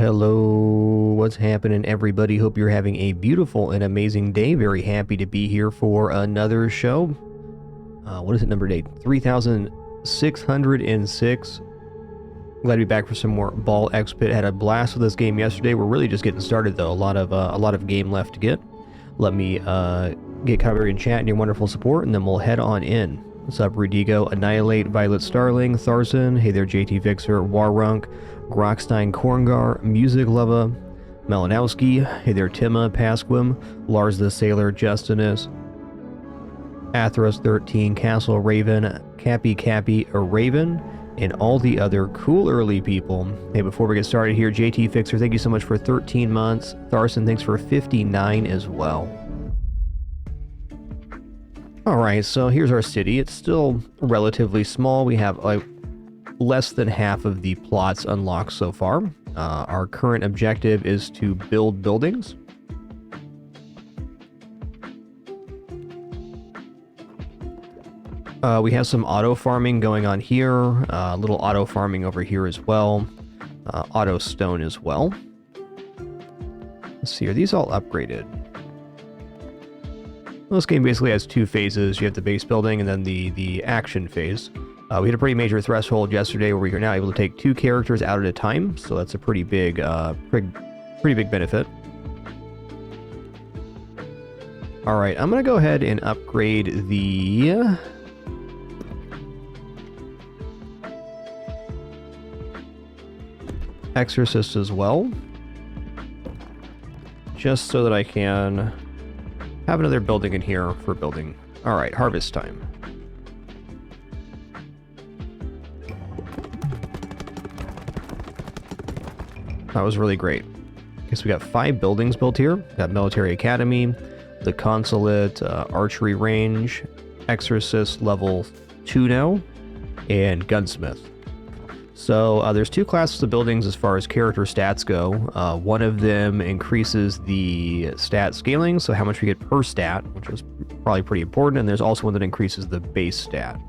Hello, what's happening, everybody? Hope you're having a beautiful and amazing day. Very happy to be here for another show. What is it, number date? 3606. Glad to be back for some more Ball X-Pit. Had a blast with this game yesterday. We're really just getting started though. A lot of game left to get. Let me get caught up in chat and your wonderful support, and then we'll head on in. What's up, Rudigo, Annihilate, Violet Starling, Tharson, hey there, JT Fixer, Warrunk, Grockstein, Korngar, Music Lava, Melanowski, hey there, Tima, Pasquim, Lars the Sailor, Justinus, Athros 13, Castle Raven, Cappy, a Raven, and all the other cool early people. Hey, before we get started here, JT Fixer, thank you so much for 13 months. Tharson, thanks for 59 as well. Alright, so here's our city. It's still relatively small. We have like less than half of the plots unlocked so far. Our current objective is to build buildings. We have some auto farming going on here, a little auto farming over here as well, auto stone as well. Let's see, are these all upgraded? Well, this game basically has two phases. You have the base building and then the action phase. We had a pretty major threshold yesterday where we are now able to take 2 characters out at a time, so that's a pretty big benefit. All right, I'm gonna go ahead and upgrade the Exorcist as well, just so that I can have another building in here for building. All right, harvest time. That was really great. Guess we got 5 buildings built here. Got Military Academy, the Consulate, Archery Range, Exorcist level 2 now, and Gunsmith. So there's 2 classes of buildings as far as character stats go. One of them increases the stat scaling, so how much we get per stat, which is probably pretty important, and there's also one that increases the base stat.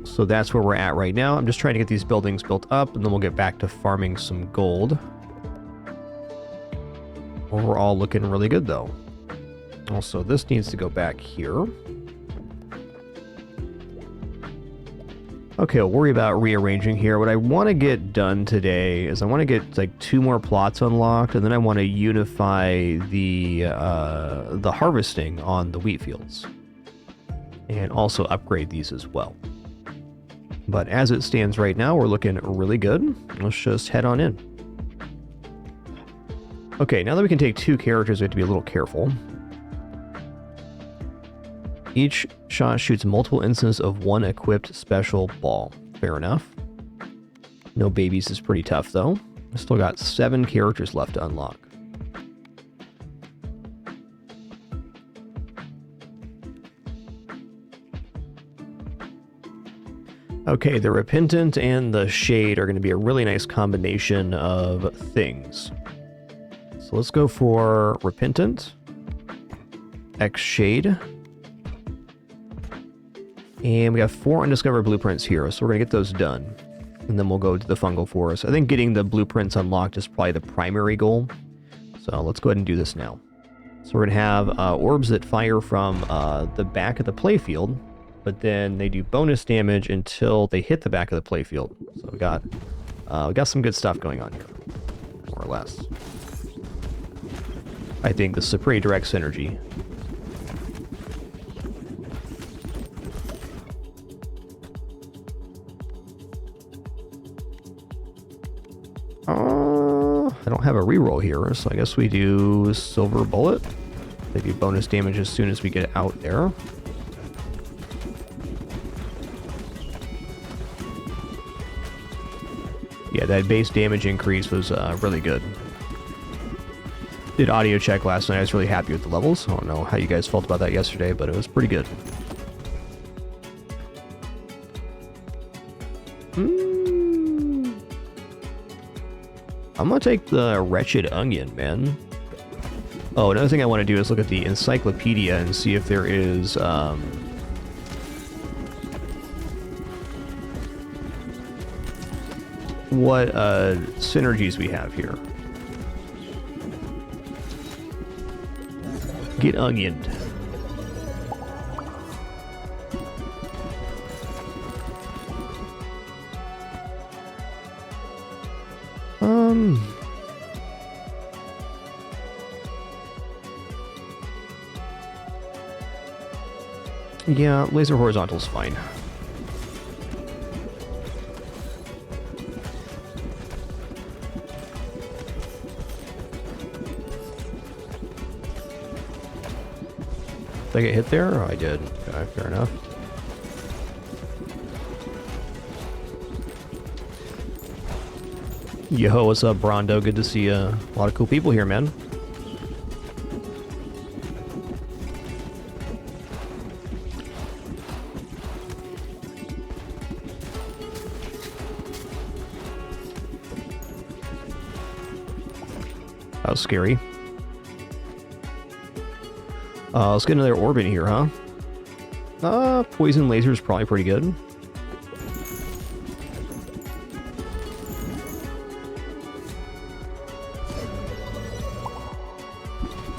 So that's where we're at right now. I'm just trying to get these buildings built up, and then we'll get back to farming some gold. Overall looking really good though. Also, this needs to go back here. Okay, we'll worry about rearranging here. What I want to get done today is I want to get like 2 more plots unlocked, and then I want to unify the harvesting on the wheat fields, and also upgrade these as well. But as it stands right now, we're looking really good. Let's just head on in. Okay, now that we can take 2 characters, we have to be a little careful. Each shot shoots multiple instances of 1 equipped special ball. Fair enough. No babies is pretty tough though. I still got 7 characters left to unlock. Okay, the Repentant and the Shade are going to be a really nice combination of things. So let's go for Repentant, X Shade. And we have 4 undiscovered blueprints here, so we're going to get those done. And then we'll go to the fungal forest. I think getting the blueprints unlocked is probably the primary goal. So let's go ahead and do this now. So we're going to have orbs that fire from the back of the playfield, but then they do bonus damage until they hit the back of the playfield. So we got some good stuff going on here, more or less. I think this is a pretty direct synergy. I don't have a reroll here, so I guess we do Silver Bullet. They do bonus damage as soon as we get out there. Yeah, that base damage increase was really good. Did audio check last night. I was really happy with the levels. I don't know how you guys felt about that yesterday, but it was pretty good. I'm gonna take the Wretched Onion, man. Oh, another thing I want to do is look at the encyclopedia and see if there is what synergies we have here. Get onioned. Yeah, laser horizontal's fine. Did I get hit there? Oh, I did. Okay, fair enough. Yo, what's up, Brondo? Good to see a lot of cool people here, man. That was scary. Let's get another orb in here, huh? Poison laser is probably pretty good.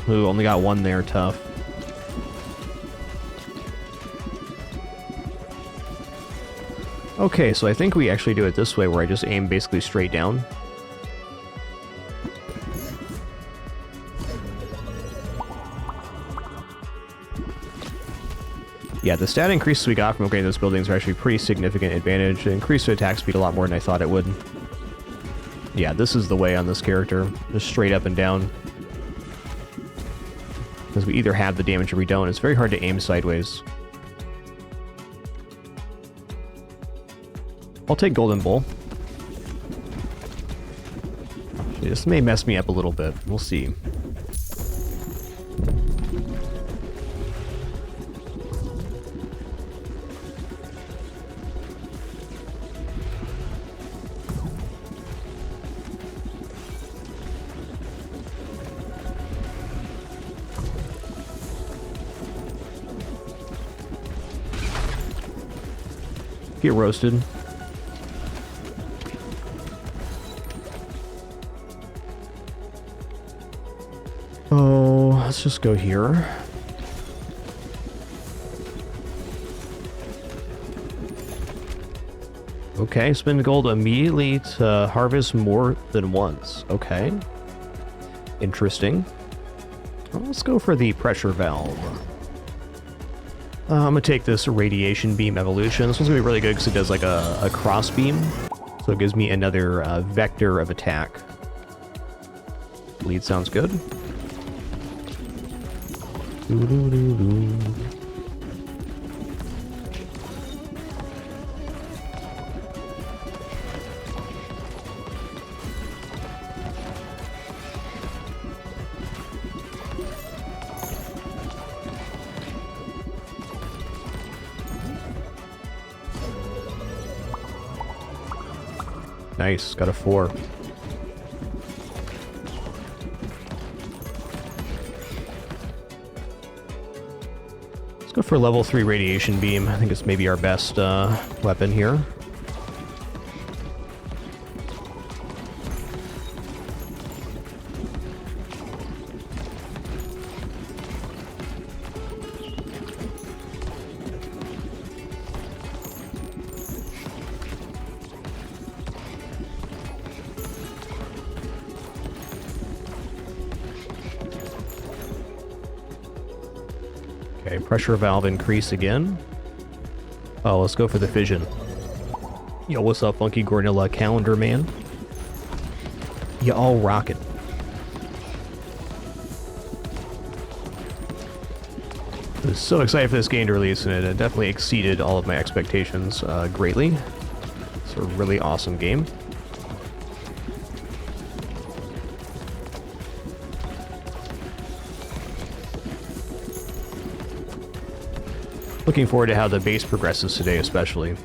Ooh, only got one there, tough. Okay, so I think we actually do it this way, where I just aim basically straight down. Yeah, the stat increases we got from upgrading those buildings are actually a pretty significant advantage. It increased the attack speed a lot more than I thought it would. Yeah, this is the way on this character. Just straight up and down. Because we either have the damage or we don't. It's very hard to aim sideways. I'll take Golden Bowl. This may mess me up a little bit. We'll see. Get roasted. Oh, let's just go here. Okay, spend gold immediately to harvest more than once. Okay. Interesting. Well, let's go for the pressure valve. I'm gonna take this radiation beam evolution. This one's gonna be really good because it does like a cross beam. So it gives me another vector of attack. Lead sounds good. Nice, got a 4. Let's go for level 3 radiation beam. I think it's maybe our best weapon here. Okay, pressure valve increase again. Oh, let's go for the fission. Yo, what's up, Funky Gornilla Calendar Man? You all rockin'. I was so excited for this game to release, and it definitely exceeded all of my expectations greatly. It's a really awesome game. Looking forward to how the base progresses today, especially.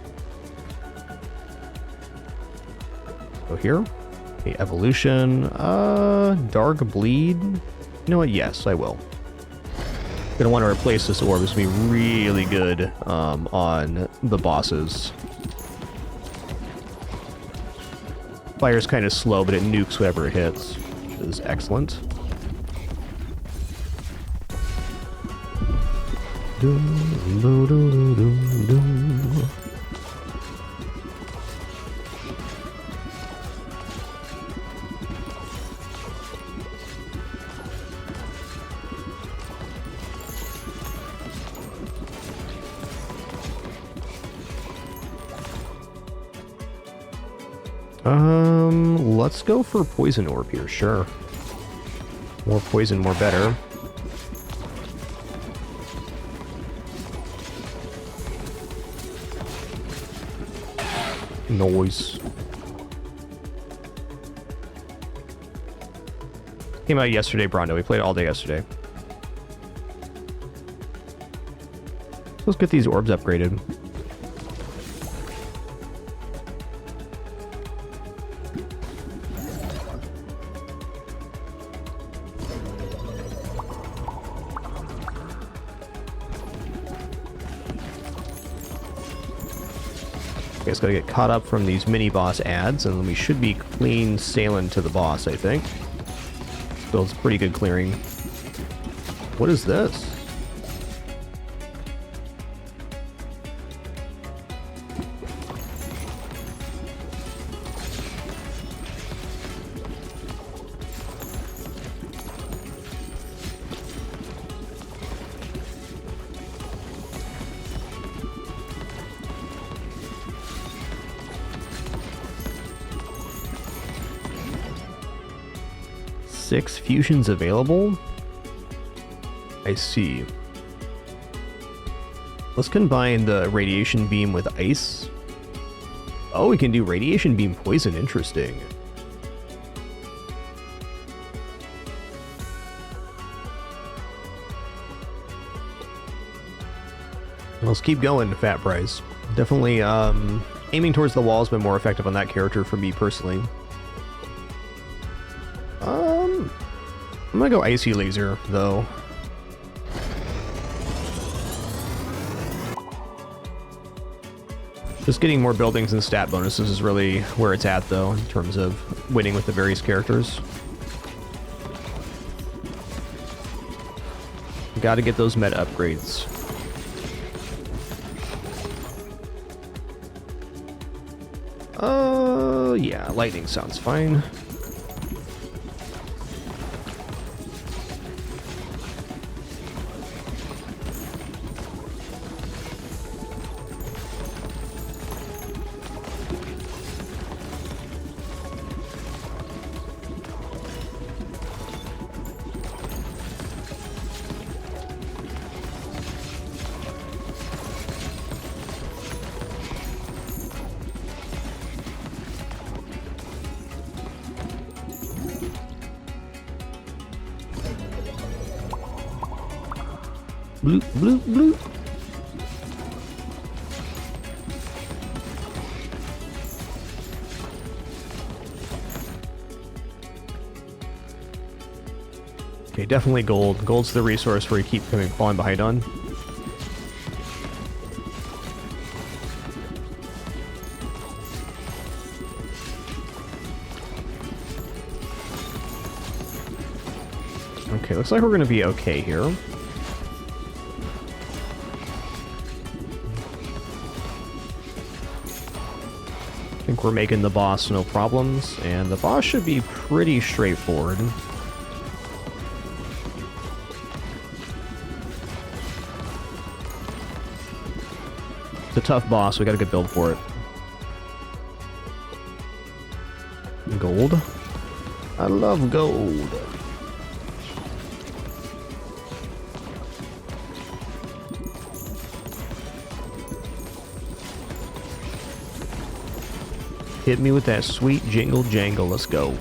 Go here. Okay, evolution. Dark bleed. You know what? Yes, I will. Gonna want to replace this orb. This will be really good on the bosses. Fire's kind of slow, but it nukes whatever it hits, which is excellent. Let's go for poison orb here, sure. More poison, more better. Noise. Came out yesterday, Brondo. We played all day yesterday. Let's get these orbs upgraded. Okay, it's gotta get caught up from these mini-boss ads, and then we should be clean sailing to the boss, I think. Still, it's pretty good clearing. What is this? Six fusions available? I see. Let's combine the radiation beam with ice. Oh, we can do radiation beam poison. Interesting. Let's keep going, Fat Price. Definitely aiming towards the wall has been more effective on that character for me personally. I'm gonna go Icy Laser, though. Just getting more buildings and stat bonuses is really where it's at, though, in terms of winning with the various characters. Gotta get those meta upgrades. Yeah, lightning sounds fine. Bloop, bloop, bloop. Okay, definitely gold. Gold's the resource where you keep falling behind on. Okay, looks like we're gonna be okay here. I think we're making the boss no problems, and the boss should be pretty straightforward. It's a tough boss, we got a good build for it. Gold. I love gold. Hit me with that sweet jingle jangle. Let's go.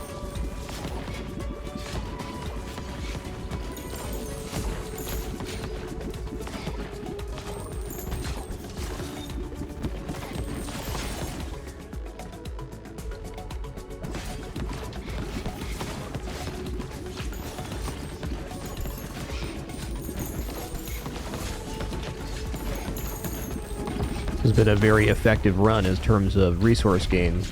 This has been a very effective run in terms of resource gain.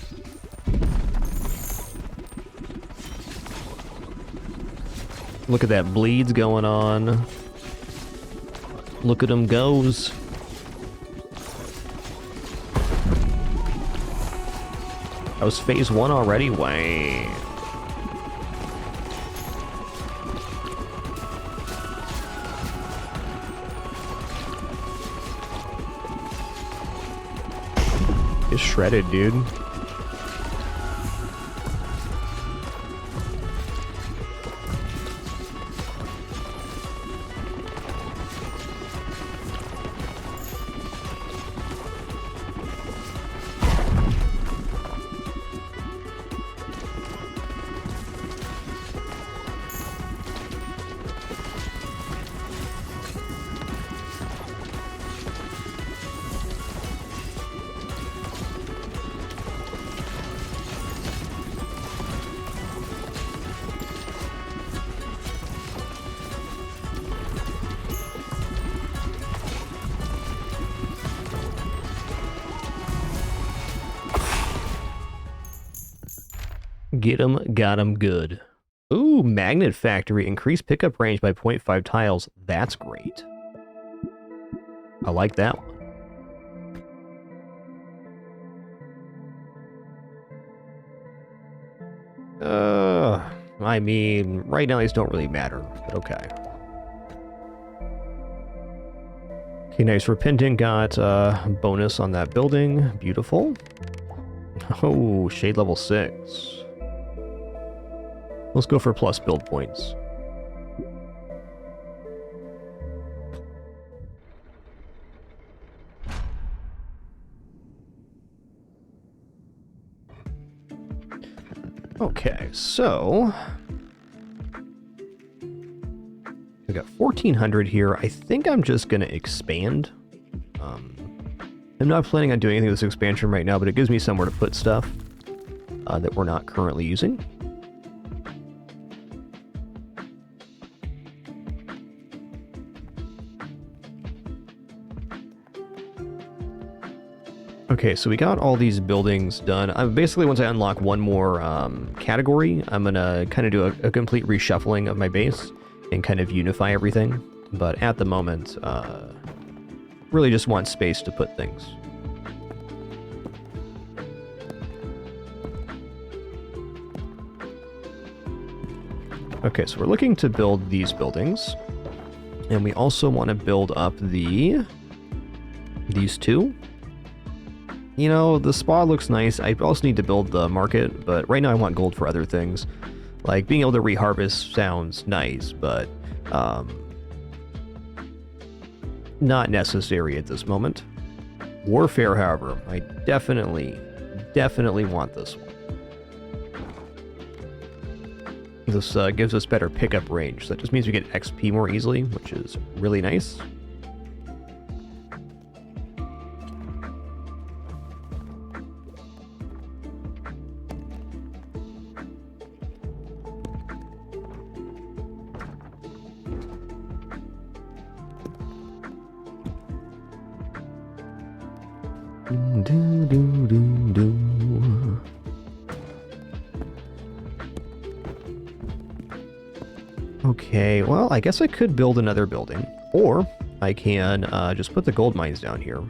Look at that bleeds going on. Look at him goes. That was phase 1 already? Wow. It's shredded, dude. Get 'em, got 'em good. Ooh, magnet factory. Increase pickup range by 0.5 tiles. That's great. I like that one. I mean, right now these don't really matter, but okay. Okay, nice. Repentant got bonus on that building. Beautiful. Oh, shade level 6. Let's go for plus build points. Okay, so we got 1400 here. I think I'm just going to expand. I'm not planning on doing anything with this expansion right now, but it gives me somewhere to put stuff that we're not currently using. Okay, so we got all these buildings done. Basically, once I unlock one more category, I'm going to kind of do a complete reshuffling of my base and kind of unify everything. But at the moment, really just want space to put things. Okay, so we're looking to build these buildings. And we also want to build up these two. You know, the spa looks nice. I also need to build the market, but right now I want gold for other things. Like, being able to reharvest sounds nice, but not necessary at this moment. Warfare, however, I definitely want this one. This gives us better pickup range, so that just means we get XP more easily, which is really nice. Okay, well, I guess I could build another building, or I can just put the gold mines down here.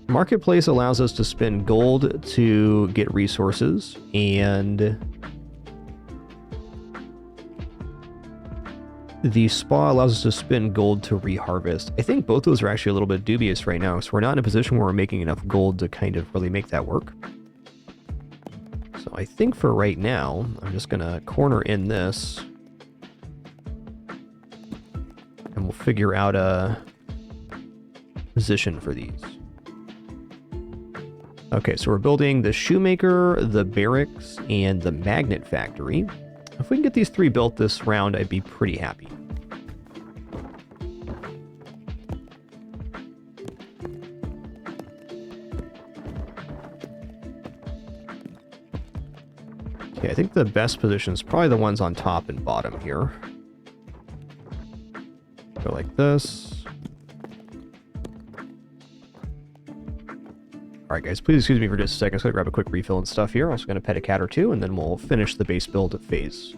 Marketplace allows us to spend gold to get resources, and the spa allows us to spend gold to reharvest. I think both those are actually a little bit dubious right now, so we're not in a position where we're making enough gold to kind of really make that work. So I think for right now, I'm just going to corner in this, and we'll figure out a position for these. Okay, so we're building the shoemaker, the barracks, and the magnet factory. If we can get these 3 built this round, I'd be pretty happy. Okay, I think the best position is probably the ones on top and bottom here. Go like this. Alright guys, please excuse me for just a second. I'm just going to grab a quick refill and stuff here. I'm also going to pet a cat or two, and then we'll finish the base build phase.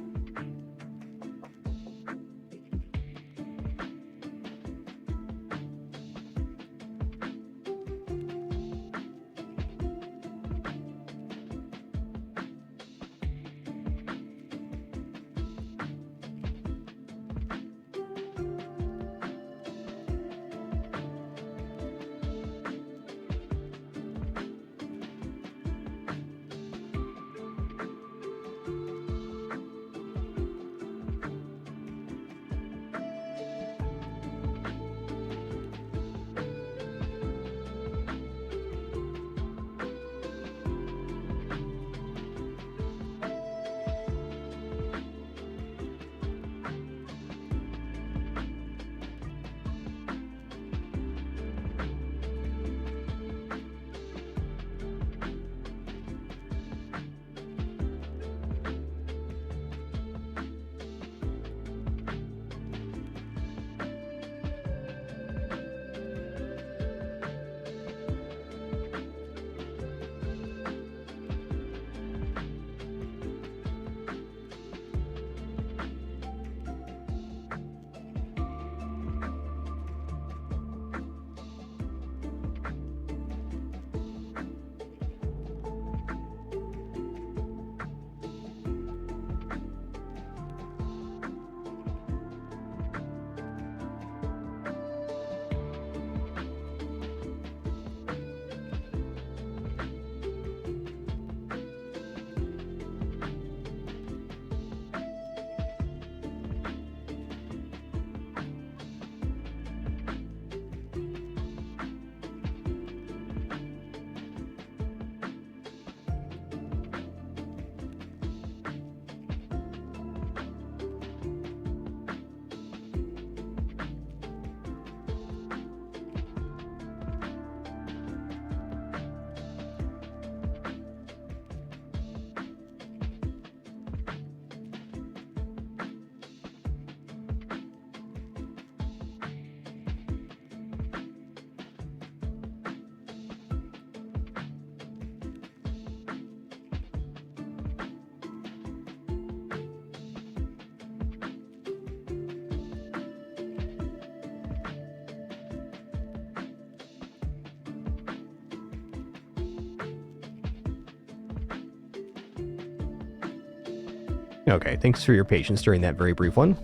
Okay, thanks for your patience during that very brief one.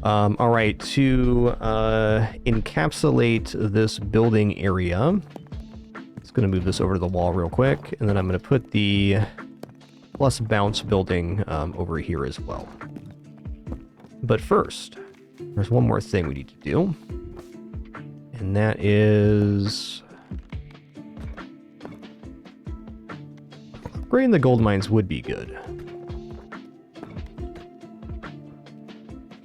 All right, to encapsulate this building area, I'm just going to move this over to the wall real quick, and then I'm going to put the plus bounce building over here as well. But first, there's one more thing we need to do, and that is upgrading the gold mines would be good.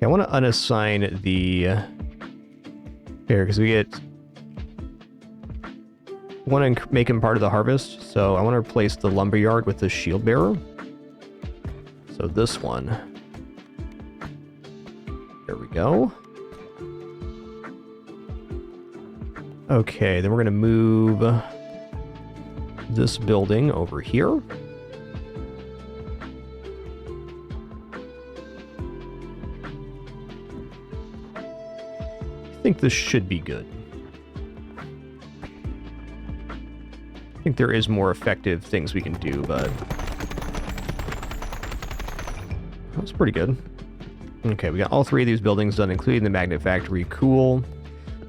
I want to unassign the here because we want to make him part of the harvest, so I want to replace the lumberyard with the shield bearer. So this one, there we go. Okay, then we're going to move this building over here. I think this should be good. I think there is more effective things we can do, but that's pretty good. Okay, we got all three of these buildings done, including the magnet factory. Cool.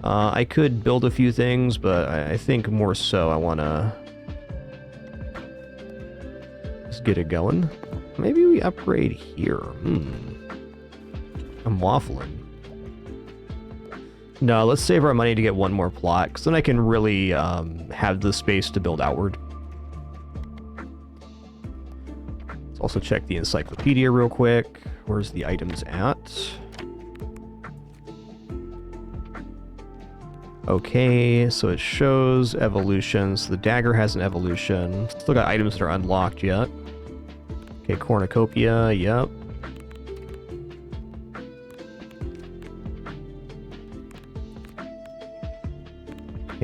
I could build a few things, but I think more so I want to just get it going. Maybe we upgrade here. I'm waffling. No, let's save our money to get one more plot, because then I can really have the space to build outward. Let's also check the encyclopedia real quick. Where's the items at? Okay, so it shows evolutions. The dagger has an evolution. Still got items that are unlocked yet. Okay, cornucopia, yep.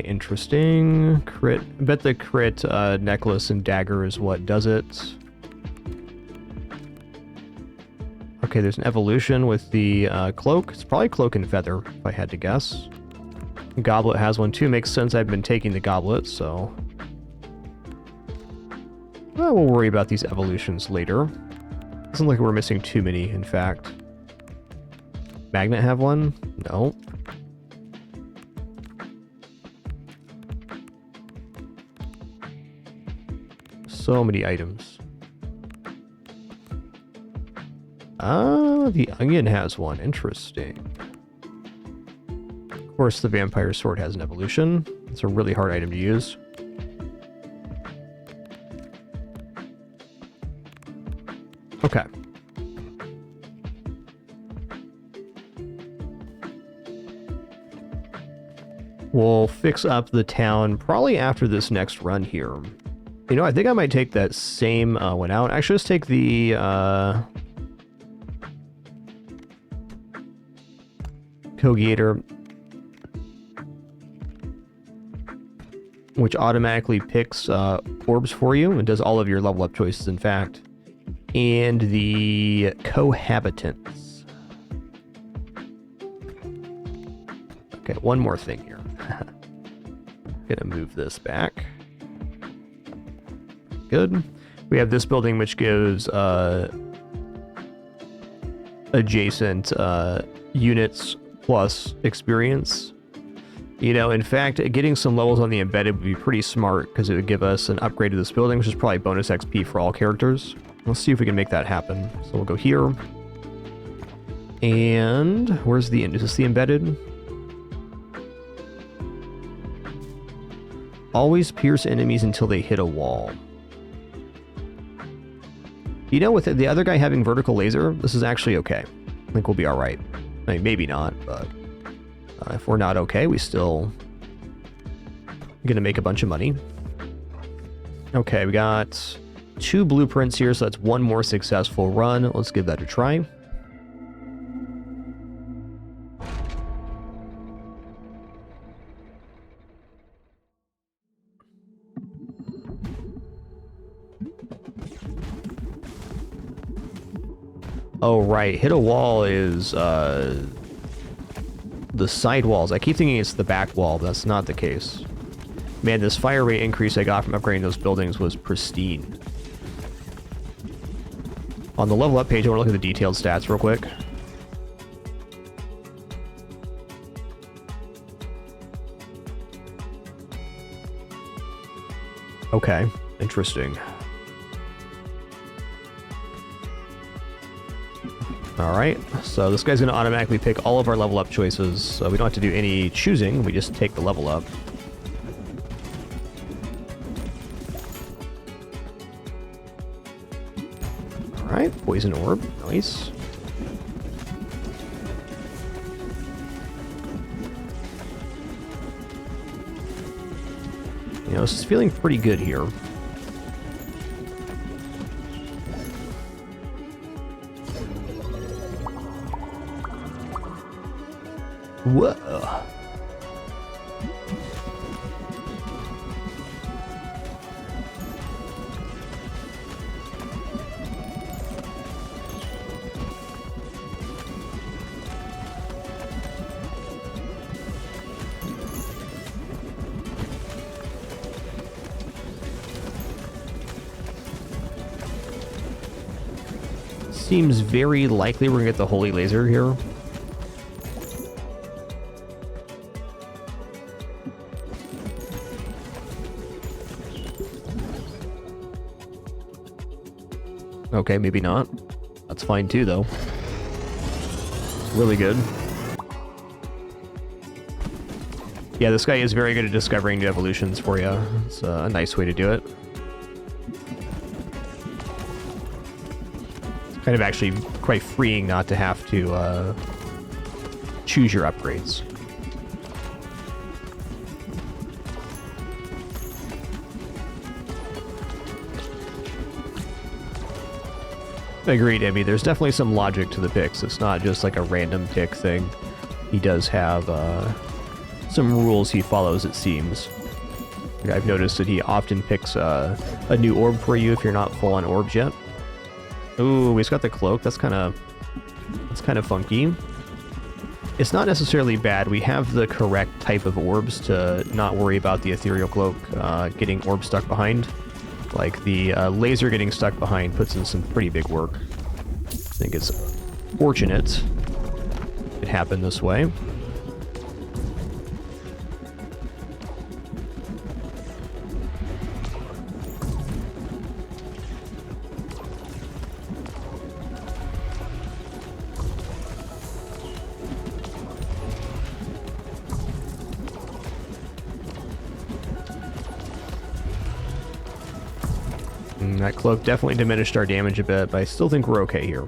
Okay, interesting. Crit. I bet the crit necklace and dagger is what does it. Okay, there's an evolution with the cloak. It's probably cloak and feather, if I had to guess. Goblet has one too. Makes sense. I've been taking the goblet, so... Well, we'll worry about these evolutions later. Doesn't look like we're missing too many, in fact. Magnet have one? No. So many items. Ah, the onion has one. Interesting. Of course, the vampire sword has an evolution. It's a really hard item to use. Okay. We'll fix up the town probably after this next run here. You know, I think I might take that same one out. Actually, let's take the... Cogiator, which automatically picks orbs for you and does all of your level up choices, in fact. And the cohabitants. Okay, one more thing here. Gonna move this back. Good. We have this building which gives adjacent units plus experience. You know, in fact, getting some levels on the embedded would be pretty smart because it would give us an upgrade to this building, which is probably bonus XP for all characters. Let's see if we can make that happen. So we'll go here. And where's the end? Is this the embedded? Always pierce enemies until they hit a wall. You know, with the other guy having vertical laser, this is actually okay. I think we'll be alright. I mean, maybe not, but if we're not okay, we still gonna make a bunch of money. Okay, we got 2 blueprints here, so that's 1 more successful run. Let's give that a try. Oh, right. Hit a wall is the side walls. I keep thinking it's the back wall, but that's not the case. Man, this fire rate increase I got from upgrading those buildings was pristine. On the level up page, I want to look at the detailed stats real quick. Okay, interesting. Alright, so this guy's going to automatically pick all of our level up choices, so we don't have to do any choosing, we just take the level up. Alright, poison orb, nice. You know, this is feeling pretty good here. Whoa. Seems very likely we're gonna get the holy laser here. Okay, maybe not. That's fine too, though. Really good. Yeah, this guy is very good at discovering new evolutions for you. It's a nice way to do it. It's kind of actually quite freeing not to have to choose your upgrades. Agreed, Emmy. There's definitely some logic to the picks. It's not just like a random pick thing. He does have some rules he follows, it seems. I've noticed that he often picks a new orb for you if you're not full on orbs yet. Ooh, he's got the cloak. That's kind of funky. It's not necessarily bad. We have the correct type of orbs to not worry about the ethereal cloak getting orb stuck behind. Like the laser getting stuck behind puts in some pretty big work. I think it's fortunate it happened this way. That cloak definitely diminished our damage a bit, but I still think we're okay here.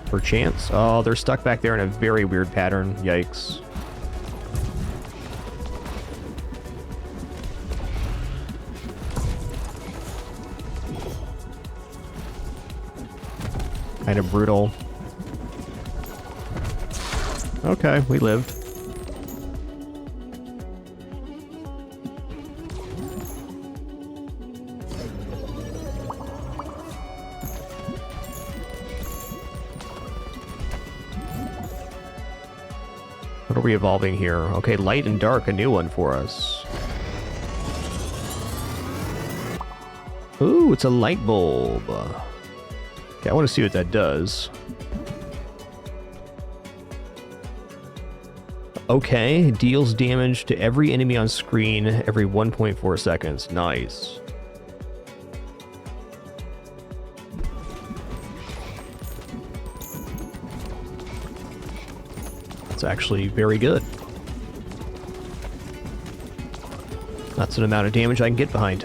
Perchance. Oh, they're stuck back there in a very weird pattern. Yikes. Kind of brutal. Okay, we lived. What are we evolving here? Okay, light and dark, a new one for us. Ooh, it's a light bulb. Okay, I want to see what that does. Okay, deals damage to every enemy on screen every 1.4 seconds. Nice. That's actually very good. That's an amount of damage I can get behind.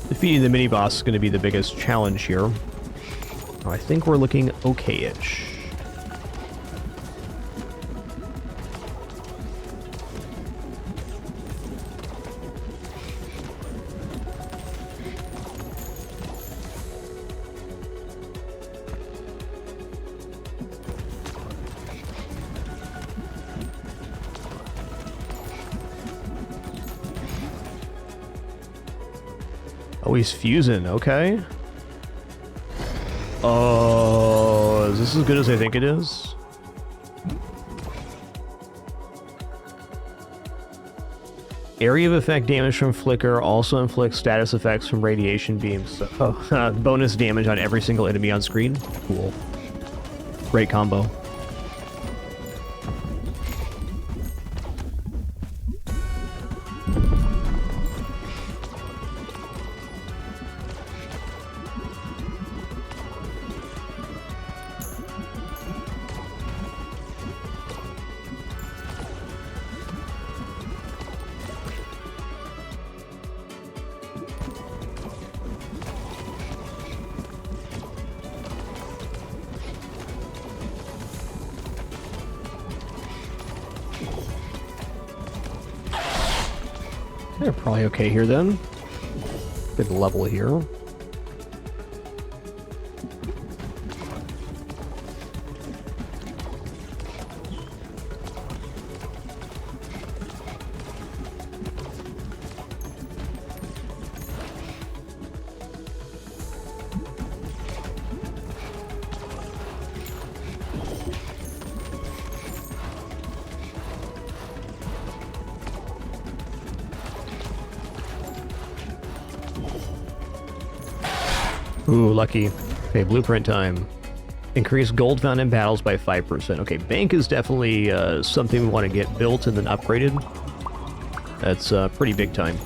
Defeating the mini-boss is going to be the biggest challenge here. I think we're looking okay-ish. Oh, he's fusing, okay. Oh, is this as good as I think it is? Area of effect damage from flicker also inflicts status effects from radiation beams. Oh, bonus damage on every single enemy on screen. Cool. Great combo. They're probably okay here then. Good level here. Ooh, lucky. Okay, blueprint time. Increase gold found in battles by 5%. Okay, bank is definitely something we want to get built and then upgraded. That's pretty big time.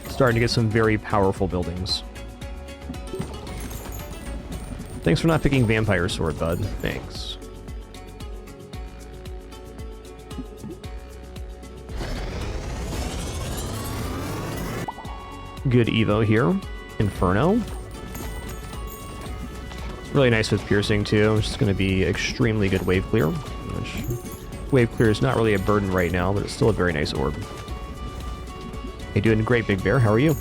Starting to get some very powerful buildings. Thanks for not picking Vampire Sword, bud. Thanks. Good Evo here. Inferno. Really nice with piercing too. It's just going to be extremely good wave clear. Which, wave clear is not really a burden right now, but it's still a very nice orb. Hey, doing great, Big Bear. How are you?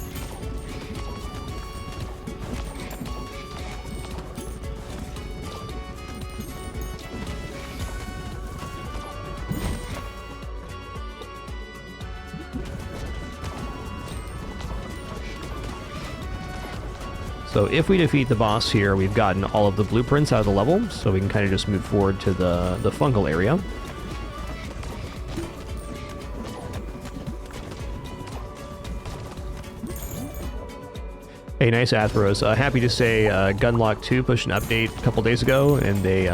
So if we defeat the boss here, we've gotten all of the blueprints out of the level, so we can kind of just move forward to the fungal area. Hey, nice Athros. Happy to say Gunlock 2 pushed an update a couple days ago, and they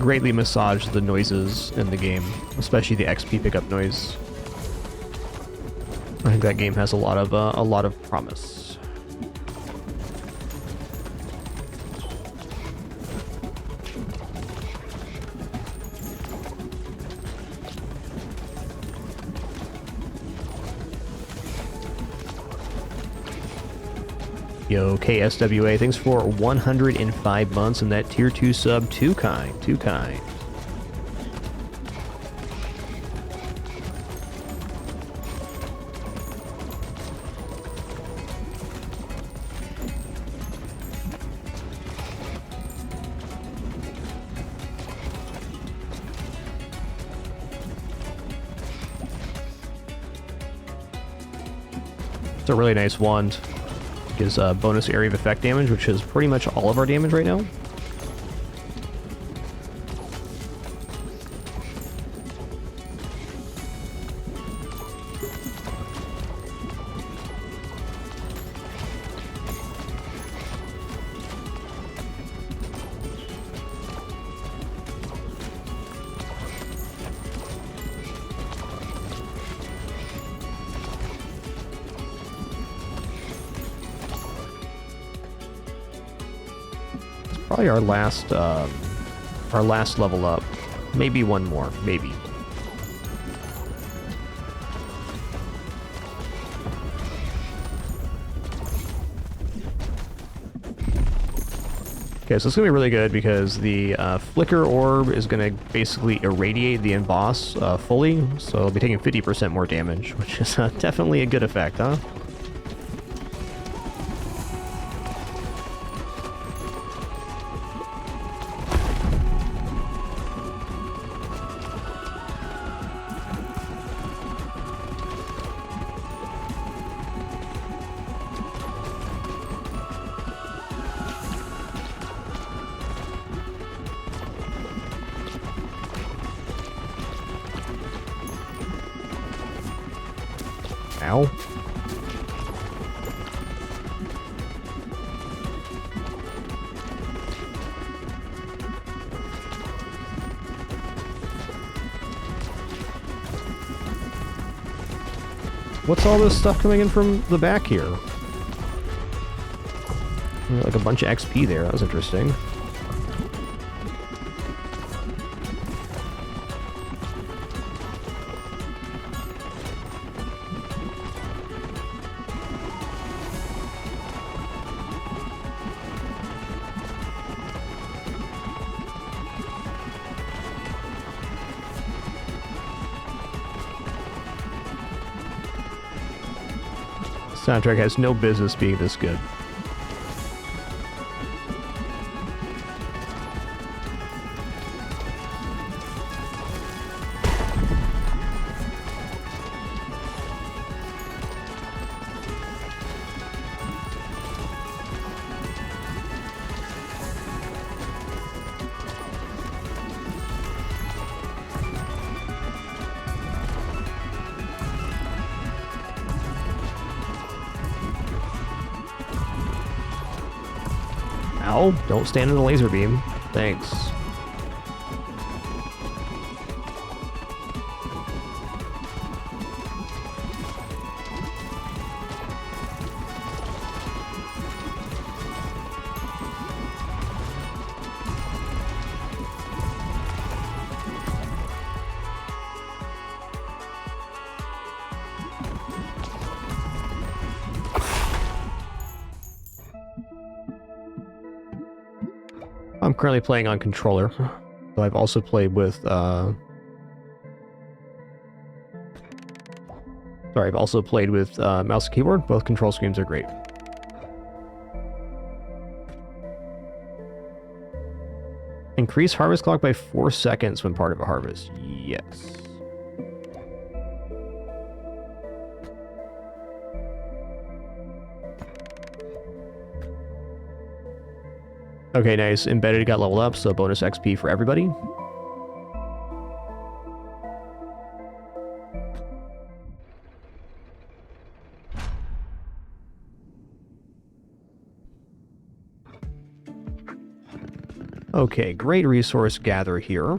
greatly massaged the noises in the game, especially the XP pickup noise. I think that game has a lot of promise. Yo, KSWA, thanks for 105 months and that tier 2 sub. Too kind, too kind. It's a really nice wand. Gives bonus area of effect damage, which is pretty much all of our damage right now. Probably our last level up. Maybe one more, maybe. Okay, so it's gonna be really good because the flicker orb is gonna basically irradiate the end boss fully, so it'll be taking 50% more damage, which is definitely a good effect, huh? Ow. What's all this stuff coming in from the back here? Like a bunch of XP there. That was interesting. Soundtrack has no business being this good. Ow, don't stand in the laser beam. Thanks. I'm currently playing on controller, so I've also played with, I've also played with mouse and keyboard. Both control schemes are great. Increase harvest clock by 4 seconds when part of a harvest. Yes. Okay, nice. Embedded got leveled up, so bonus XP for everybody. Okay, great resource gather here.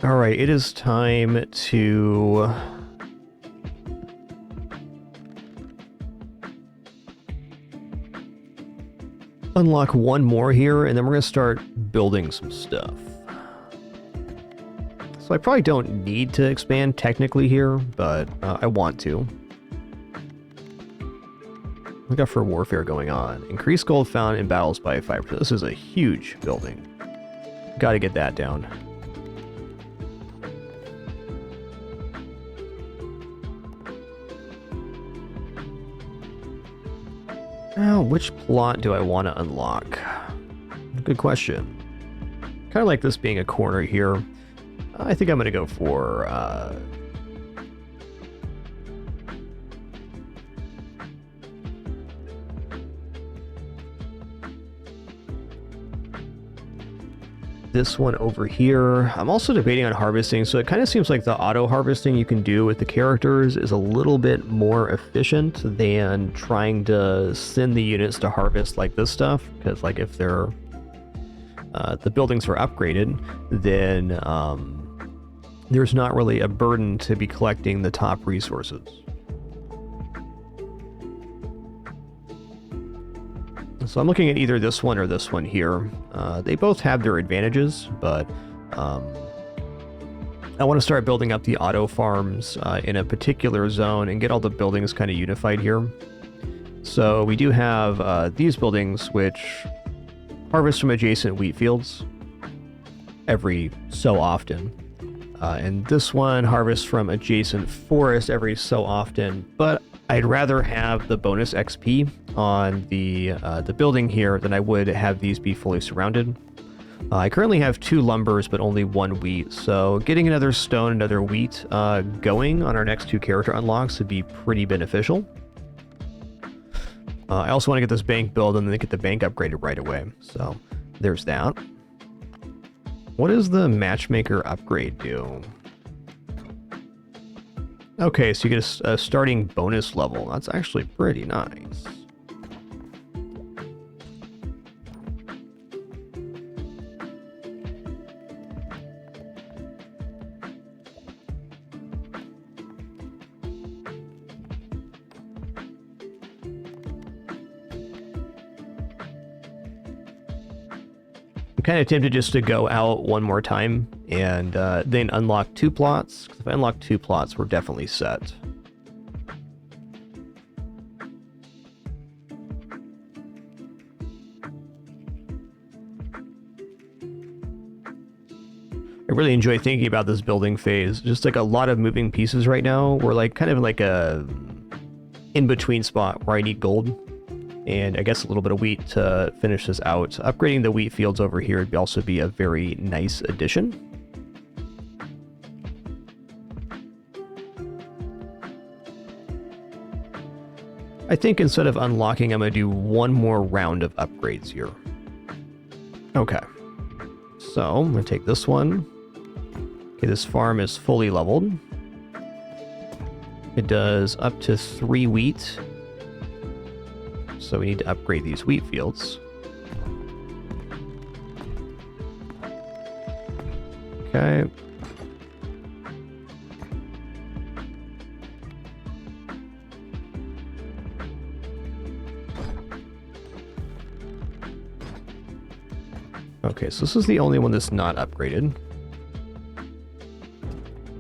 All right, it is time to unlock one more here, and then we're going to start building some stuff. So I probably don't need to expand technically here, but I want to. What we got for warfare going on? Increase gold found in battles by 5%. This is a huge building. Got to get that down. Now, which plot do I want to unlock? Good question. Kind of like this being a corner here. I think I'm going to go for this one over here. I'm also debating on harvesting, so it kind of seems like the auto harvesting you can do with the characters is a little bit more efficient than trying to send the units to harvest like this stuff, because like if they're the buildings are upgraded, then there's not really a burden to be collecting the top resources. So I'm looking at either this one or this one here. They both have their advantages, but I want to start building up the auto farms in a particular zone and get all the buildings kind of unified here. So we do have these buildings which harvest from adjacent wheat fields every so often. And this one harvests from adjacent forest every so often, but I'd rather have the bonus XP on the building here than I would have these be fully surrounded. I currently have 2 lumbers, but only 1 wheat, so getting another stone, another wheat going on our next 2 character unlocks would be pretty beneficial. I also want to get this bank built and then get the bank upgraded right away, so there's that. What does the matchmaker upgrade do? Okay, so you get a starting bonus level. That's actually pretty nice. Kind of tempted just to go out one more time and then unlock 2 plots. If I unlock 2 plots, we're definitely set. I really enjoy thinking about this building phase. Just like a lot of moving pieces right now. We're like kind of like a in-between spot where I need gold. And I guess a little bit of wheat to finish this out. Upgrading the wheat fields over here would also be a very nice addition. I think instead of unlocking, I'm going to do one more round of upgrades here. Okay. So I'm going to take this one. Okay, this farm is fully leveled. It does up to 3 wheat. So we need to upgrade these wheat fields. Okay. Okay, so this is the only one that's not upgraded.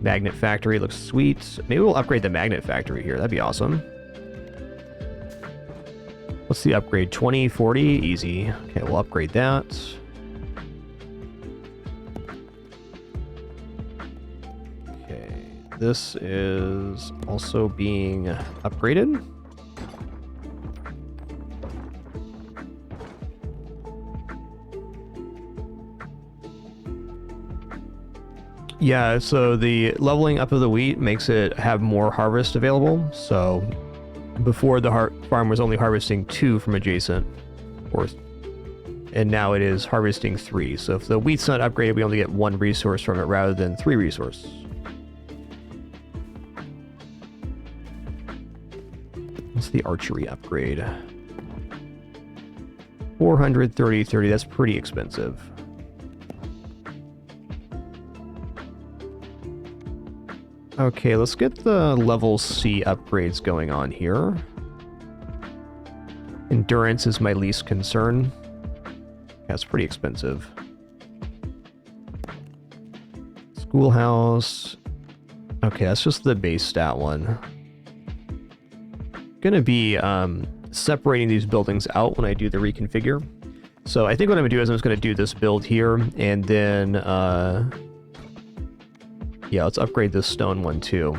Magnet factory looks sweet. Maybe we'll upgrade the magnet factory here. That'd be awesome. What's the upgrade? 20, 40? Easy. Okay, we'll upgrade that. Okay, this is also being upgraded. Yeah, so the leveling up of the wheat makes it have more harvest available. So before the farm was only harvesting 2 from adjacent, and now it is harvesting 3. So if the wheat's not upgraded, we only get 1 resource from it rather than 3 resources. What's the archery upgrade? 430, 30, that's pretty expensive. Okay, let's get the level C upgrades going on here. Endurance is my least concern. That's pretty expensive. Schoolhouse. Okay, that's just the base stat one. Gonna be separating these buildings out when I do the reconfigure. So I think what I'm gonna do is I'm just gonna do this build here, and then yeah, let's upgrade this stone one too.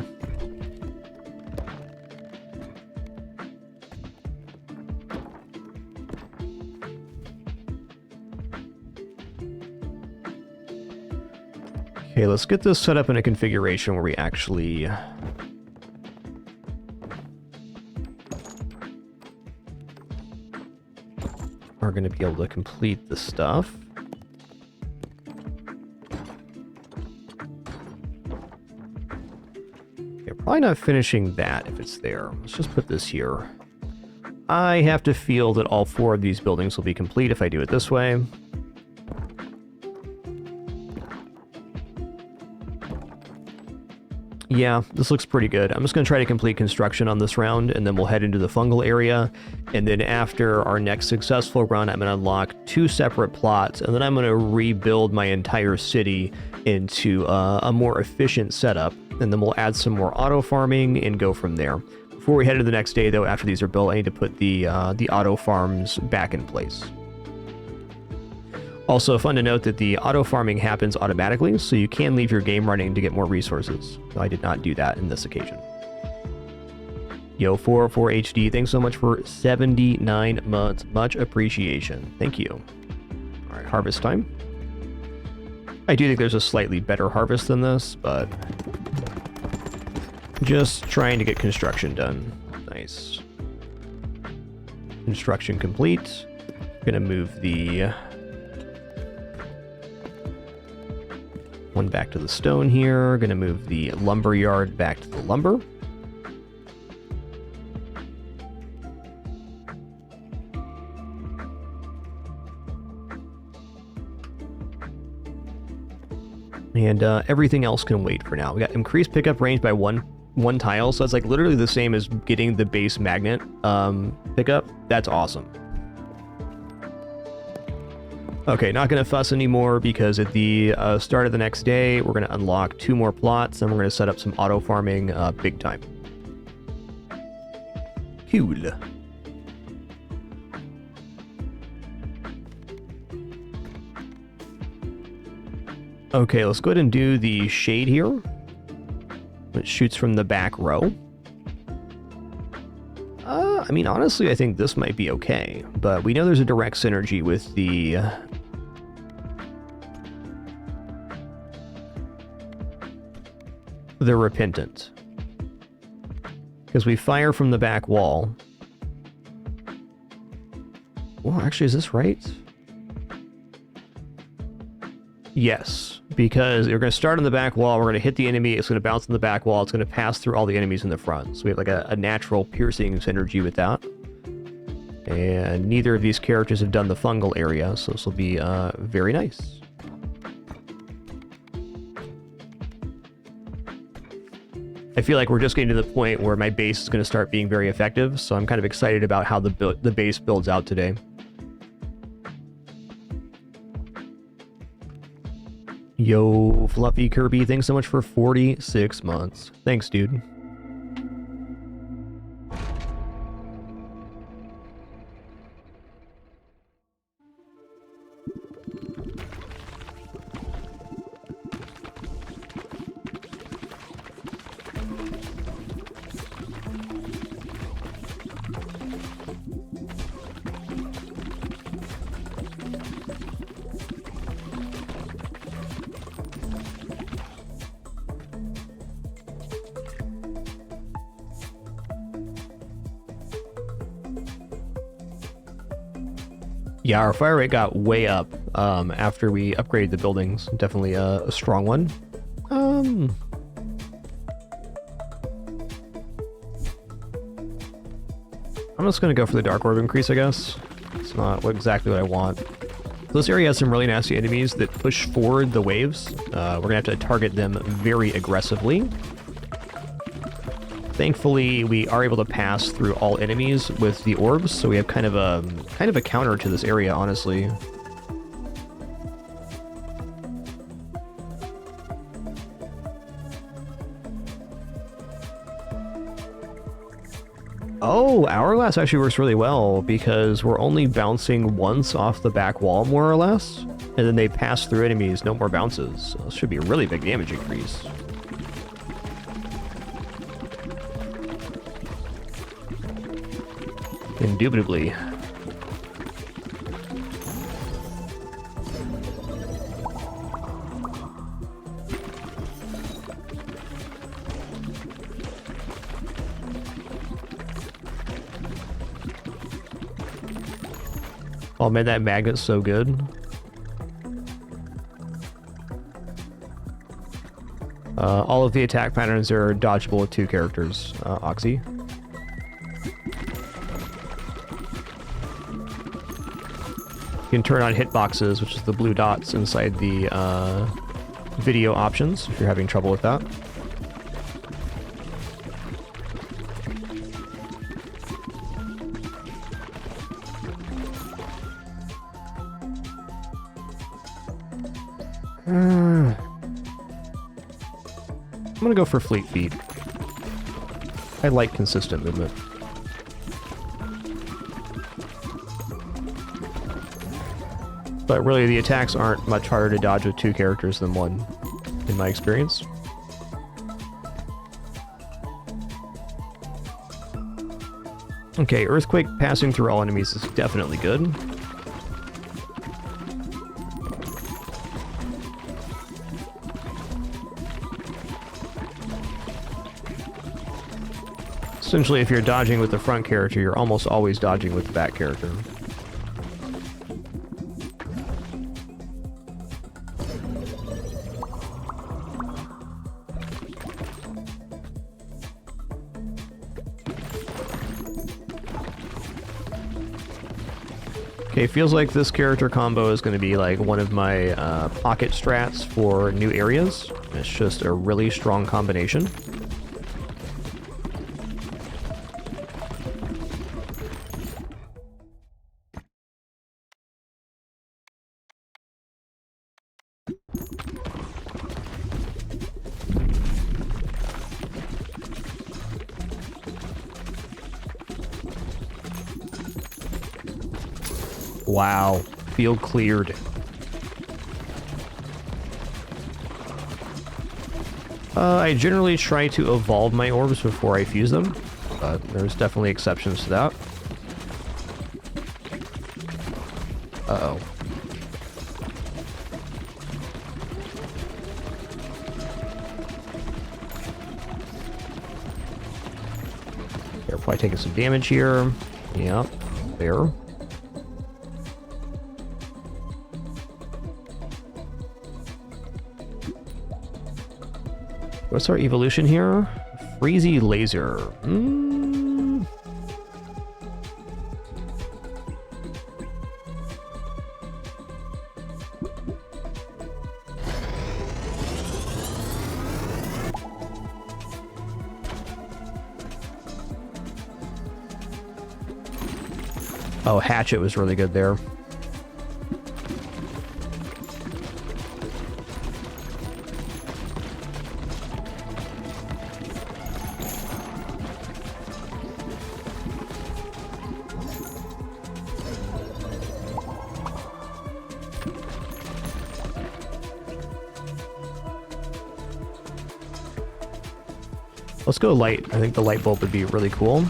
Okay, let's get this set up in a configuration where we actually are going to be able to complete the stuff. Probably not finishing that if it's there. Let's just put this here. I have to feel that all 4 of these buildings will be complete if I do it this way. Yeah, this looks pretty good. I'm just going to try to complete construction on this round, and then we'll head into the fungal area. And then after our next successful run, I'm going to unlock 2 separate plots, and then I'm going to rebuild my entire city into a more efficient setup. And then we'll add some more auto farming and go from there. Before we head to the next day, though, after these are built, I need to put the auto farms back in place. Also, fun to note that the auto farming happens automatically, so you can leave your game running to get more resources. I did not do that in this occasion. Yo, 404 HD, thanks so much for 79 months. Much appreciation. Thank you. All right, harvest time. I do think there's a slightly better harvest than this, but just trying to get construction done. Nice. Construction complete. Gonna move the one back to the stone here. Gonna move the lumber yard back to the lumber. And everything else can wait for now. We got increased pickup range by one tile, so it's like literally the same as getting the base magnet pickup. That's awesome. Okay, not going to fuss anymore because at the start of the next day, we're going to unlock 2 more plots, and we're going to set up some auto farming big time. Cool. Okay, let's go ahead and do the shade here, which shoots from the back row. I mean, honestly, I think this might be okay, but we know there's a direct synergy with the repentant, because we fire from the back wall. Well, actually, is this right? Yes, because we're going to start on the back wall, we're going to hit the enemy, it's going to bounce on the back wall, it's going to pass through all the enemies in the front. So we have like a natural piercing synergy with that. And neither of these characters have done the fungal area, so this will be very nice. I feel like we're just getting to the point where my base is going to start being very effective, so I'm kind of excited about how the base builds out today. Yo, Fluffy Kirby, thanks so much for 46 months. Thanks, dude. Yeah, our fire rate got way up after we upgraded the buildings. Definitely a strong one. I'm just going to go for the Dark Orb increase, I guess. It's not exactly what I want. This area has some really nasty enemies that push forward the waves. We're going to have to target them very aggressively. Thankfully, we are able to pass through all enemies with the orbs, so we have kind of a counter to this area, honestly. Oh, Hourglass actually works really well because we're only bouncing once off the back wall, more or less, and then they pass through enemies, no more bounces. So this should be a really big damage increase. Indubitably. Oh man, that magnet's so good. All of the attack patterns are dodgeable with 2 characters, Oxy. You can turn on hitboxes, which is the blue dots inside the video options, if you're having trouble with that. I'm gonna go for Fleet Feet. I like consistent movement. But really, the attacks aren't much harder to dodge with 2 characters than 1, in my experience. Okay, Earthquake passing through all enemies is definitely good. Essentially, if you're dodging with the front character, you're almost always dodging with the back character. Okay, feels like this character combo is going to be like one of my pocket strats for new areas. It's just a really strong combination. Wow, field cleared. I generally try to evolve my orbs before I fuse them, but there's definitely exceptions to that. Uh-oh. They're probably taking some damage here. Yeah, there. What's our evolution here? Freezy Laser. Oh, Hatchet was really good there. Let's go light. I think the light bulb would be really cool.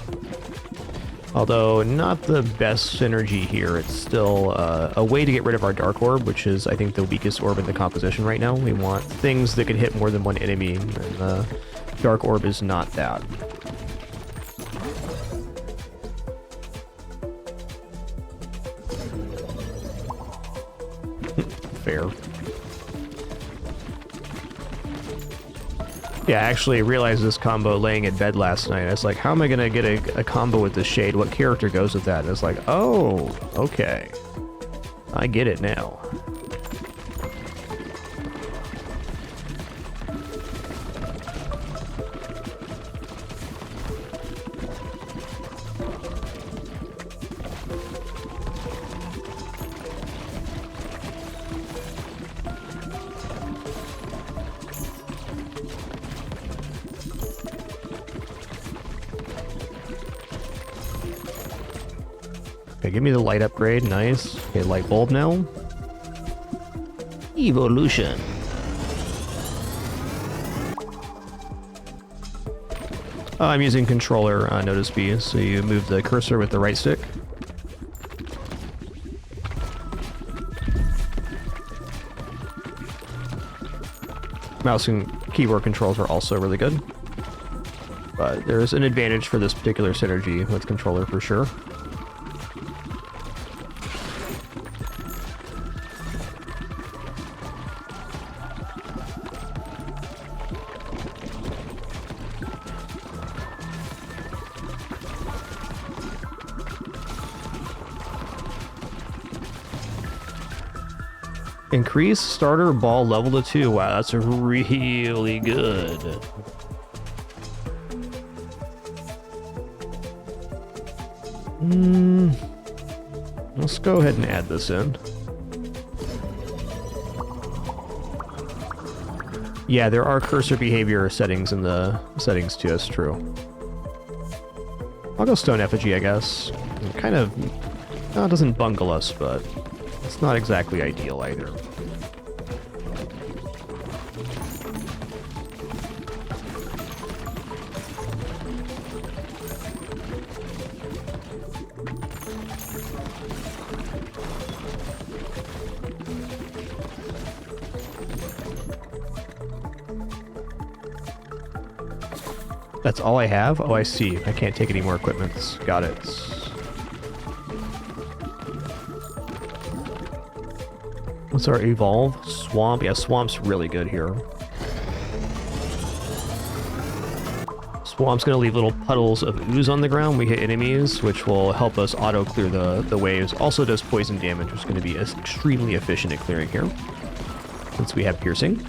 Although not the best synergy here. It's still a way to get rid of our dark orb, which is, I think, the weakest orb in the composition right now. We want things that can hit more than one enemy, and the dark orb is not that. Fair. Yeah, I actually realized this combo laying in bed last night. I was like, how am I going to get a combo with this shade? What character goes with that? And it's like, oh, okay. I get it now. Okay, give me the light upgrade. Nice. Okay, light bulb now. Evolution. I'm using controller notice B, so you move the cursor with the right stick. Mouse and keyboard controls are also really good. But there's an advantage for this particular synergy with controller for sure. Increase starter ball level to 2. Wow, that's really good. Let's go ahead and add this in. Yeah, there are cursor behavior settings in the settings too, that's true. I'll go stone effigy, I guess. Kind of, no, it doesn't bungle us, but it's not exactly ideal either. That's all I have? Oh, I see. I can't take any more equipments. Got it. What's our evolve? Swamp? Yeah, swamp's really good here. Swamp's gonna leave little puddles of ooze on the ground. We hit enemies, which will help us auto-clear the waves. Also does poison damage, which is gonna be extremely efficient at clearing here, since we have piercing.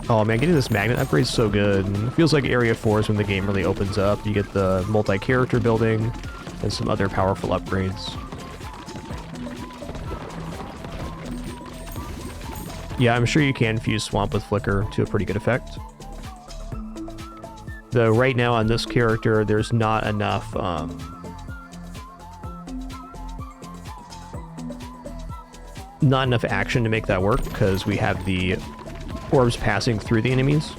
Oh man, getting this magnet upgrade is so good. It feels like Area 4 is when the game really opens up. You get the multi-character building and some other powerful upgrades. Yeah, I'm sure you can fuse Swamp with Flicker to a pretty good effect. Though right now on this character, there's not enough action to make that work, because we have the orbs passing through the enemies.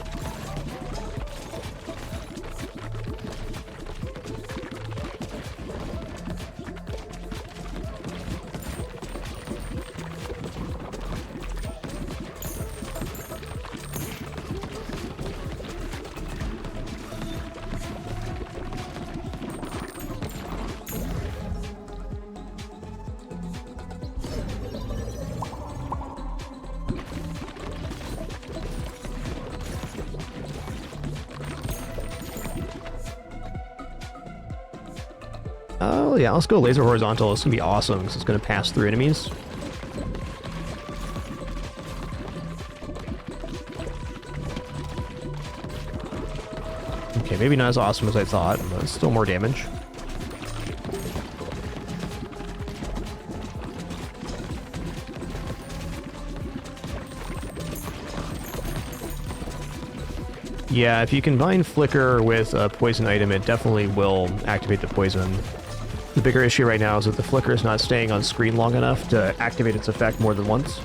Oh yeah, let's go laser horizontal. It's gonna be awesome because it's gonna pass through enemies. Okay, maybe not as awesome as I thought, but still more damage. Yeah, if you combine Flicker with a poison item, it definitely will activate the poison. The bigger issue right now is that the Flicker is not staying on screen long enough to activate its effect more than once.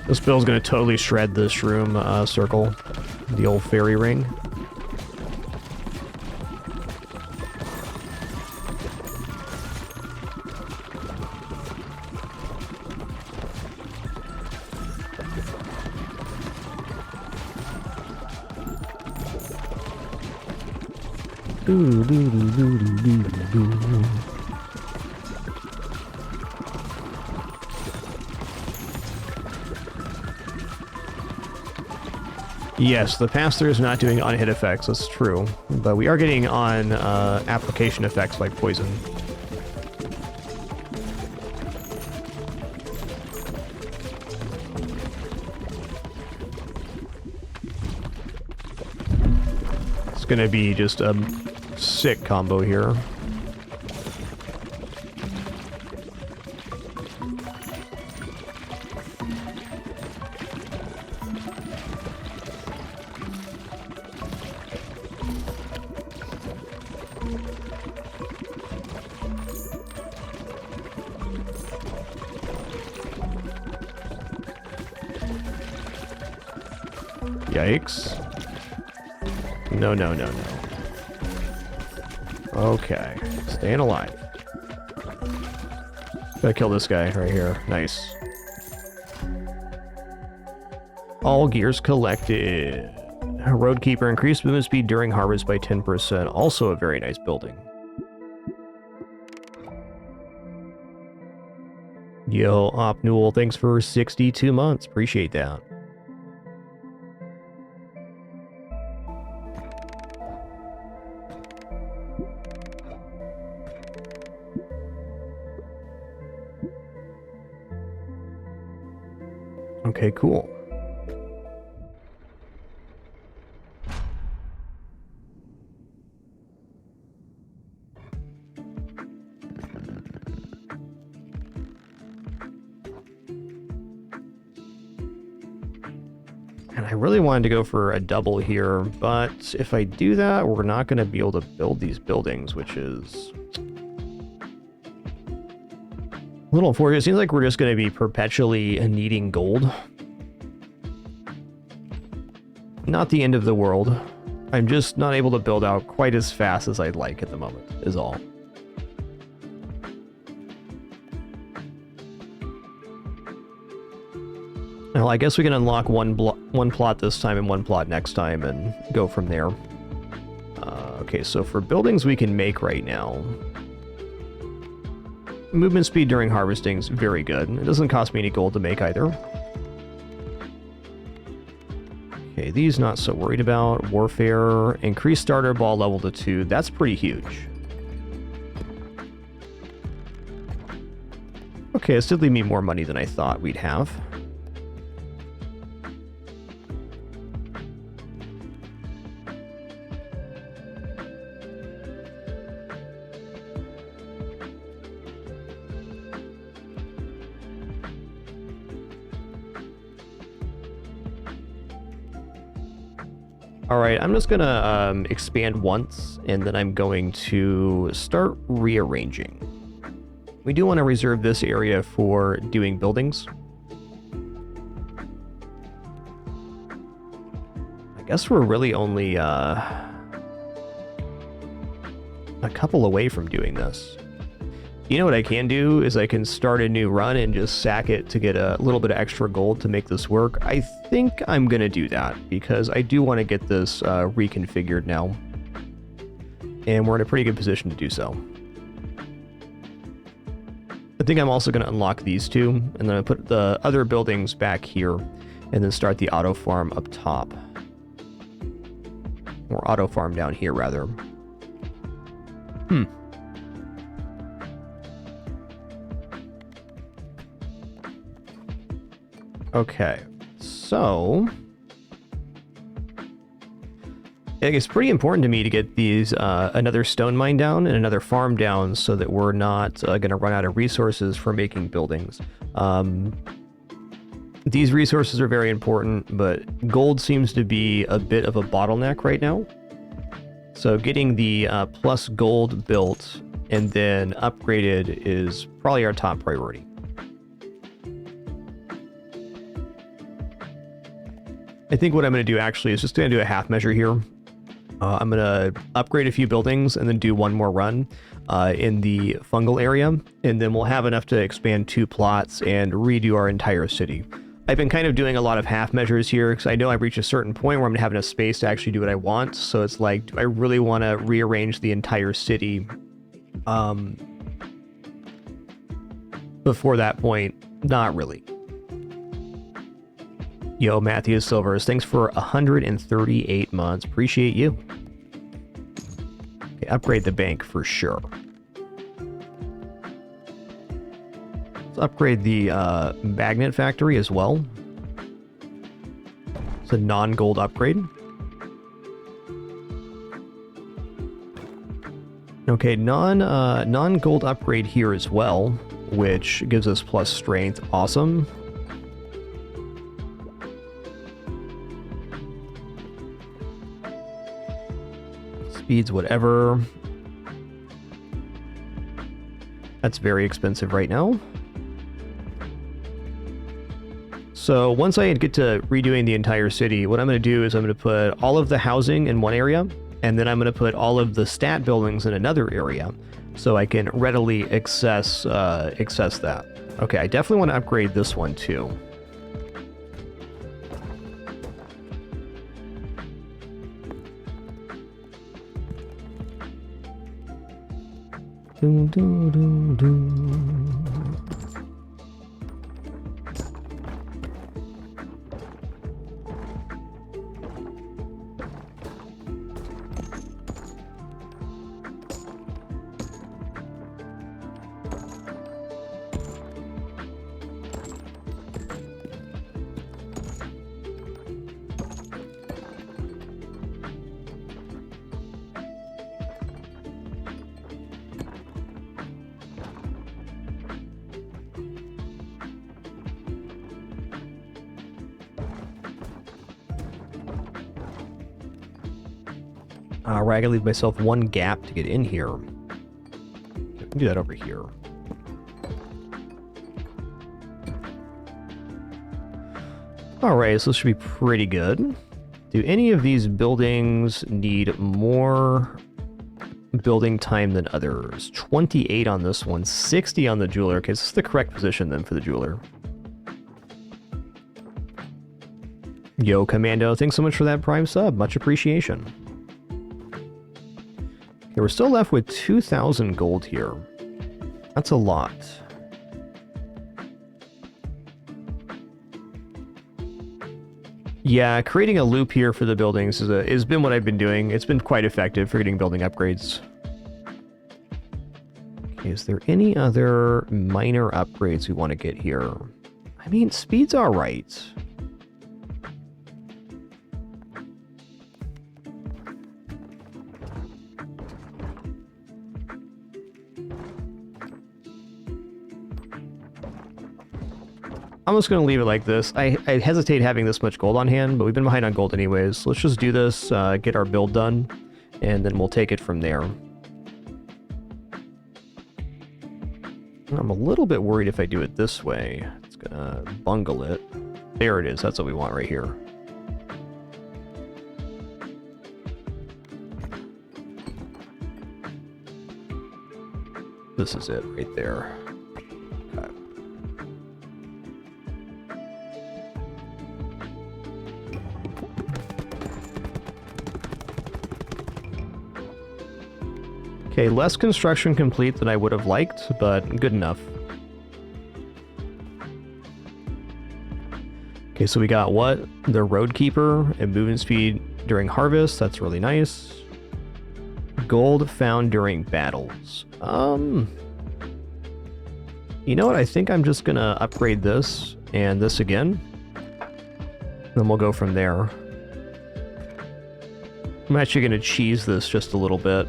This build's going to totally shred the shroom circle, the old fairy ring. Yes, the pass-through is not doing on-hit effects, that's true. But we are getting on application effects like poison. It's gonna be just a sick combo here. Yikes. No, no, no, no. Okay. Staying alive. Gotta kill this guy right here. Nice. All gears collected. Roadkeeper, increased movement speed during harvest by 10%. Also a very nice building. Yo, Opnul, thanks for 62 months. Appreciate that. Okay, cool. And I really wanted to go for a double here, but if I do that, we're not going to be able to build these buildings, which is a little unfortunate. It seems like we're just going to be perpetually needing gold. Not the end of the world. I'm just not able to build out quite as fast as I'd like at the moment, is all. Well, I guess we can unlock one plot this time and one plot next time and go from there. Okay, so for buildings we can make right now, movement speed during harvesting is very good. It doesn't cost me any gold to make either. Okay, these not so worried about. Warfare, increase starter ball level to 2. That's pretty huge. Okay, this did leave me more money than I thought we'd have. Alright, I'm just gonna expand once, and then I'm going to start rearranging. We do want to reserve this area for doing buildings. I guess we're really only a couple away from doing this. You know what I can do is I can start a new run and just sack it to get a little bit of extra gold to make this work. I think I'm going to do that because I do want to get this reconfigured now. And we're in a pretty good position to do so. I think I'm also going to unlock these two, and then I put the other buildings back here, and then start the auto farm up top. Or auto farm down here, rather. Okay, so it's pretty important to me to get these another stone mine down and another farm down so that we're not going to run out of resources for making buildings. These resources are very important, but gold seems to be a bit of a bottleneck right now. So getting the plus gold built and then upgraded is probably our top priority. I think what I'm going to do actually is just going to do a half measure here. I'm going to upgrade a few buildings and then do one more run in the fungal area, and then we'll have enough to expand 2 plots and redo our entire city. I've been kind of doing a lot of half measures here because I know I've reached a certain point where I'm going to have enough space to actually do what I want. So it's like, do I really want to rearrange the entire city before that point? Not really. Yo, Matthew Silvers, thanks for 138 months. Appreciate you. Okay, upgrade the bank for sure. Let's upgrade the magnet factory as well. It's a non-gold upgrade. Okay, non-gold upgrade here as well, which gives us plus strength. Awesome. Speeds, whatever. That's very expensive right now. So once I get to redoing the entire city, what I'm going to do is I'm going to put all of the housing in one area, and then I'm going to put all of the stat buildings in another area, so I can readily access that. Okay, I definitely want to upgrade this one too. Doo, doo, doo, doo. Right, I gotta leave myself one gap to get in here. I can do that over here. Alright, so this should be pretty good. Do any of these buildings need more building time than others? 28 on this one, 60 on the jeweler. Okay, this is the correct position then for the jeweler. Yo, Commando, thanks so much for that Prime sub. Much appreciation. Okay, we're still left with 2,000 gold here. That's a lot. Yeah, creating a loop here for the buildings has been what I've been doing. It's been quite effective for getting building upgrades. Okay, is there any other minor upgrades we want to get here? I mean, speed's all right. I'm just going to leave it like this. I hesitate having this much gold on hand, but we've been behind on gold anyways. So let's just do this, get our build done, and then we'll take it from there. I'm a little bit worried if I do it this way. It's going to bungle it. There it is. That's what we want right here. This is it right there. Okay. Okay, less construction complete than I would have liked, but good enough. Okay, so we got what? The Roadkeeper and movement speed during harvest. That's really nice. Gold found during battles. You know what? I think I'm just gonna upgrade this and this again. Then we'll go from there. I'm actually gonna cheese this just a little bit.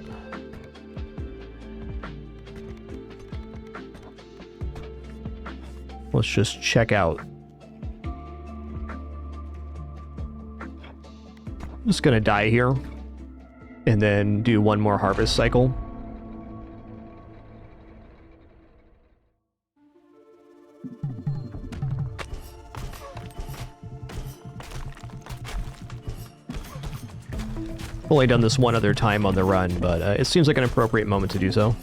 Let's just check out. I'm just gonna die here and then do one more harvest cycle. Only done this one other time on the run, but it seems like an appropriate moment to do so.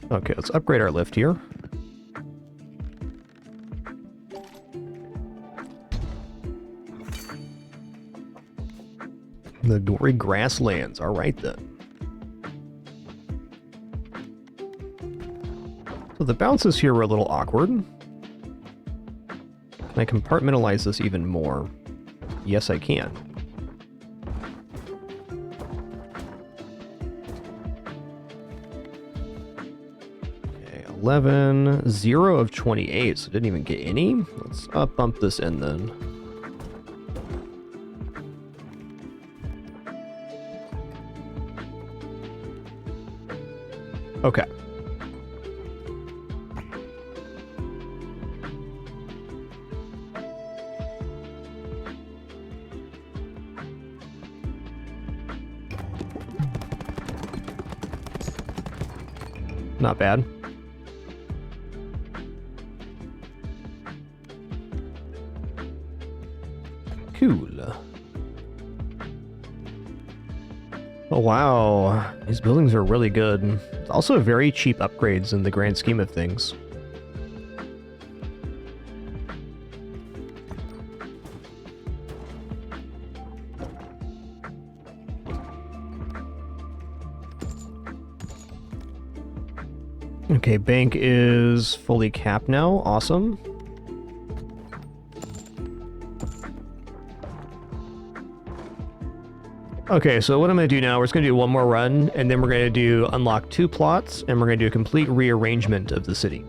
Okay, let's upgrade our lift here. The gory grasslands. All right, then. So the bounces here were a little awkward. Can I compartmentalize this even more? Yes, I can. Okay, 11. 0 of 28, so didn't even get any. Let's bump this in then. Okay. Not bad. Cool. Oh wow, these buildings are really good. Also very cheap upgrades in the grand scheme of things. Okay, bank is fully capped now. Awesome. Okay, so what I'm going to do now, we're just going to do one more run, and then we're going to do unlock 2 plots, and we're going to do a complete rearrangement of the city.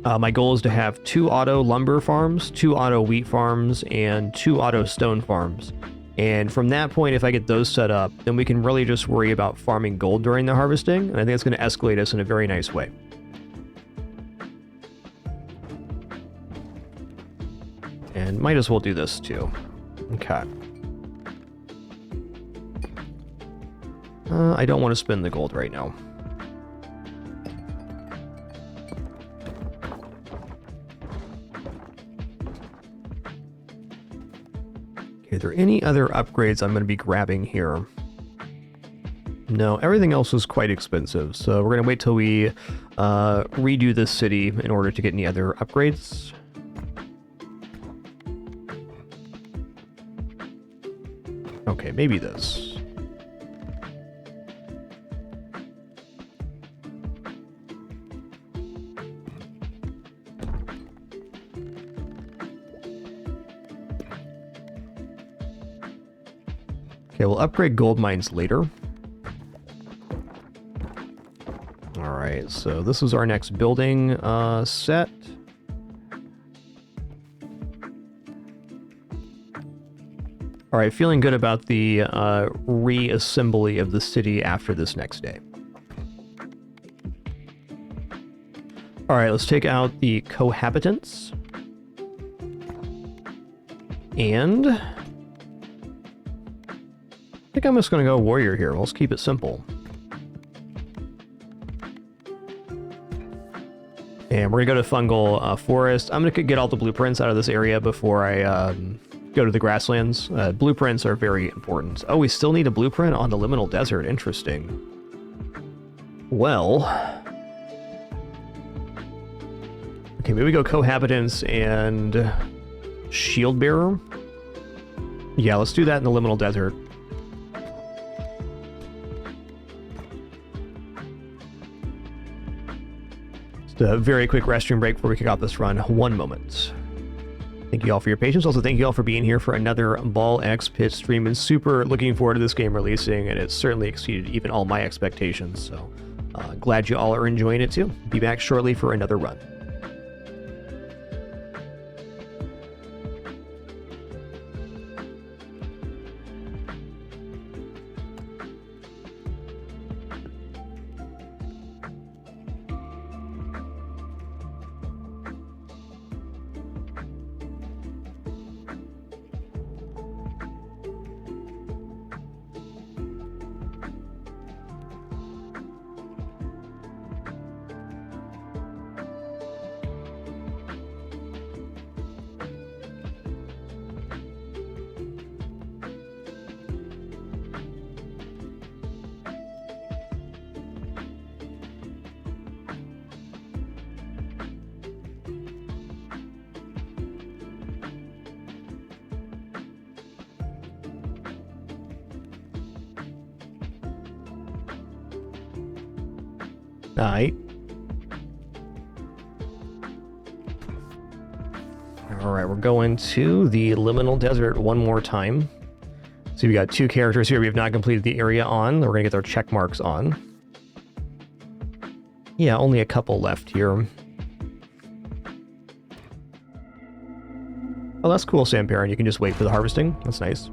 My goal is to have 2 auto lumber farms, 2 auto wheat farms, and 2 auto stone farms. And from that point, if I get those set up, then we can really just worry about farming gold during the harvesting, and I think it's going to escalate us in a very nice way. And might as well do this too. Okay. I don't want to spend the gold right now. Okay, are there any other upgrades I'm going to be grabbing here? No, everything else is quite expensive, so we're going to wait till we redo this city in order to get any other upgrades. Okay, maybe this. Okay, we'll upgrade gold mines later. Alright, so this is our next building set. Alright, feeling good about the reassembly of the city after this next day. Alright, let's take out the cohabitants. And I think I'm just going to go warrior here. Let's keep it simple. And we're going to go to fungal forest. I'm going to get all the blueprints out of this area before I go to the grasslands. Blueprints are very important. Oh, we still need a blueprint on the liminal desert. Interesting. Well. Okay, maybe we go cohabitants and shield bearer. Yeah, let's do that in the liminal desert. A very quick restroom break before we kick off this run. 1 moment. Thank you all for your patience. Also, thank you all for being here for another Ball X Pit stream. And super looking forward to this game releasing, and it's certainly exceeded even all my expectations. So glad you all are enjoying it too. Be back shortly for another run. Alright. Alright, we're going to the liminal desert one more time. So we got 2 characters here we have not completed the area on. We're going to get their check marks on. Yeah, only a couple left here. Oh, that's cool, Samperin. You can just wait for the harvesting. That's nice.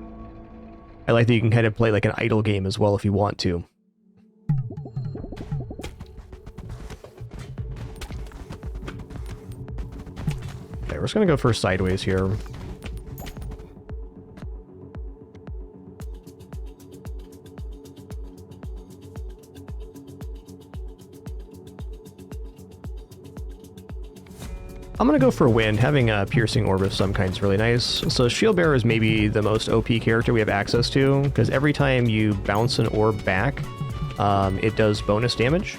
I like that you can kind of play like an idle game as well if you want to. Okay, we're just going to go for sideways here. I'm going to go for wind. Having a piercing orb of some kind is really nice. So Shield Bearer is maybe the most OP character we have access to, because every time you bounce an orb back, it does bonus damage.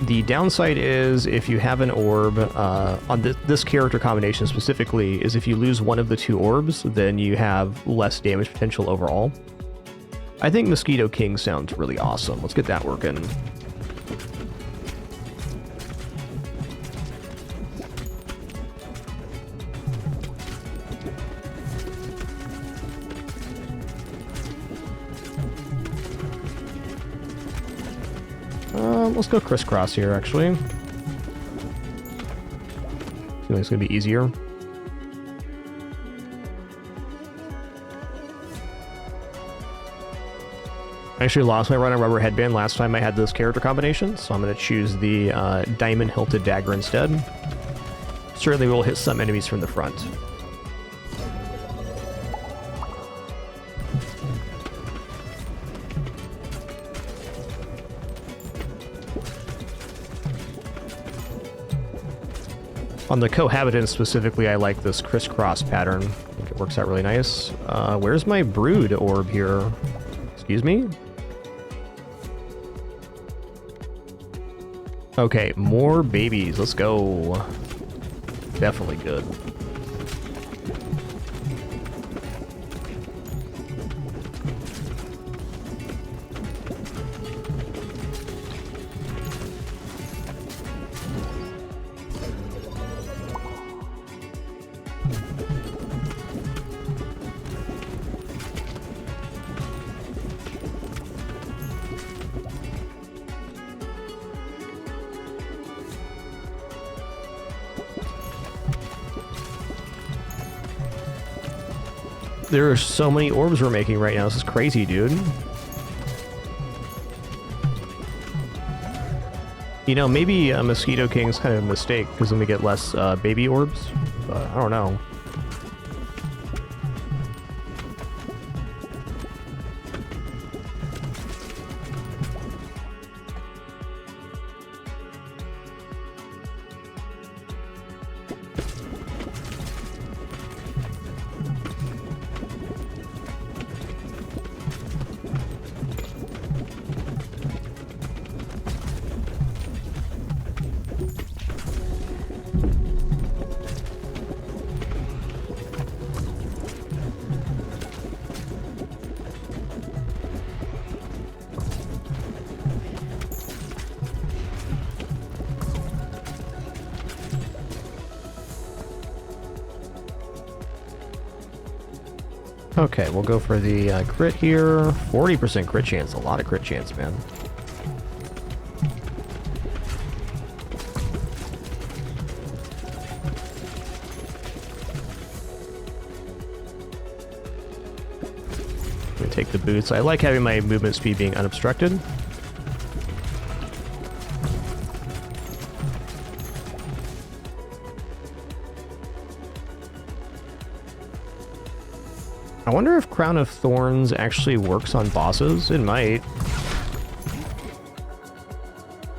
The downside is if you have an orb, on this character combination specifically, is if you lose one of the 2 orbs, then you have less damage potential overall. I think Mosquito King sounds really awesome. Let's get that working. Let's go crisscross here, actually. I feel like it's going to be easier. I actually lost my run on Rubber Headband last time I had this character combination, so I'm going to choose the Diamond Hilted Dagger instead. Certainly will hit some enemies from the front. On the Cohabitants specifically, I like this crisscross pattern. I think it works out really nice. Where's my Brood orb here? Excuse me? Okay, more babies. Let's go. Definitely good. There are so many orbs we're making right now. This is crazy, dude. You know, maybe a Mosquito King's kind of a mistake, because then we get less baby orbs. But I don't know. Okay, we'll go for the crit here. 40% crit chance. A lot of crit chance, man. I'm gonna take the boots. I like having my movement speed being unobstructed. I wonder if Crown of Thorns actually works on bosses. It might.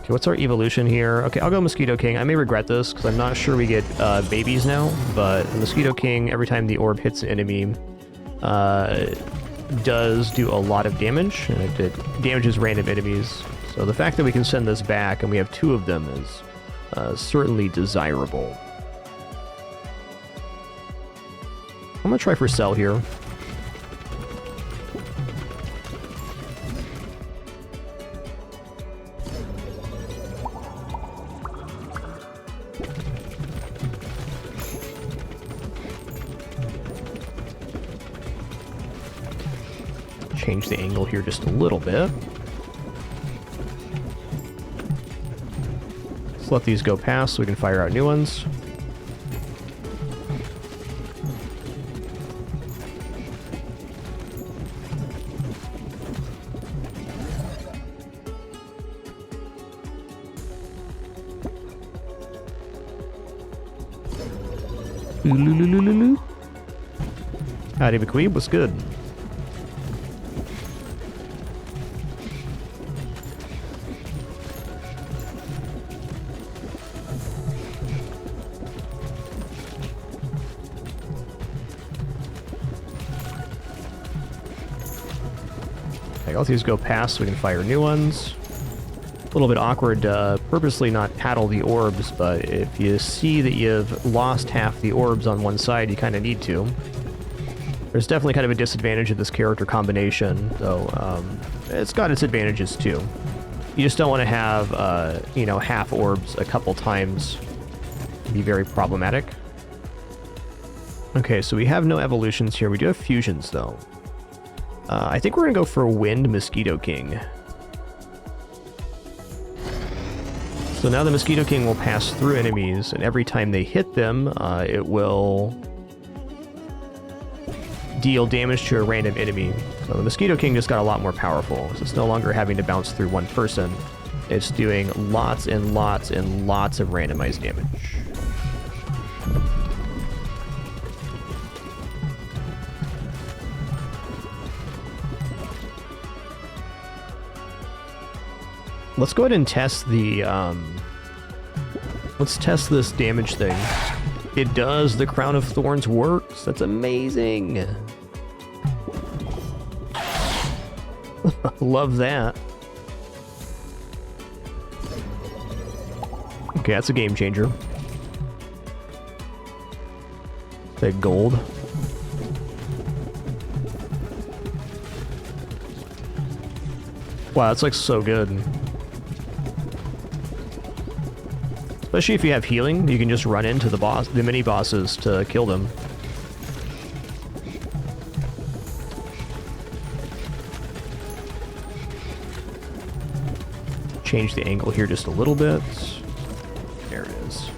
Okay, what's our evolution here? Okay, I'll go Mosquito King. I may regret this, because I'm not sure we get babies now, but the Mosquito King, every time the orb hits an enemy, does do a lot of damage, and it damages random enemies. So the fact that we can send this back, and we have 2 of them, is certainly desirable. I'm gonna try for Cell here. change the angle here just a little bit. Let's let these go past so we can fire out new ones. Howdy, McQueen, what's good? Okay, let these go past so we can fire new ones. A little bit awkward to purposely not paddle the orbs, but if you see that you've lost half the orbs on one side, you kind of need to. There's definitely kind of a disadvantage of this character combination, though it's got its advantages too. You just don't want to have, you know, half orbs a couple times. It'd be very problematic. Okay, so we have no evolutions here. We do have fusions, though. I think we're going to go for Wind Mosquito King. So now the Mosquito King will pass through enemies, and every time they hit them, it will deal damage to a random enemy. So the Mosquito King just got a lot more powerful. So it's no longer having to bounce through one person. It's doing lots and lots and lots of randomized damage. Let's go ahead and test the, let's test this damage thing. It does. The Crown of Thorns works. That's amazing. Love that. Okay, that's a game changer. Big gold. Wow, that's like so good. Especially if you have healing, you can just run into the mini bosses to kill them. Change the angle here just a little bit. There it is.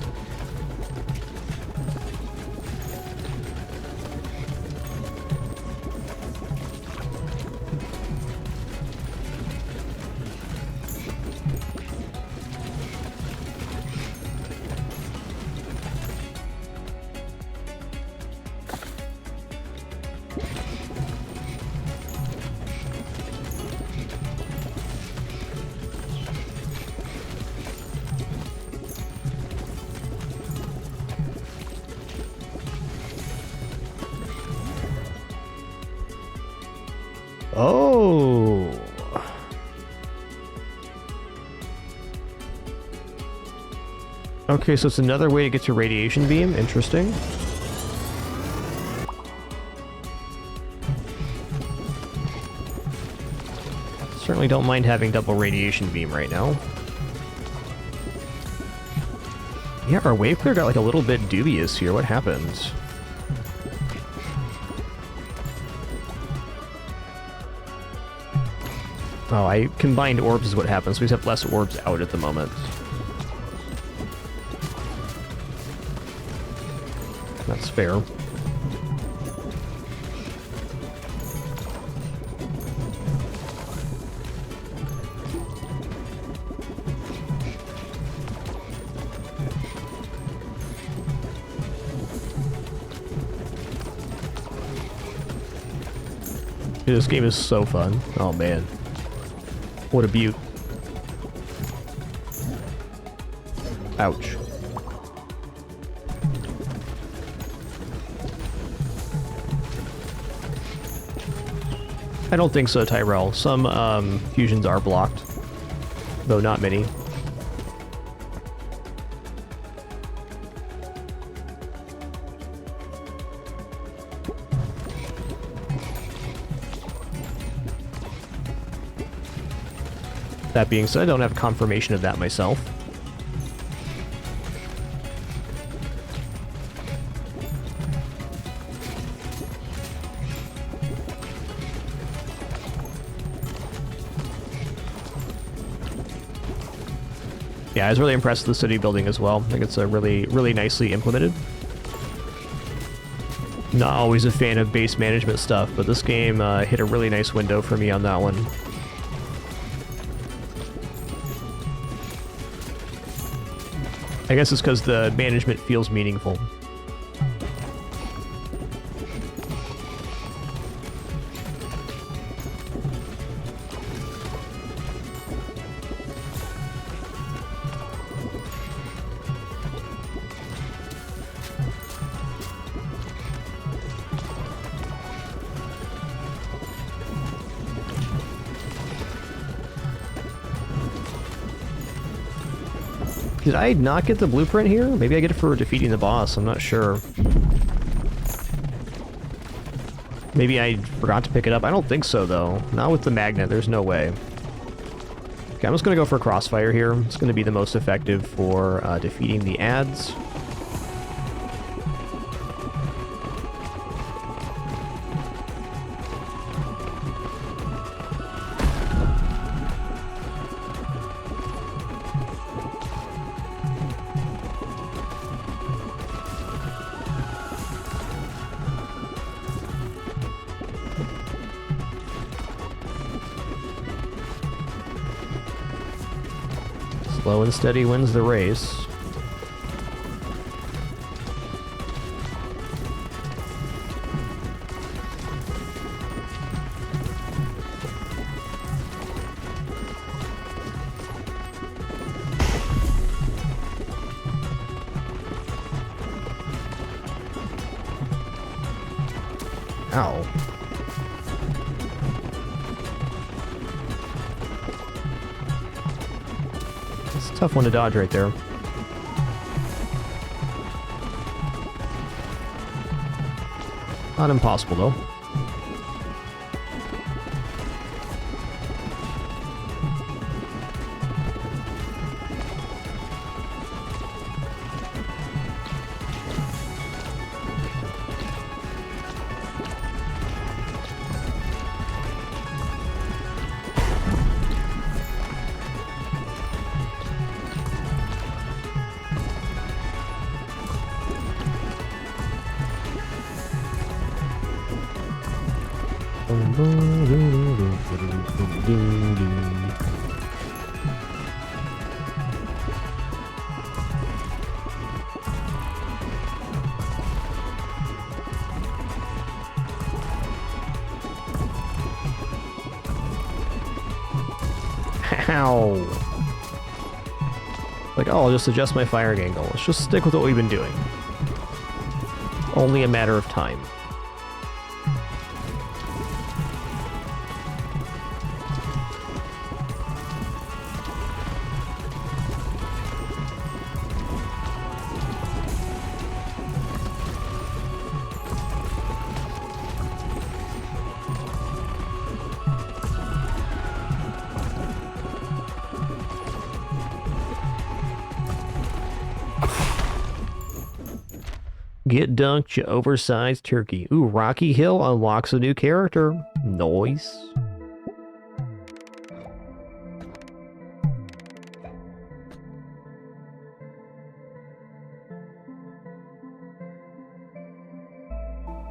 Oh. Okay, so it's another way to get to radiation beam. Interesting. Certainly don't mind having double radiation beam right now. Yeah, our wave clear got like a little bit dubious here. What happened? Oh, I combined orbs is what happens. We just have less orbs out at the moment. That's fair. Dude, this game is so fun. Oh man. What a beaut. Ouch. I don't think so, Tyrell. Some fusions are blocked, though not many. That being said, I don't have confirmation of that myself. Yeah, I was really impressed with the city building as well. I think it's a really nicely implemented. Not always a fan of base management stuff, but this game hit a really nice window for me on that one. I guess it's because the management feels meaningful. Did I not get the blueprint here? Maybe I get it for defeating the boss, I'm not sure. Maybe I forgot to pick it up. I don't think so, though. Not with the magnet, there's no way. Okay, I'm just gonna go for Crossfire here. It's gonna be the most effective for defeating the ads. Slow and steady wins the race. Ow. Tough one to dodge right there. Not impossible, though. Ow. Like, oh, I'll just adjust my firing angle. Let's just stick with what we've been doing. Only a matter of time. Get dunked, you oversized turkey. Ooh, Rocky Hill unlocks a new character. Nice.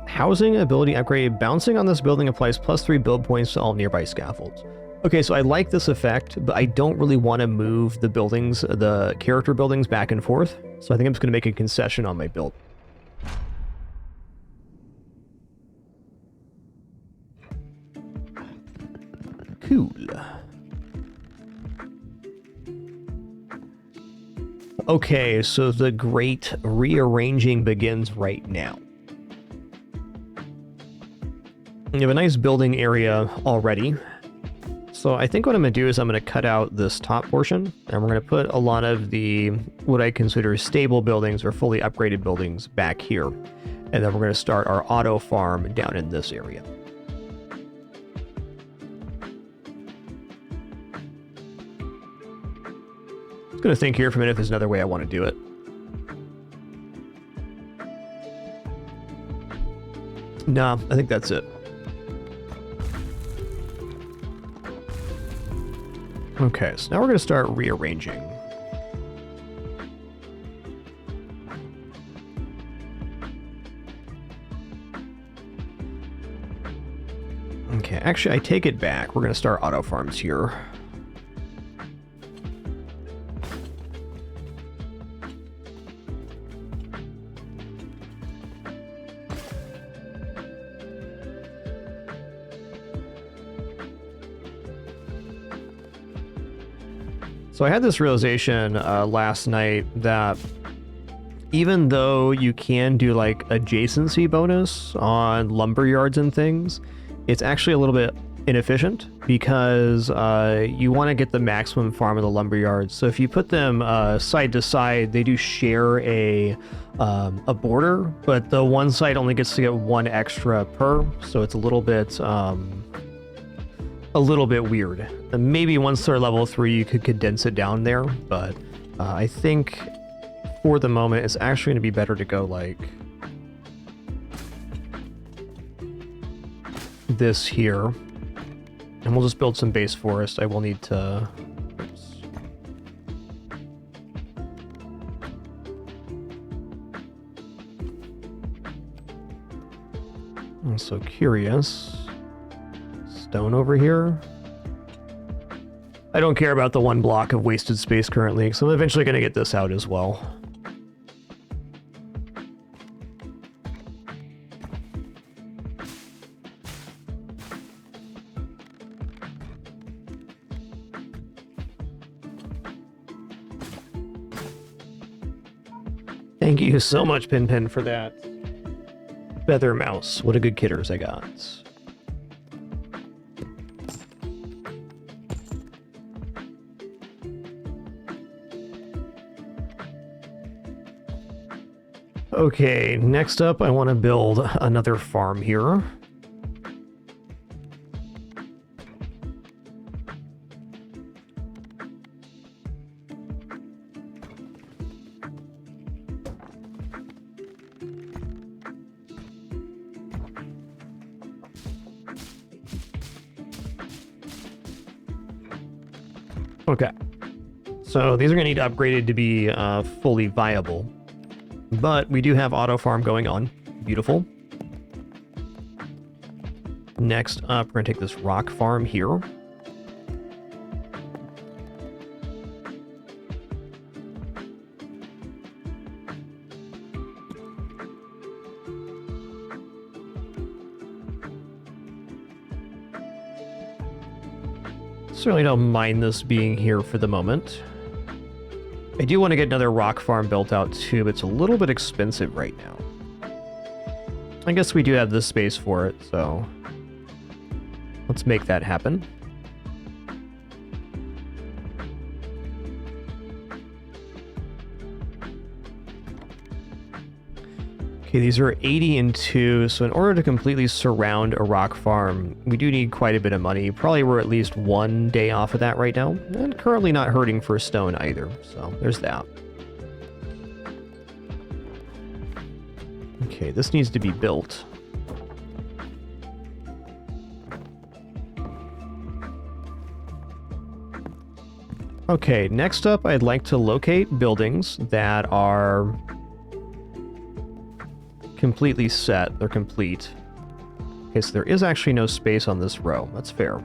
Housing ability upgrade. Bouncing on this building applies +3 build points to all nearby scaffolds. Okay, so I like this effect, but I don't really want to move the buildings, the character buildings back and forth. So I think I'm just going to make a concession on my build. Cool. Okay, so the great rearranging begins right now. You have a nice building area already. So I think what I'm going to do is I'm going to cut out this top portion, and we're going to put a lot of the, what I consider stable buildings or fully upgraded buildings back here. And then we're going to start our auto farm down in this area. I'm going to think here for a minute if there's another way I want to do it. Nah, I think that's it. Okay, so now we're going to start rearranging. Okay, actually, I take it back. We're going to start auto farms here. So I had this realization last night that even though you can do like adjacency bonus on lumber yards and things, it's actually a little bit inefficient because you want to get the maximum farm of the lumber yards. So if you put them side to side, they do share a border, but the one side only gets to get one extra per. So it's a little bit weird. And maybe once they're level 3, you could condense it down there, but I think for the moment, it's actually going to be better to go like this here. And we'll just build some base forest. I will need to... Oops. I'm so curious. Stone over here. I don't care about the one block of wasted space currently, so I'm eventually going to get this out as well. Thank you so much, Pin for that. Feather Mouse. What a good kidders I got. Okay, next up, I want to build another farm here. Okay, so these are going to need upgraded to be fully viable, but we do have auto farm going on. Beautiful. Next up, we're going to take this rock farm here. Certainly don't mind this being here for the moment. I do want to get another rock farm built out too, but it's a little bit expensive right now. I guess we do have the space for it, so let's make that happen. Okay, these are 80 and 2, so in order to completely surround a rock farm, we do need quite a bit of money. Probably we're at least 1 day off of that right now, and currently not hurting for stone either, so there's that. Okay, this needs to be built. Okay, next up, I'd like to locate buildings that are completely set. They're complete. Okay, so there is actually no space on this row. That's fair.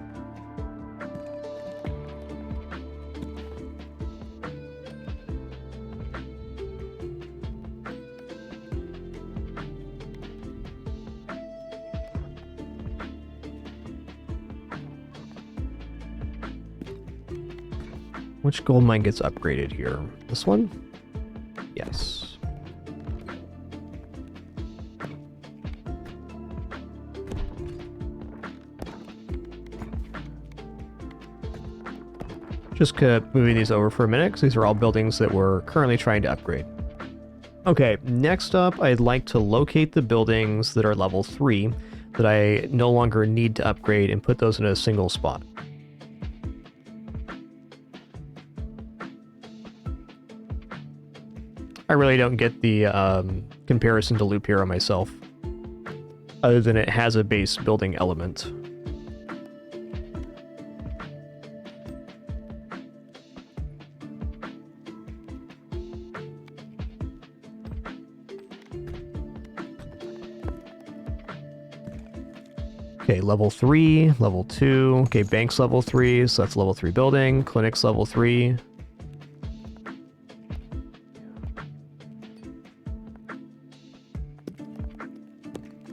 Which gold mine gets upgraded here? This one? Yes. Just moving these over for a minute, because these are all buildings that we're currently trying to upgrade. Okay, next up, I'd like to locate the buildings that are level 3 that I no longer need to upgrade and put those in a single spot. I really don't get the comparison to Loop Hero myself, other than it has a base building element. Okay, level 3, level 2. Okay, bank's level 3, so that's level 3 building. Clinic's level 3.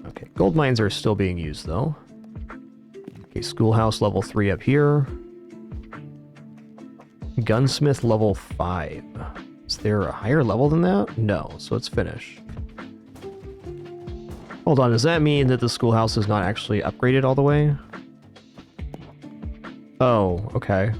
Okay, gold mines are still being used, though. Okay, schoolhouse level 3 up here. Gunsmith level 5. Is there a higher level than that? No, so it's finished. Hold on, does that mean that the schoolhouse is not actually upgraded all the way? Oh, okay.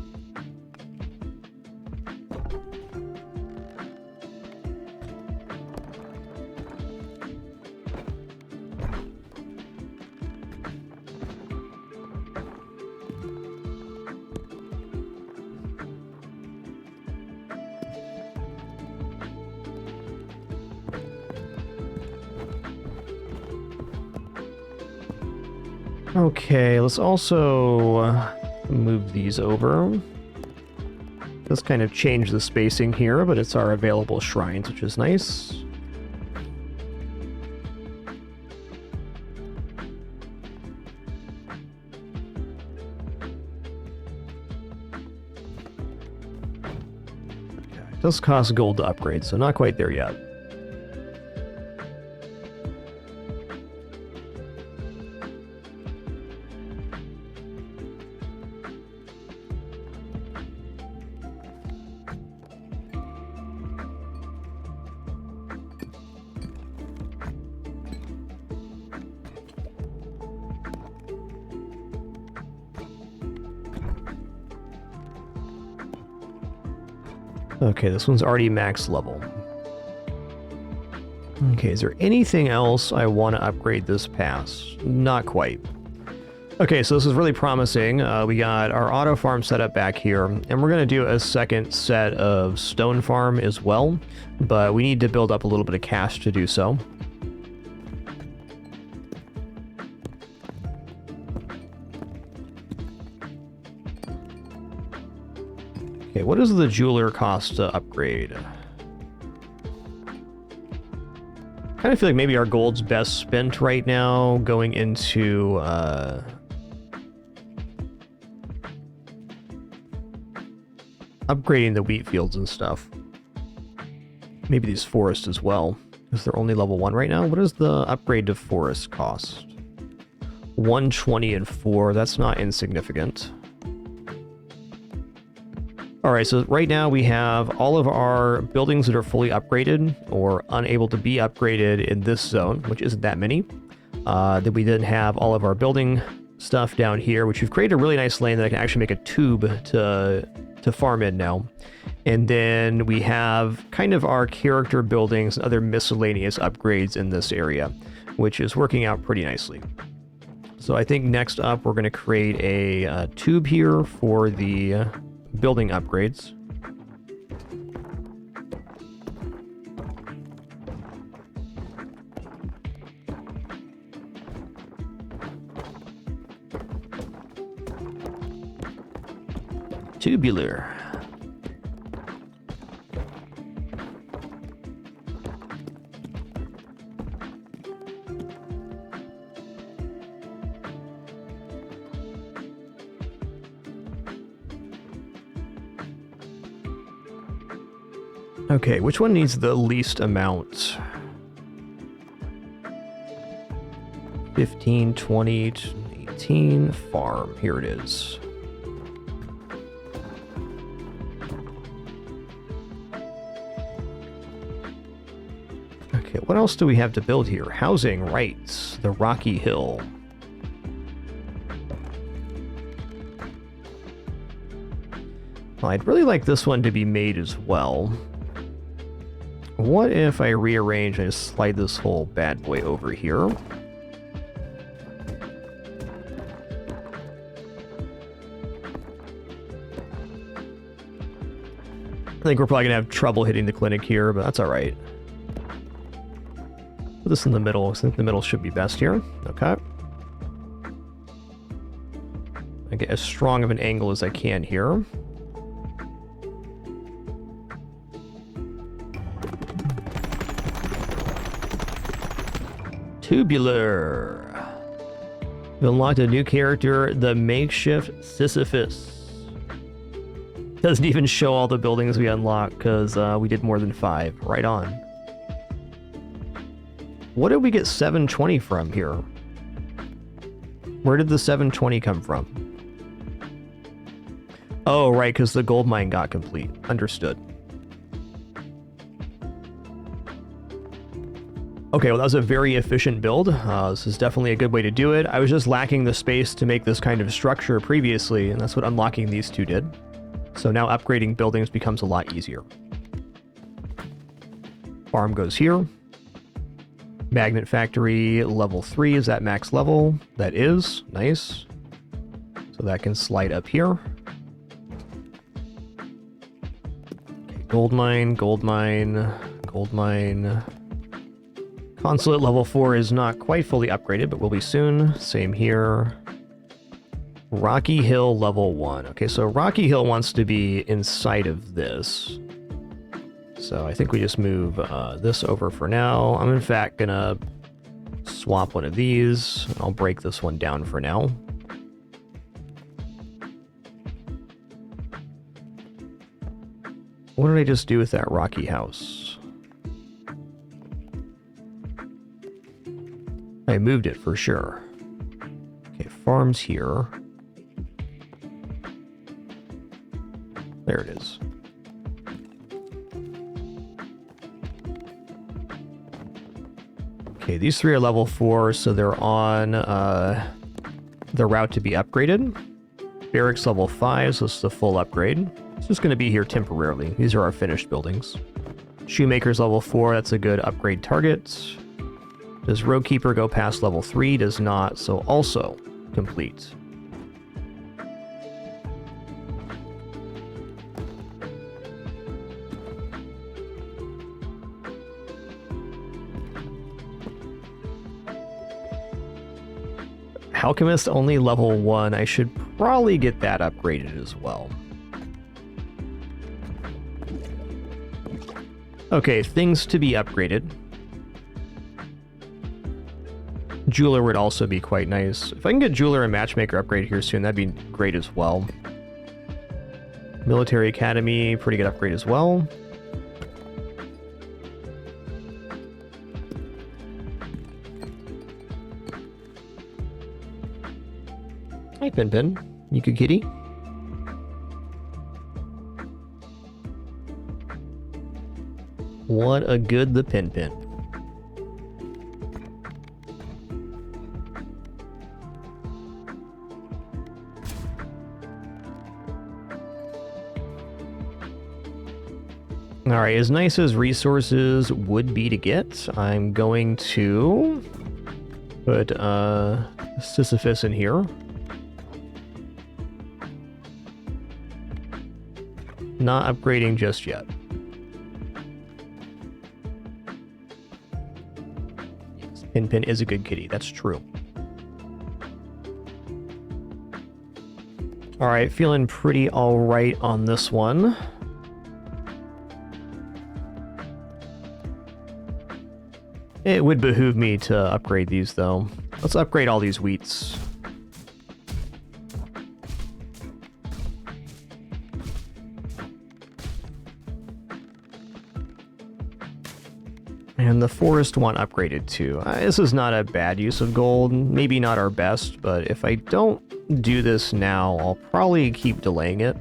Okay, let's also move these over. Let's kind of change the spacing here, but it's our available shrines, which is nice. Okay, it does cost gold to upgrade, so not quite there yet. Okay, this one's already max level. Okay, is there anything else I want to upgrade this pass? Not quite. Okay, so this is really promising. We got our auto farm set up back here, and we're going to do a second set of stone farm as well, but we need to build up a little bit of cash to do so. Okay, what does the jeweler cost to upgrade? I kind of feel like maybe our gold's best spent right now going into upgrading the wheat fields and stuff. Maybe these forests as well, because they're only level 1 right now. What does the upgrade to forest cost? 120 and 4, that's not insignificant. Alright, so right now we have all of our buildings that are fully upgraded or unable to be upgraded in this zone, which isn't that many. Then we then have all of our building stuff down here, which we've created a really nice lane that I can actually make a tube to farm in now. And then we have kind of our character buildings and other miscellaneous upgrades in this area, which is working out pretty nicely. So I think next up we're going to create a tube here for the building upgrades. Tubular. Okay, which one needs the least amount? 15, 20, 18, farm. Here it is. Okay, what else do we have to build here? Housing, right. The Rocky Hill. Well, I'd really like this one to be made as well. What if I rearrange and just slide this whole bad boy over here? I think we're probably gonna have trouble hitting the clinic here, but that's all right. Put this in the middle. I think the middle should be best here. Okay. I get as strong of an angle as I can here. Tubular. We've unlocked a new character, the makeshift Sisyphus. Doesn't even show all the buildings we unlocked because we did more than 5. Right on. What did we get 720 from here? Where did the 720 come from? Oh, right, because the gold mine got complete. Understood. Okay, well, that was a very efficient build. This is definitely a good way to do it. I was just lacking the space to make this kind of structure previously, and that's what unlocking these two did. So now upgrading buildings becomes a lot easier. Farm goes here. Magnet factory, level 3. Is that max level? That is. Nice. So that can slide up here. Okay, gold mine, gold mine, gold mine. Consulate level 4 is not quite fully upgraded, but will be soon. Same here. Rocky Hill level 1. Okay, so Rocky Hill wants to be inside of this. So I think we just move this over for now. I'm in fact gonna swap one of these. I'll break this one down for now. What did I just do with that rocky house? I moved it for sure. Okay, farms here. There it is. Okay, these 3 are level 4, so they're on the route to be upgraded. Barracks level 5, so this is the full upgrade. It's just going to be here temporarily. These are our finished buildings. Shoemaker's level 4, that's a good upgrade target. Does Roadkeeper go past level 3? Does not, so also complete. Alchemist only level 1. I should probably get that upgraded as well. Okay, things to be upgraded. Jeweler would also be quite nice. If I can get Jeweler and Matchmaker upgraded here soon, that'd be great as well. Military Academy, pretty good upgrade as well. Hi, Pin. You good kitty? What a good the Pin. Alright, as nice as resources would be to get, I'm going to put Sisyphus in here. Not upgrading just yet. Yes, Pin is a good kitty, that's true. Alright, feeling pretty alright on this one. It would behoove me to upgrade these, though. Let's upgrade all these wheats. And the forest one upgraded too. This is not a bad use of gold. Maybe not our best, but if I don't do this now, I'll probably keep delaying it.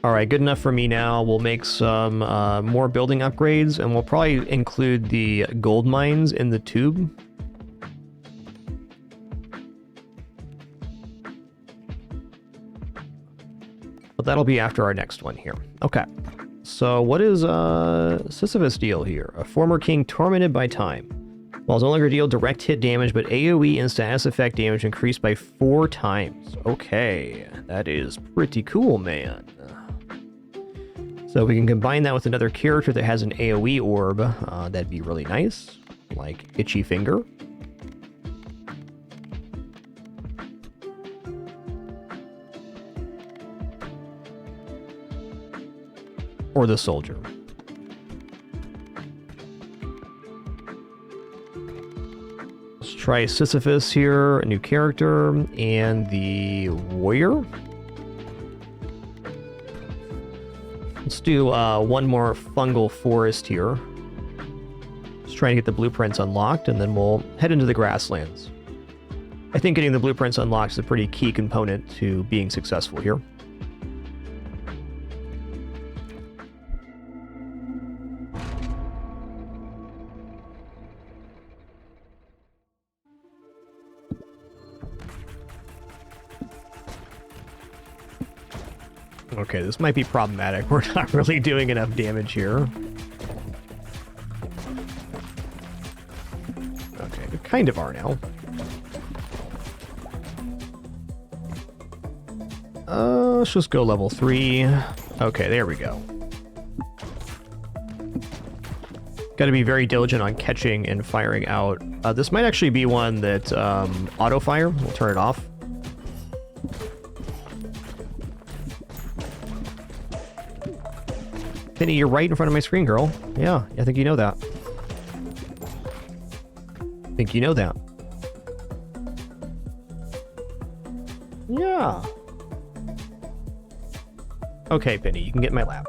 Alright, good enough for me now. We'll make some more building upgrades, and we'll probably include the gold mines in the tube. But that'll be after our next one here. Okay, so what is Sisyphus deal here? A former king tormented by time. While it's no longer deal direct hit damage, but AoE and status effect damage increased by 4 times. Okay, that is pretty cool, man. So we can combine that with another character that has an AoE orb. That'd be really nice, like Itchy Finger. Or the soldier. try Sisyphus here, a new character, and the warrior. Let's do one more fungal forest here. Just trying to get the blueprints unlocked, and then we'll head into the grasslands. I think getting the blueprints unlocked is a pretty key component to being successful here. Okay, this might be problematic. We're not really doing enough damage here. Okay, we kind of are now. Let's just go level 3. Okay, there we go. Got to be very diligent on catching and firing out. This might actually be one that auto-fire. We'll turn it off. Penny, you're right in front of my screen, girl. Yeah, I think you know that. I think you know that. Yeah. Okay, Penny, you can get in my lap.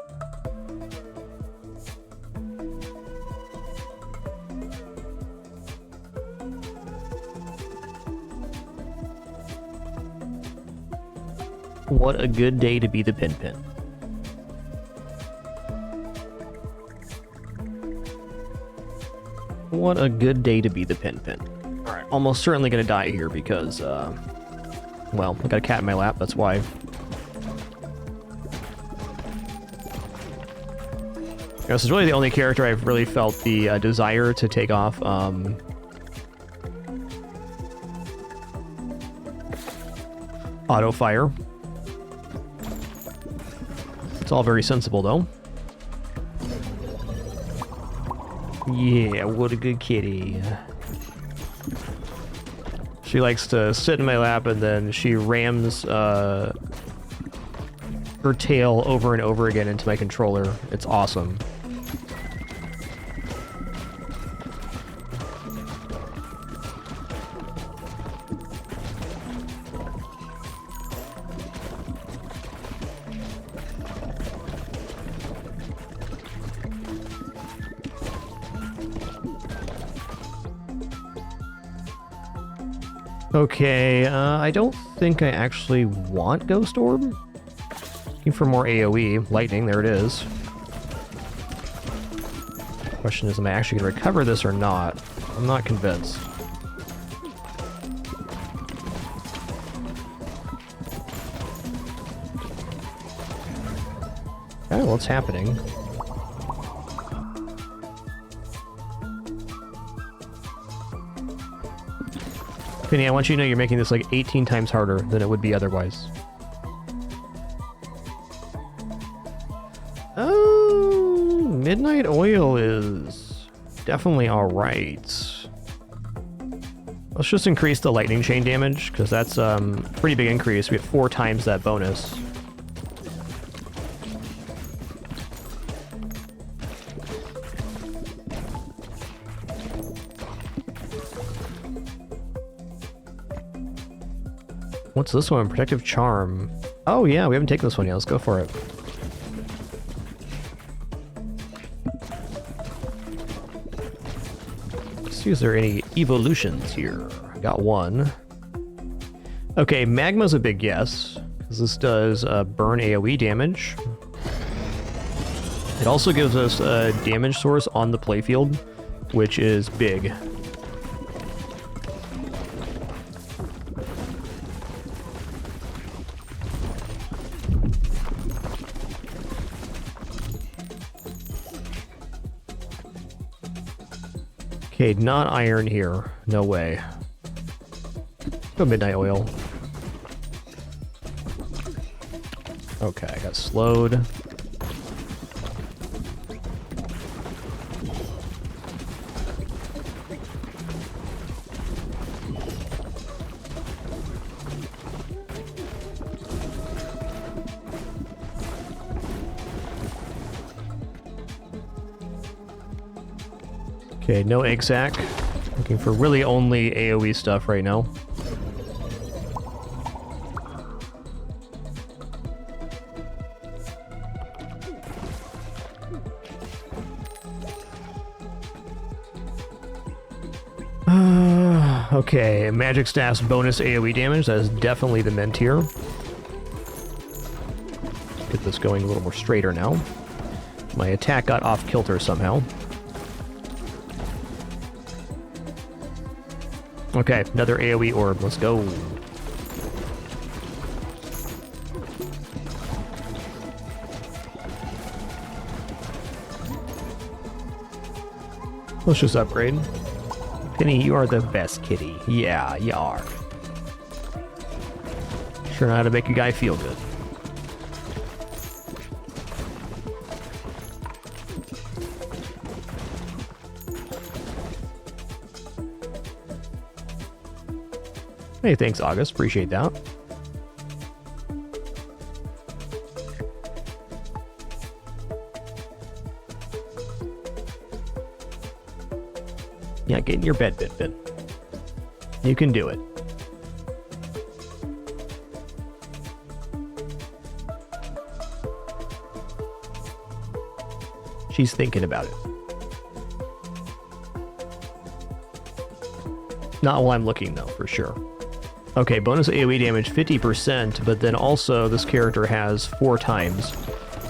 What a good day to be the Pin-Pin. What a good day to be the Pin-Pin. Alright, almost certainly gonna die here because, well, I got a cat in my lap, that's why. This is really the only character I've really felt the desire to take off, auto-fire. It's all very sensible, though. Yeah, what a good kitty. She likes to sit in my lap and then she rams her tail over and over again into my controller. It's awesome. Okay, I don't think I actually want Ghost Orb. Looking for more AoE. Lightning, there it is. Question is, am I actually going to recover this or not? I'm not convinced. Okay, what's happening? Penny, I want you to know you're making this like 18 times harder than it would be otherwise. Oh, Midnight Oil is definitely alright. Let's just increase the lightning chain damage, because that's a pretty big increase. We have 4 times that bonus. What's this one? Protective Charm. Oh yeah, we haven't taken this one yet. Let's go for it. Let's see, is there any evolutions here? Got one. Okay, Magma's a big yes, because this does burn AoE damage. It also gives us a damage source on the playfield, which is big. Okay, not iron here. No way. Go Midnight Oil. Okay, I got slowed. Okay, no egg sack. Looking for really only AoE stuff right now. Okay, magic staff's bonus AoE damage. That is definitely the Mentir. Get this going a little more straighter now. My attack got off kilter somehow. Okay, another AoE orb. Let's go. Let's just upgrade. Penny, you are the best kitty. Yeah, you are. Sure know how to make a guy feel good. Hey, thanks, August. Appreciate that. Yeah, get in your bed, Bitbit. You can do it. She's thinking about it. Not while I'm looking, though, for sure. Okay, bonus AoE damage 50%, but then also this character has 4 times.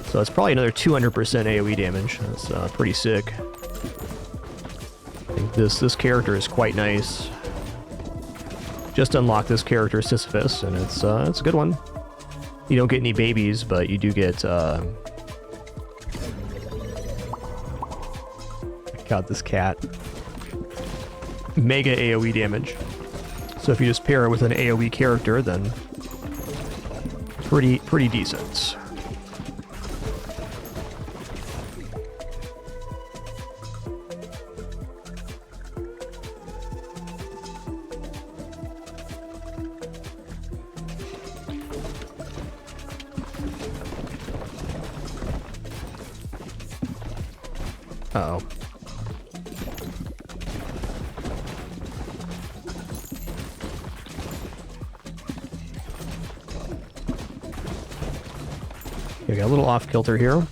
So it's probably another 200% AoE damage. That's pretty sick. I think this character is quite nice. Just unlocked this character, Sisyphus, and it's a good one. You don't get any babies, but you do get... God, this cat. Mega AoE damage. So if you just pair it with an AoE character, then pretty decent. Uh-oh. We got a little off kilter here.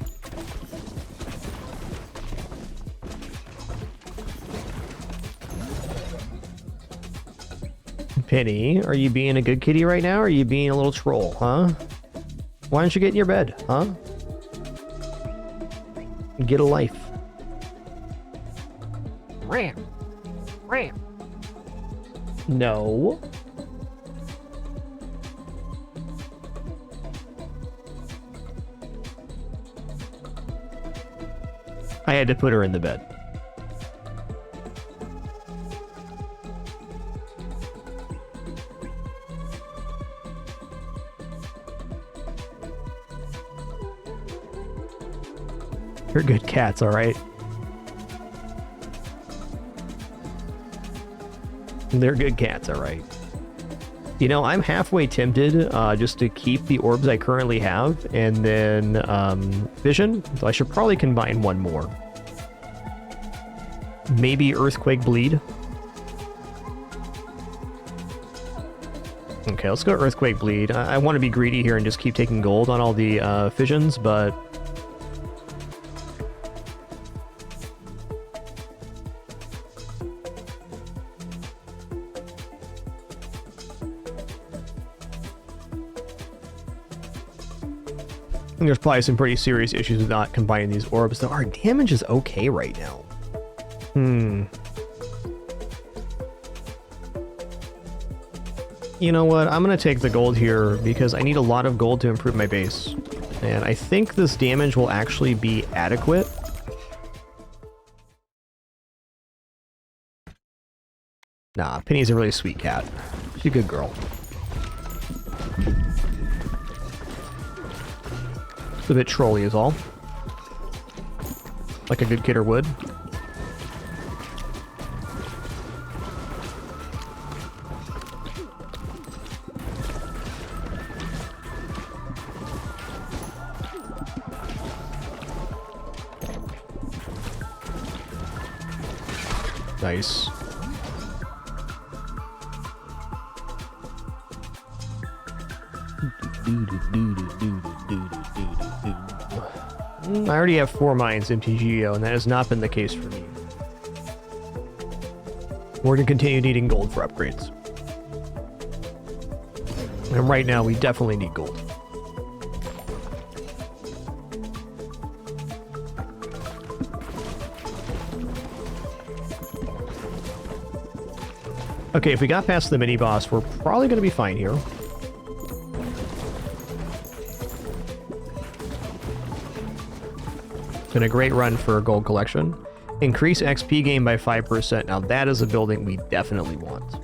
Penny, are you being a good kitty right now, or are you being a little troll, huh? Why don't you get in your bed, huh? Get a life. Ram. Ram. No. I had to put her in the bed. They're good cats, all right? They're good cats, all right. You know, I'm halfway tempted just to keep the orbs I currently have, and then vision. So I should probably combine one more. Maybe Earthquake Bleed. Okay, let's go Earthquake Bleed. I want to be greedy here and just keep taking gold on all the fissions, but... I think there's probably some pretty serious issues with not combining these orbs, though our damage is okay right now. You know what? I'm going to take the gold here because I need a lot of gold to improve my base. And I think this damage will actually be adequate. Nah, Penny's a really sweet cat. She's a good girl. It's a bit trolly is all. Like a good kidder would. Nice. I already have 4 mines MTGO, and that has not been the case for me. We're going to continue needing gold for upgrades. And right now, we definitely need gold. Okay, if we got past the mini-boss, we're probably going to be fine here. It's been a great run for a gold collection. Increase XP gain by 5%. Now that is a building we definitely want.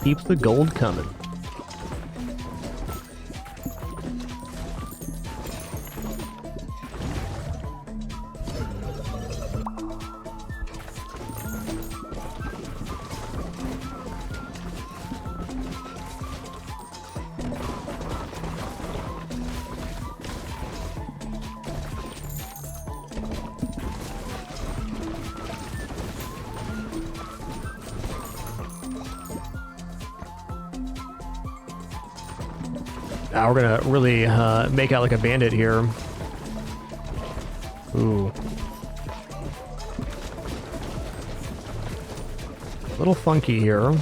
Keeps the gold coming. Now we're gonna really make out like a bandit here. Ooh. A little funky here.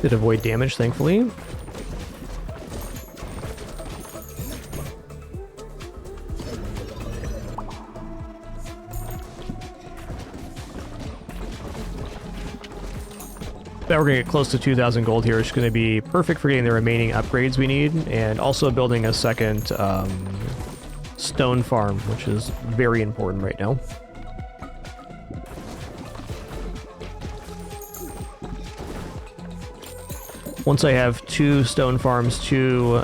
Did avoid damage, thankfully. But we're going to get close to 2,000 gold here. It's going to be perfect for getting the remaining upgrades we need, and also building a second stone farm, which is very important right now. Once I have 2 stone farms, 2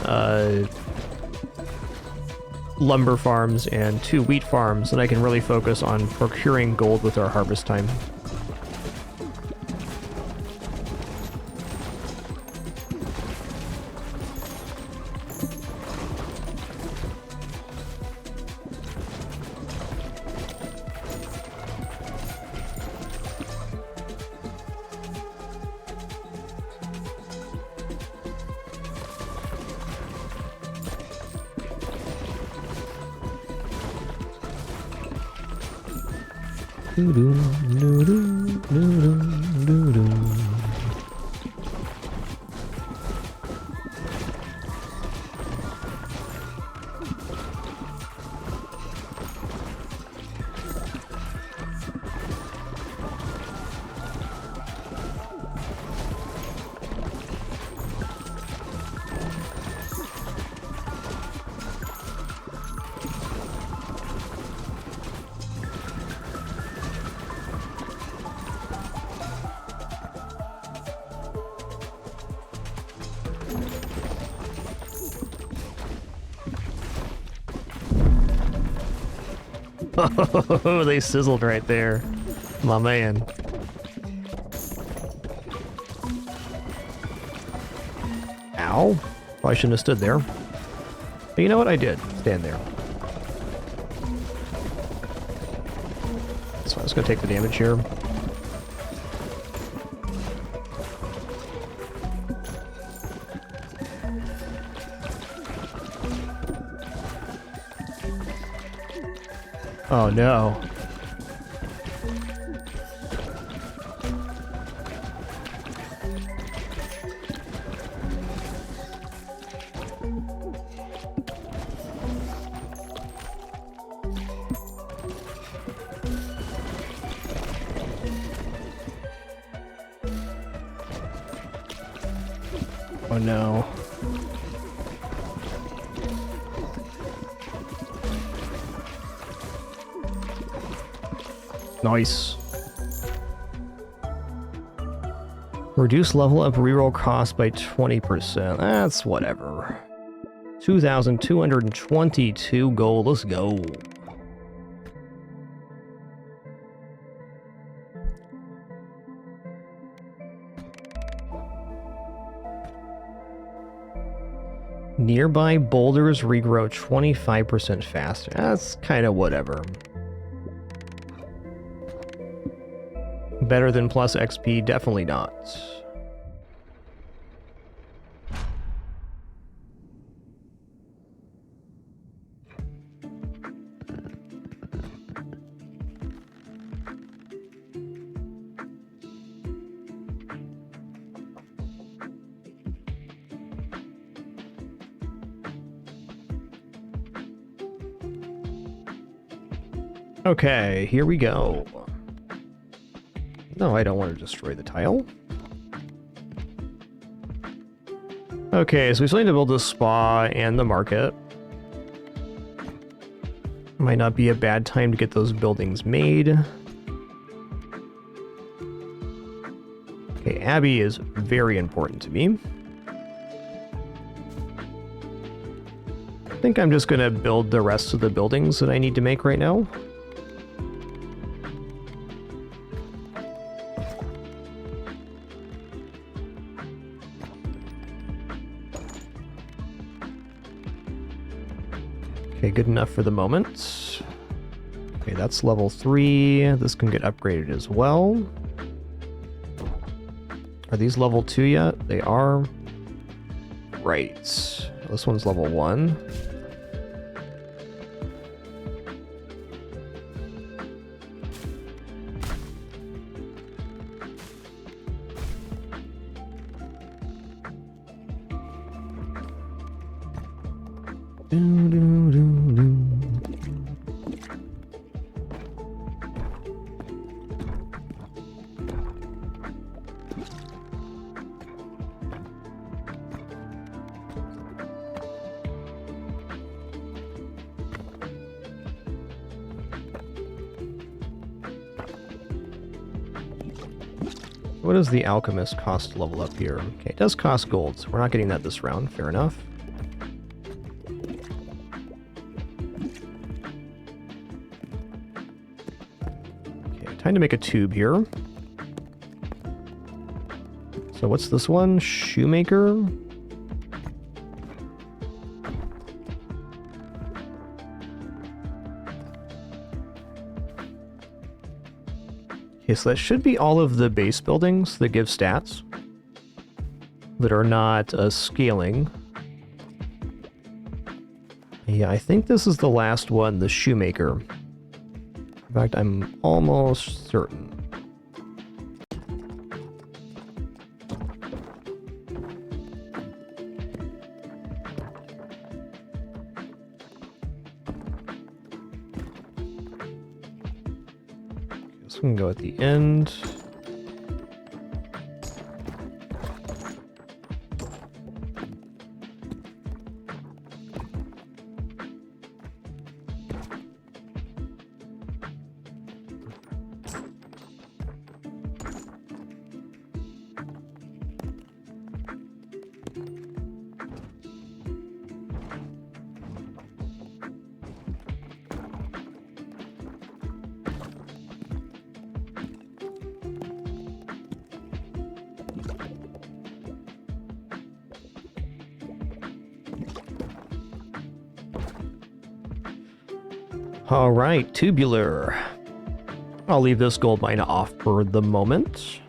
lumber farms, and 2 wheat farms, then I can really focus on procuring gold with our harvest time. Oh, they sizzled right there. My man. Ow. Probably shouldn't have stood there. But you know what? I did stand there. So I was going to take the damage here. Oh no. Oh no. Nice. Reduce level up reroll cost by 20%. That's whatever. 2,222 gold. Let's go. Nearby boulders regrow 25% faster. That's kind of whatever. Better than plus XP? Definitely not. Okay, here we go. No, I don't want to destroy the tile. Okay, so we still need to build the spa and the market. Might not be a bad time to get those buildings made. Okay, Abbey is very important to me. I think I'm just gonna build the rest of the buildings that I need to make right now. Okay, good enough for the moment. Okay, that's level 3. This can get upgraded as well. Are these level 2 yet? They are. Right. This one's level 1. What does the alchemist cost to level up here? Okay, it does cost gold, so we're not getting that this round. Fair enough. Okay, time to make a tube here. So what's this one? Shoemaker? Okay, so that should be all of the base buildings that give stats that are not scaling. Yeah, I think this is the last one, the Shoemaker. In fact, I'm almost certain. We can go at the end. All right, tubular. I'll leave this gold mine off for the moment.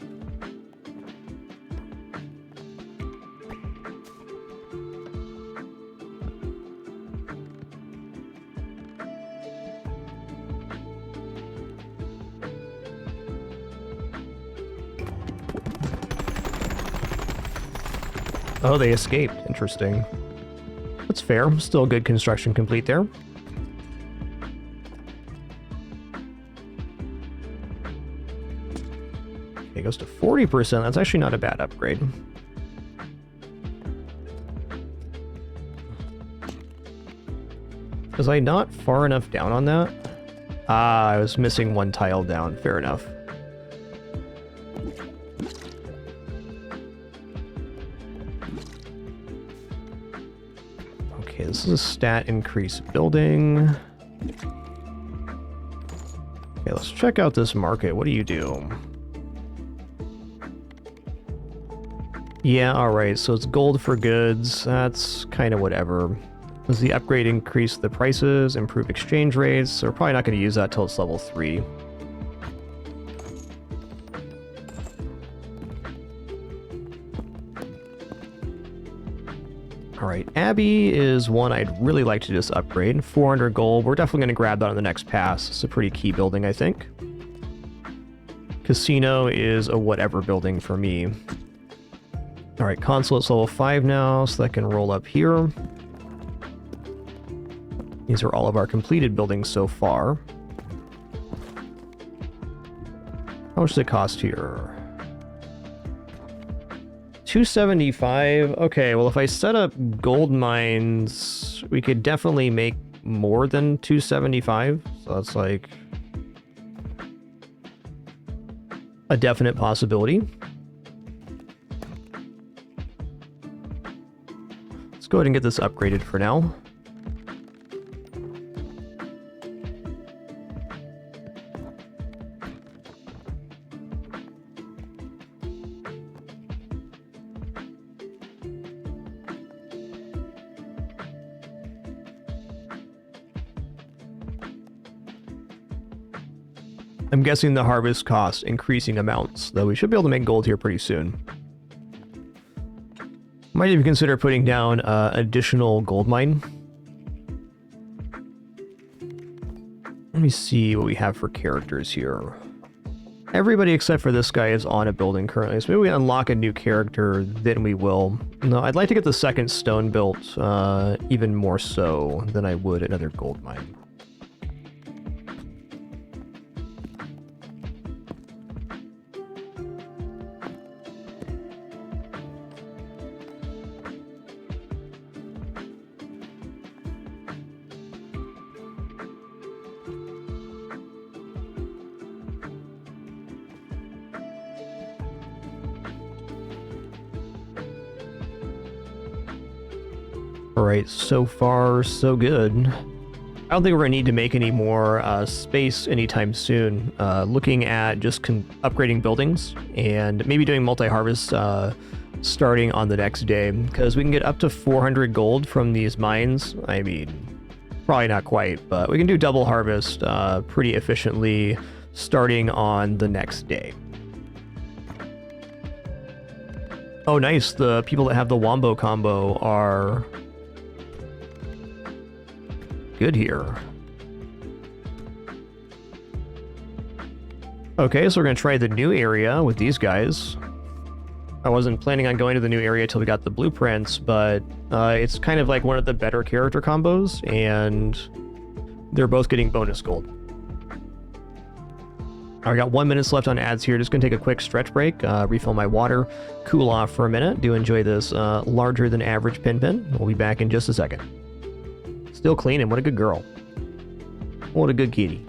Oh, they escaped. Interesting. That's fair. Still good construction complete there. It goes to 40%. That's actually not a bad upgrade. Was I not far enough down on that? Ah, I was missing one tile down. Fair enough. Okay, this is a stat increase building. Okay, let's check out this market. What do you do? Yeah, alright, so it's gold for goods. That's kind of whatever. Does the upgrade increase the prices, improve exchange rates? So we're probably not going to use that till it's level 3. Alright, Abbey is one I'd really like to just upgrade. 400 gold. We're definitely going to grab that on the next pass. It's a pretty key building, I think. Casino is a whatever building for me. Alright, consulate's level 5 now, so that can roll up here. These are all of our completed buildings so far. How much does it cost here? 275. Okay, well, if I set up gold mines, we could definitely make more than 275. So that's like a definite possibility. Let's go ahead and get this upgraded for now. I'm guessing the harvest costs increasing amounts, though we should be able to make gold here pretty soon. Might even consider putting down additional gold mine. Let me see what we have for characters here. Everybody except for this guy is on a building currently, so maybe we unlock a new character, then we will. No, I'd like to get the second stone built even more so than I would another gold mine. Alright, so far, so good. I don't think we're going to need to make any more space anytime soon. Looking at just upgrading buildings and maybe doing multi-harvest starting on the next day, because we can get up to 400 gold from these mines. I mean, probably not quite, but we can do double harvest pretty efficiently starting on the next day. Oh, nice. The people that have the Wombo combo are good here. Okay, so we're going to try the new area with these guys. I wasn't planning on going to the new area until we got the blueprints, but it's kind of like one of the better character combos, and they're both getting bonus gold. I got 1 minute left on ads here. Just going to take a quick stretch break, refill my water, cool off for a minute. Do enjoy this larger than average pin. We'll be back in just a second. Still cleaning. What a good girl. What a good kitty.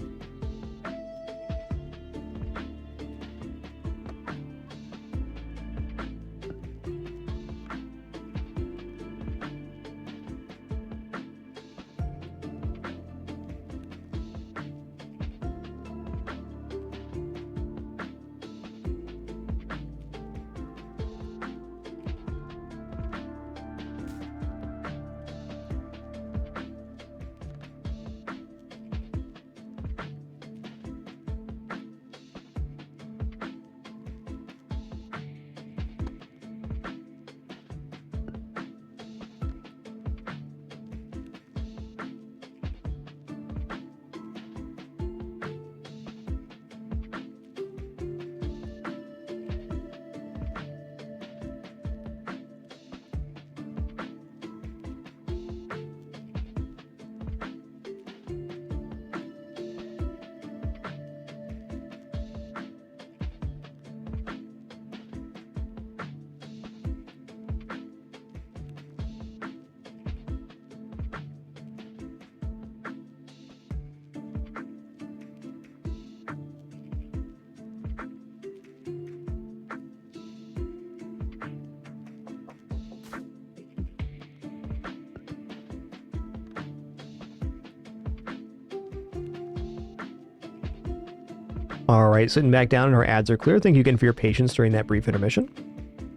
All right, sitting back down and our ads are clear. Thank you again for your patience during that brief intermission.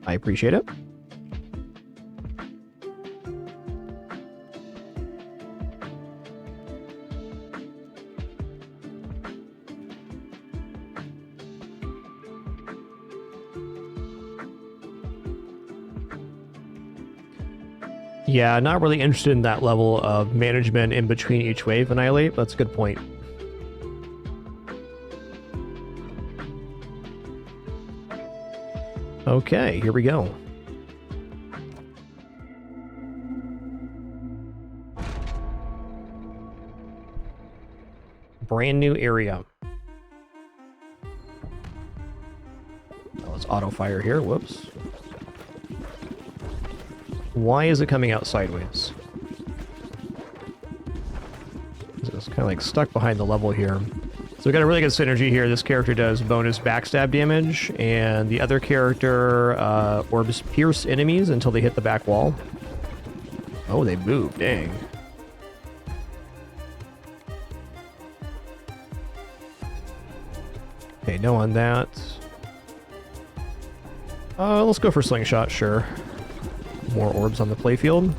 I appreciate it. Yeah, not really interested in that level of management in between each wave, Annihilate. That's a good point. Okay, here we go. Brand new area. Oh, let's auto fire here. Whoops. Why is it coming out sideways? It's kind of like stuck behind the level here. So we got a really good synergy here. This character does bonus backstab damage, and the other character orbs pierce enemies until they hit the back wall. Oh, they move. Dang. Okay, no on that. Let's go for slingshot, sure. More orbs on the playfield.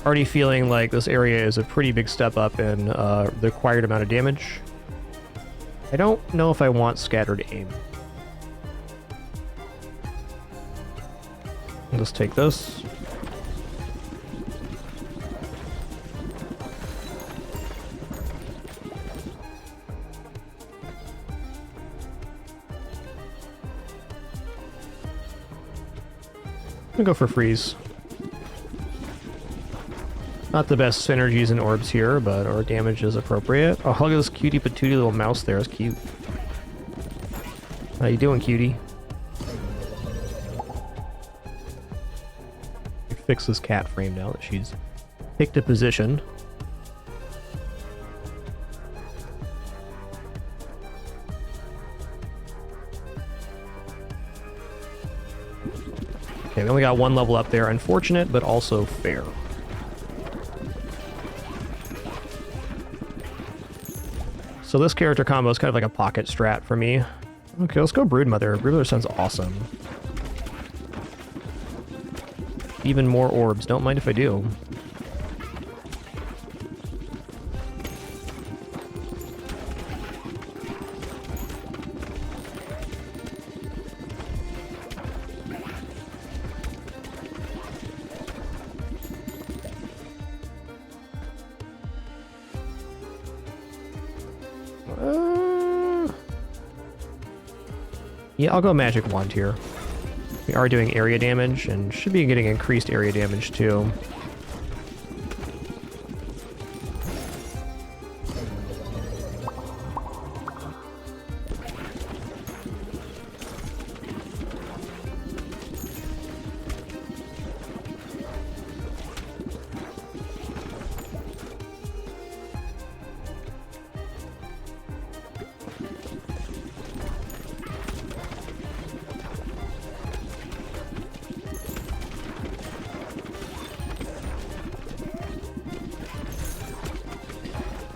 Already feeling like this area is a pretty big step up in the required amount of damage. I don't know if I want scattered aim. Let's take this. I'm gonna go for freeze. Not the best synergies and orbs here, but our damage is appropriate. Oh, look at this cutie patootie little mouse there. It's cute. How you doing, cutie? Fix this cat frame now that she's picked a position. Okay, we only got one level up there. Unfortunate, but also fair. So this character combo is kind of like a pocket strat for me. Okay, let's go Broodmother. Broodmother sounds awesome. Even more orbs. Don't mind if I do. Yeah, I'll go Magic Wand here. We are doing area damage, and should be getting increased area damage too.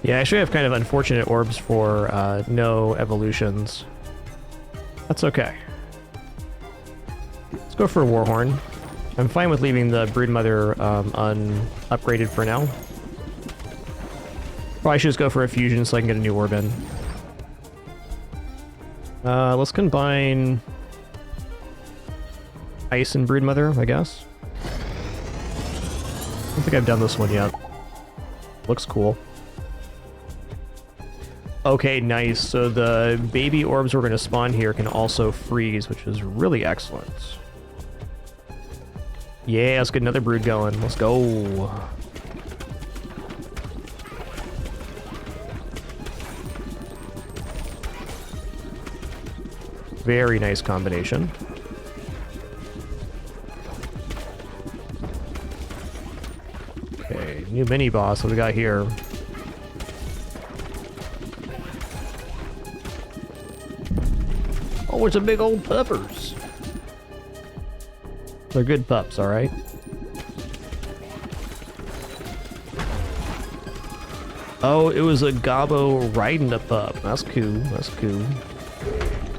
Yeah, I actually have kind of unfortunate orbs for no evolutions. That's okay. Let's go for Warhorn. I'm fine with leaving the Broodmother unupgraded for now. Probably should just go for a fusion so I can get a new orb in. Let's combine Ice and Broodmother, I guess. I don't think I've done this one yet. Looks cool. Okay, nice. So the baby orbs we're going to spawn here can also freeze, which is really excellent. Yeah, let's get another brood going. Let's go. Very nice combination. Okay, new mini boss. What do we got here? Oh, it's a big old puppers. They're good pups, all right. Oh, it was a gobbo riding a pup. That's cool. That's cool.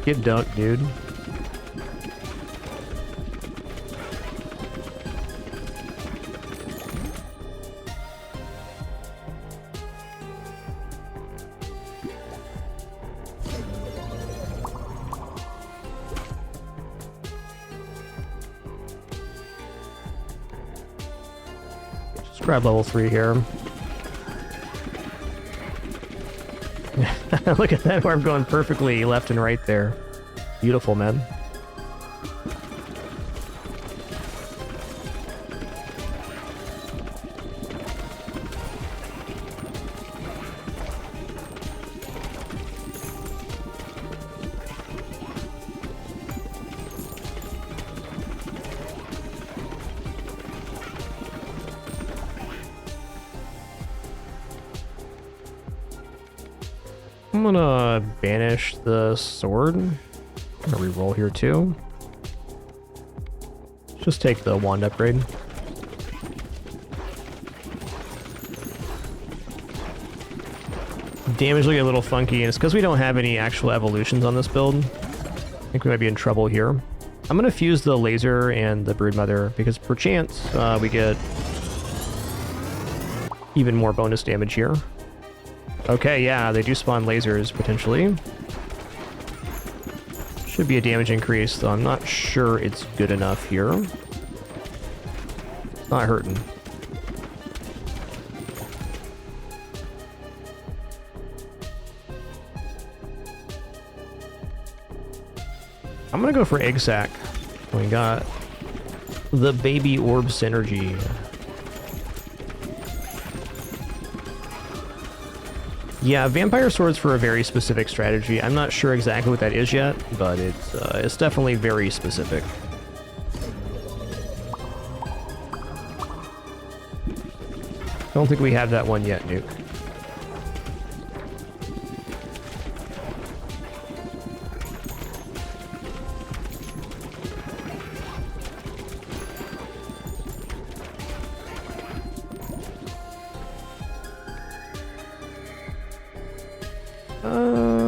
Get dunked, dude. Just grab level 3 here. Look at that orb going perfectly left and right there. Beautiful, man. I'm gonna banish the sword. I'm gonna reroll here too. Just take the wand upgrade. Damage looking a little funky, and it's because we don't have any actual evolutions on this build. I think we might be in trouble here. I'm gonna fuse the laser and the broodmother because perchance we get even more bonus damage here. Okay, yeah, they do spawn lasers, potentially. Should be a damage increase, though I'm not sure it's good enough here. It's not hurting. I'm gonna go for egg sac. We got the baby orb synergy. Yeah, vampire swords for a very specific strategy. I'm not sure exactly what that is yet, but it's definitely very specific. Don't think we have that one yet, Nuke.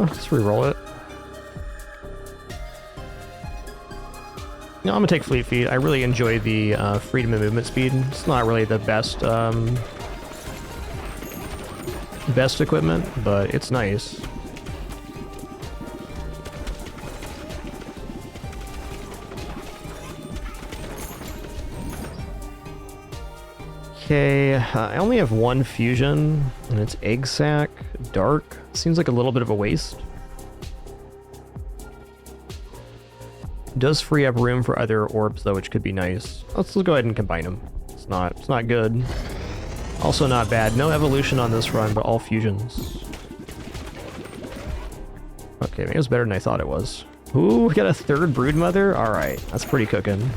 Let's reroll it. No, I'm gonna take Fleet Feet. I really enjoy the freedom of movement speed. It's not really the best best equipment, but it's nice. Okay, I only have one fusion, and it's Egg Sac, Dark. Seems like a little bit of a waste. Does free up room for other orbs though, which could be nice. Let's go ahead and combine them. It's not good. Also not bad. No evolution on this run, but all fusions. Okay, maybe it was better than I thought it was. Ooh, we got a third broodmother? Alright, that's pretty cooking.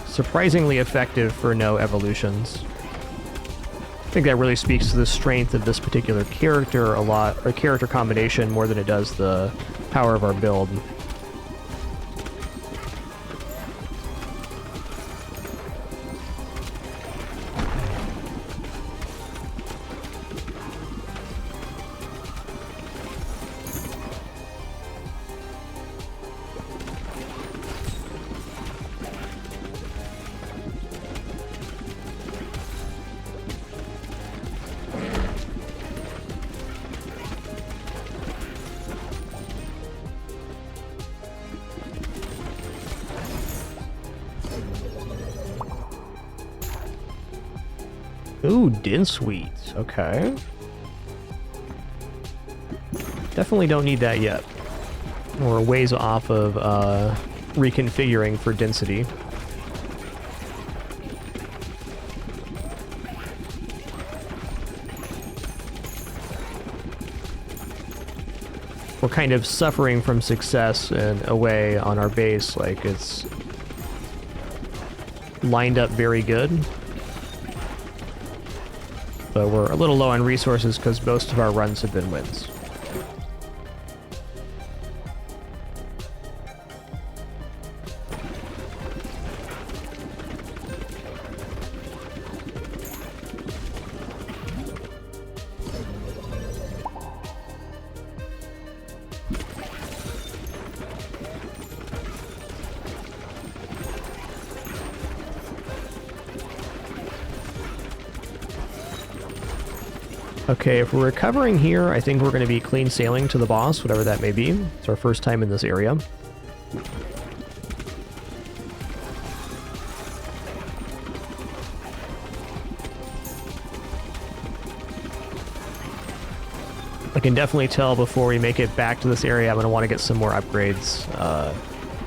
Surprisingly effective for no evolutions. I think that really speaks to the strength of this particular character a lot, or character combination, more than it does the power of our build. Ooh, Dinsweet. Okay. Definitely don't need that yet. We're ways off of reconfiguring for density. We're kind of suffering from success in a way on our base, like it's lined up very good. But we're a little low on resources because most of our runs have been wins. Okay, if we're recovering here, I think we're going to be clean sailing to the boss, whatever that may be. It's our first time in this area. I can definitely tell before we make it back to this area, I'm going to want to get some more upgrades.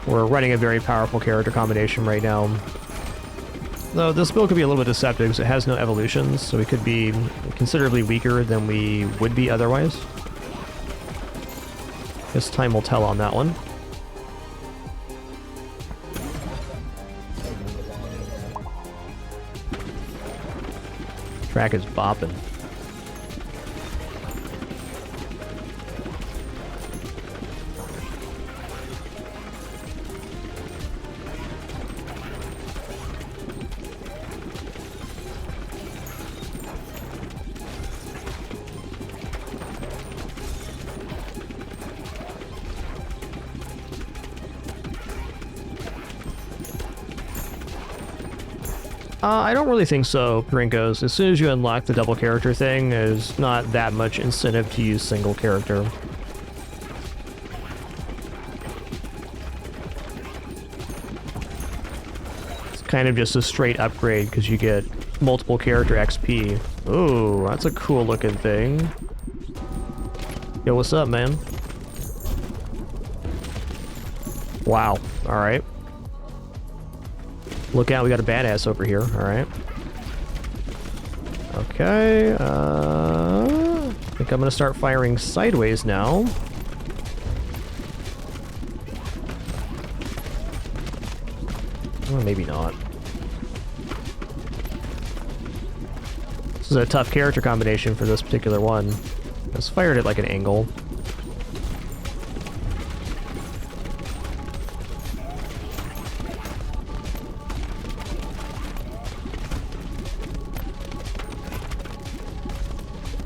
We're running a very powerful character combination right now. Though this build could be a little bit deceptive because it has no evolutions, so we could be considerably weaker than we would be otherwise. Guess time will tell on that one. Track is bopping. I don't really think so, Grinkos. As soon as you unlock the double character thing, there's not that much incentive to use single character. It's kind of just a straight upgrade because you get multiple character XP. Ooh, that's a cool looking thing. Yo, what's up, man? Wow, alright. Look out, we got a badass over here, alright. Okay, I think I'm gonna start firing sideways now. Or maybe not. This is a tough character combination for this particular one. Let's fire it at like an angle.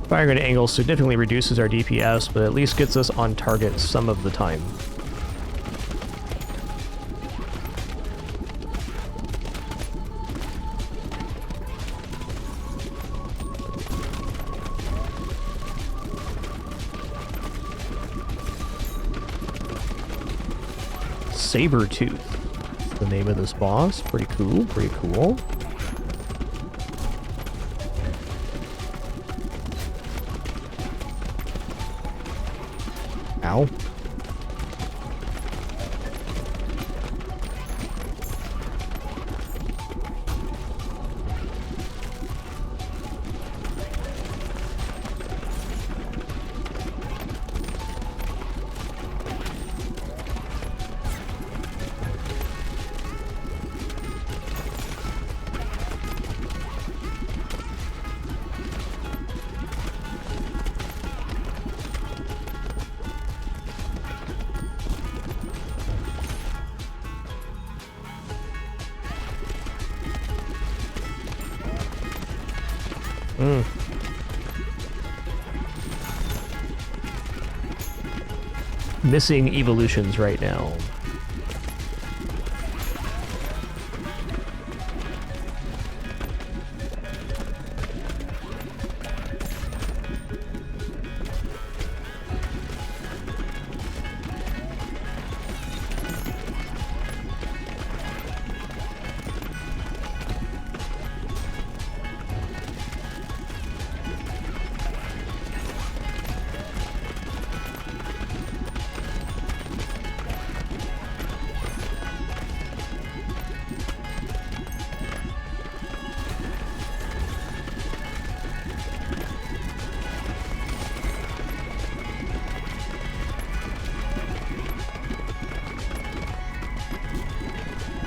Firing at an angle significantly reduces our DPS, but at least gets us on target some of the time. Sabertooth is the name of this boss. Pretty cool, pretty cool. Ow. Missing evolutions right now.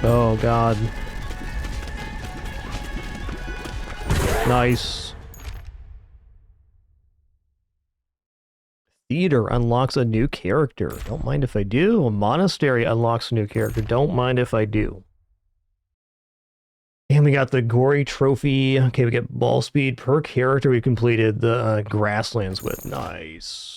Oh god. Nice. Theater unlocks a new character. Don't mind if I do. A monastery unlocks a new character. Don't mind if I do. And we got the gory trophy. Okay, we get ball speed per character we completed the grasslands with. Nice.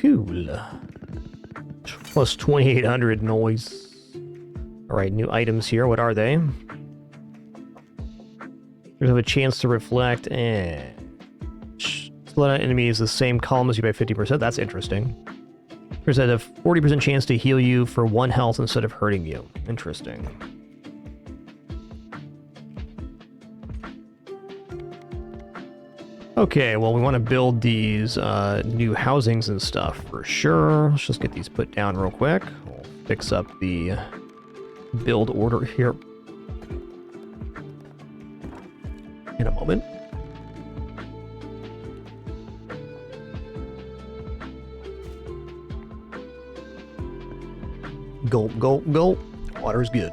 Cool. Plus 2800 noise. Alright, new items here. What are they? You have a chance to reflect and let enemies the same column as you by 50%. That's interesting. There's a 40% chance to heal you for 1 health instead of hurting you. Interesting. Okay, well, we want to build these new housings and stuff for sure. Let's just get these put down real quick. We'll fix up the build order here in a moment. Gulp, gulp, gulp. Water's good.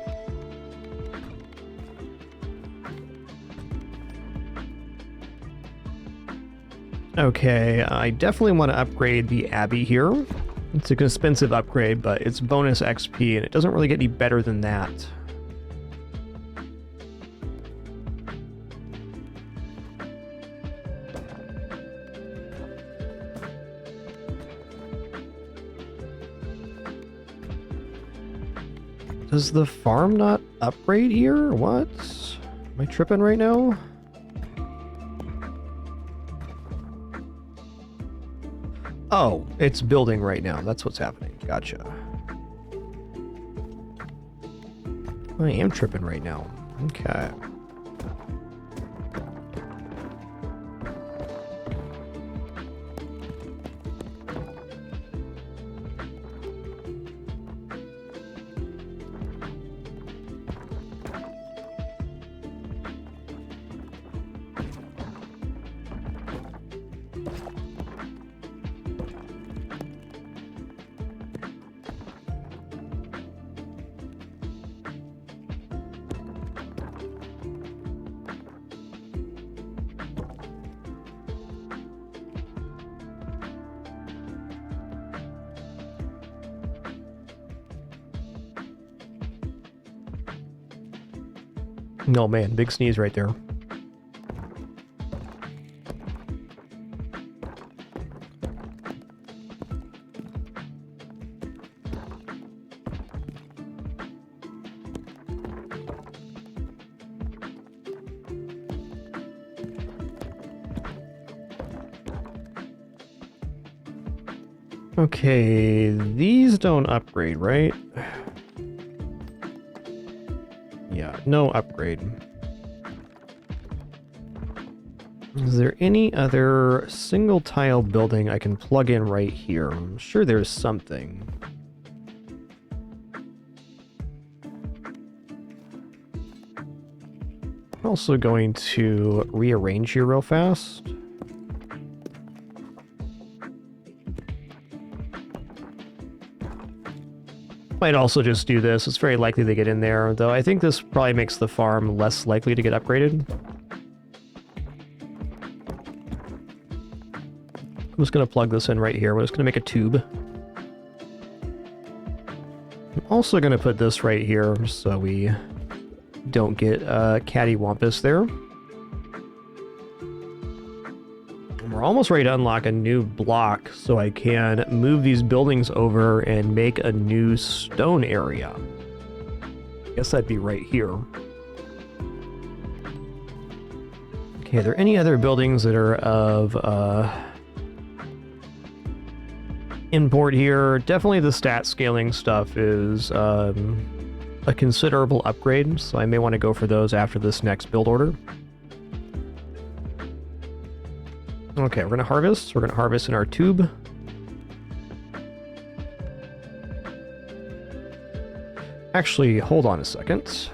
Okay, I definitely want to upgrade the Abbey here. It's an expensive upgrade, but it's bonus XP, and it doesn't really get any better than that. Does the farm not upgrade here? What? Am I tripping right now? Oh, it's building right now. That's what's happening. Gotcha. I am tripping right now. Okay. No, man, big sneeze right there. Okay, these don't upgrade, right? Yeah, no upgrade. Is there any other single tile building I can plug in right here? I'm sure there's something. I'm also going to rearrange here real fast. Might also just do this. It's very likely they get in there, though I think this probably makes the farm less likely to get upgraded. I'm just going to plug this in right here. We're just going to make a tube. I'm also going to put this right here so we don't get cattywampus there. We're almost ready to unlock a new block so I can move these buildings over and make a new stone area. I guess that'd be right here. Okay, are there any other buildings that are of import here? Definitely the stat scaling stuff is a considerable upgrade, so I may want to go for those after this next build order. Okay, we're going to harvest. We're going to harvest in our tube. Actually, hold on a second.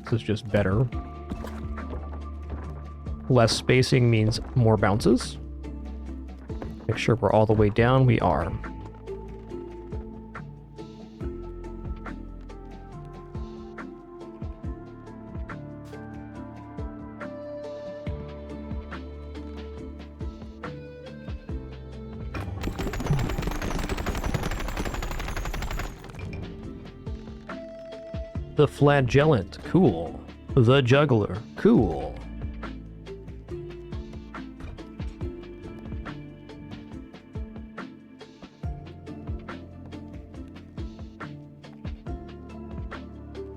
This is just better. Less spacing means more bounces. Make sure we're all the way down. We are. The flagellant, cool. The juggler. Cool.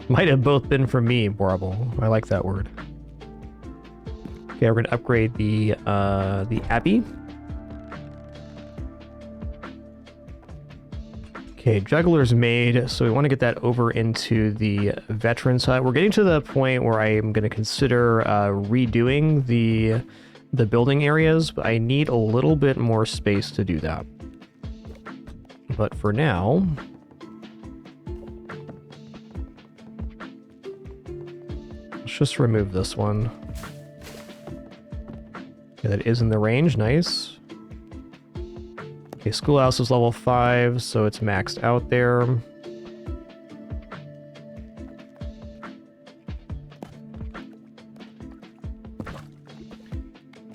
Might have both been from me, Warble. I like that word. Okay, we're gonna upgrade the Abbey. Okay, Juggler's made, so we want to get that over into the Veterans Hut. We're getting to the point where I am going to consider redoing the building areas, but I need a little bit more space to do that. But for now, let's just remove this one. Okay, that is in the range, nice. Okay, schoolhouse is level 5, so it's maxed out there.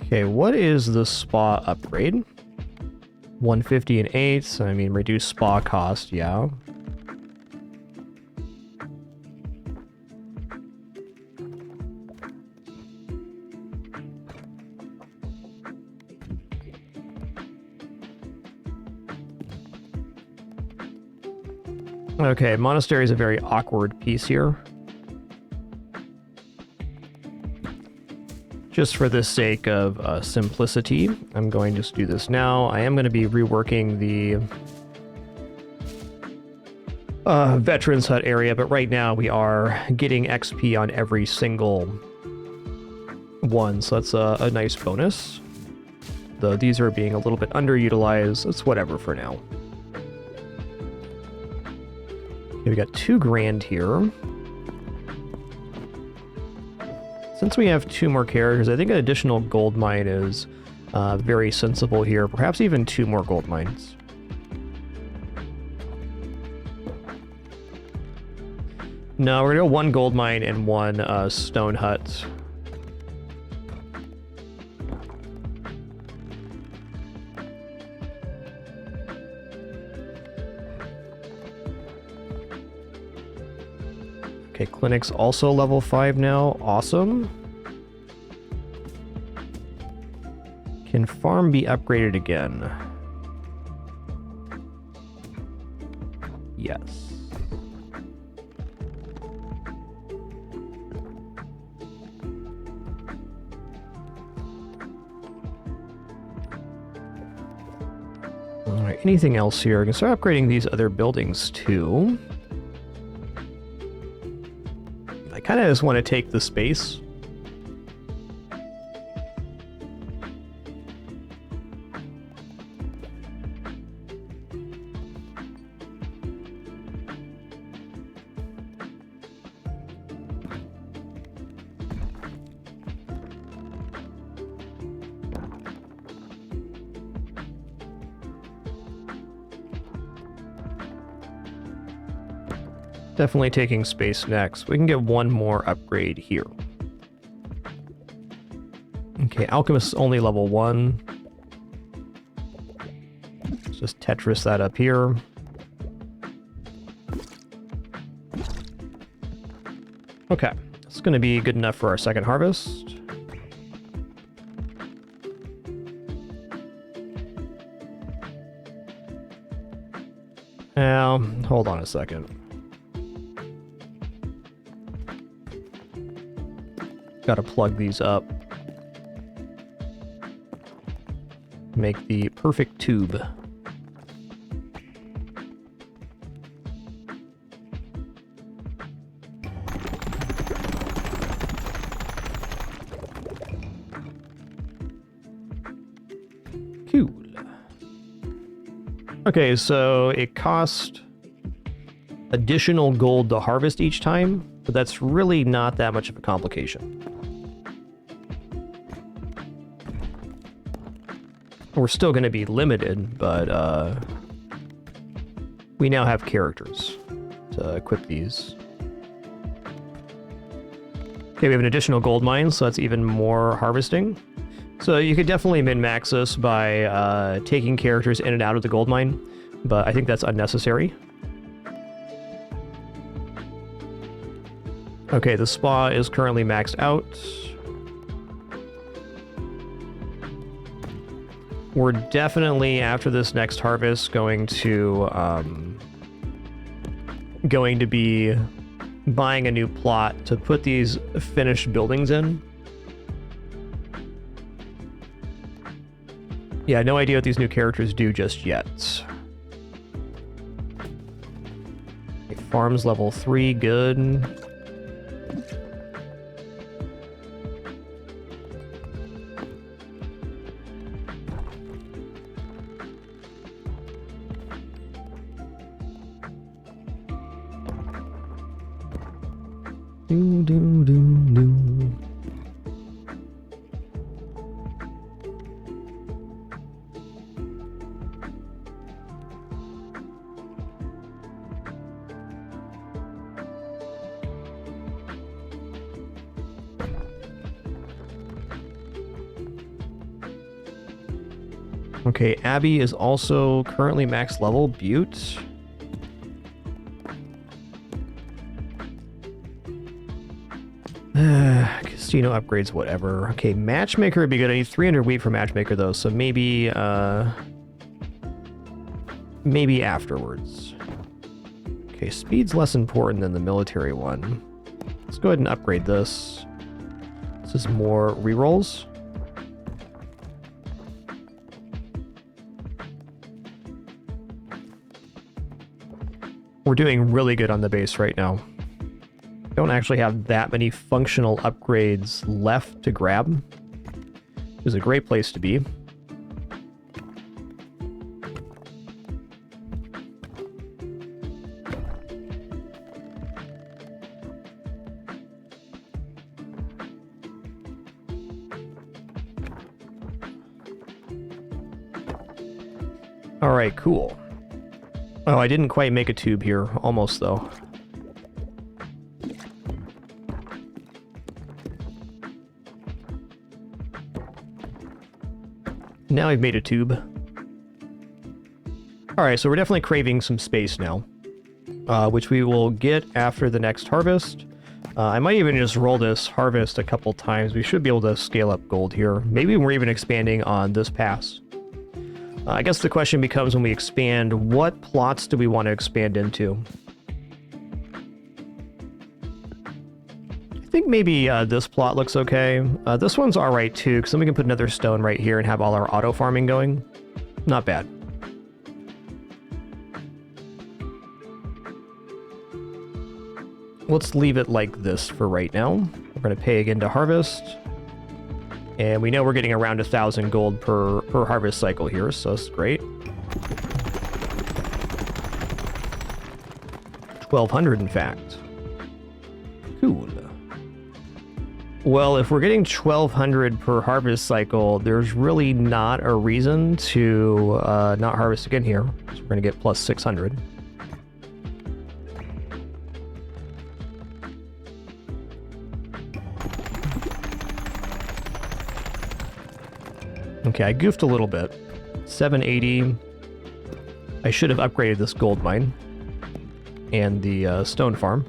Okay, what is the spa upgrade? 150 and 8, I mean, reduce spa cost, yeah. Okay, monastery is a very awkward piece here. Just for the sake of simplicity, I'm going to just do this now. I am going to be reworking the Veterans Hut area, but right now we are getting XP on every single one, so that's a nice bonus. Though these are being a little bit underutilized, it's whatever for now. Okay, we got 2 grand here. Since we have 2 more characters, I think an additional gold mine is very sensible here. Perhaps even 2 more gold mines. No, we're gonna go 1 gold mine and 1 stone hut. Okay, clinic's also level 5 now. Awesome. Can farm be upgraded again? Yes. Alright, anything else here? I can start upgrading these other buildings too. I kind of just want to take the space. Definitely taking space next. We can get 1 more upgrade here. Okay, Alchemist only level 1. Let's just Tetris that up here. Okay, it's going to be good enough for our second harvest. Now, hold on a second. Gotta plug these up. Make the perfect tube. Cool. Okay, so it cost additional gold to harvest each time, but that's really not that much of a complication. We're still going to be limited, but we now have characters to equip these. Okay, we have an additional gold mine, so that's even more harvesting. So you could definitely min-max this by taking characters in and out of the gold mine, but I think that's unnecessary. Okay, the spa is currently maxed out. We're definitely, after this next harvest, going to be buying a new plot to put these finished buildings in. Yeah, no idea what these new characters do just yet. Okay, farms level 3, good. Do, do, do, do. Okay, Abby is also currently max level. Butte. Casino upgrades, whatever. Okay, matchmaker would be good. I need 300 wheat for matchmaker though, so maybe maybe afterwards. Okay, speed's less important than the military one. Let's go ahead and upgrade this. This is more rerolls. We're doing really good on the base right now. Don't actually have that many functional upgrades left to grab, which is a great place to be. All right, cool. Oh, I didn't quite make a tube here. Almost, though. Now I've made a tube. Alright, so we're definitely craving some space now, which we will get after the next harvest. I might even just roll this harvest a couple times. We should be able to scale up gold here. Maybe we're even expanding on this pass. I guess the question becomes, when we expand, what plots do we want to expand into? I think maybe this plot looks okay. This one's alright too, because then we can put another stone right here and have all our auto farming going. Not bad. Let's leave it like this for right now. We're going to pay again to harvest. And we know we're getting around 1,000 gold per harvest cycle here, so that's great. 1,200, in fact. Cool. Well, if we're getting 1,200 per harvest cycle, there's really not a reason to not harvest again here. So we're going to get plus 600. Okay, I goofed a little bit. 780. I should have upgraded this gold mine and the stone farm.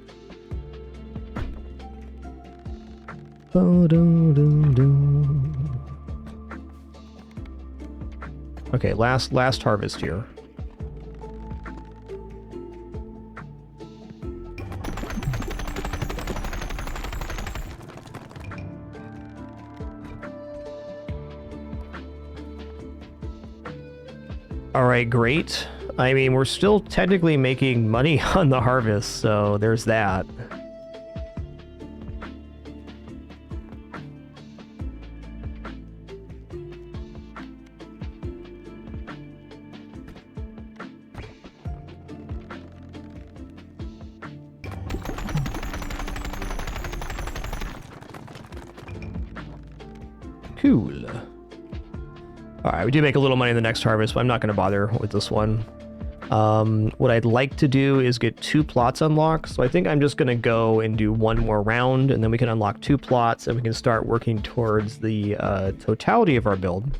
Okay, last harvest here. All right, great. I mean, we're still technically making money on the harvest, so there's that. Cool. Alright, we do make a little money in the next harvest, but I'm not going to bother with this one. What I'd like to do is get 2 plots unlocked, so I think I'm just going to go and do one more round, and then we can unlock 2 plots, and we can start working towards the totality of our build.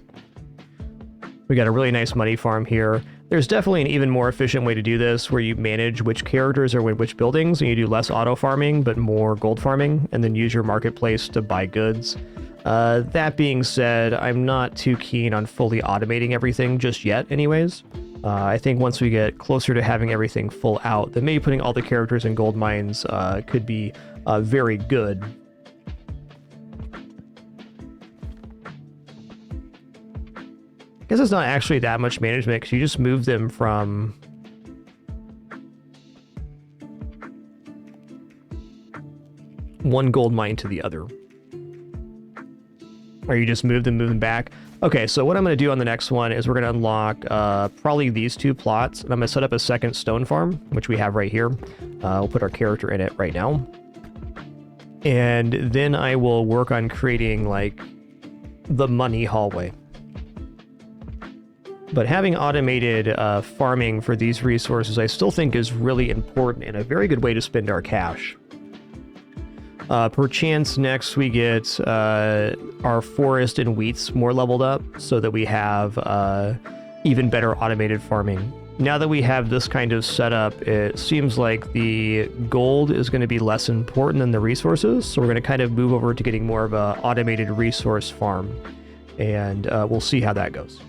We got a really nice money farm here. There's definitely an even more efficient way to do this where you manage which characters are with which buildings and you do less auto farming but more gold farming and then use your marketplace to buy goods. That being said, I'm not too keen on fully automating everything just yet anyways. I think once we get closer to having everything full out, then maybe putting all the characters in gold mines could be very good. I guess it's not actually that much management because you just move them from one gold mine to the other. Or you just move them back. Okay, so what I'm going to do on the next one is we're going to unlock probably these two plots. And I'm going to set up a second stone farm, which we have right here. We'll put our character in it right now. And then I will work on creating like the money hallway. But having automated farming for these resources, I still think is really important and a very good way to spend our cash. Perchance next we get our forest and wheats more leveled up so that we have even better automated farming. Now that we have this kind of setup, it seems like the gold is going to be less important than the resources. So we're going to kind of move over to getting more of an automated resource farm. And we'll see how that goes.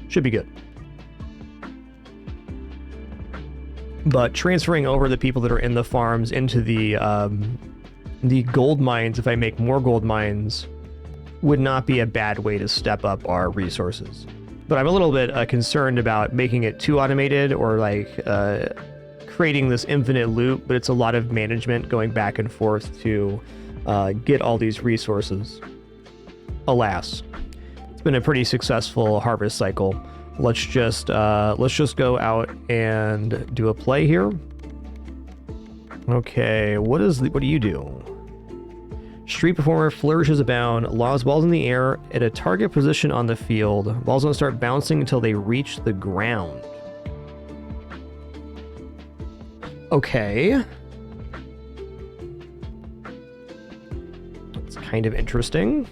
Should be good. But transferring over the people that are in the farms into the gold mines, if I make more gold mines, would not be a bad way to step up our resources. But I'm a little bit concerned about making it too automated or like creating this infinite loop, but it's a lot of management going back and forth to get all these resources. Alas. It's been a pretty successful harvest cycle. Let's just go out and do a play here. Okay, what do you do? Street performer flourishes abound, lobs balls in the air at a target position on the field. Balls don't start bouncing until they reach the ground. Okay. That's kind of interesting.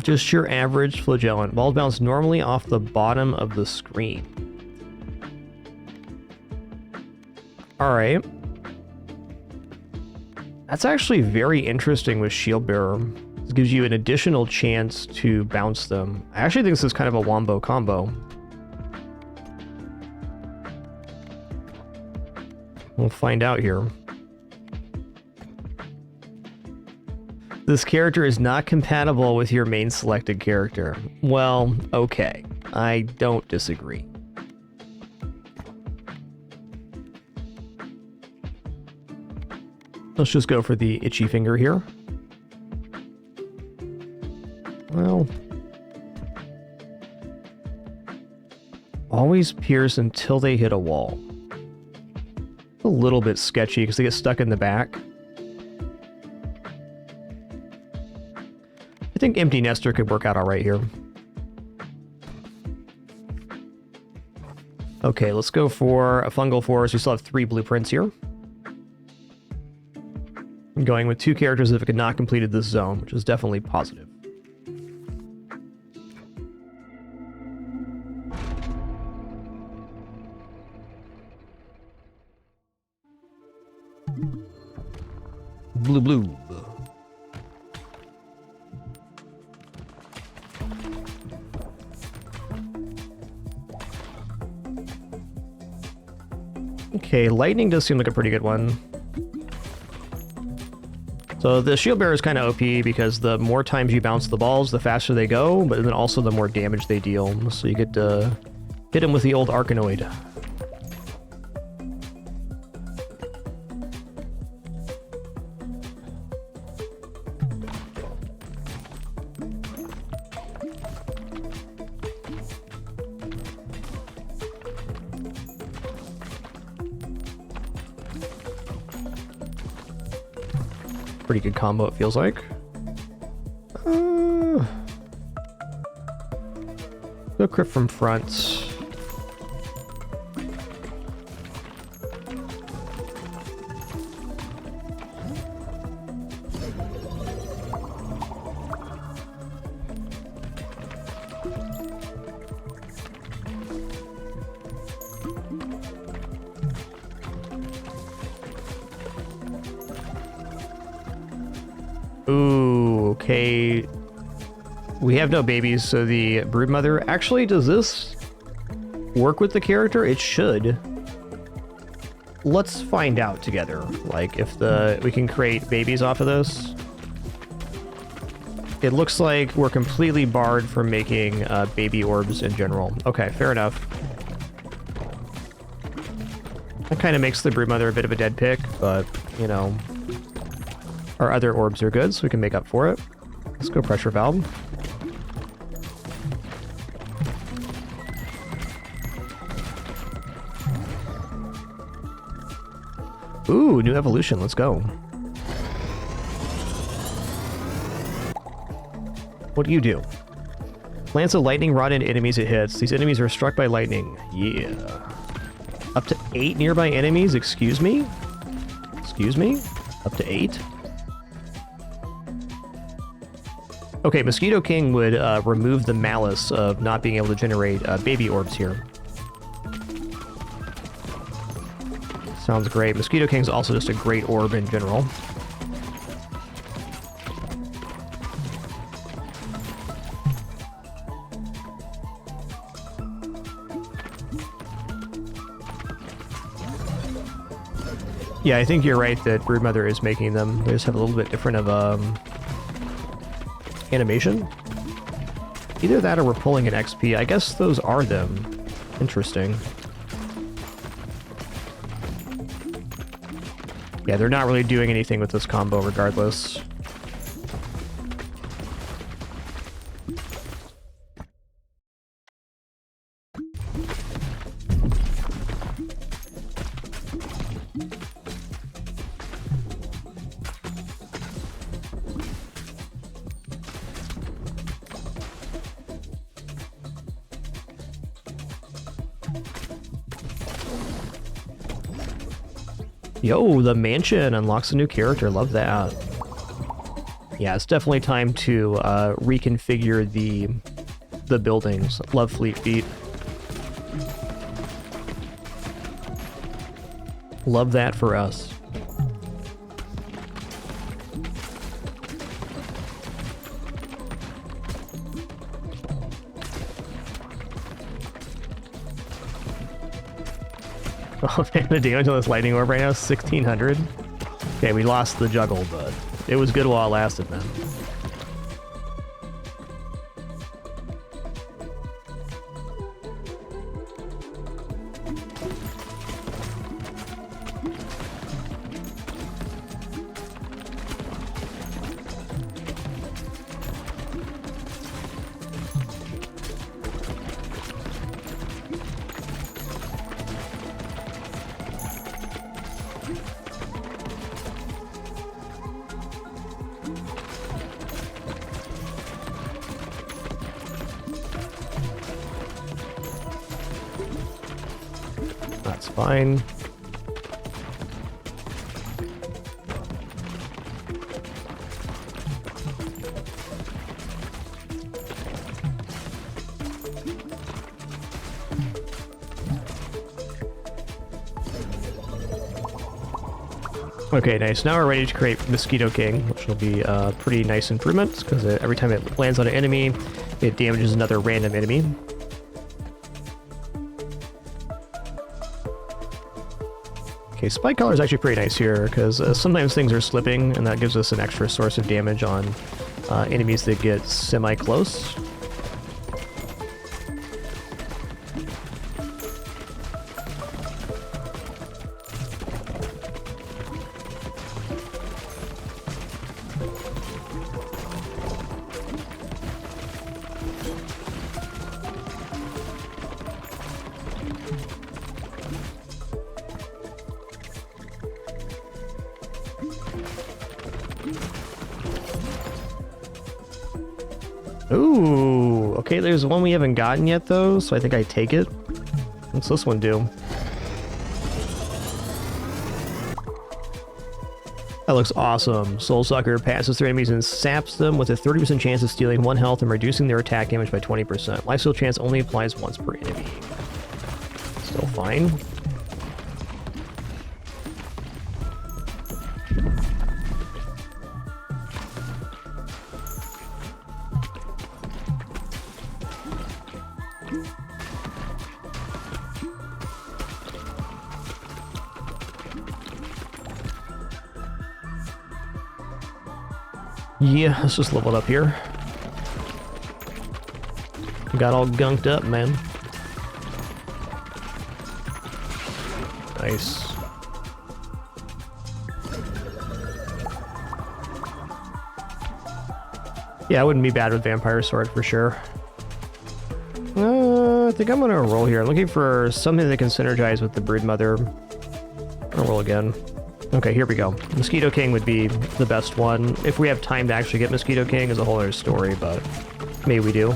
Just your average flagellant. Balls bounce normally off the bottom of the screen. Alright. That's actually very interesting with Shield Bearer. This gives you an additional chance to bounce them. I actually think this is kind of a wombo combo. We'll find out here. This character is not compatible with your main selected character. Well, okay. I don't disagree. Let's just go for the itchy finger here. Well, always pierce until they hit a wall. A little bit sketchy because they get stuck in the back. I think Empty Nester could work out all right here. Okay, let's go for a fungal forest. We still have 3 blueprints here. I'm going with 2 characters that have not completed this zone, which is definitely positive. Blue. Okay, lightning does seem like a pretty good one. So the Shield Bearer is kind of OP because the more times you bounce the balls, the faster they go, but then also the more damage they deal. So you get to hit him with the old Arkanoid. Pretty good combo, it feels like. Go crit from front. Ooh, okay. We have no babies, so the broodmother... Actually, does this work with the character? It should. Let's find out together. Like, if we can create babies off of this. It looks like we're completely barred from making baby orbs in general. Okay, fair enough. That kind of makes the broodmother a bit of a dead pick, but, you know, our other orbs are good, so we can make up for it. Let's go pressure valve. Ooh, new evolution. Let's go. What do you do? Plants a lightning rod into enemies it hits. These enemies are struck by lightning. Yeah. Up to 8 nearby enemies? Excuse me? Excuse me? Up to 8? Okay, Mosquito King would remove the malice of not being able to generate baby orbs here. Sounds great. Mosquito King's also just a great orb in general. Yeah, I think you're right that Broodmother is making them. They just have a little bit different of animation. Either that or we're pulling an XP. I guess those are them. Interesting. Yeah, they're not really doing anything with this combo regardless. Yo, the mansion unlocks a new character. Love that. Yeah, it's definitely time to reconfigure the buildings. Love Fleet Feet. Love that for us. Oh man, the damage on this lightning orb right now is 1600. Okay, we lost the juggle, but it was good while it lasted, man. That's fine. Okay, nice. Now we're ready to create Mosquito King, which will be pretty nice improvements, because every time it lands on an enemy, it damages another random enemy. Okay, Spike Collar is actually pretty nice here, because sometimes things are slipping, and that gives us an extra source of damage on enemies that get semi-close. Ooh, okay, there's one we haven't gotten yet, though, so I think I take it. What's this one do? That looks awesome. Soul Sucker passes through enemies and saps them with a 30% chance of stealing 1 health and reducing their attack damage by 20%. Lifesteal chance only applies once per enemy. Still fine. Yeah, let's just level it up here. Got all gunked up, man. Nice. Yeah, I wouldn't be bad with Vampire Sword for sure. I think I'm gonna roll here. I'm looking for something that can synergize with the Broodmother. I'll roll again. Okay, here we go. Mosquito King would be the best one. If we have time to actually get Mosquito King is a whole other story, but maybe we do.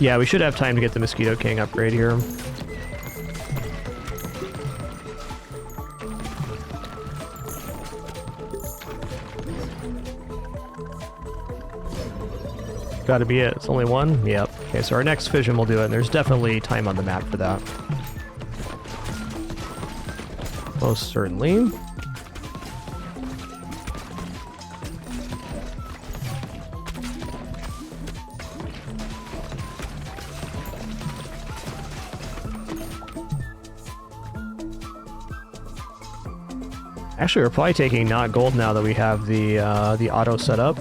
Yeah, we should have time to get the Mosquito King upgrade here. Gotta be it. It's only one? Yep. Okay, so our next fission will do it, and there's definitely time on the map for that. Most certainly. Actually, we're probably taking not gold now that we have the auto set up.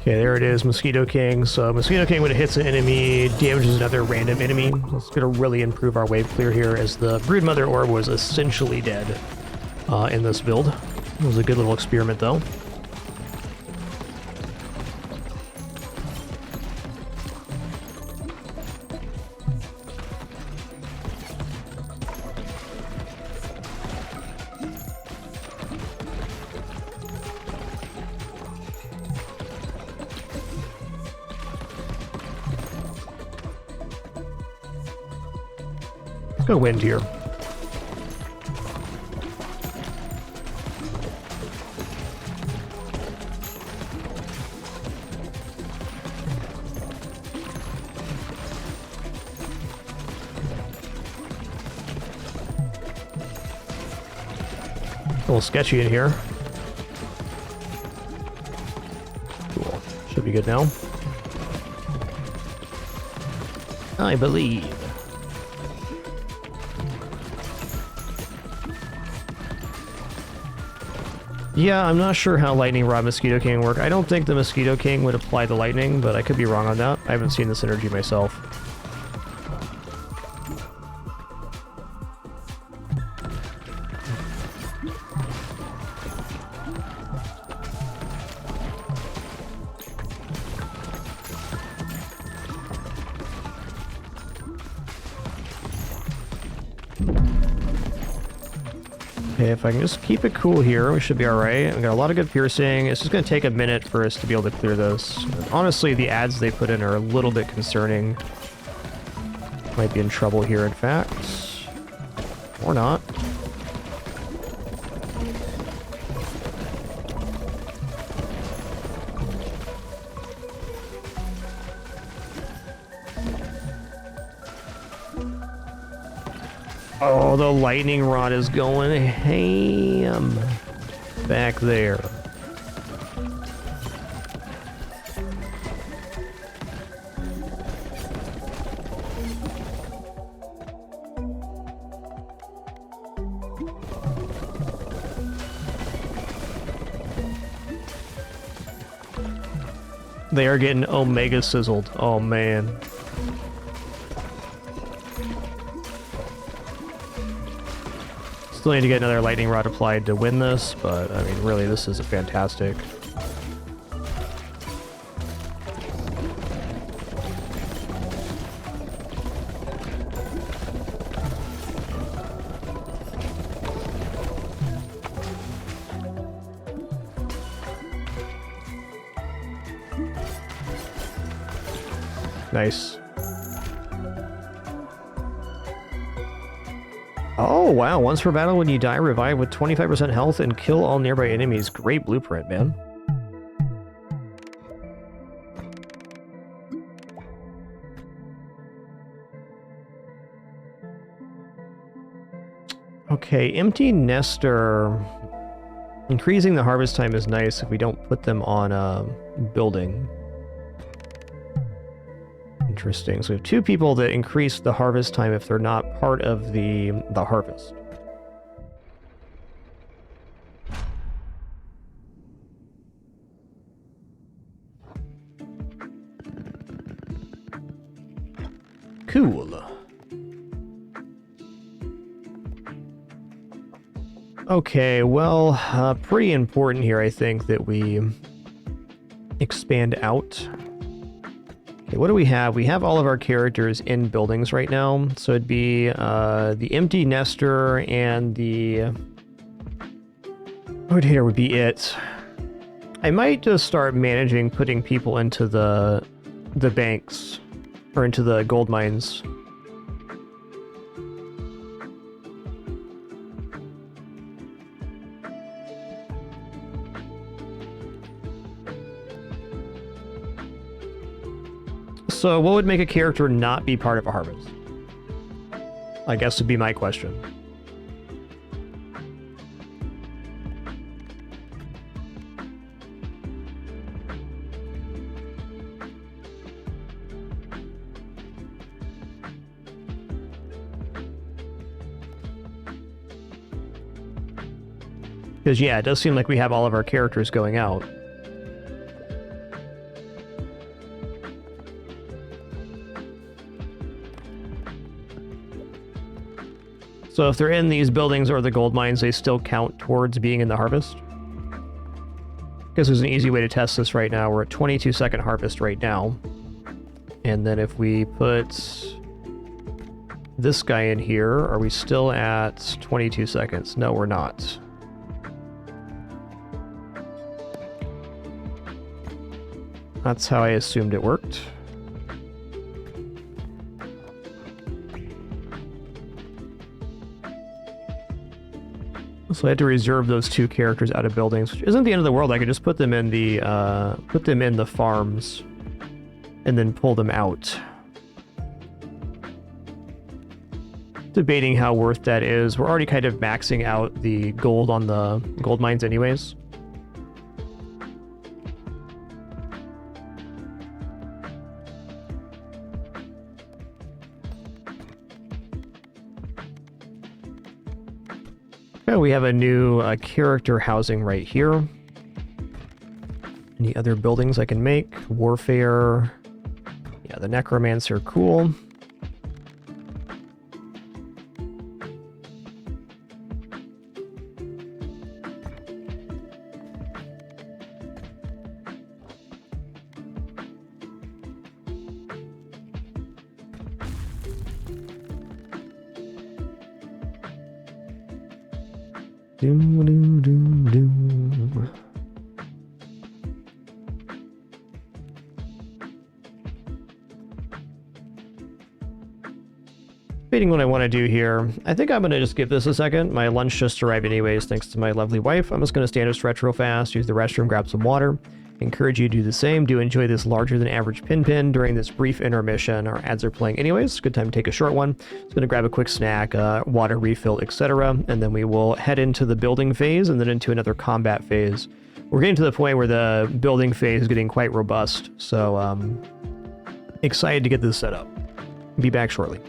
Okay, there it is, Mosquito King. So Mosquito King, when it hits an enemy, damages another random enemy. It's going to really improve our wave clear here, as the Broodmother Orb was essentially dead in this build. It was a good little experiment, though. Let's go wind here. A little sketchy in here. Cool. Should be good now. I believe. Yeah, I'm not sure how Lightning Rod Mosquito King work. I don't think the Mosquito King would apply the lightning, but I could be wrong on that. I haven't seen the synergy myself. Okay, if I can just keep it cool here, we should be alright. We got a lot of good piercing. It's just going to take a minute for us to be able to clear this. Honestly, the ads they put in are a little bit concerning. Might be in trouble here, in fact. Or not. Oh, the lightning rod is going ham back there. They are getting omega sizzled. Oh, man. Still need to get another lightning rod applied to win this, but I mean, really, this is a fantastic. Nice. Oh, wow. Once per battle, when you die, revive with 25% health and kill all nearby enemies. Great blueprint, man. Okay, empty nester. Increasing the harvest time is nice if we don't put them on a building. Interesting. So we have 2 people that increase the harvest time if they're not part of the harvest. Cool. Okay, well, pretty important here, I think, that we expand out. Okay, what do we have? We have all of our characters in buildings right now, so it'd be the empty nester and the rotator would be it. I might just start managing putting people into the banks, or into the gold mines. So what would make a character not be part of a harvest? I guess would be my question. Because, yeah, it does seem like we have all of our characters going out. So if they're in these buildings or the gold mines, they still count towards being in the harvest? Because there's an easy way to test this right now. We're at 22-second harvest right now. And then if we put this guy in here, are we still at 22 seconds? No, we're not. That's how I assumed it worked. So I had to reserve those 2 characters out of buildings, which isn't the end of the world. I could just put them in the farms and then pull them out. Debating how worth that is. We're already kind of maxing out the gold on the gold mines anyways. Oh, we have a new character housing right here. Any other buildings I can make? Warfare. Yeah, the necromancer, cool. Debating what I want to do here. I think I'm going to just give this a second. My lunch just arrived anyways, thanks to my lovely wife. I'm just going to stand and stretch real fast, use the restroom, grab some water. Encourage you to do the same. Do enjoy this larger than average pin during this brief intermission. Our ads are playing anyways. Good time to take a short one. Just going to grab a quick snack, water refill, etc. And then we will head into the building phase and then into another combat phase. We're getting to the point where the building phase is getting quite robust. So excited to get this set up. Be back shortly.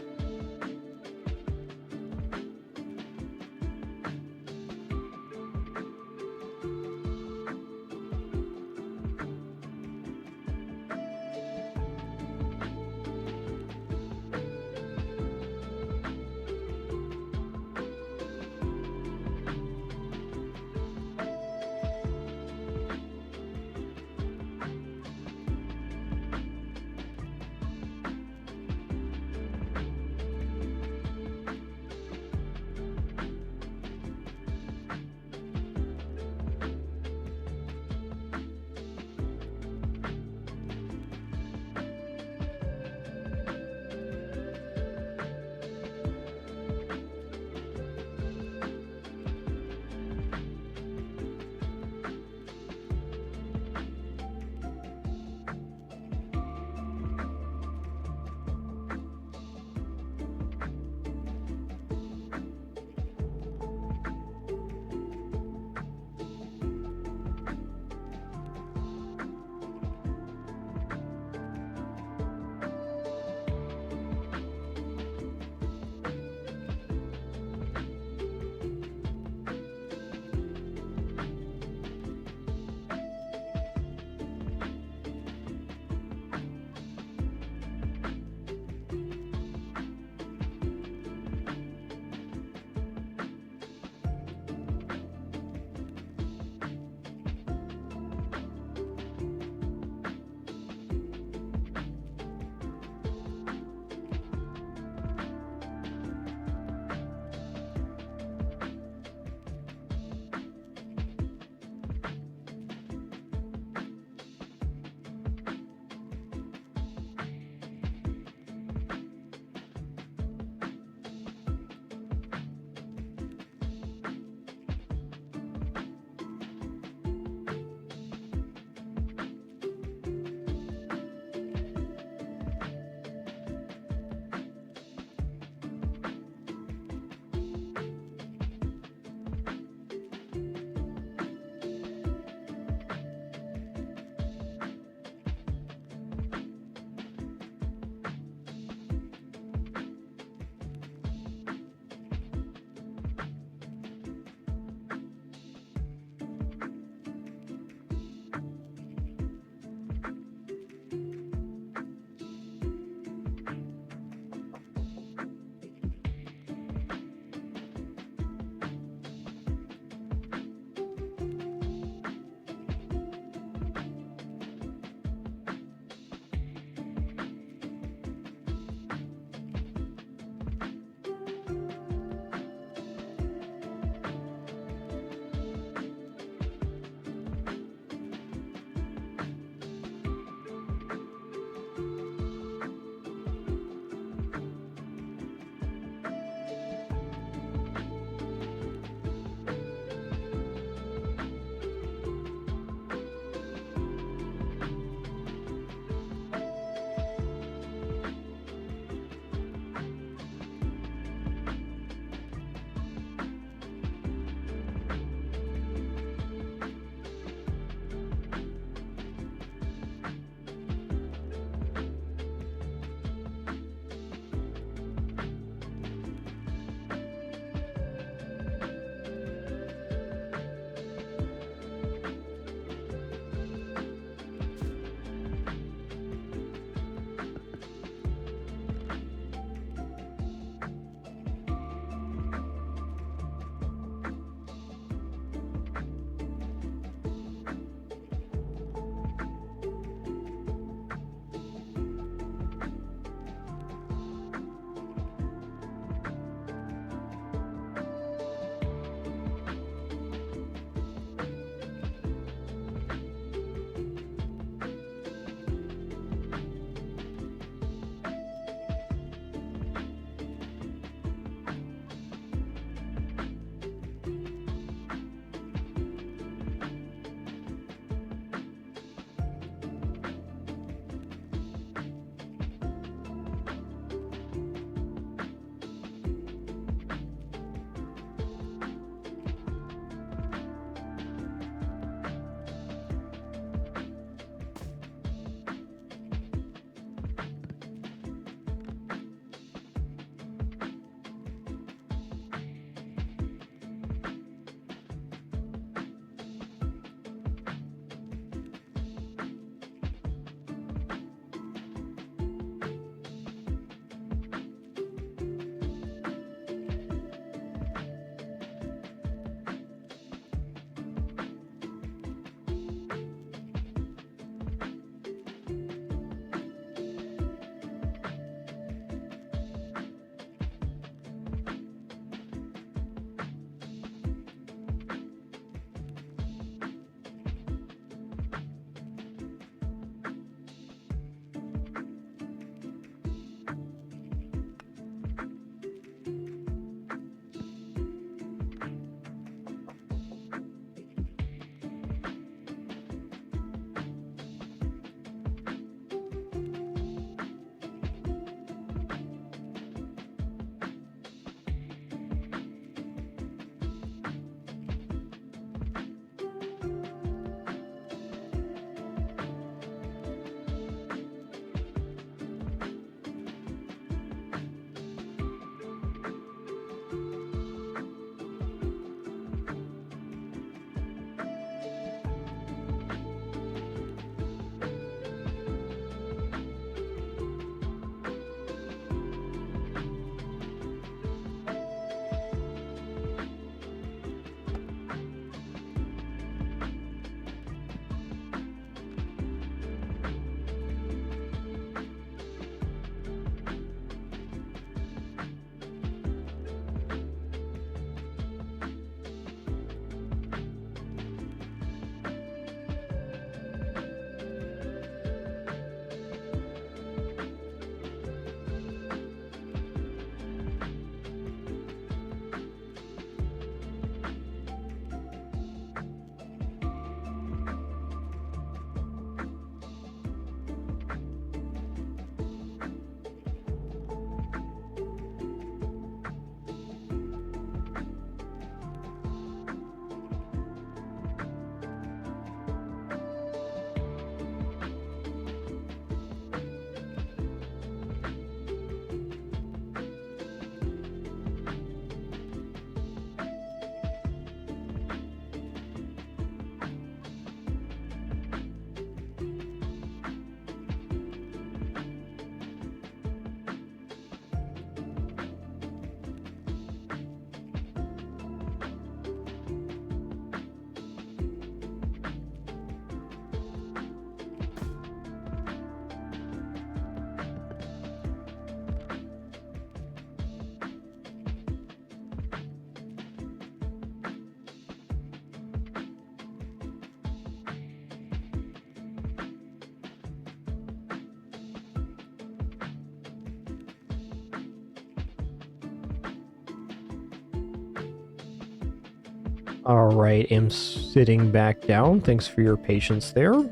All right, I'm sitting back down. Thanks for your patience there. Okay,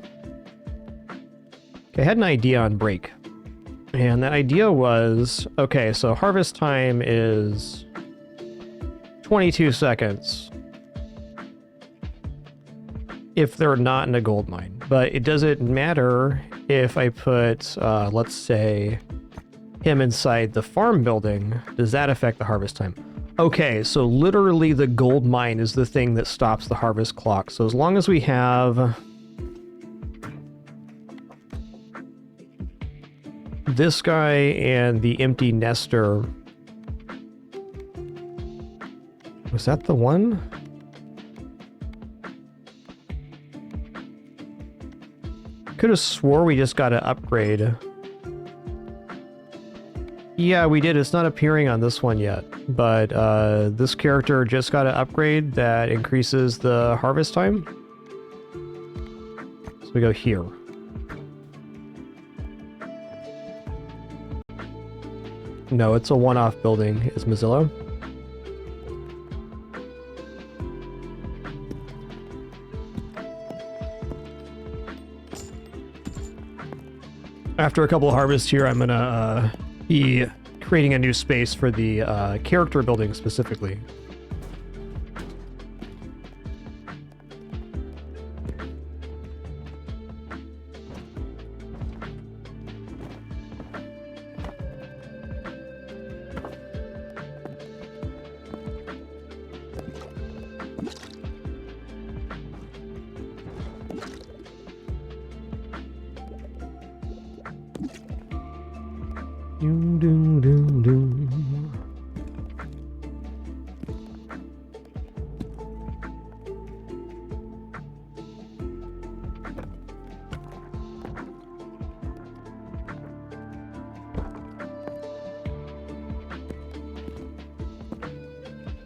I had an idea on break. And that idea was, okay, so harvest time is 22 seconds if they're not in a gold mine. But it doesn't matter if I put, let's say, him inside the farm building. Does that affect the harvest time? Okay, so literally the gold mine is the thing that stops the harvest clock. So as long as we have this guy and the empty nester. Was that the one? Could have swore we just got to upgrade. Yeah, we did. It's not appearing on this one yet, but this character just got an upgrade that increases the harvest time. So we go here. No, it's a one-off building, is Mozilla. After a couple of harvests here, I'm gonna be creating a new space for the character building specifically.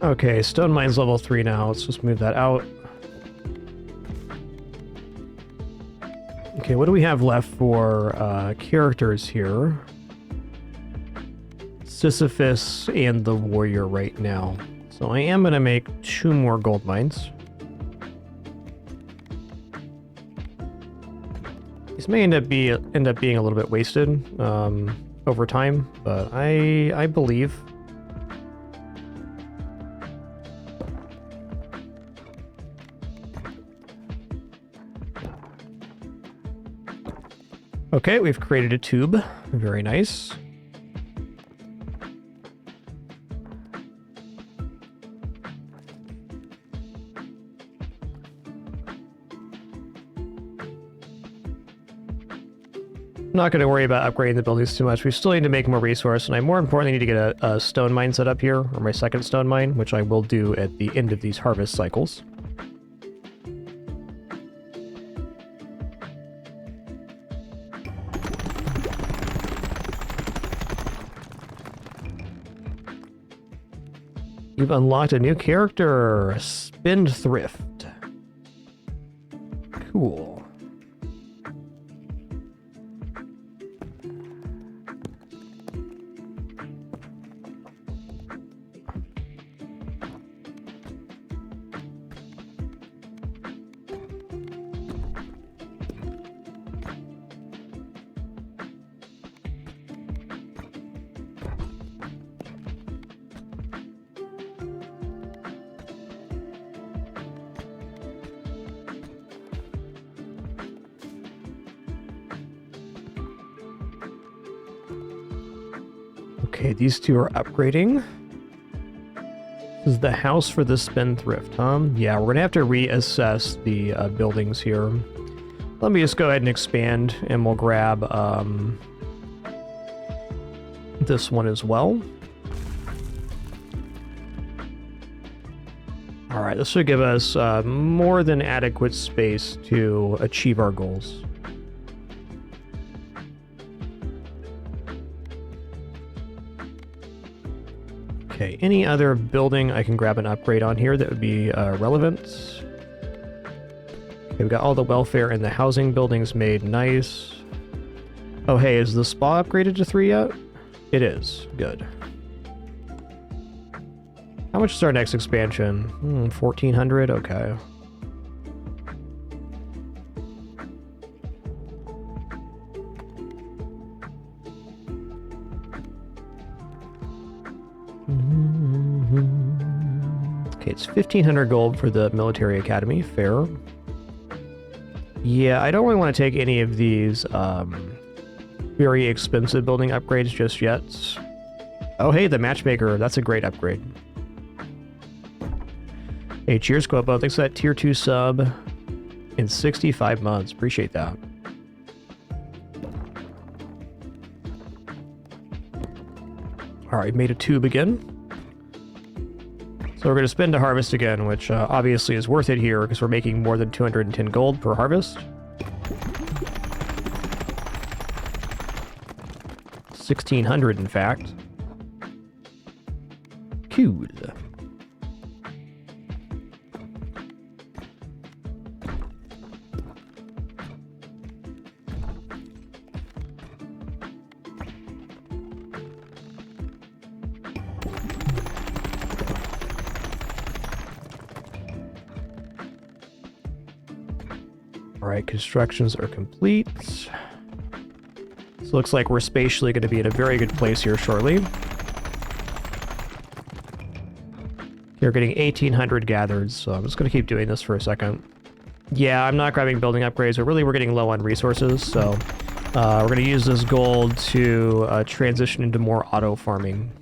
Okay, stone mine's level 3 now. Let's just move that out. Okay, what do we have left for characters here? Sisyphus and the warrior right now. So I am going to make 2 more gold mines. These may end up being a little bit wasted over time, but I believe. Okay, we've created a tube. Very nice. I'm not going to worry about upgrading the buildings too much. We still need to make more resource, and I more importantly need to get a stone mine set up here, or my second stone mine, which I will do at the end of these harvest cycles. You've unlocked a new character, Spendthrift. Cool. Okay, these two are upgrading. This is the house for the Spendthrift, huh? Yeah, we're going to have to reassess the buildings here. Let me just go ahead and expand, and we'll grab this one as well. Alright, this should give us more than adequate space to achieve our goals. Okay, any other building I can grab an upgrade on here that would be relevant? Okay, we've got all the welfare and the housing buildings made nice. Oh, hey, is the spa upgraded to 3 yet? It is. Good. How much is our next expansion? 1,400? Okay. Okay, it's 1,500 gold for the military academy. Fair. Yeah, I don't really want to take any of these very expensive building upgrades just yet. Oh, hey, the matchmaker. That's a great upgrade. Hey, cheers, Quopo. Thanks for that tier 2 sub in 65 months. Appreciate that. All right, made a tube again. So we're going to spend to harvest again, which obviously is worth it here because we're making more than 210 gold per harvest. 1,600, in fact. Cool. Alright, constructions are complete. So looks like we're spatially going to be in a very good place here shortly. You're getting 1,800 gathered, so I'm just going to keep doing this for a second. Yeah, I'm not grabbing building upgrades, but really we're getting low on resources, so we're going to use this gold to transition into more auto farming.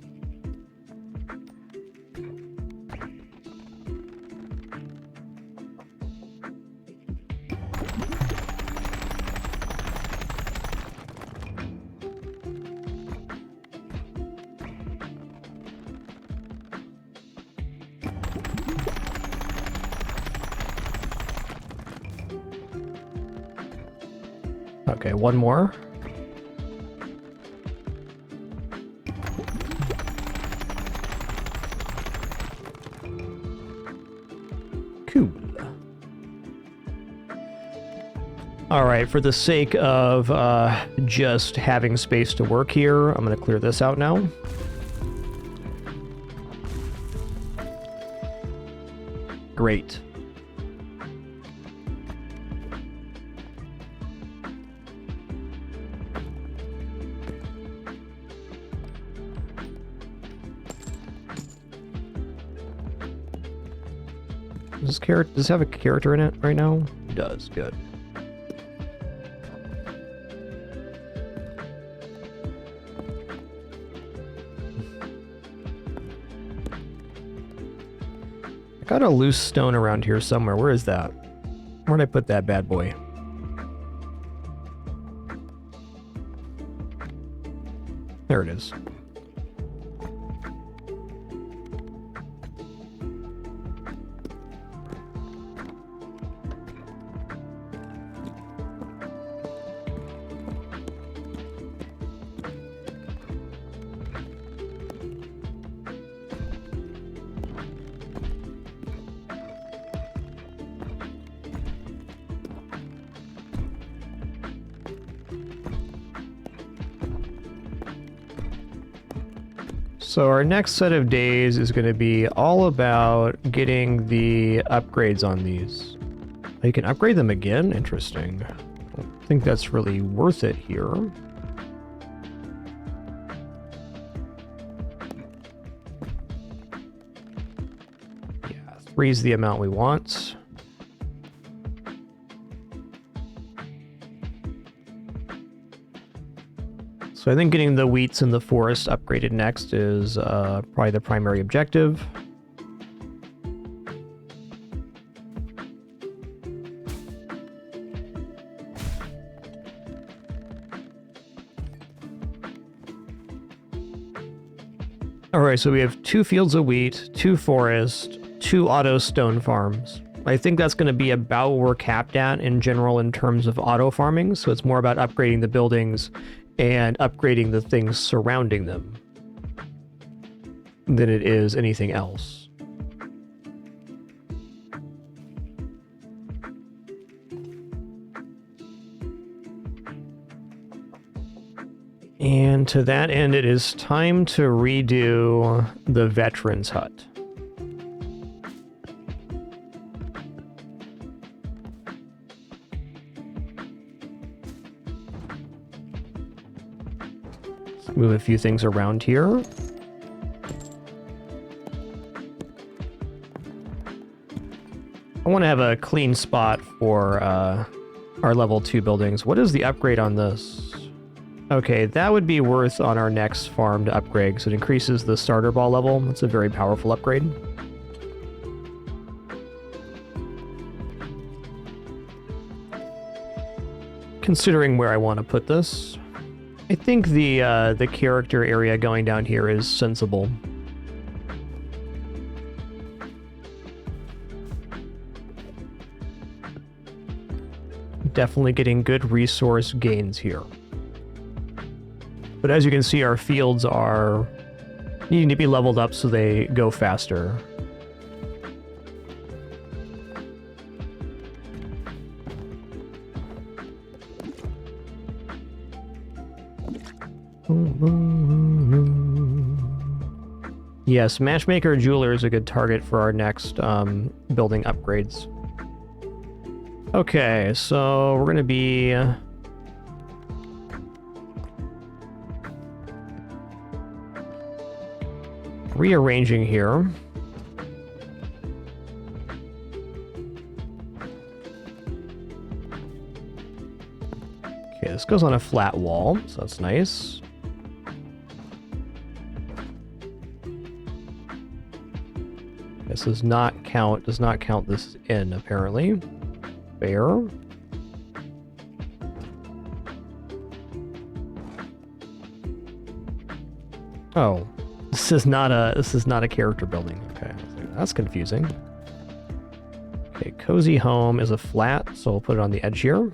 Okay, one more. Cool. All right, for the sake of just having space to work here, I'm going to clear this out now. Great. Does this have a character in it right now? It does. Good. I got a loose stone around here somewhere. Where is that? Where'd I put that bad boy? There it is. So our next set of days is going to be all about getting the upgrades on these. You can upgrade them again? Interesting. I don't think that's really worth it here. Yeah, 3's the amount we want. So I think getting the wheats and the forest upgraded next is probably the primary objective. All right, so we have 2 fields of wheat, 2 forest, 2 auto stone farms. I think that's going to be about where we're capped at in general in terms of auto farming. So it's more about upgrading the buildings and upgrading the things surrounding them than it is anything else. And to that end, it is time to redo the Veterans Hut. Move a few things around here. I want to have a clean spot for our level 2 buildings. What is the upgrade on this? Okay, that would be worth on our next farm to upgrade, because it increases the starter ball level. That's a very powerful upgrade. Considering where I want to put this, I think the character area going down here is sensible. Definitely getting good resource gains here. But as you can see, our fields are needing to be leveled up so they go faster. Yes, Matchmaker Jeweler is a good target for our next building upgrades. Okay, so we're going to be rearranging here. Okay, this goes on a flat wall, so that's nice. This does not count this in, apparently. Fair. Oh, this is not a character building. Okay, that's confusing. Okay, cozy home is a flat, so we'll put it on the edge here.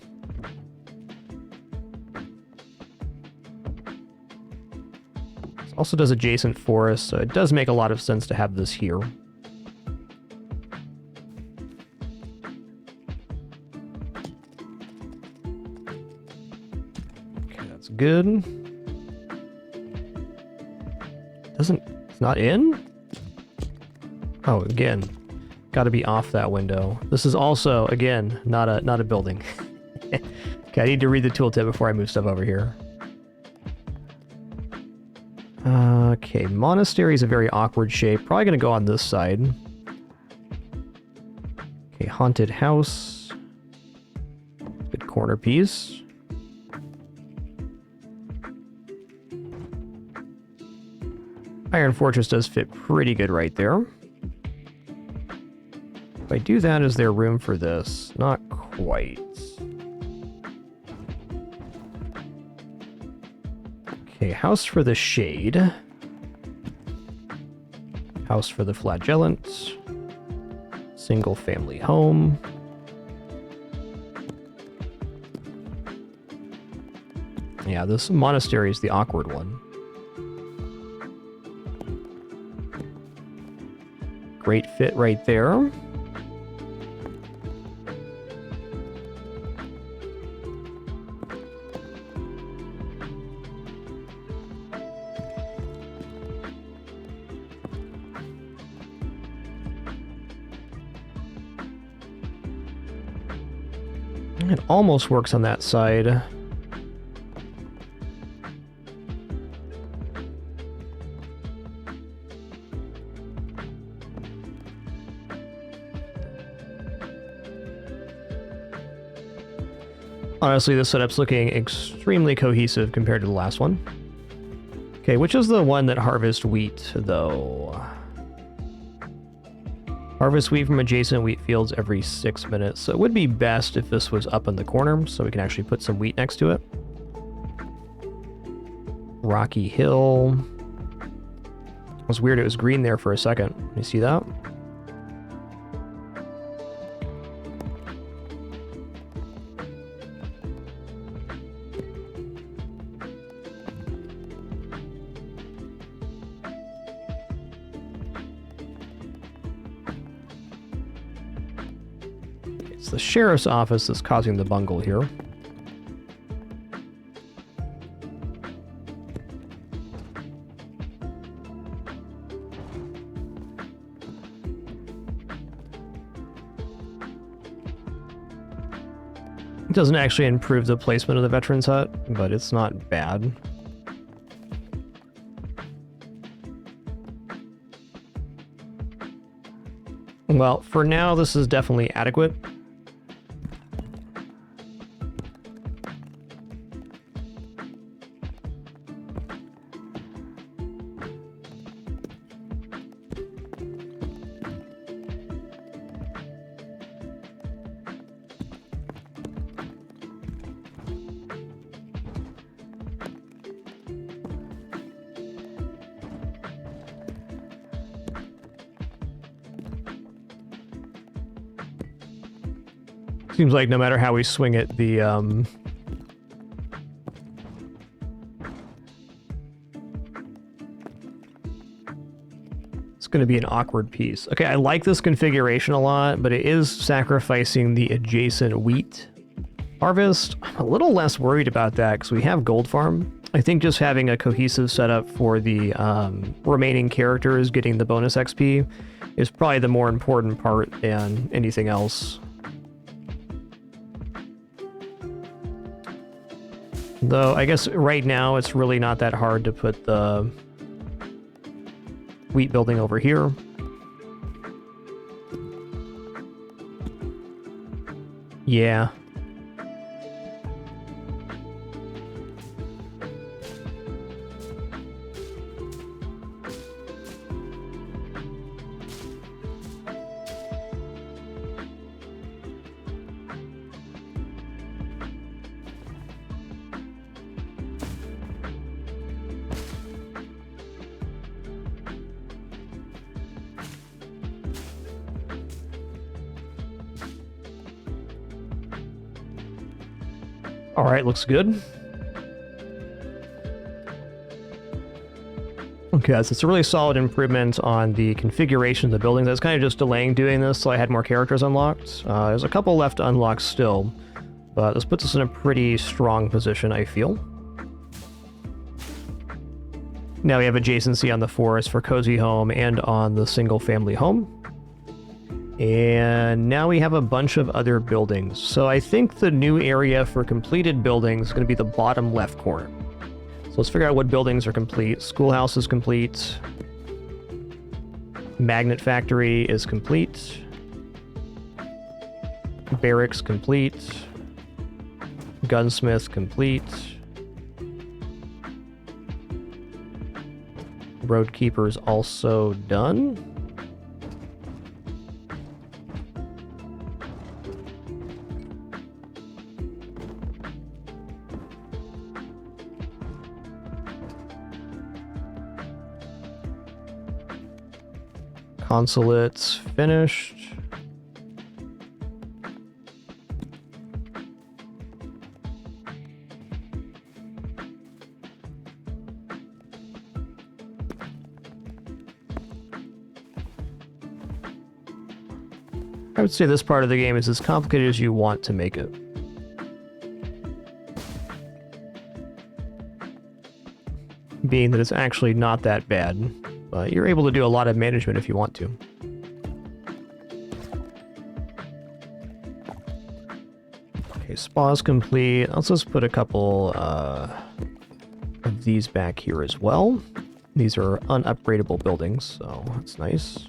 This also does adjacent forest, so it does make a lot of sense to have this here. Good. It's not in? Oh, again, got to be off that window. This is also, again, not a building. Okay, I need to read the tooltip before I move stuff over here. Okay, monastery is a very awkward shape. Probably going to go on this side. Okay, haunted house. Good corner piece. Iron Fortress does fit pretty good right there. If I do that, is there room for this? Not quite. Okay, house for the shade. House for the flagellant. Single family home. Yeah, this monastery is the awkward one. Great fit right there. It almost works on that side. Honestly, this setup's looking extremely cohesive compared to the last one. Okay, which is the one that harvests wheat, though? Harvest wheat from adjacent wheat fields every 6 minutes. So it would be best if this was up in the corner, so we can actually put some wheat next to it. Rocky Hill. It was weird, it was green there for a second. You see that? It's the sheriff's office that's causing the bungle here. It doesn't actually improve the placement of the veteran's hut, but it's not bad. Well, for now, this is definitely adequate. Seems like no matter how we swing it, the it's going to be an awkward piece. Okay, I like this configuration a lot, but it is sacrificing the adjacent wheat harvest. I'm a little less worried about that because we have gold farm. I think just having a cohesive setup for the remaining characters getting the bonus XP is probably the more important part than anything else. Though, I guess right now it's really not that hard to put the wheat building over here. Yeah. All right, looks good. Okay, so it's a really solid improvement on the configuration of the building. That's kind of just delaying doing this so I had more characters unlocked. There's a couple left to unlock still, but this puts us in a pretty strong position, I feel. Now we have adjacency on the forest for Cozy Home and on the single family home. And now we have a bunch of other buildings. So I think the new area for completed buildings is going to be the bottom left corner. So let's figure out what buildings are complete. Schoolhouse is complete. Magnet factory is complete. Barracks complete. Gunsmith complete. Roadkeeper's also done. Consulate's finished. I would say this part of the game is as complicated as you want to make it. Being that it's actually not that bad. But you're able to do a lot of management if you want to. Okay, spa's complete. Let's just put a couple of these back here as well. These are unupgradable buildings, so that's nice.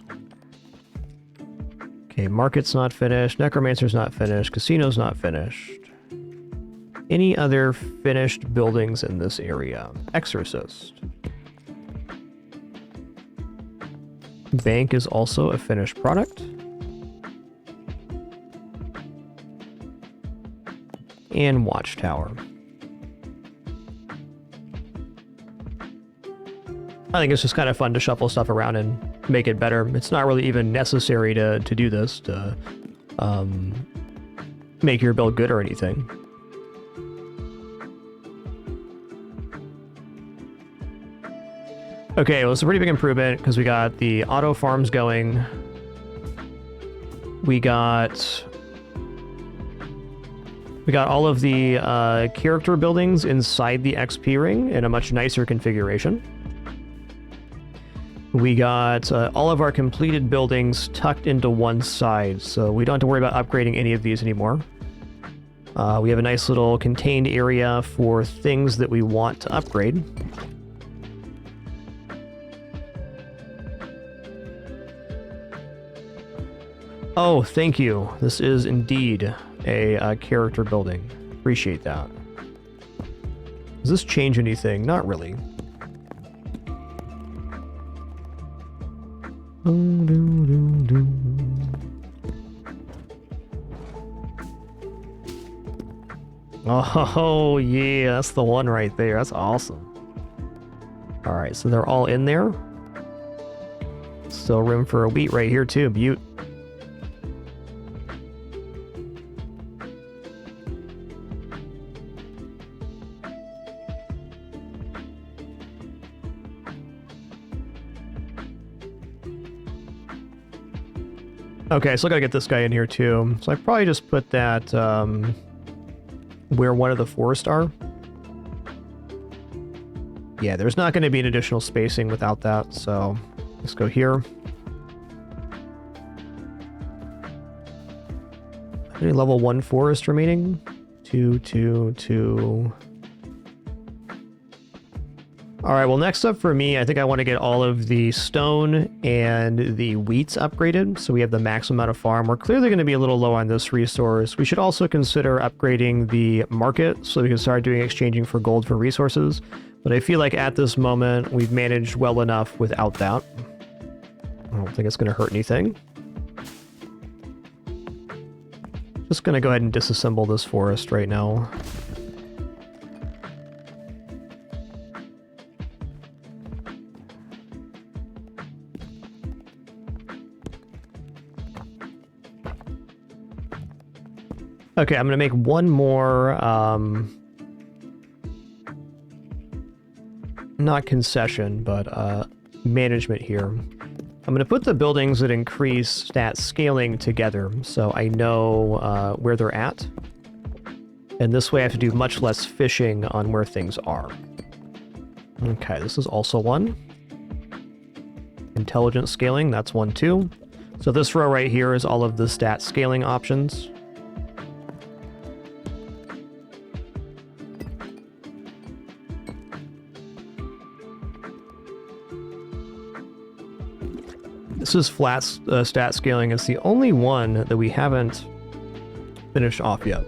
Okay, market's not finished. Necromancer's not finished. Casino's not finished. Any other finished buildings in this area? Exorcist. Bank is also a finished product. And Watchtower. I think it's just kind of fun to shuffle stuff around and make it better. It's not really even necessary to do this to make your build good or anything. Okay, well, it's a pretty big improvement because we got the auto farms going. We got all of the character buildings inside the XP ring in a much nicer configuration. We got all of our completed buildings tucked into one side, so we don't have to worry about upgrading any of these anymore. We have a nice little contained area for things that we want to upgrade. Oh, thank you. This is indeed a character building. Appreciate that. Does this change anything? Not really. Oh, yeah, that's the one right there. That's awesome. All right, so they're all in there. Still room for a wheat right here, too. Butte. Okay, so I gotta get this guy in here, too. So I probably just put that, where one of the forests are. Yeah, there's not going to be an additional spacing without that, so let's go here. Any level 1 forest remaining? 2, 2, 2. Alright, well next up for me, I think I want to get all of the stone and the wheats upgraded, so we have the maximum amount of farm. We're clearly going to be a little low on this resource. We should also consider upgrading the market, so we can start doing exchanging for gold for resources. But I feel like at this moment, we've managed well enough without that. I don't think it's going to hurt anything. Just going to go ahead and disassemble this forest right now. Okay, I'm going to make one more, not concession, but management here. I'm going to put the buildings that increase stat scaling together, so I know where they're at. And this way I have to do much less fishing on where things are. Okay, this is also one. Intelligent scaling, that's one too. So this row right here is all of the stat scaling options. This is flat stat scaling. It's the only one that we haven't finished off yet.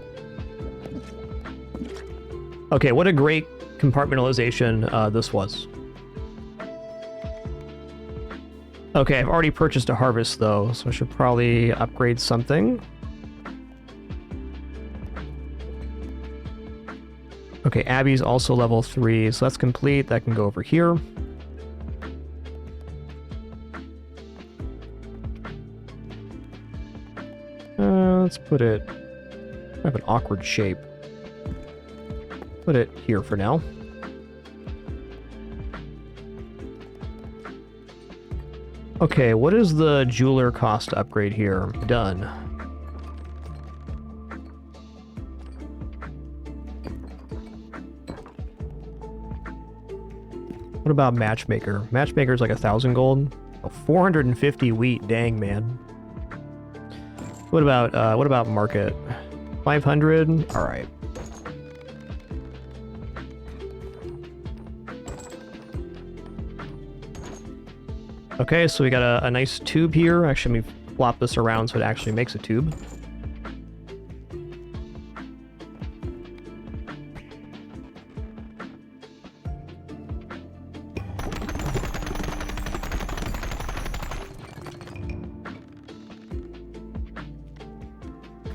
Okay, what a great compartmentalization this was. Okay, I've already purchased a harvest though, so I should probably upgrade something. Okay, Abby's also level 3, so that's complete. That can go over here. Let's put it... I have an awkward shape. Put it here for now. Okay, what is the jeweler cost upgrade here? Done. What about matchmaker? Matchmaker's like 1,000 gold. Oh, 450 wheat. Dang, man. What about market? 500? All right. Okay, so we got a nice tube here. Actually, let me flop this around so it actually makes a tube.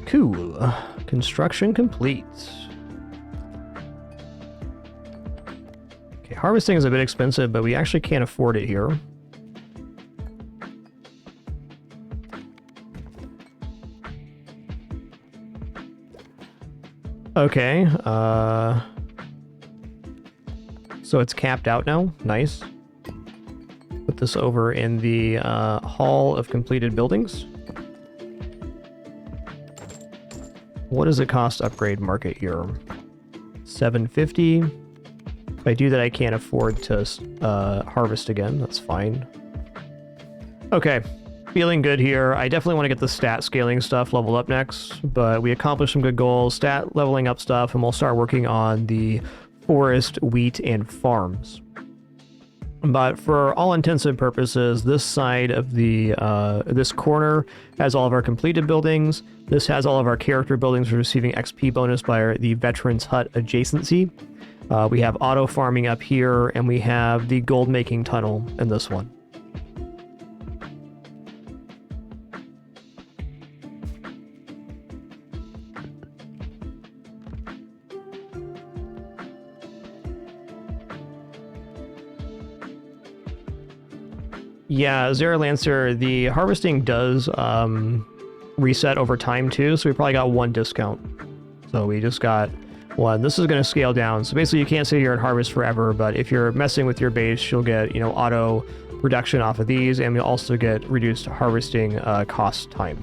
Cool. Construction complete. Okay, harvesting is a bit expensive, but we actually can't afford it here. Okay, so it's capped out now. Nice. Put this over in the Hall of Completed Buildings. What does it cost to upgrade market here? 750. If I do that, I can't afford to harvest again. That's fine. Okay. Feeling good here. I definitely want to get the stat scaling stuff leveled up next, but we accomplished some good goals, stat leveling up stuff, and we'll start working on the forest, wheat, and farms. But for all intents and purposes, this side of the this corner has all of our completed buildings. This has all of our character buildings receiving XP bonus by the Veterans Hut adjacency. We have auto farming up here, and we have the gold making tunnel in this one. Yeah, Zara Lancer, the harvesting does reset over time too, so we probably got one discount. So we just got one. This is going to scale down, so basically you can't sit here and harvest forever, but if you're messing with your base, you'll get, you know, auto production off of these, and you'll also get reduced harvesting cost time.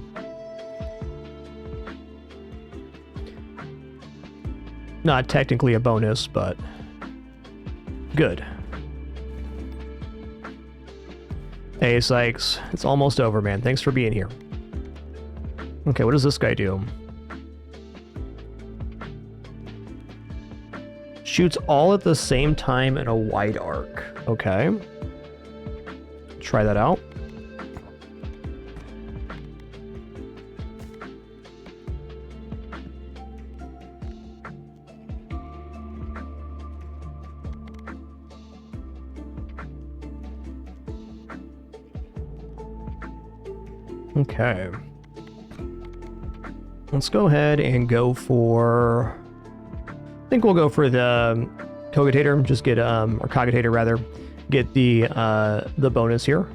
Not technically a bonus, but good. Hey, Sykes. It's almost over, man. Thanks for being here. Okay, what does this guy do? Shoots all at the same time in a wide arc. Okay. Try that out. Okay. Let's go ahead and go for... I think we'll go for the Cogitator. Just get, or Cogitator rather, get the bonus here.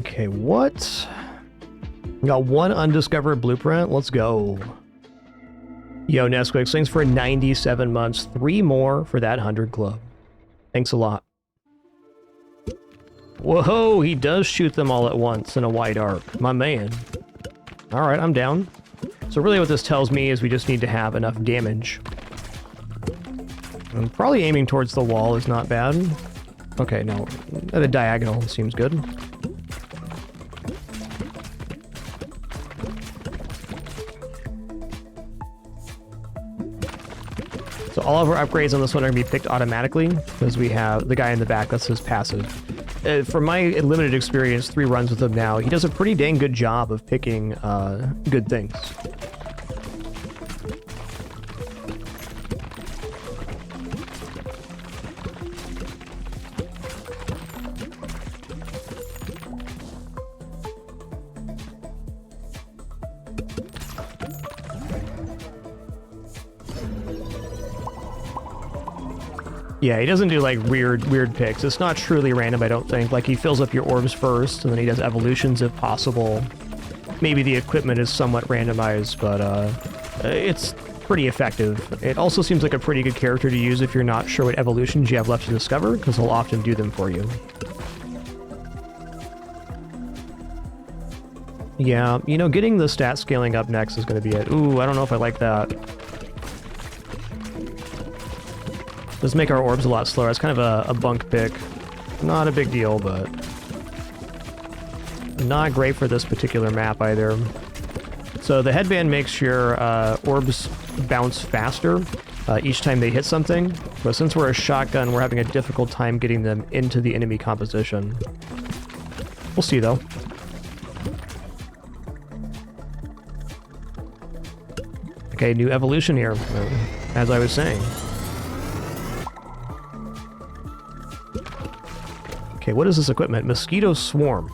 Okay, what? We got one undiscovered blueprint. Let's go. Yo, Nesquik, thanks for 97 months. 3 more for that 100 club. Thanks a lot. Whoa, he does shoot them all at once in a wide arc. My man. Alright, I'm down. So really what this tells me is we just need to have enough damage. And probably aiming towards the wall is not bad. Okay, no. At a diagonal seems good. So all of our upgrades on this one are going to be picked automatically, because we have the guy in the back, that's his passive. From my limited experience, 3 runs with him now, he does a pretty dang good job of picking good things. Yeah, he doesn't do like weird picks. It's not truly random, I don't think. Like, he fills up your orbs first, and then he does evolutions if possible. Maybe the equipment is somewhat randomized, but it's pretty effective. It also seems like a pretty good character to use if you're not sure what evolutions you have left to discover, because he'll often do them for you. Yeah, you know, getting the stat scaling up next is going to be it. Ooh, I don't know if I like that. Does make our orbs a lot slower. It's kind of a bunk pick. Not a big deal, but not great for this particular map either. So the headband makes your orbs bounce faster each time they hit something. But since we're a shotgun, we're having a difficult time getting them into the enemy composition. We'll see, though. Okay, new evolution here, as I was saying. Okay, what is this equipment? Mosquito Swarm.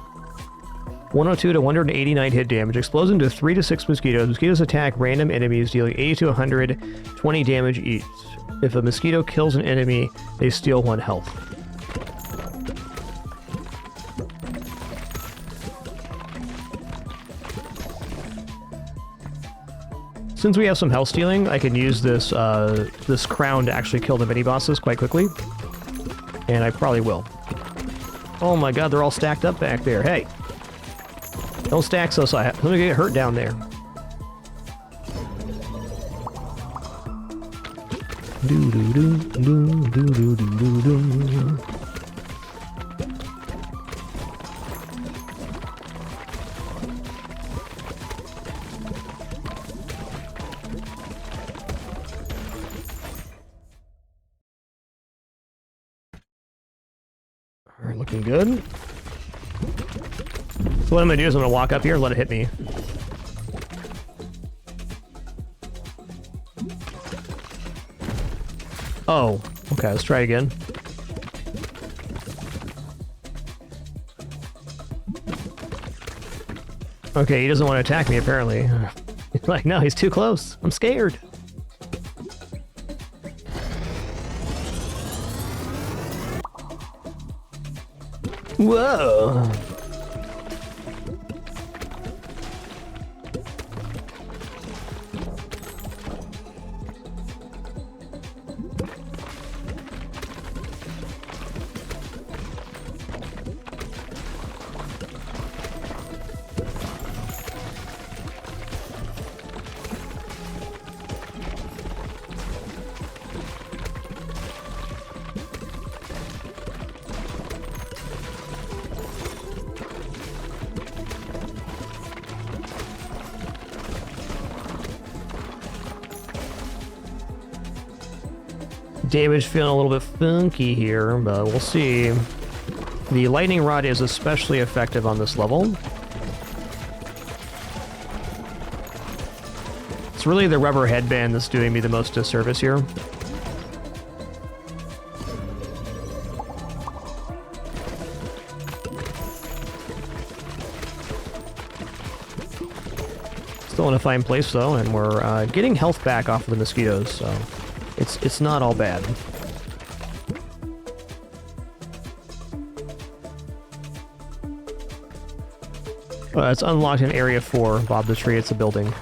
102 to 189 hit damage. Explodes into 3 to 6 mosquitoes. Mosquitoes attack random enemies, dealing 80 to 120 damage each. If a mosquito kills an enemy, they steal 1 health. Since we have some health stealing, I can use this this crown to actually kill the mini-bosses quite quickly. And I probably will. Oh my god, they're all stacked up back there. Hey! Don't stack so high. Let me get hurt down there. Do do do do do do do do. Alright, looking good. So what I'm gonna do is I'm gonna walk up here and let it hit me. Oh, okay, let's try again. Okay, he doesn't want to attack me, apparently. He's like, no, he's too close. I'm scared. Whoa. Damage feeling a little bit funky here, but we'll see. The lightning rod is especially effective on this level. It's really the rubber headband that's doing me the most disservice here. Still in a fine place though, and we're getting health back off of the mosquitoes, so it's not all bad. It's unlocked in Area 4, Bob the Tree. It's a building.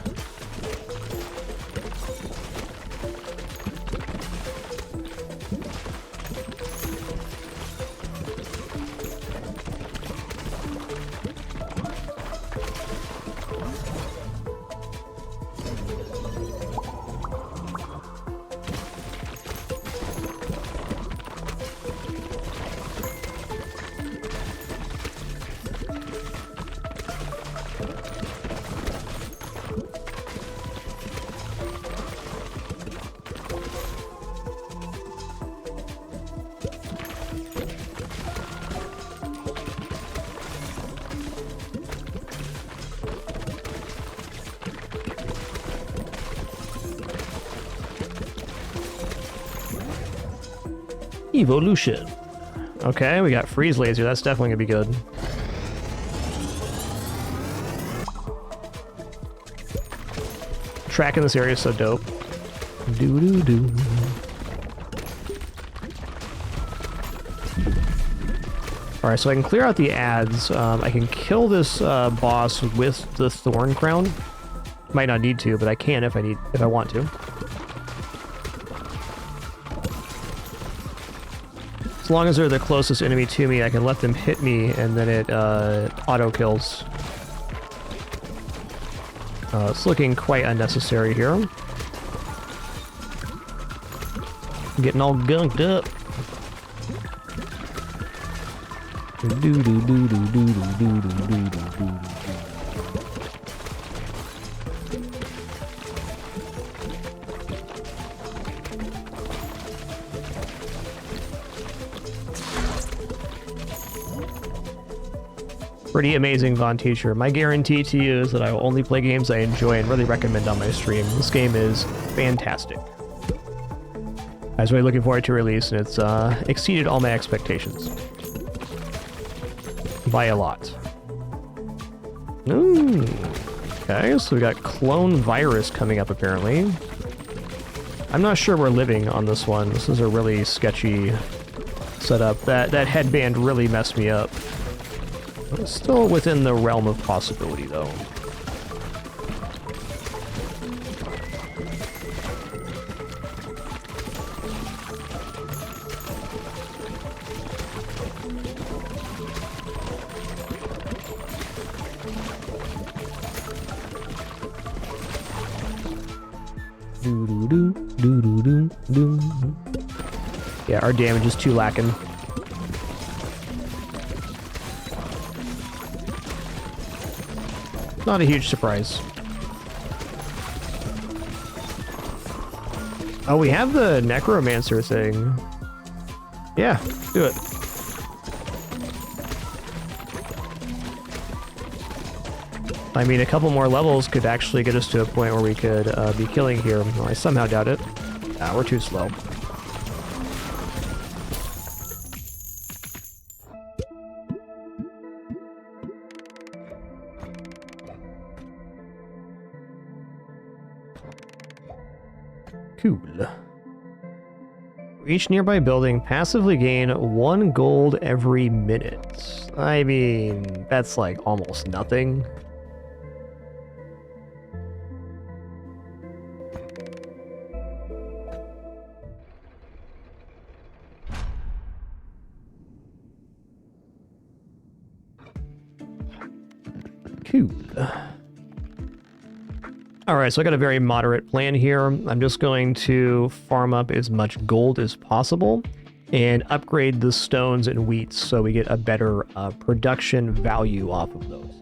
Evolution. Okay, we got freeze laser. That's definitely gonna be good. Tracking this area is so dope. Doo-doo-doo. Alright, so I can clear out the ads. I can kill this boss with the thorn crown. Might not need to, but I can if I want to. As long as they're the closest enemy to me, I can let them hit me, and then it auto-kills. It's looking quite unnecessary here. I'm getting all gunked up. Pretty amazing, Von Teacher. My guarantee to you is that I will only play games I enjoy and really recommend on my stream. This game is fantastic. I was really looking forward to release, and it's exceeded all my expectations. By a lot. Ooh. Okay, so we got clone virus coming up, apparently. I'm not sure we're living on this one. This is a really sketchy setup. That headband really messed me up. It's still within the realm of possibility, though. Yeah, our damage is too lacking. Not a huge surprise. Oh, we have the necromancer thing. Yeah, do it. I mean, a couple more levels could actually get us to a point where we could be killing here. Well, I somehow doubt it. We're too slow. Cool. Each nearby building passively gain 1 gold every minute. I mean, that's like almost nothing. Cool. Alright, so I got a very moderate plan here. I'm just going to farm up as much gold as possible and upgrade the stones and wheats so we get a better production value off of those.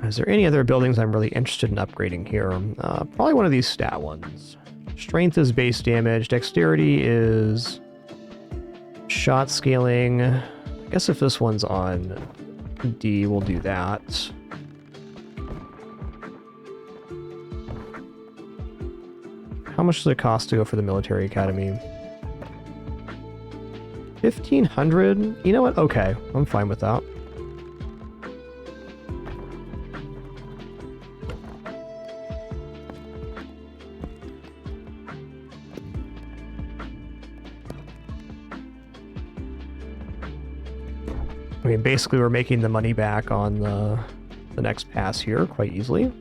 Is there any other buildings I'm really interested in upgrading here? Probably one of these stat ones. Strength is base damage. Dexterity is shot scaling. I guess if this one's on D, we'll do that. How much does it cost to go for the military academy? 1,500? You know what? Okay, I'm fine with that. I mean, basically we're making the money back on the next pass here quite easily.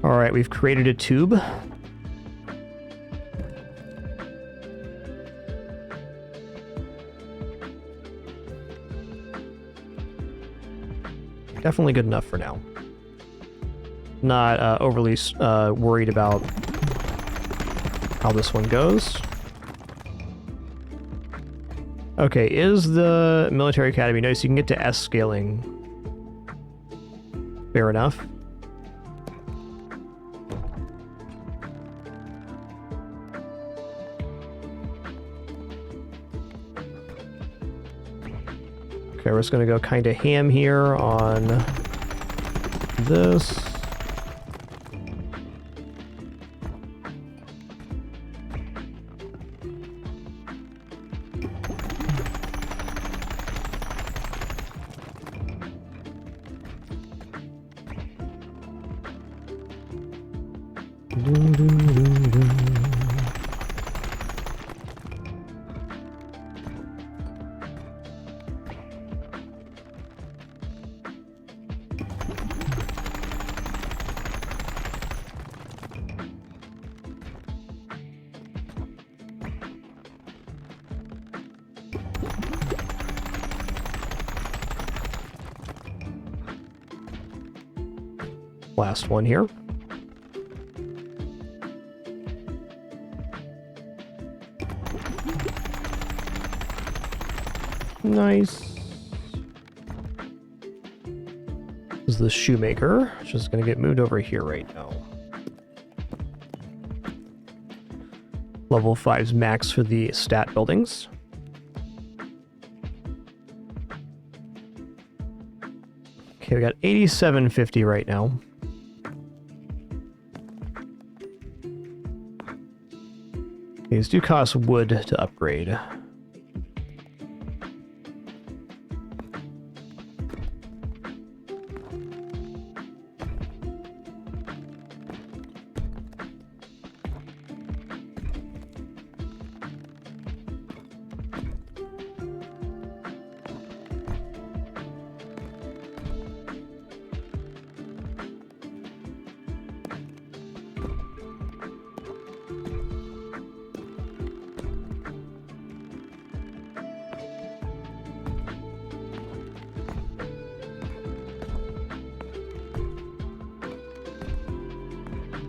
Alright, we've created a tube. Definitely good enough for now. Not overly worried about how this one goes. Okay, is the military academy nice? You can get to S scaling. Fair enough. Okay, we're just going to go kind of ham here on this. Last one here. Nice. This is the shoemaker, which is going to get moved over here right now. Level 5's max for the stat buildings. Okay, we got 8750 right now. These do cost wood to upgrade.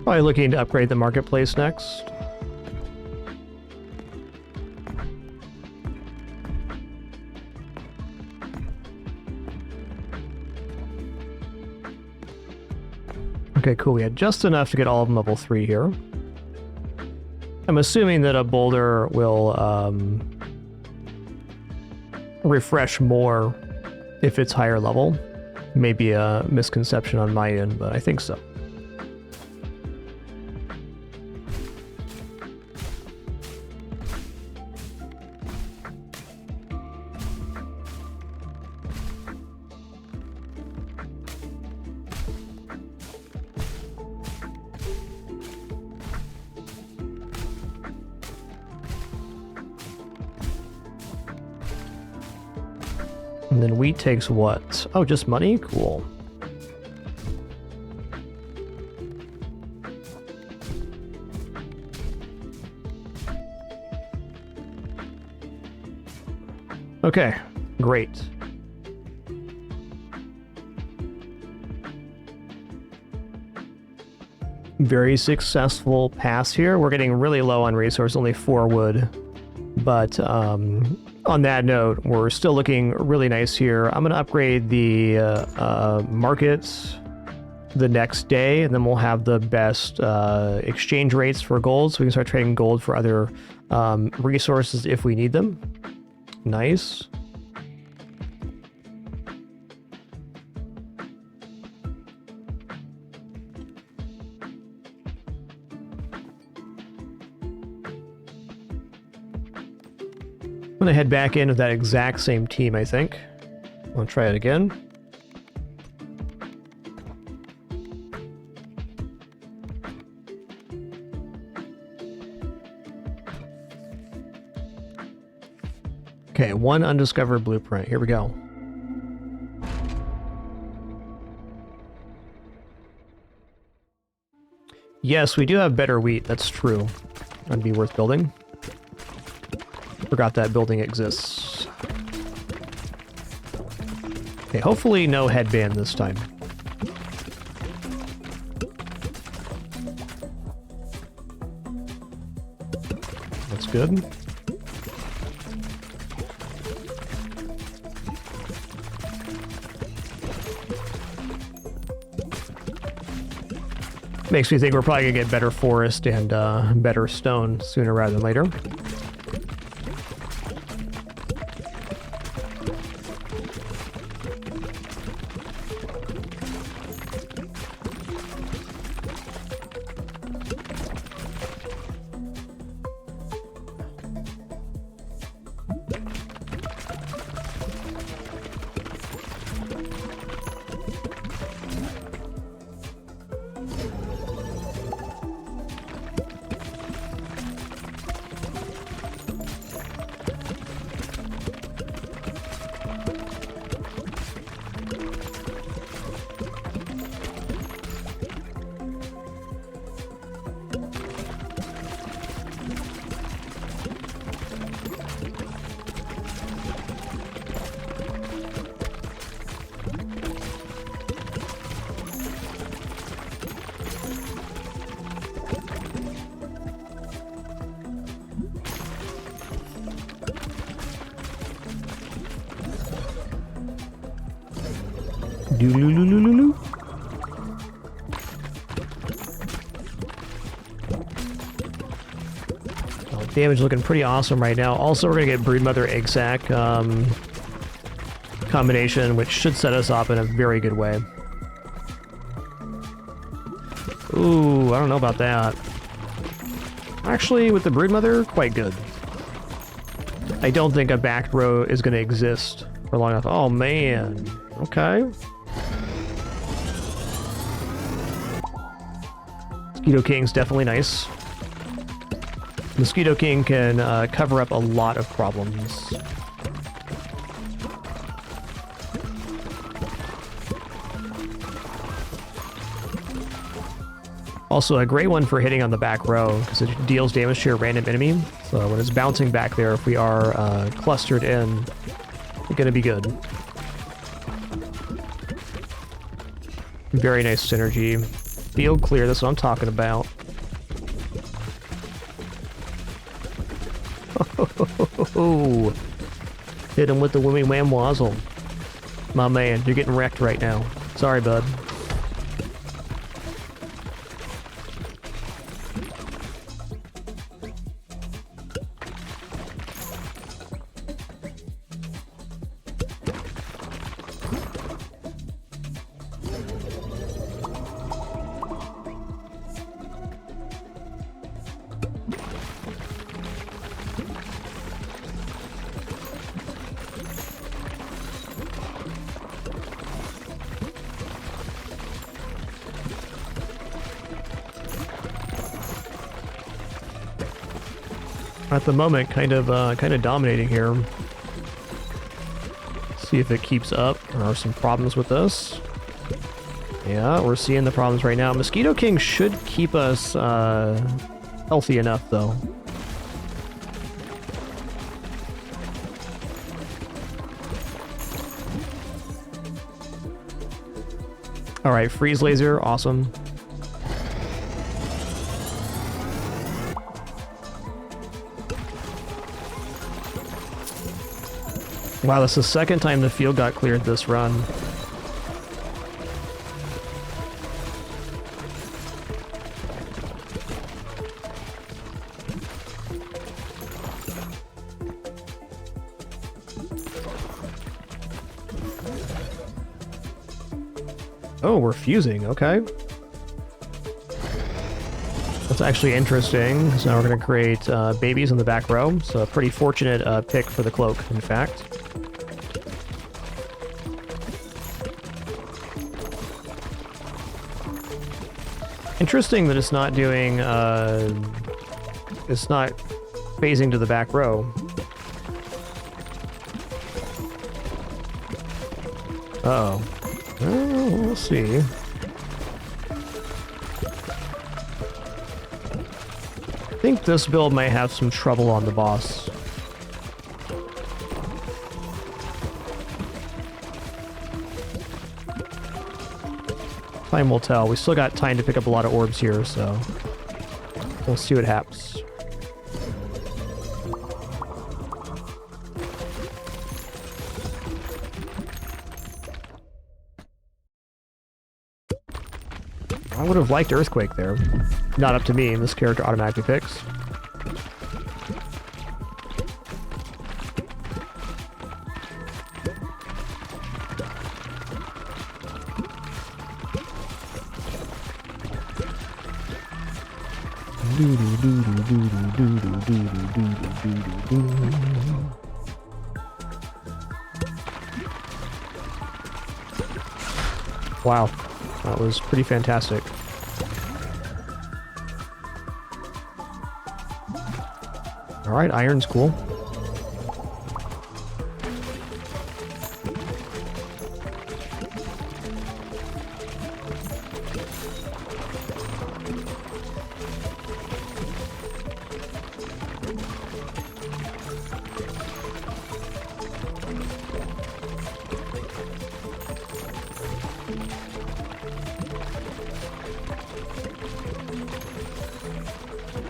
Probably looking to upgrade the marketplace next. Okay, cool. We had just enough to get all of them level 3 here. I'm assuming that a boulder will refresh more if it's higher level. Maybe a misconception on my end, but I think so. And then wheat takes what? Oh, just money? Cool. Okay, great. Very successful pass here. We're getting really low on resource, only 4 wood. But on that note, we're still looking really nice here. I'm going to upgrade the markets the next day, and then we'll have the best exchange rates for gold, so we can start trading gold for other resources if we need them. Nice. I'm gonna head back in with that exact same team, I think. I'll try it again. Okay, 1 undiscovered blueprint. Here we go. Yes, we do have better wheat. That's true. That'd be worth building. Forgot that building exists. Okay, hopefully no headband this time. That's good. Makes me think we're probably gonna get better forest and better stone sooner rather than later. Doodaloo. Oh, damage looking pretty awesome right now. Also, we're gonna get brood mother egg sac combination, which should set us up in a very good way. Ooh, I don't know about that. Actually, with the brood mother, quite good. I don't think a back row is gonna exist for long enough. Oh man. Okay. Mosquito King's definitely nice. Mosquito King can cover up a lot of problems. Also a great one for hitting on the back row, because it deals damage to your random enemy. So when it's bouncing back there, if we are clustered in, it's gonna be good. Very nice synergy. Field clear, that's what I'm talking about. Oh, hit him with the whammy wham wazzle. My man, you're getting wrecked right now. Sorry, bud. at the moment, kind of dominating here. See if it keeps up. There are some problems with this. Yeah, we're seeing the problems right now. Mosquito King should keep us healthy enough, though. All right, freeze laser, awesome. Wow, that's the second time the field got cleared this run. Oh, we're fusing, okay. That's actually interesting. So now we're going to create babies in the back row. So a pretty fortunate pick for the cloak, in fact. Interesting that it's not doing, it's not phasing to the back row. Uh-oh. Well, we'll see. I think this build might have some trouble on the boss. Time will tell. We still got time to pick up a lot of orbs here, so we'll see what happens. I would have liked Earthquake there. Not up to me, this character automatically picks. Wow, that was pretty fantastic. Alright, iron's cool.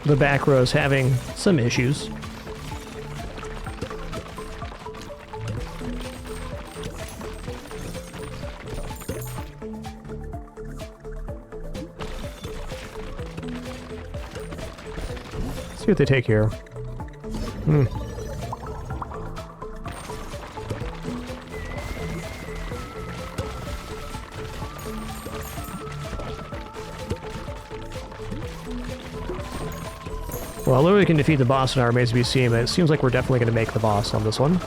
The back row is having some issues. Let's see what they take here. Well, literally can defeat the boss in our remains to be seen, but it seems like we're definitely going to make the boss on this one.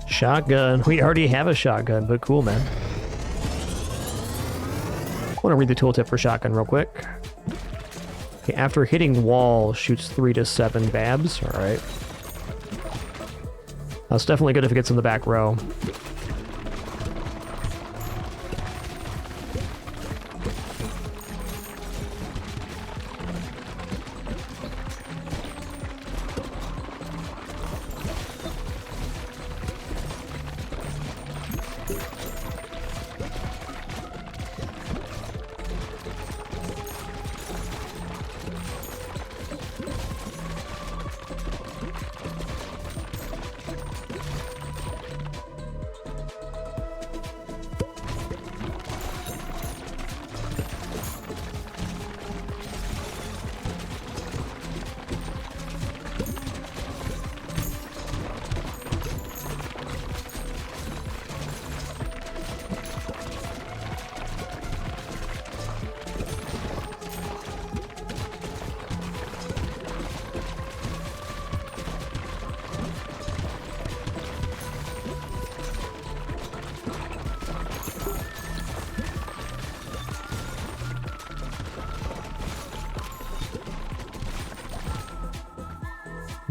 Shotgun. We already have a shotgun, but cool, man. I want to read the tooltip for shotgun real quick. Okay, after hitting wall, shoots 3 to 7 babs. All right. That's definitely good if it gets in the back row.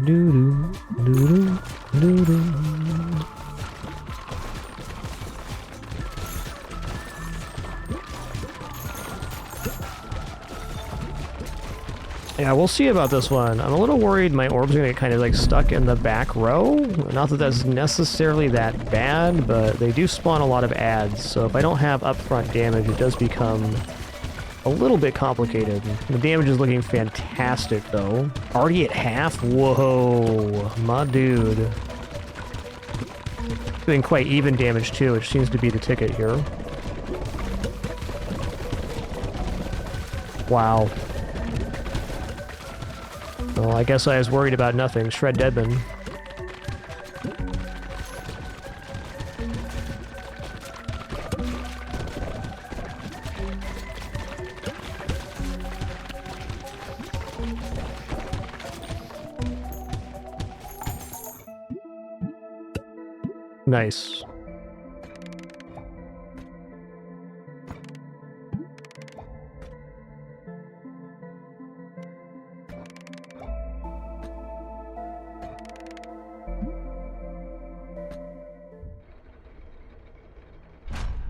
Doo-doo, doo-doo, doo-doo. Yeah, we'll see about this one. I'm a little worried my orbs are going to kind of like stuck in the back row. Not that that's necessarily that bad, but they do spawn a lot of adds. So if I don't have upfront damage, it does become a little bit complicated. The damage is looking fantastic though. Already at half? Whoa, my dude. Doing quite even damage too, which seems to be the ticket here. Wow. Well, I guess I was worried about nothing. Shred Deadman. Nice.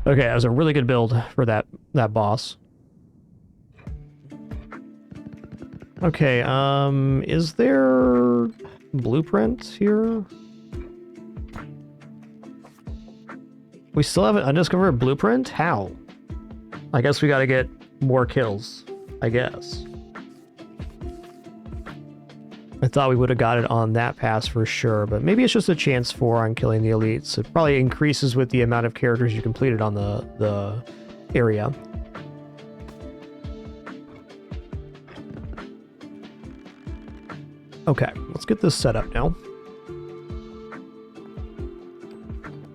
Okay, that was a really good build for that boss. Okay, is there blueprints here? We still have an undiscovered blueprint? How? I guess we gotta get more kills, I guess. I thought we would have got it on that pass for sure, but maybe it's just a chance 4 on killing the elites. It probably increases with the amount of characters you completed on the area. Okay, let's get this set up now.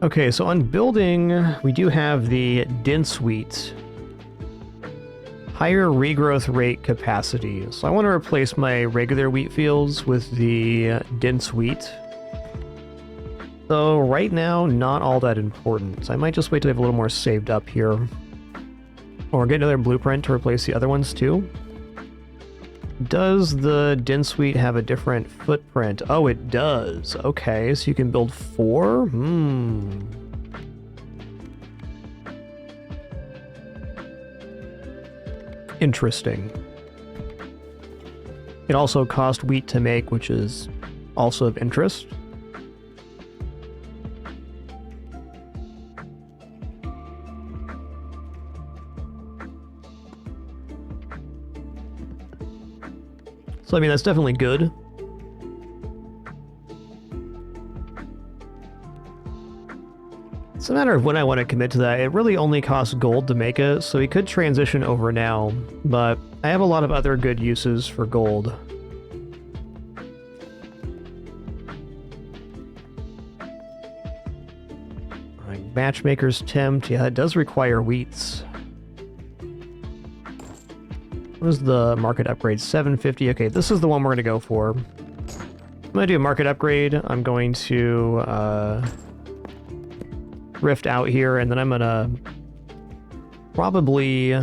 Okay, so on building, we do have the dense wheat. Higher regrowth rate capacity. So I want to replace my regular wheat fields with the dense wheat. So right now, not all that important. So I might just wait till I have a little more saved up here. Or get another blueprint to replace the other ones too. Does the dense wheat have a different footprint? Oh, it does. Okay, so you can build 4? Interesting. It also costs wheat to make, which is also of interest. So, I mean, that's definitely good. It's a matter of when I want to commit to that. It really only costs gold to make it, so we could transition over now, but I have a lot of other good uses for gold. Like Matchmaker's Tempt, yeah, it does require wheats. What is the market upgrade? 750. Okay, this is the one we're going to go for. I'm going to do a market upgrade. I'm going to rift out here, and then I'm going to probably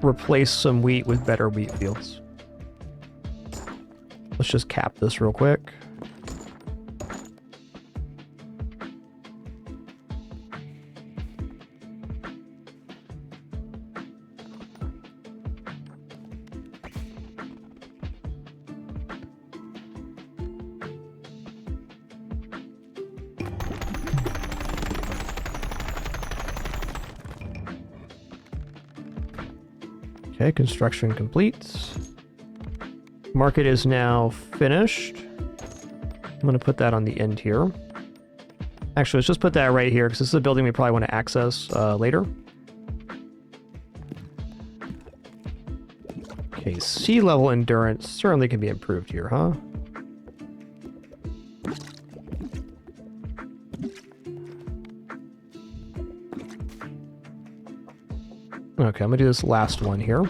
replace some wheat with better wheat fields. Let's just cap this real quick. Okay, construction complete. Market is now finished. I'm going to put that on the end here. Actually, let's just put that right here, because this is a building we probably want to access later. Okay, sea level endurance certainly can be improved here, huh? Okay, I'm gonna do this last one here.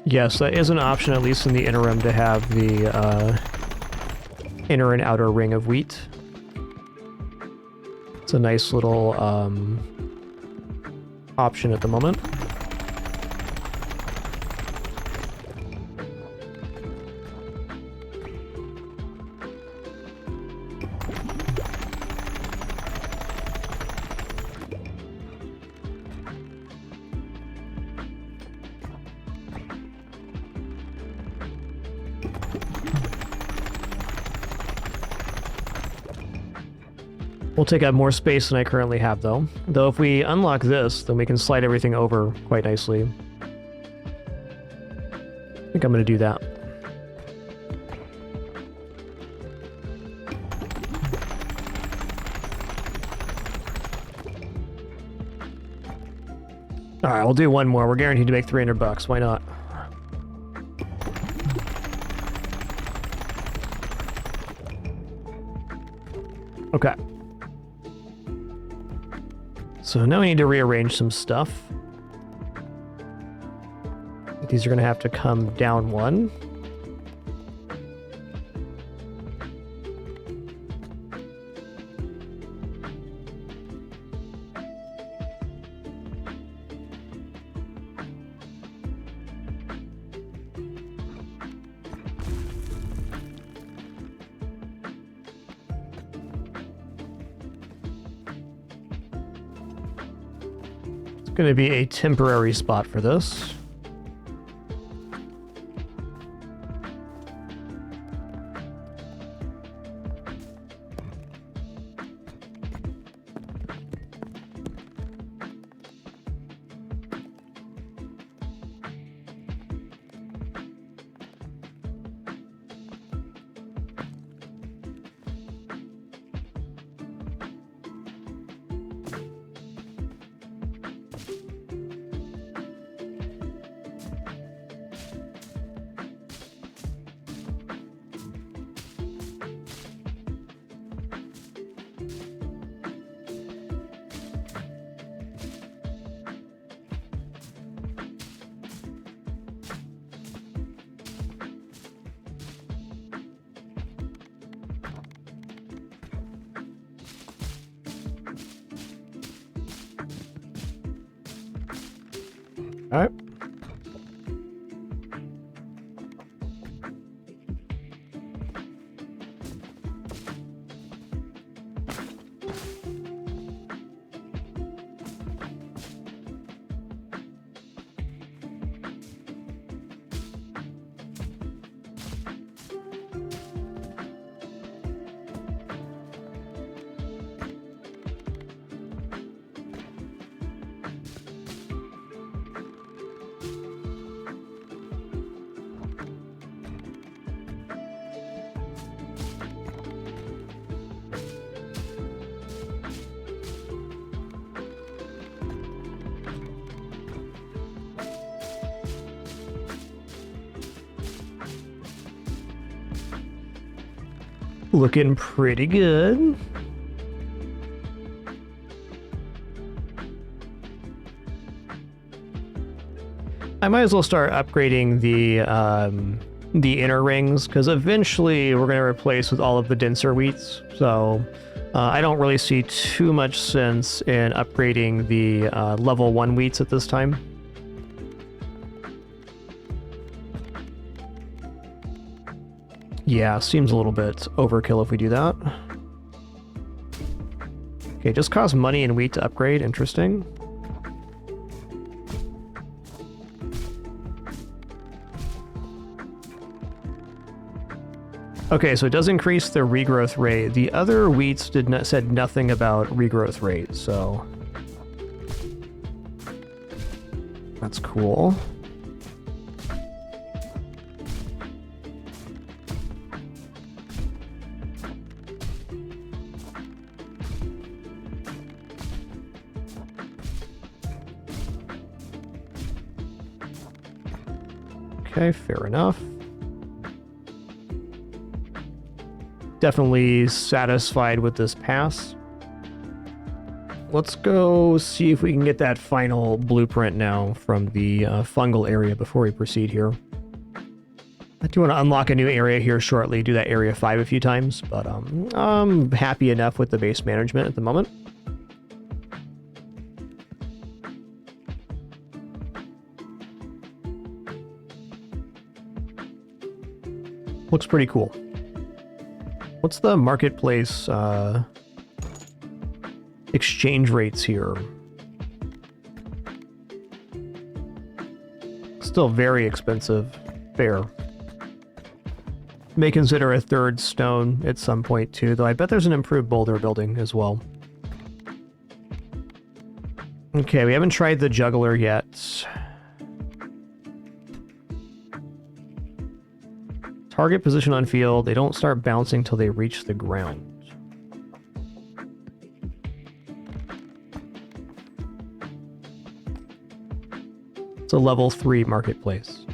Yes, that is an option, at least in the interim, to have the inner and outer ring of wheat. It's a nice little option at the moment. We'll take up more space than I currently have, though. Though if we unlock this, then we can slide everything over quite nicely. I think I'm going to do that. Alright, we'll do one more. We're guaranteed to make 300 bucks. Why not? Okay. So now we need to rearrange some stuff. These are going to have to come down one. Going to be a temporary spot for this. All right. Looking pretty good. I might as well start upgrading the inner rings, because eventually we're going to replace with all of the denser wheats. So I don't really see too much sense in upgrading the level 1 wheats at this time. Yeah, seems a little bit overkill if we do that. Okay, just costs money and wheat to upgrade. Interesting. Okay, so it does increase the regrowth rate. The other wheats said nothing about regrowth rate, so that's cool. Okay, fair enough. Definitely satisfied with this pass. let's go see if we can get that final blueprint now from the fungal area before we proceed here. I do want to unlock a new area here shortly, do that area 5 a few times, but I'm happy enough with the base management at the moment. Looks pretty cool. What's the marketplace exchange rates here? Still very expensive. Fair. May consider a third stone at some point too, though I bet there's an improved boulder building as well. Okay, we haven't tried the juggler yet. Target position on field. They don't start bouncing till they reach the ground. It's a level 3 marketplace.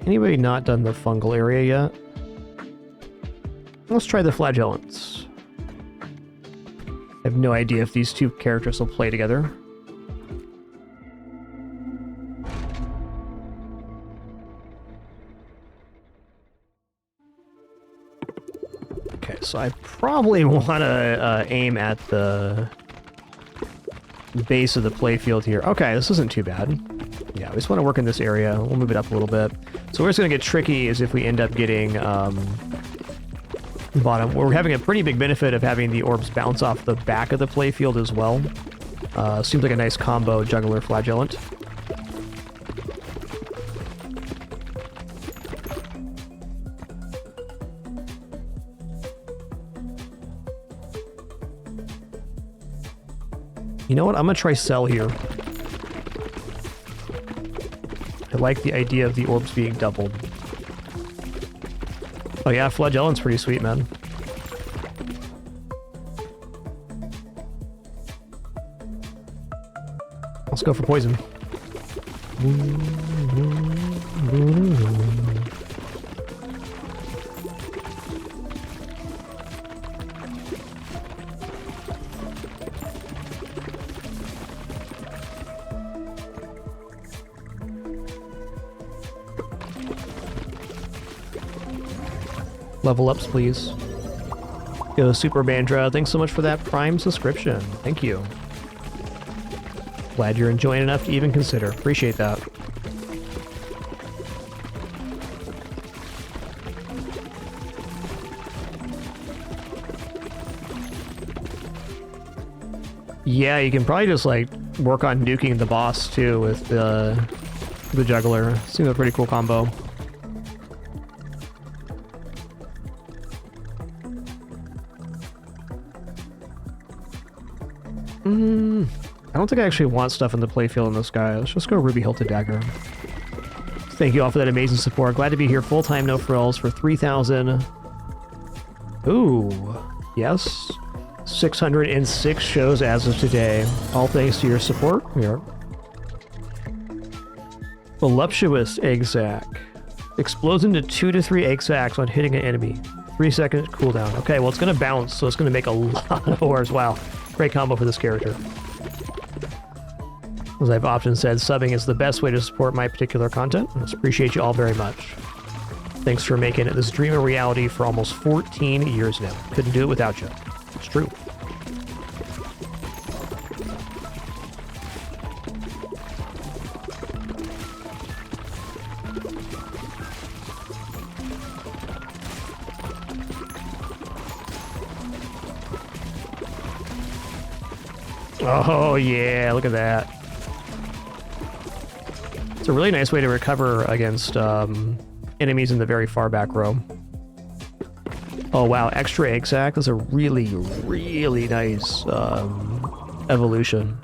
Anybody not done the fungal area yet? Let's try the flagellants. I have no idea if these two characters will play together. Okay, so I probably want to aim at the base of the playfield here. Okay, this isn't too bad. Yeah, we just want to work in this area. We'll move it up a little bit. So where it's going to get tricky is if we end up getting bottom. We're having a pretty big benefit of having the orbs bounce off the back of the playfield as well. Seems like a nice combo juggler flagellant. You know what? I'm going to try sell here. I like the idea of the orbs being doubled. Oh yeah, flagellant's pretty sweet, man. Let's go for poison. Level ups, please. Yo, Super Bandra, thanks so much for that Prime subscription. Thank you. Glad you're enjoying enough to even consider. Appreciate that. Yeah, you can probably just like work on nuking the boss too with the juggler. Seems a pretty cool combo. I don't think I actually want stuff in the playfield in this guy. Let's just go Ruby Hilted Dagger. Thank you all for that amazing support. Glad to be here full-time, no frills, for 3,000. Ooh, yes. 606 shows as of today. All thanks to your support. Here. Voluptuous Egg Sac. Explodes into 2 to 3 egg sacs on hitting an enemy. 3-second cooldown. Okay, well it's going to bounce, so it's going to make a lot of ores. Wow. Great combo for this character. As I've often said, subbing is the best way to support my particular content. I appreciate you all very much. Thanks for making this dream a reality for almost 14 years now. Couldn't do it without you. It's true. Oh yeah, look at that. It's a really nice way to recover against enemies in the very far back row. Oh wow, extra egg sac. That's a really, really nice evolution.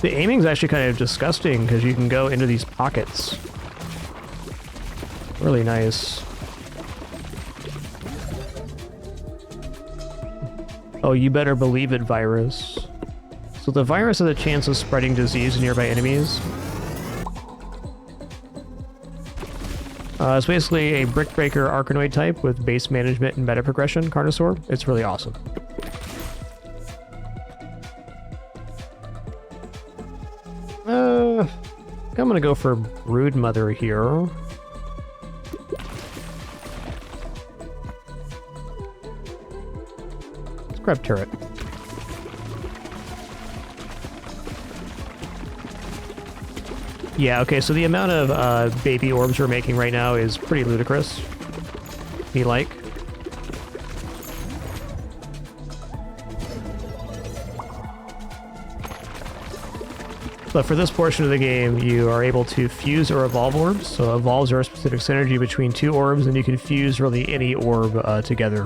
The aiming's actually kind of disgusting because you can go into these pockets. Really nice. Oh, you better believe it, virus. So the virus has a chance of spreading disease to nearby enemies. It's basically a Brick Breaker Arcanoid type with base management and meta progression Carnosaur. It's really awesome. I'm gonna go for Brood Mother here. Let's grab Turret. Yeah, okay, so the amount of baby orbs we're making right now is pretty ludicrous. Me like. But for this portion of the game, you are able to fuse or evolve orbs. So evolves are a specific synergy between two orbs, and you can fuse really any orb together.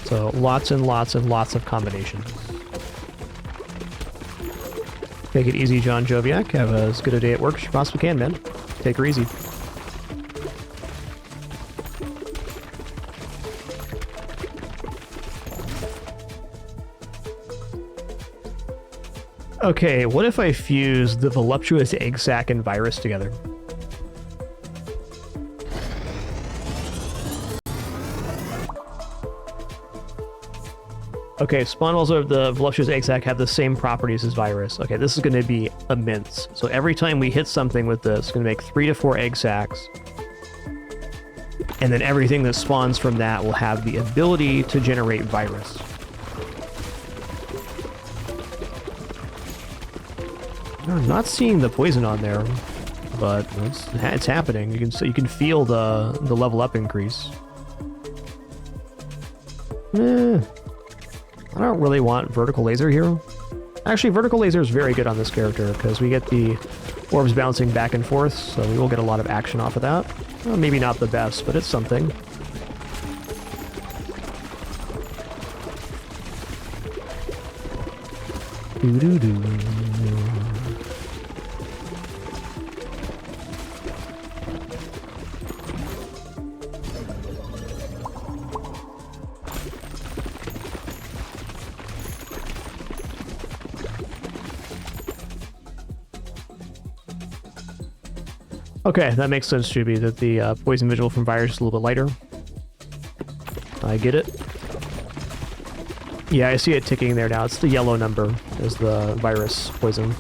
So lots and lots and lots of combinations. Take it easy, John Joviak. Have as good a day at work as you possibly can, man. Take her easy. Okay, what if I fuse the voluptuous egg sac and virus together? Okay, spawn walls of the voluptuous egg sac have the same properties as virus. Okay, this is going to be immense. So every time we hit something with this, it's going to make 3 to 4 egg sacs. And then everything that spawns from that will have the ability to generate virus. I'm not seeing the poison on there, but it's happening. You can feel the level up increase. I don't really want vertical laser here. Actually, vertical laser is very good on this character because we get the orbs bouncing back and forth, so we will get a lot of action off of that. Well, maybe not the best, but it's something. Doo-doo-doo. Okay, that makes sense, Juby, that the poison visual from virus is a little bit lighter. I get it. Yeah, I see it ticking there now. It's the yellow number is the virus poison.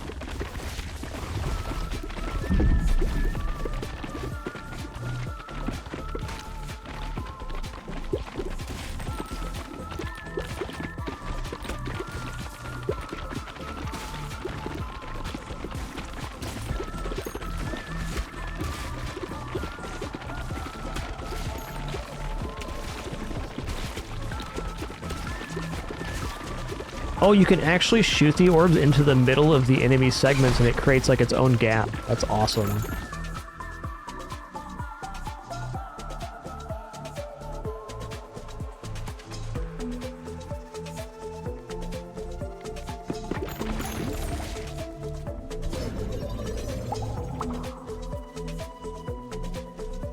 Oh, you can actually shoot the orbs into the middle of the enemy segments and it creates like its own gap. That's awesome.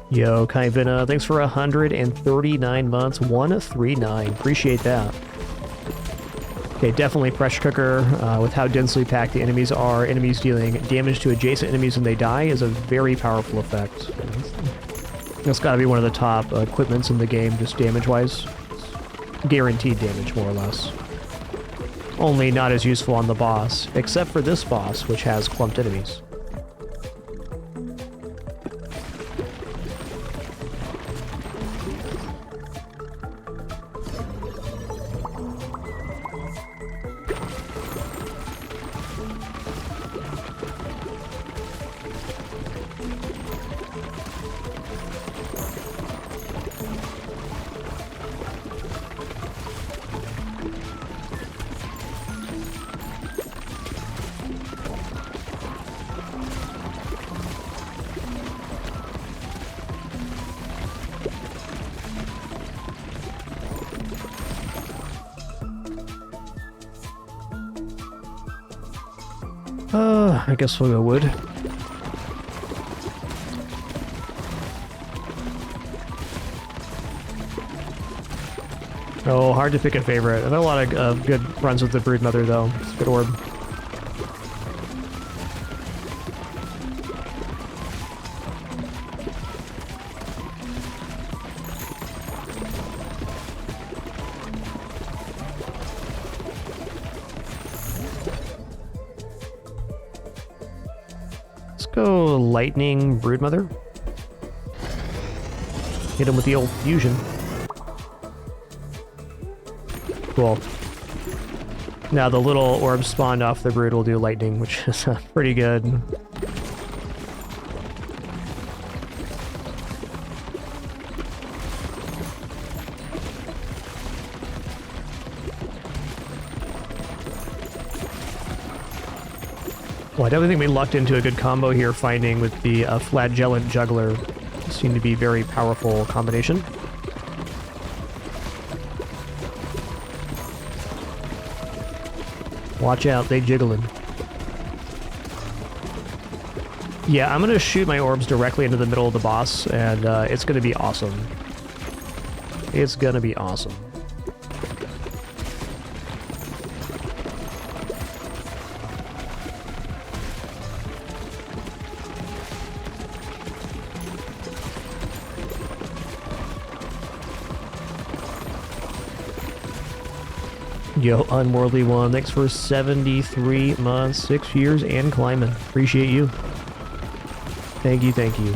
Yo, Kaivina, thanks for 139 months. 139. Appreciate that. Okay, definitely pressure cooker. With how densely packed the enemies are, enemies dealing damage to adjacent enemies when they die is a very powerful effect. That's got to be one of the top equipments in the game, just damage-wise. Guaranteed damage, more or less. Only not as useful on the boss, except for this boss, which has clumped enemies. I guess we'll go wood. Oh, hard to pick a favorite. I've had a lot of good runs with the Broodmother, though. It's a good orb. Let's go Lightning Broodmother. Hit him with the old fusion. Cool. Now the little orb spawned off the brood will do lightning, which is pretty good. Well, I definitely think we lucked into a good combo here, finding with the Flagellant Juggler. Seemed to be a very powerful combination. Watch out, they jiggling. Yeah, I'm gonna shoot my orbs directly into the middle of the boss, and it's gonna be awesome. It's gonna be awesome. Yo, Unworldly One, thanks for 73 months, 6 years, and climbing. Appreciate you. Thank you, thank you.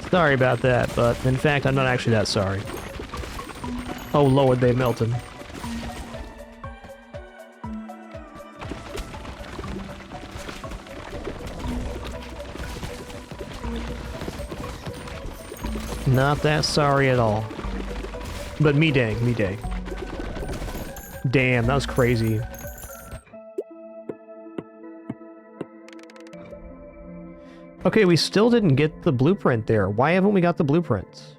Sorry about that, but in fact, I'm not actually that sorry. Oh lord, they melted. Not that sorry at all. But me dang, me dang. Damn, that was crazy. Okay, we still didn't get the blueprint there. Why haven't we got the blueprints?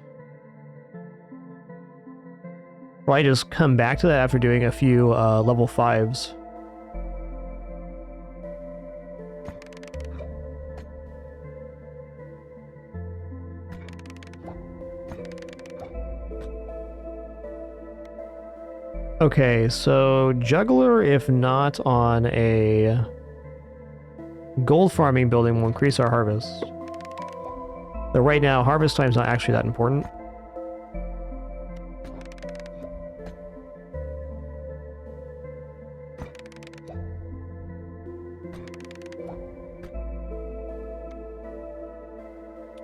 Why just come back to that after doing a few level 5s? Okay, so Juggler, if not on a gold farming building, will increase our harvest. But right now, harvest time's not actually that important.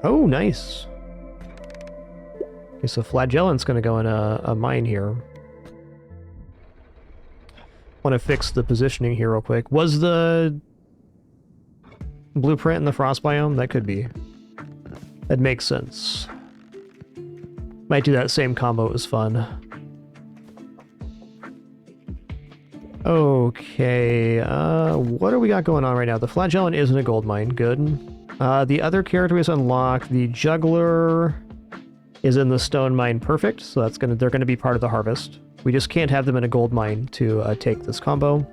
Oh, nice. Okay, so Flagellant's gonna go in a mine here. Want to fix the positioning here real quick. Was the blueprint in the frost biome? That could be. That makes sense. Might do that same combo, it was fun. Okay, what do we got going on right now? The Flagellant isn't a gold mine, good. The other character is unlocked. The Juggler is in the stone mine, perfect, so that's they're gonna be part of the harvest. We just can't have them in a gold mine to take this combo.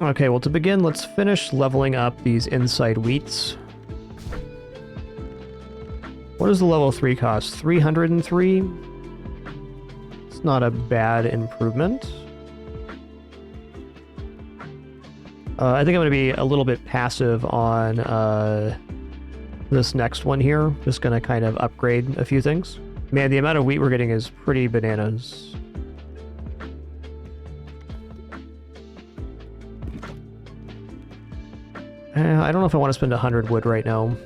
Okay, well, to begin, let's finish leveling up these inside wheats. What does the level 3 cost? 303? It's not a bad improvement. I think I'm going to be a little bit passive on this next one here. Just going to kind of upgrade a few things. Man, the amount of wheat we're getting is pretty bananas. I don't know if I want to spend 100 wood right now.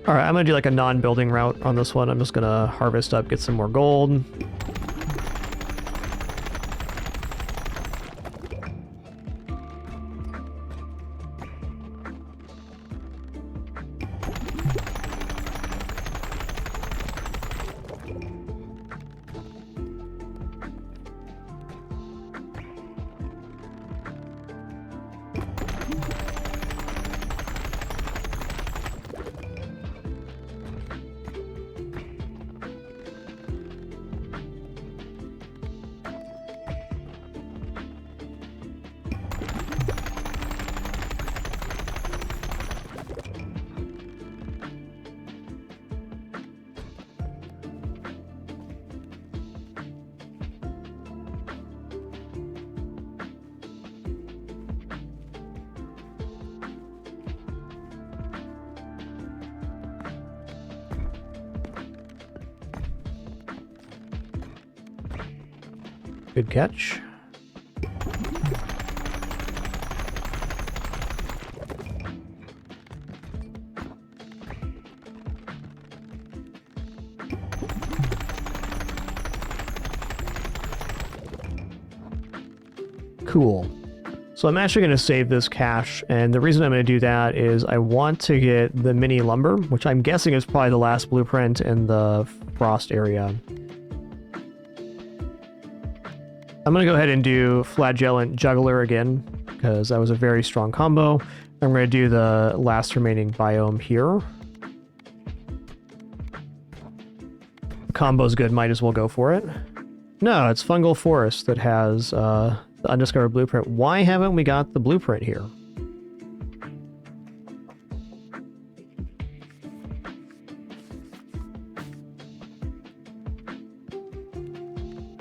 Alright, I'm going to do like a non-building route on this one. I'm just going to harvest up, get some more gold. Good catch. Cool. So I'm actually going to save this cache, and the reason I'm going to do that is I want to get the mini lumber, which I'm guessing is probably the last blueprint in the frost area. I'm going to go ahead and do Flagellant Juggler again, because that was a very strong combo. I'm going to do the last remaining biome here. The combo's good, might as well go for it. No, it's Fungal Forest that has the undiscovered blueprint. Why haven't we got the blueprint here?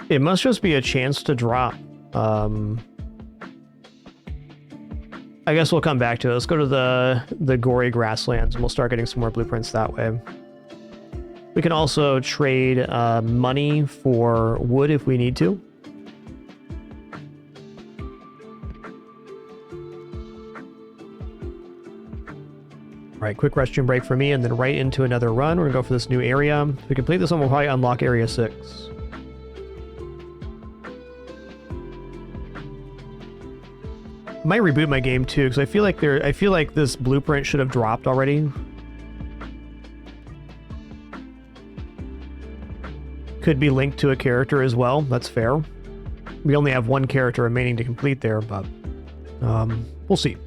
It must just be a chance to drop. I guess we'll come back to it. Let's go to the gory grasslands and we'll start getting some more blueprints that way. We can also trade money for wood if we need to. All right, quick restroom break for me and then right into another run. We're gonna go for this new area. If we complete this one, we'll probably unlock area 6. Might reboot my game too, because I feel like this blueprint should have dropped already. Could be linked to a character as well. That's fair. We only have one character remaining to complete there, but we'll see.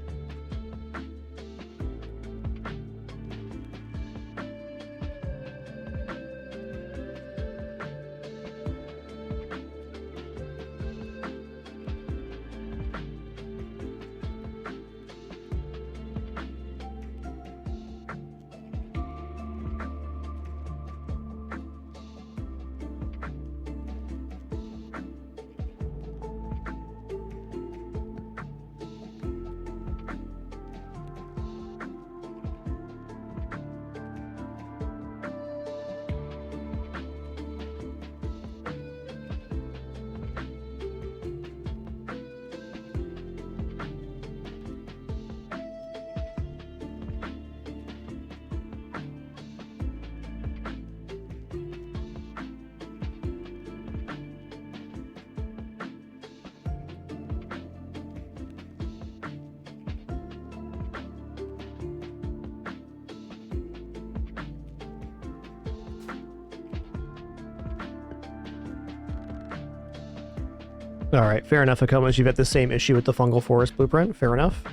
Alright, fair enough, Akomas. You've got the same issue with the Fungal Forest blueprint. Fair enough.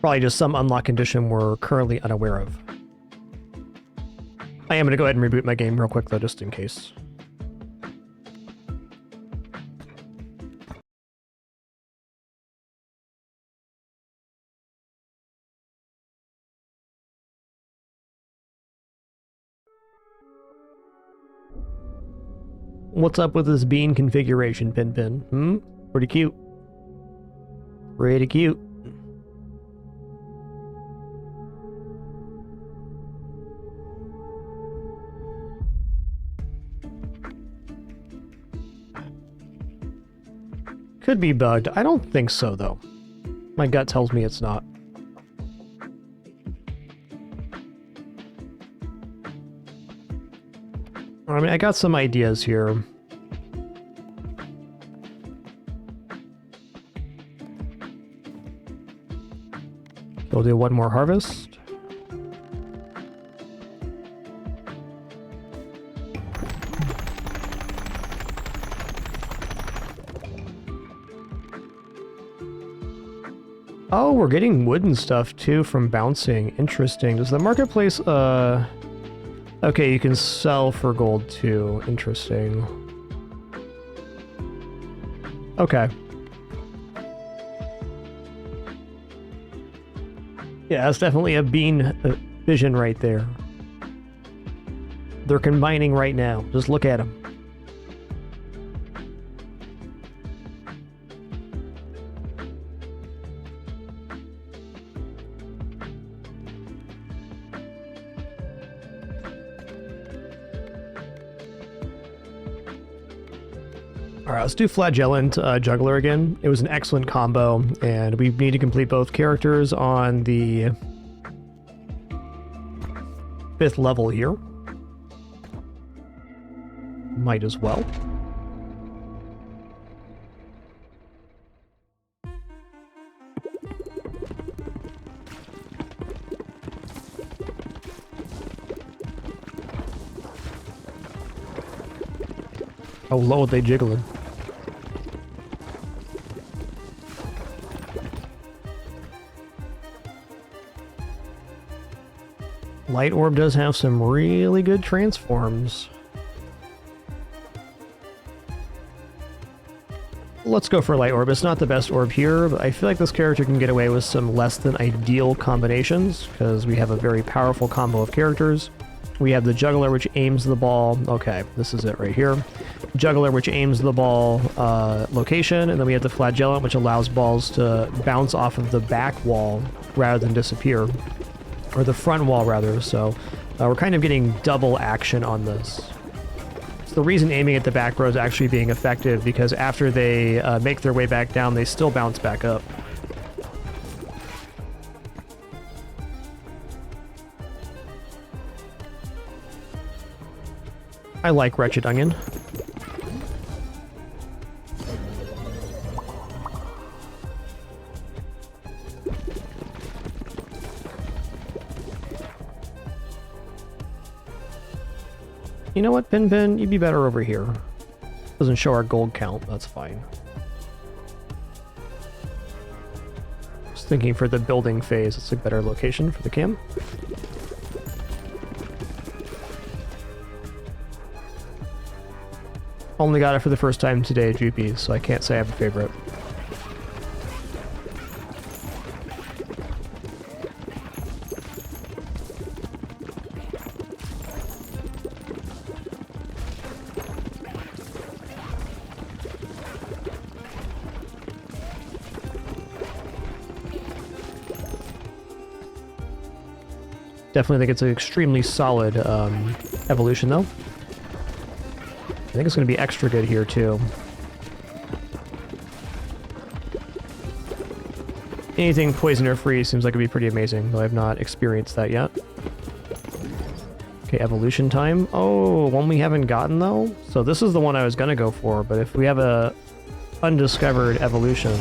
Probably just some unlock condition we're currently unaware of. I am going to go ahead and reboot my game real quick, though, just in case. What's up with this bean configuration, Pin? Pretty cute. Pretty cute. Could be bugged. I don't think so, though. My gut tells me it's not. I mean, I got some ideas here. We'll do one more harvest. Oh, we're getting wooden stuff too from bouncing. Interesting. Does the marketplace, okay, you can sell for gold too. Interesting. Okay. Yeah, that's definitely a bean vision right there. They're combining right now. Just look at them. Alright, let's do Flagellant Juggler again. It was an excellent combo, and we need to complete both characters on the 5th level here. Might as well. How low are they jiggling? Light Orb does have some really good transforms. Let's go for Light Orb. It's not the best orb here, but I feel like this character can get away with some less than ideal combinations, because we have a very powerful combo of characters. We have the Juggler, which aims the ball. Okay, this is it right here. Juggler, which aims the ball location, and then we have the Flagellant, which allows balls to bounce off of the back wall rather than disappear. Or the front wall, rather, so we're kind of getting double action on this. So the reason aiming at the back row is actually being effective, because after they make their way back down, they still bounce back up. I like Wretched Onion. You know what, Pin, you'd be better over here. Doesn't show our gold count, that's fine. Just thinking for the building phase, it's a better location for the cam. Only got it for the first time today, GP, so I can't say I have a favorite. Definitely think it's an extremely solid evolution, though. I think it's going to be extra good here, too. Anything poison or freeze seems like it'd be pretty amazing, though I've not experienced that yet. Okay, evolution time. Oh, one we haven't gotten, though? So this is the one I was going to go for, but if we have a undiscovered evolution...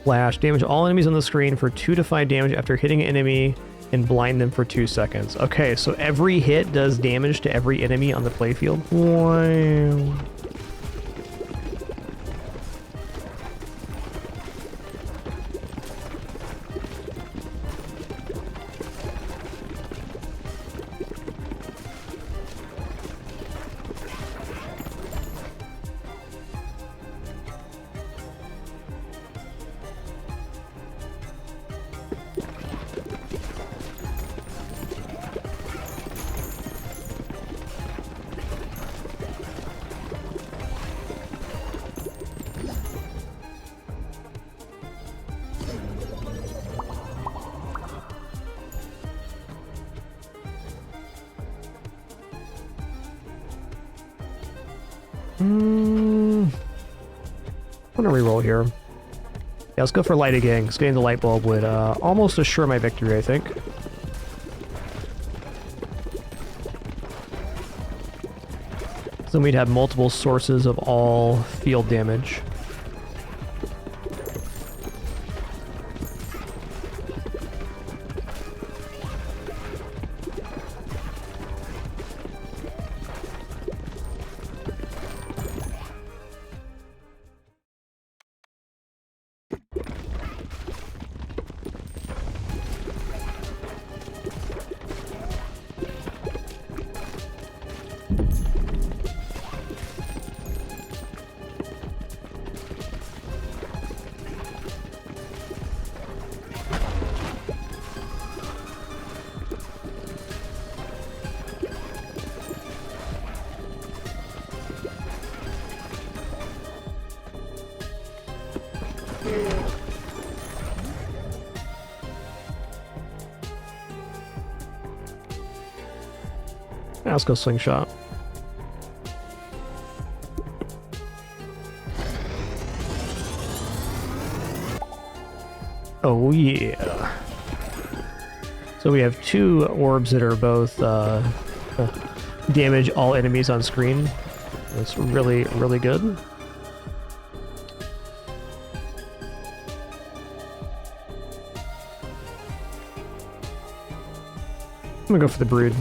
Flash. Damage all enemies on the screen for 2 to 5 damage after hitting an enemy and blind them for 2 seconds. Okay, so every hit does damage to every enemy on the playfield. Wow. I'm gonna reroll here. Yeah, let's go for light again, because getting the light bulb would almost assure my victory, I think. So then we'd have multiple sources of all field damage. Now let's go slingshot. Oh yeah. So we have two orbs that are both damage all enemies on screen. That's really, really good. I'm gonna go for the brood.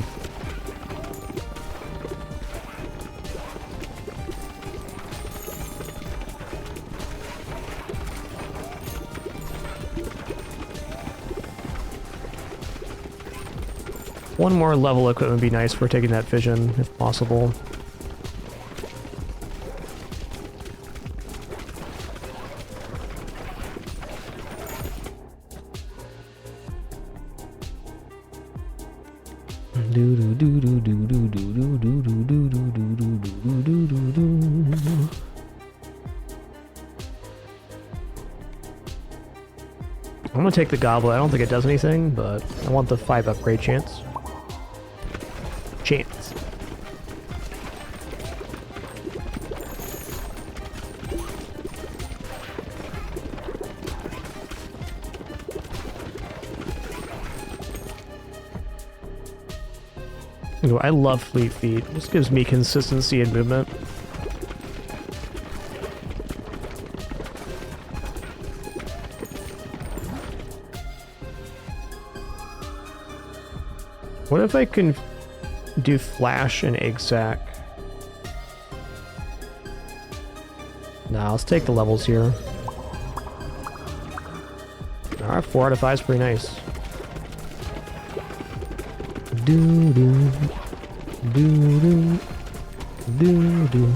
One more level equipment would be nice for taking that vision, if possible. I'm gonna take the goblet. I don't think it does anything, but I want the 5 upgrade chance. Ooh, I love Fleet Feet. This gives me consistency in movement. What if I can do Flash and Egg Sack? Nah, let's take the levels here. Alright, 4 out of 5 is pretty nice. Do do do do do do.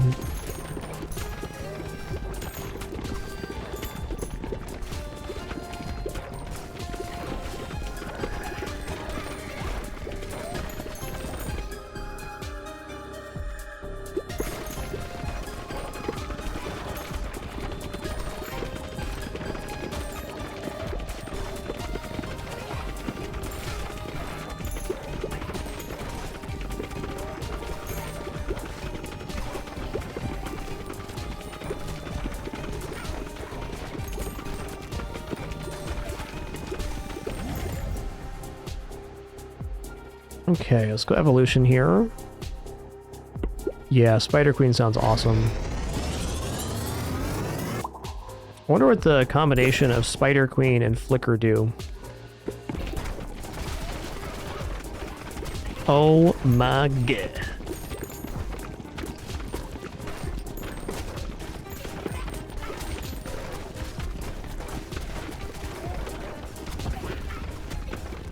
Okay, let's go evolution here. Yeah, Spider Queen sounds awesome. I wonder what the combination of Spider Queen and Flicker do. Oh my god.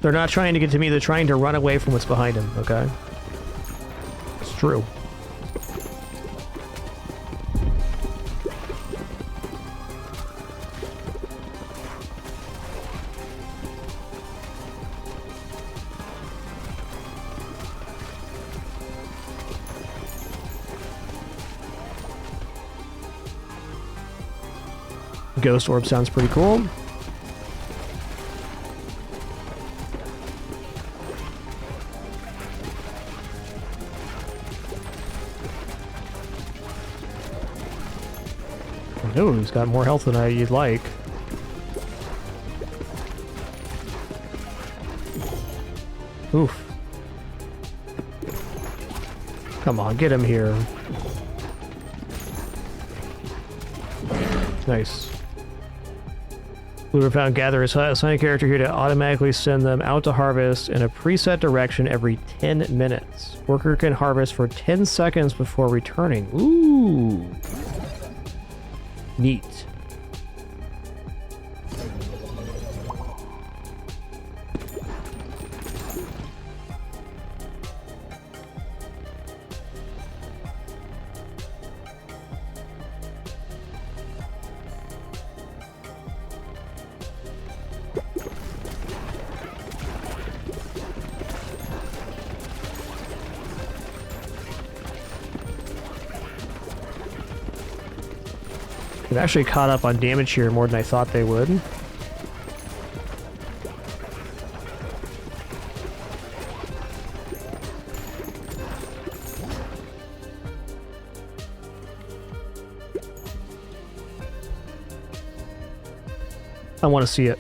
They're not trying to get to me, they're trying to run away from what's behind him, okay? It's true. Ghost Orb sounds pretty cool. Oh, he's got more health than you'd like. Oof. Come on, get him here. Nice. Lure found gatherers. Assign a character here to automatically send them out to harvest in a preset direction every 10 minutes. Worker can harvest for 10 seconds before returning. Ooh. Neat. They've actually caught up on damage here more than I thought they would. I want to see it.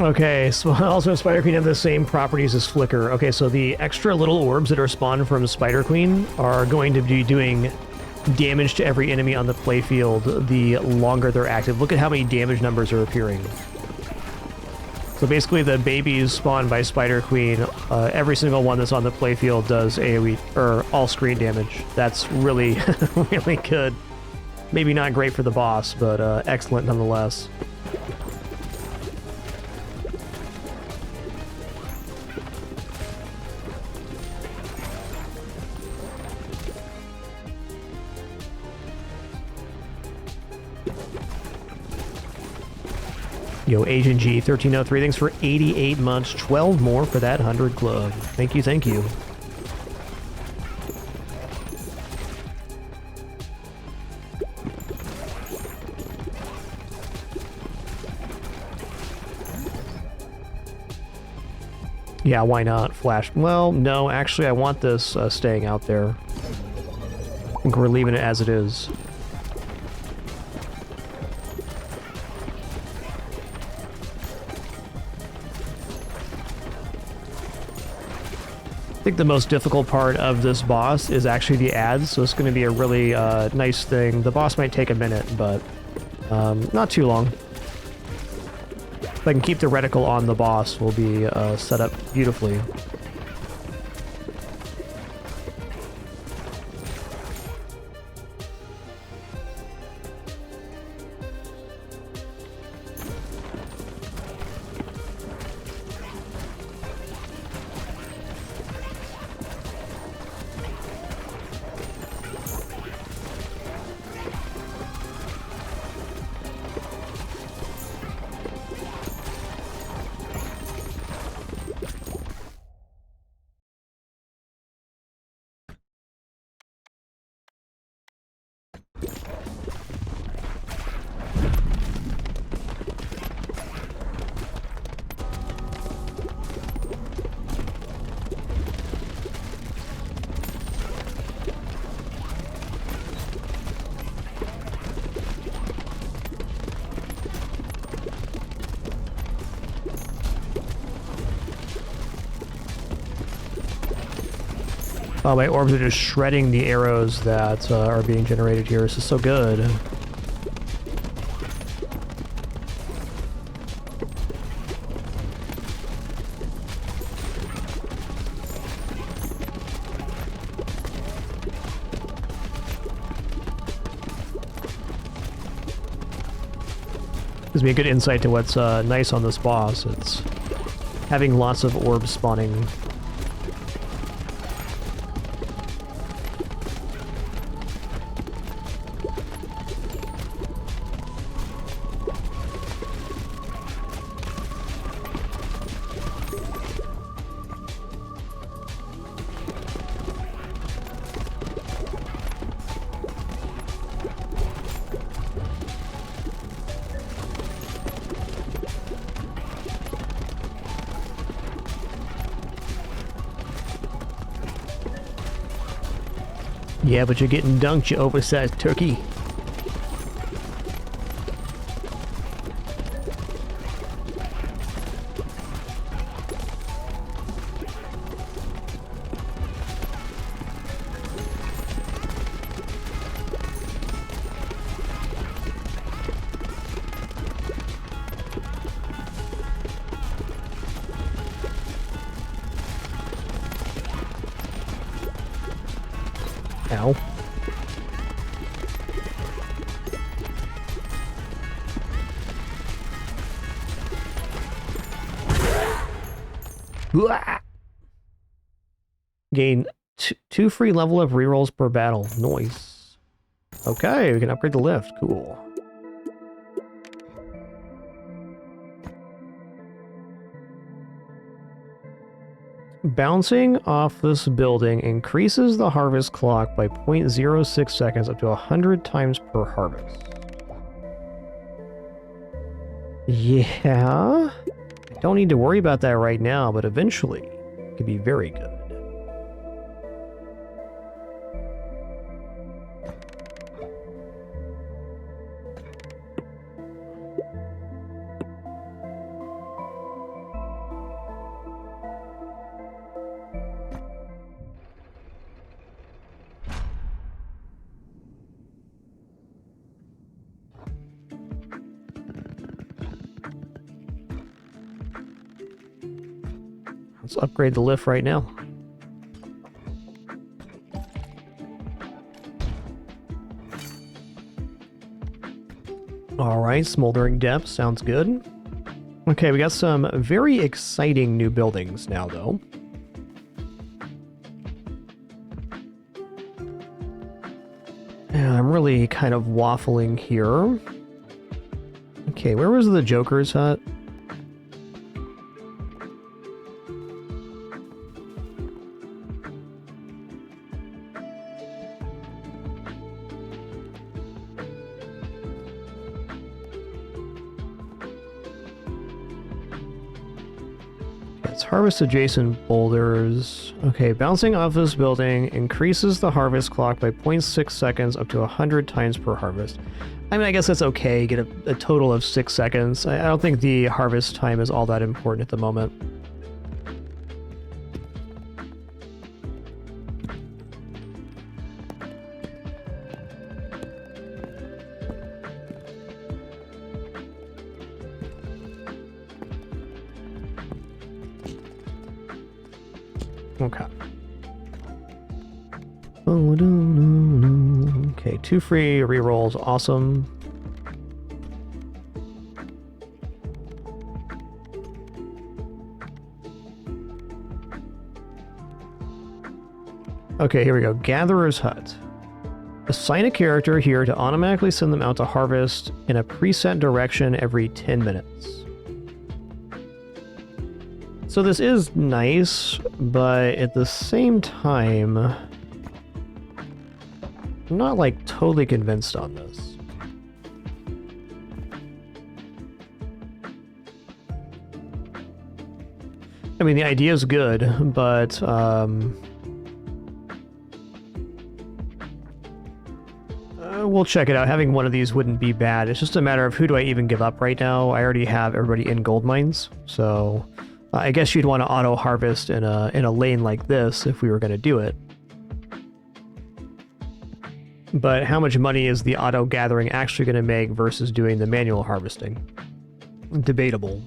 Okay, so also Spider Queen have the same properties as Flicker. Okay, so the extra little orbs that are spawned from Spider Queen are going to be doing damage to every enemy on the playfield the longer they're active. Look at how many damage numbers are appearing. So basically the babies spawned by Spider Queen, every single one that's on the playfield does AoE, or all screen damage. That's really, really good. Maybe not great for the boss, but excellent nonetheless. Yo, Agent G, 1303, thanks for 88 months, 12 more for that 100 club. Thank you, thank you. Yeah, why not? Flash. Well, no, actually, I want this staying out there. I think we're leaving it as it is. I think the most difficult part of this boss is actually the ads, so it's going to be a really nice thing. The boss might take a minute, but not too long. If I can keep the reticle on the boss, we'll be set up beautifully. Oh, my orbs are just shredding the arrows that are being generated here. This is so good. Gives me a good insight to what's nice on this boss. It's having lots of orbs spawning. Yeah, but you're getting dunked, you oversized turkey. Ow. Gain two free level up rerolls per battle. Nice. Okay, we can upgrade the lift. Cool. Bouncing off this building increases the harvest clock by 0.06 seconds up to 100 times per harvest. Yeah. I don't need to worry about that right now, but eventually it could be very good. Let's upgrade the lift right now. Alright, smoldering depths, sounds good. Okay, we got some very exciting new buildings now, though. And I'm really kind of waffling here. Okay, where was the Joker's hut? Let's harvest adjacent boulders. Okay, bouncing off this building increases the harvest clock by 0.6 seconds up to 100 times per harvest. I mean, I guess that's okay, get a total of 6 seconds. I don't think the harvest time is all that important at the moment. Okay. Okay, 2 free rerolls, awesome. Okay, here we go. Gatherer's Hut. Assign a character here to automatically send them out to harvest in a preset direction every 10 minutes. So this is nice, but at the same time, I'm not like totally convinced on this. I mean, the idea is good, but we'll check it out. Having one of these wouldn't be bad. It's just a matter of who do I even give up right now. I already have everybody in gold mines, so I guess you'd want to auto harvest in a lane like this if we were going to do it. But how much money is the auto gathering actually going to make versus doing the manual harvesting? Debatable.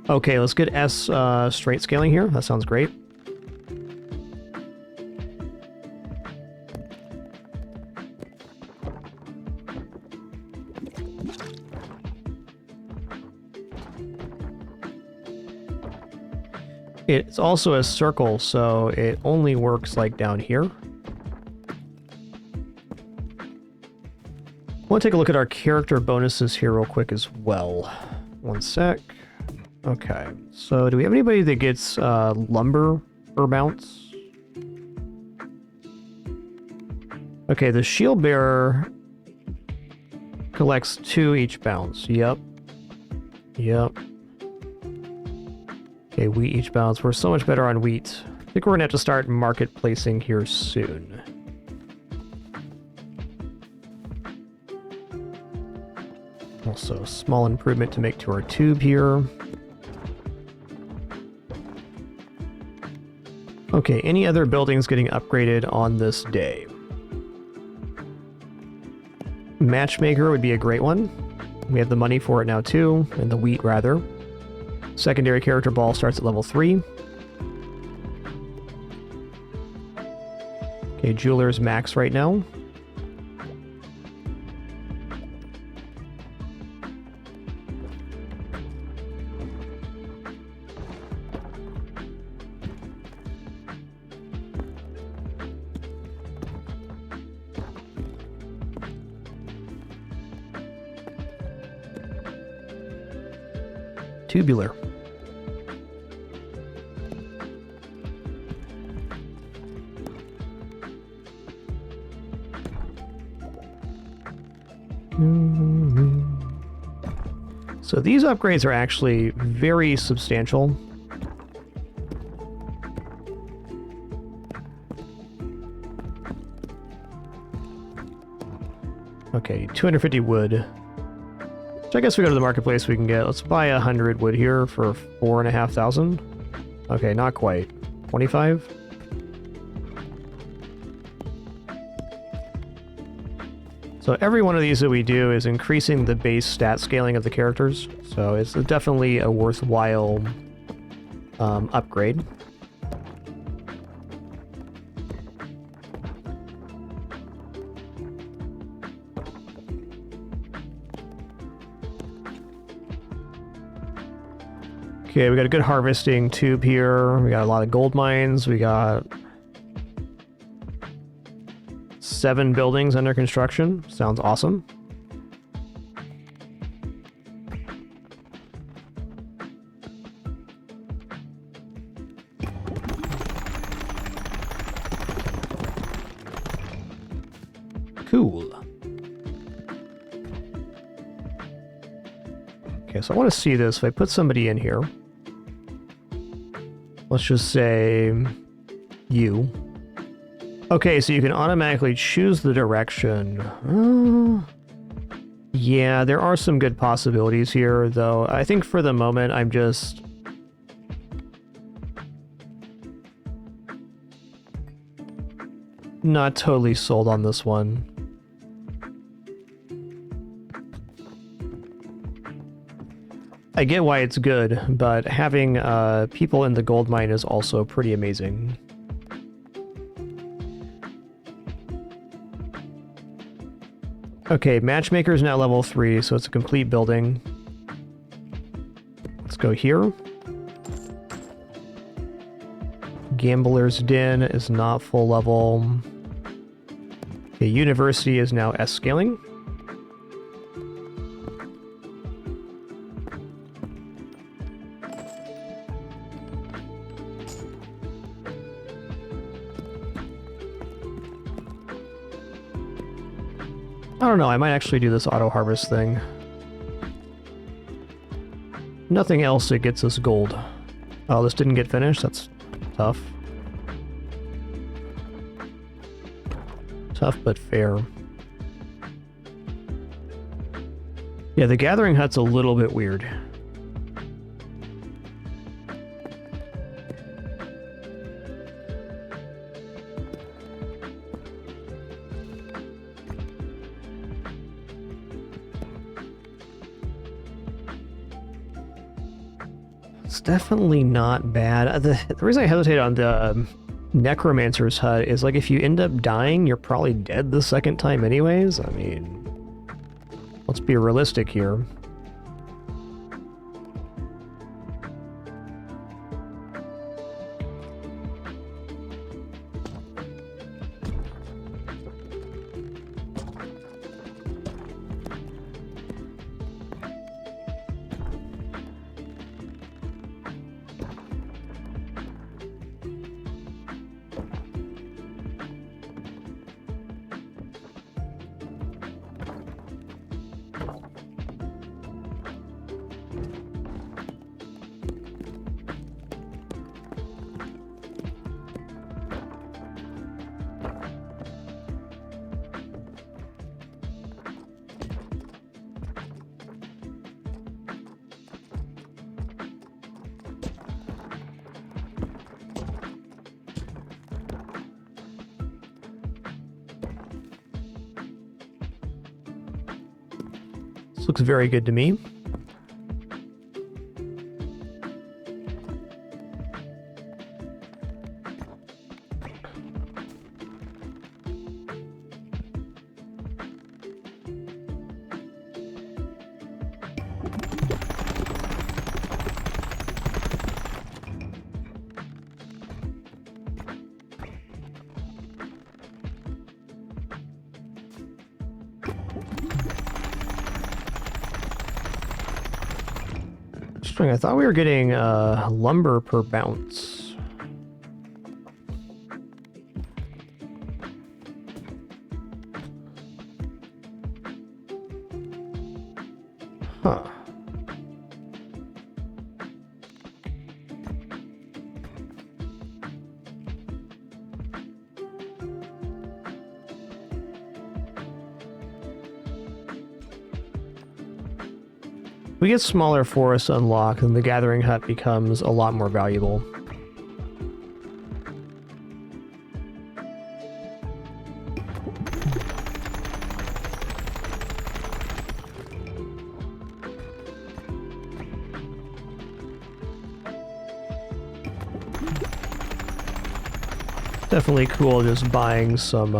Okay, let's get S straight scaling here. That sounds great. It's also a circle, so it only works like down here. I want to take a look at our character bonuses here real quick as well. One sec. Okay, so do we have anybody that gets lumber or bounce? Okay, the shield bearer collects 2 each bounce. Yep. Yep. Okay, wheat each bounce. We're so much better on wheat. think we're going to have to start market placing here soon. Also, small improvement to make to our tube here. Okay, any other buildings getting upgraded on this day? Matchmaker would be a great one. We have the money for it now too, and the wheat rather. Secondary character ball starts at level 3. Okay, jeweler's max right now. Tubular. So these upgrades are actually very substantial. Okay, 250 wood. Which I guess we go to the marketplace we can get. Let's buy 100 wood here for 4,500. Okay, not quite. 25? So every one of these that we do is increasing the base stat scaling of the characters. So it's definitely a worthwhile upgrade. Okay, we got a good harvesting tube here. We got a lot of gold mines. We got 7 buildings under construction. Sounds awesome. Cool. Okay, so I want to see this. If I put somebody in here, let's just say you. Okay, so you can automatically choose the direction. Yeah, there are some good possibilities here, though. I think for the moment, I'm just... not totally sold on this one. I get why it's good, but having people in the gold mine is also pretty amazing. Okay, Matchmaker is now level 3, so it's a complete building. Let's go here. Gambler's Den is not full level. Okay, University is now S-scaling. I don't know, I might actually do this auto-harvest thing. Nothing else that gets us gold. Oh, this didn't get finished? That's tough. Tough but fair. Yeah, the gathering hut's a little bit weird. It's definitely not bad. The reason I hesitate on the Necromancer's hut is, like, if you end up dying, you're probably dead the second time anyways. I mean, let's be realistic here. This looks very good to me. I thought we were getting lumber per bounce. Huh. We get smaller forests unlocked, and the gathering hut becomes a lot more valuable. Definitely cool just buying some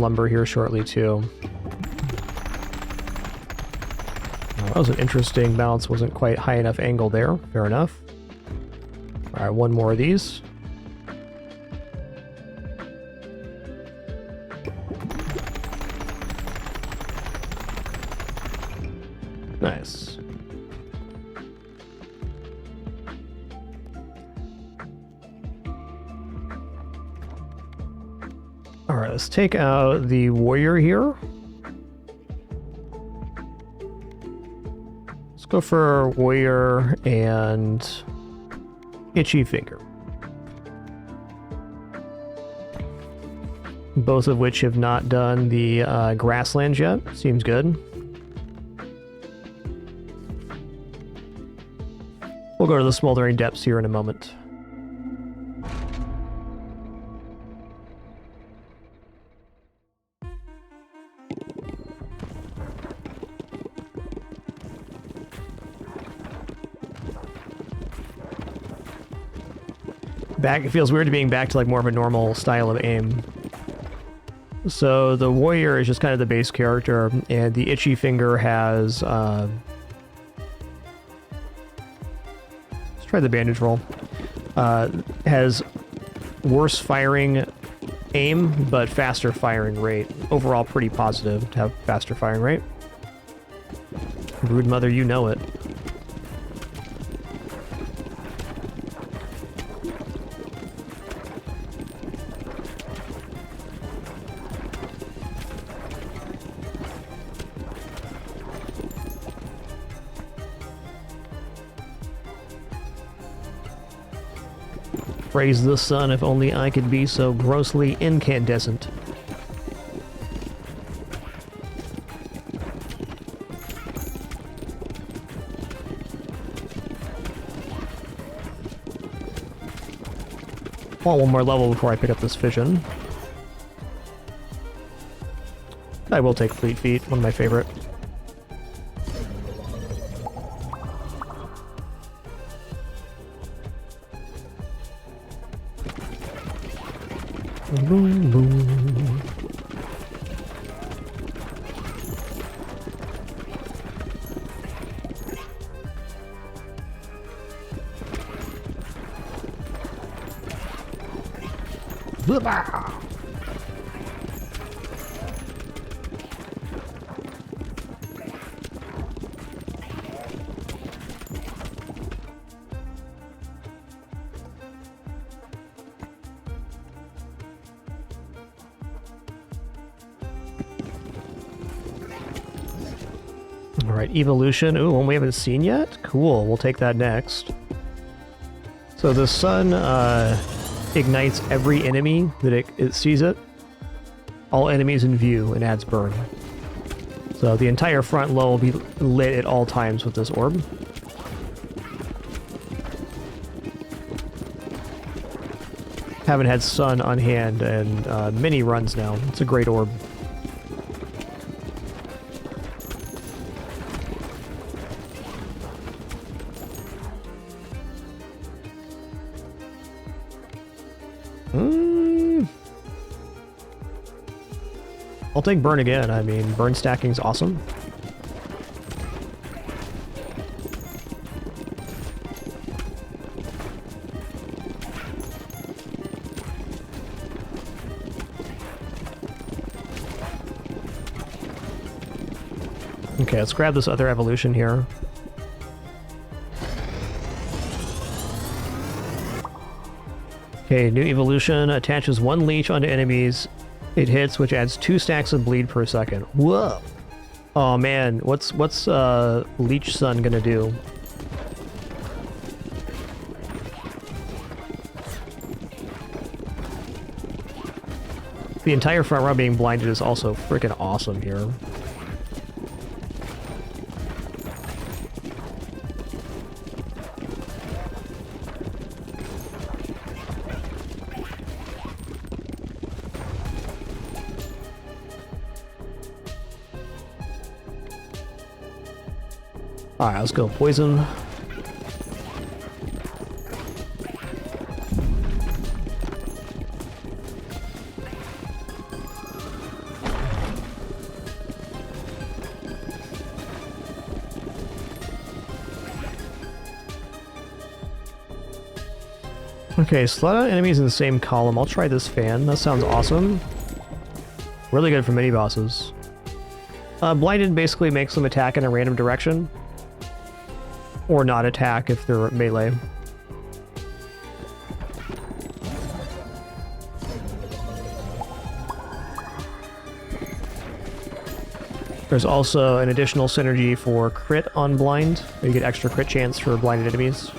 lumber here shortly too. That was an interesting bounce, wasn't quite high enough angle there. Fair enough. Alright, one more of these. Nice. Alright, let's take out the warrior here. Go for warrior and itchy finger. Both of which have not done the grasslands yet. Seems good. We'll go to the smoldering depths here in a moment. It feels weird being back to like more of a normal style of aim. So the warrior is just kind of the base character, and the itchy finger has let's try the bandage roll. Has worse firing aim, but faster firing rate. Overall pretty positive to have faster firing rate. Brood mother, you know it. Praise the sun, if only I could be so grossly incandescent. Want one more level before I pick up this fission. I will take Fleet Feet, one of my favorite. Boom, boom. Blah-bah. Alright, evolution. Ooh, one we haven't seen yet? Cool, we'll take that next. So the sun ignites every enemy that it sees it. All enemies in view and adds burn. So the entire front low will be lit at all times with this orb. Haven't had sun on hand in many runs now. It's a great orb. I'll take burn again. I mean, burn stacking's awesome. Okay, let's grab this other evolution here. Okay, new evolution attaches 1 leech onto enemies. It hits, which adds 2 stacks of bleed per second. Whoa! Oh man, what's Leech Sun gonna do? The entire front row being blinded is also freaking awesome here. Alright, let's go poison. Okay, slot out enemies in the same column. I'll try this fan. That sounds awesome. Really good for mini bosses. Blinded basically makes them attack in a random direction. Or not attack if they're melee. There's also an additional synergy for crit on blind, where you get extra crit chance for blinded enemies.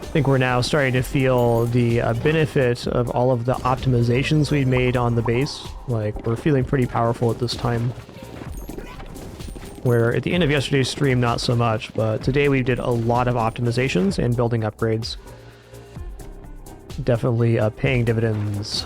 I think we're now starting to feel the benefit of all of the optimizations we made on the base. Like, we're feeling pretty powerful at this time. Where at the end of yesterday's stream, not so much, but today we did a lot of optimizations and building upgrades. Definitely paying dividends.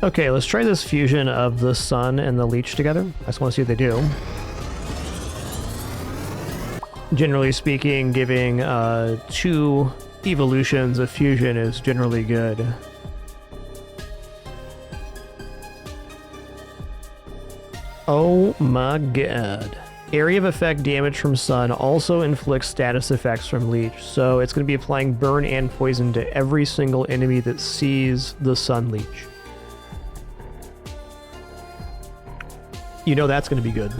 Okay, let's try this fusion of the sun and the leech together. I just want to see what they do. Generally speaking, giving 2 evolutions of fusion is generally good. Oh my god. Area of effect damage from sun also inflicts status effects from leech, so it's going to be applying burn and poison to every single enemy that sees the sun leech. You know that's going to be good.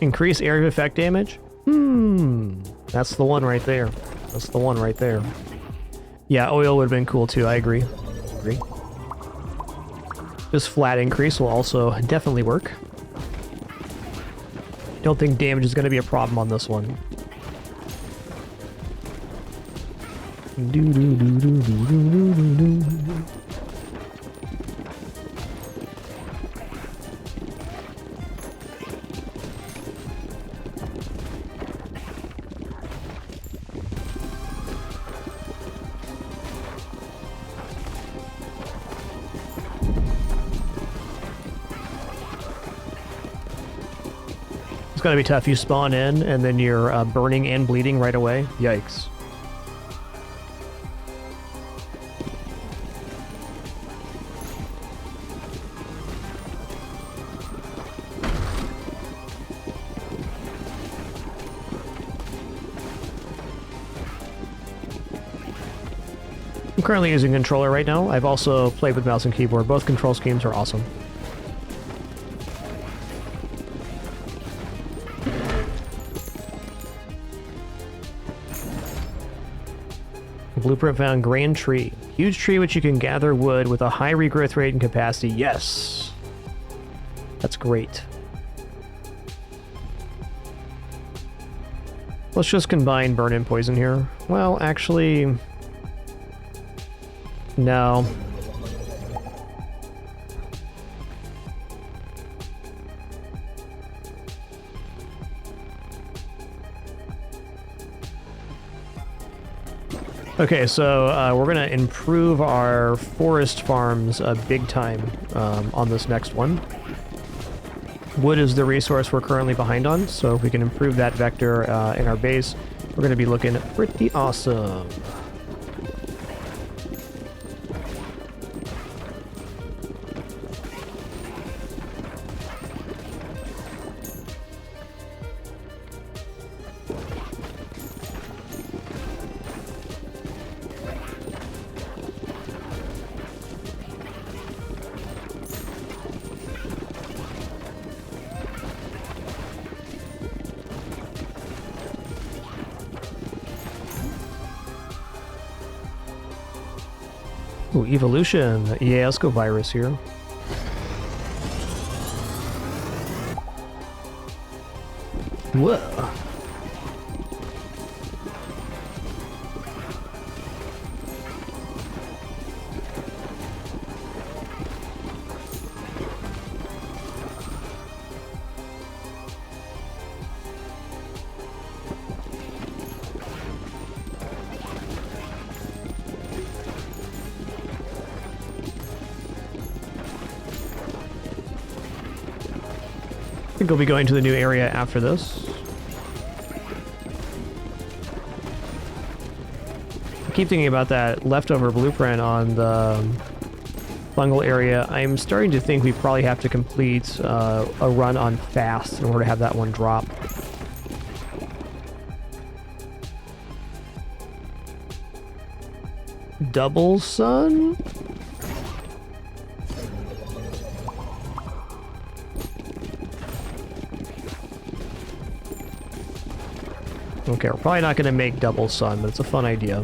Increase area of effect damage? That's the one right there. That's the one right there. Yeah, oil would have been cool too, I agree. This flat increase will also definitely work. Don't think damage is going to be a problem on this one. gotta be tough. You spawn in, and then you're burning and bleeding right away. Yikes. I'm currently using a controller right now. I've also played with mouse and keyboard. Both control schemes are awesome. Blueprint found grand tree. Huge tree which you can gather wood with a high regrowth rate and capacity. Yes! That's great. Let's just combine burn and poison here. Well, actually... no. Okay, so we're going to improve our forest farms big time on this next one. Wood is the resource we're currently behind on, so if we can improve that vector in our base, we're going to be looking pretty awesome. Ooh, evolution. Yeah, let's go virus here. Whoa. I think we'll be going to the new area after this. I keep thinking about that leftover blueprint on the fungal area. I'm starting to think we probably have to complete a run on fast in order to have that one drop. Double sun? Okay, we're probably not going to make double sun, but it's a fun idea.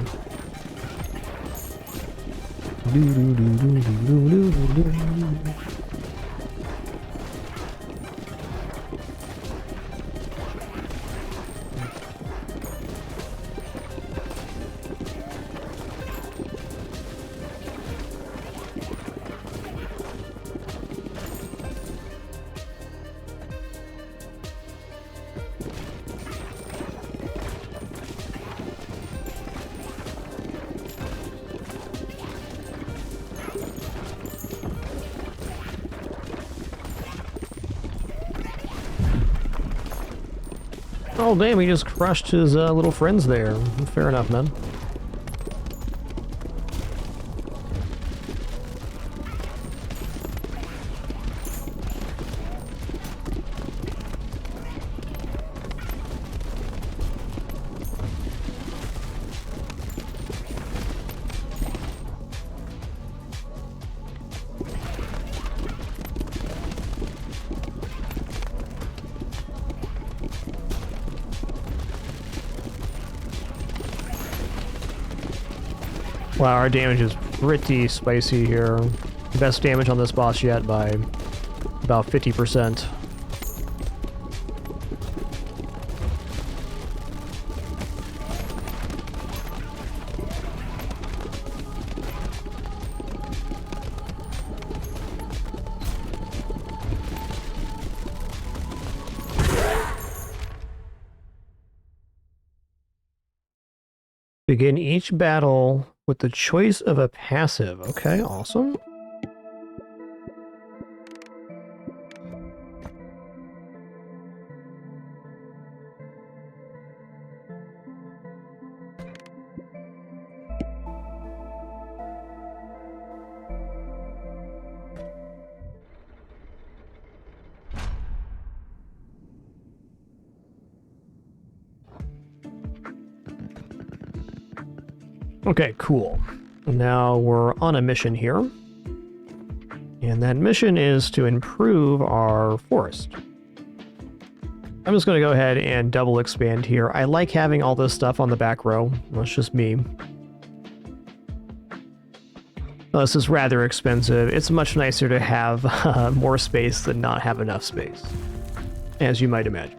Oh, damn, he just crushed his little friends there. Fair enough, man. Wow, our damage is pretty spicy here. Best damage on this boss yet by about 50%. Begin each battle with the choice of a passive. Okay, awesome. Okay, cool. Now we're on a mission here. And that mission is to improve our forest. I'm just going to go ahead and double expand here. I like having all this stuff on the back row. Well, it's just me. Well, this is rather expensive. It's much nicer to have more space than not have enough space, as you might imagine.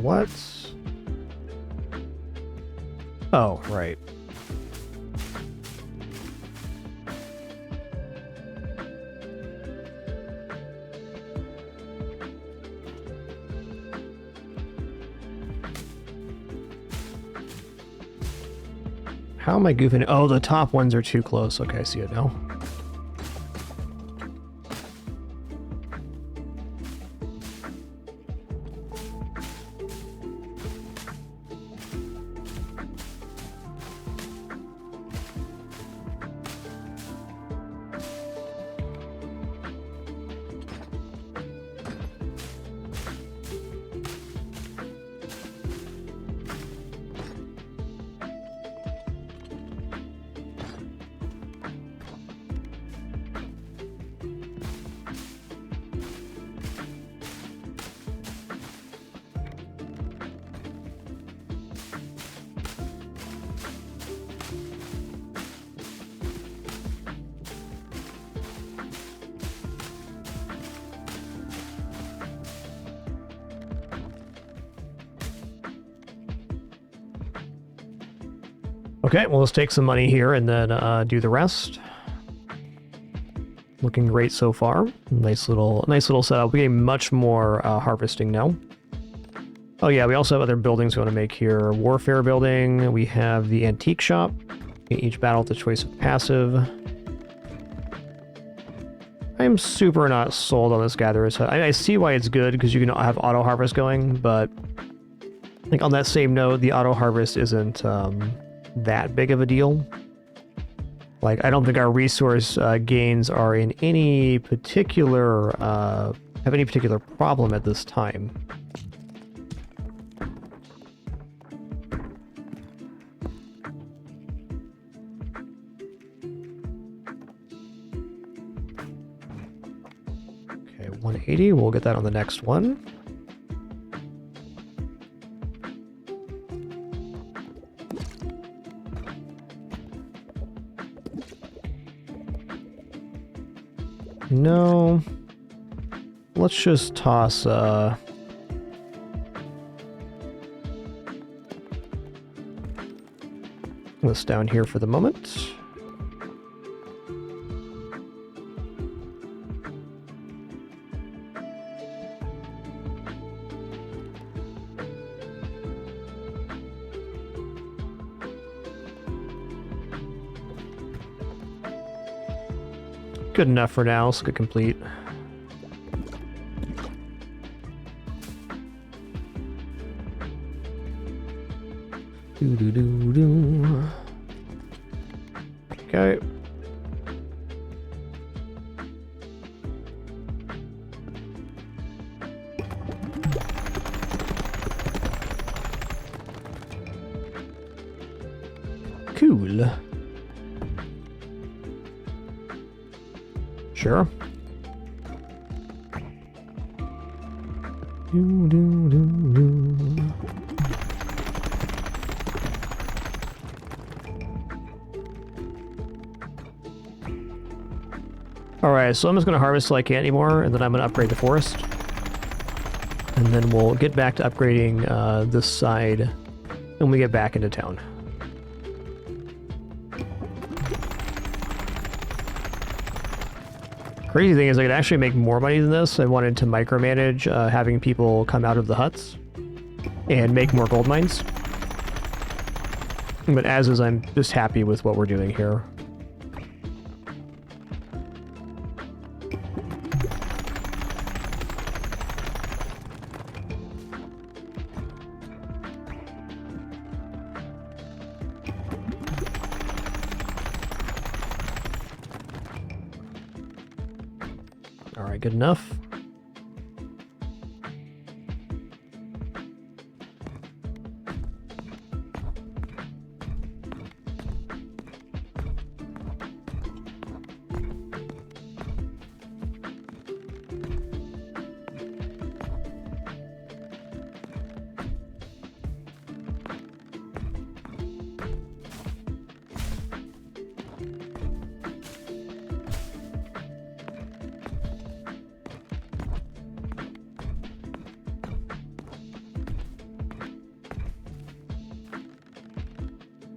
What? Oh, right. How am I goofing? Oh, the top ones are too close. Okay, I see it now. Okay, well, let's take some money here and then do the rest. Looking great so far. Nice little setup. We're getting much more harvesting now. Oh yeah, we also have other buildings we want to make here. Warfare building. We have the antique shop. Each battle at the choice of passive. I'm super not sold on this gatherer's hut. I see why it's good because you can have auto harvest going, but I think on that same note, the auto harvest isn't that big of a deal. Like, I don't think our resource gains are in any particular have any particular problem at this time. Okay, 180. We'll get that on the next one. No. Let's just toss this down here for the moment. Good enough for now. Let's get complete. Do. Okay. Cool. Sure. Alright, so I'm just going to harvest till I can't anymore, and then I'm going to upgrade the forest. And then we'll get back to upgrading this side when we get back into town. Crazy thing is I could actually make more money than this. I wanted to micromanage having people come out of the huts. and make more gold mines. But as is, I'm just happy with what we're doing here. All right, good enough.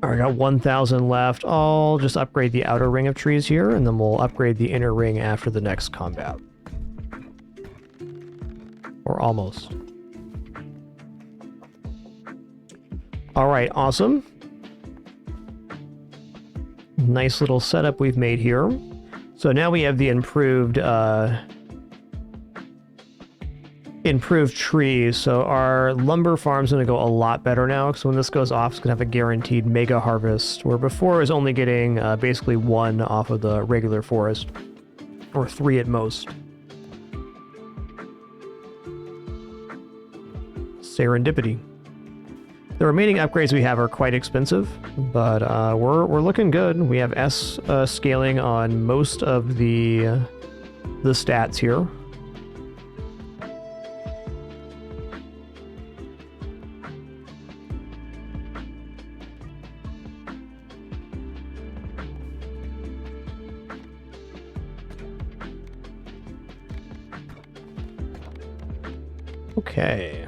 All right, got 1,000 left. I'll just upgrade the outer ring of trees here, and then we'll upgrade the inner ring after the next combat. Or almost. All right, awesome. Nice little setup we've made here. So now we have the improved trees, so our lumber farm's going to go a lot better now, because when this goes off, it's going to have a guaranteed mega harvest, where before it was only getting basically 1 off of the regular forest, or 3 at most. Serendipity. The remaining upgrades we have are quite expensive, but we're looking good. We have S scaling on most of the stats here. Okay.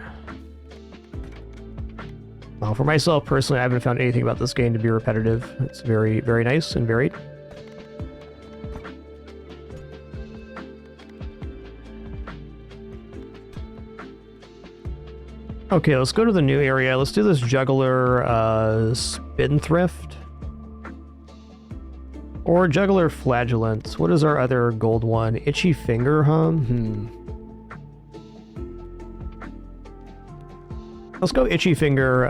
Well, for myself personally, I haven't found anything about this game to be repetitive. It's very, very nice and varied. Okay, let's go to the new area. Let's do this juggler spindrift. Or juggler flagellant. What is our other gold one? Itchy finger, huh? Let's go Itchy Finger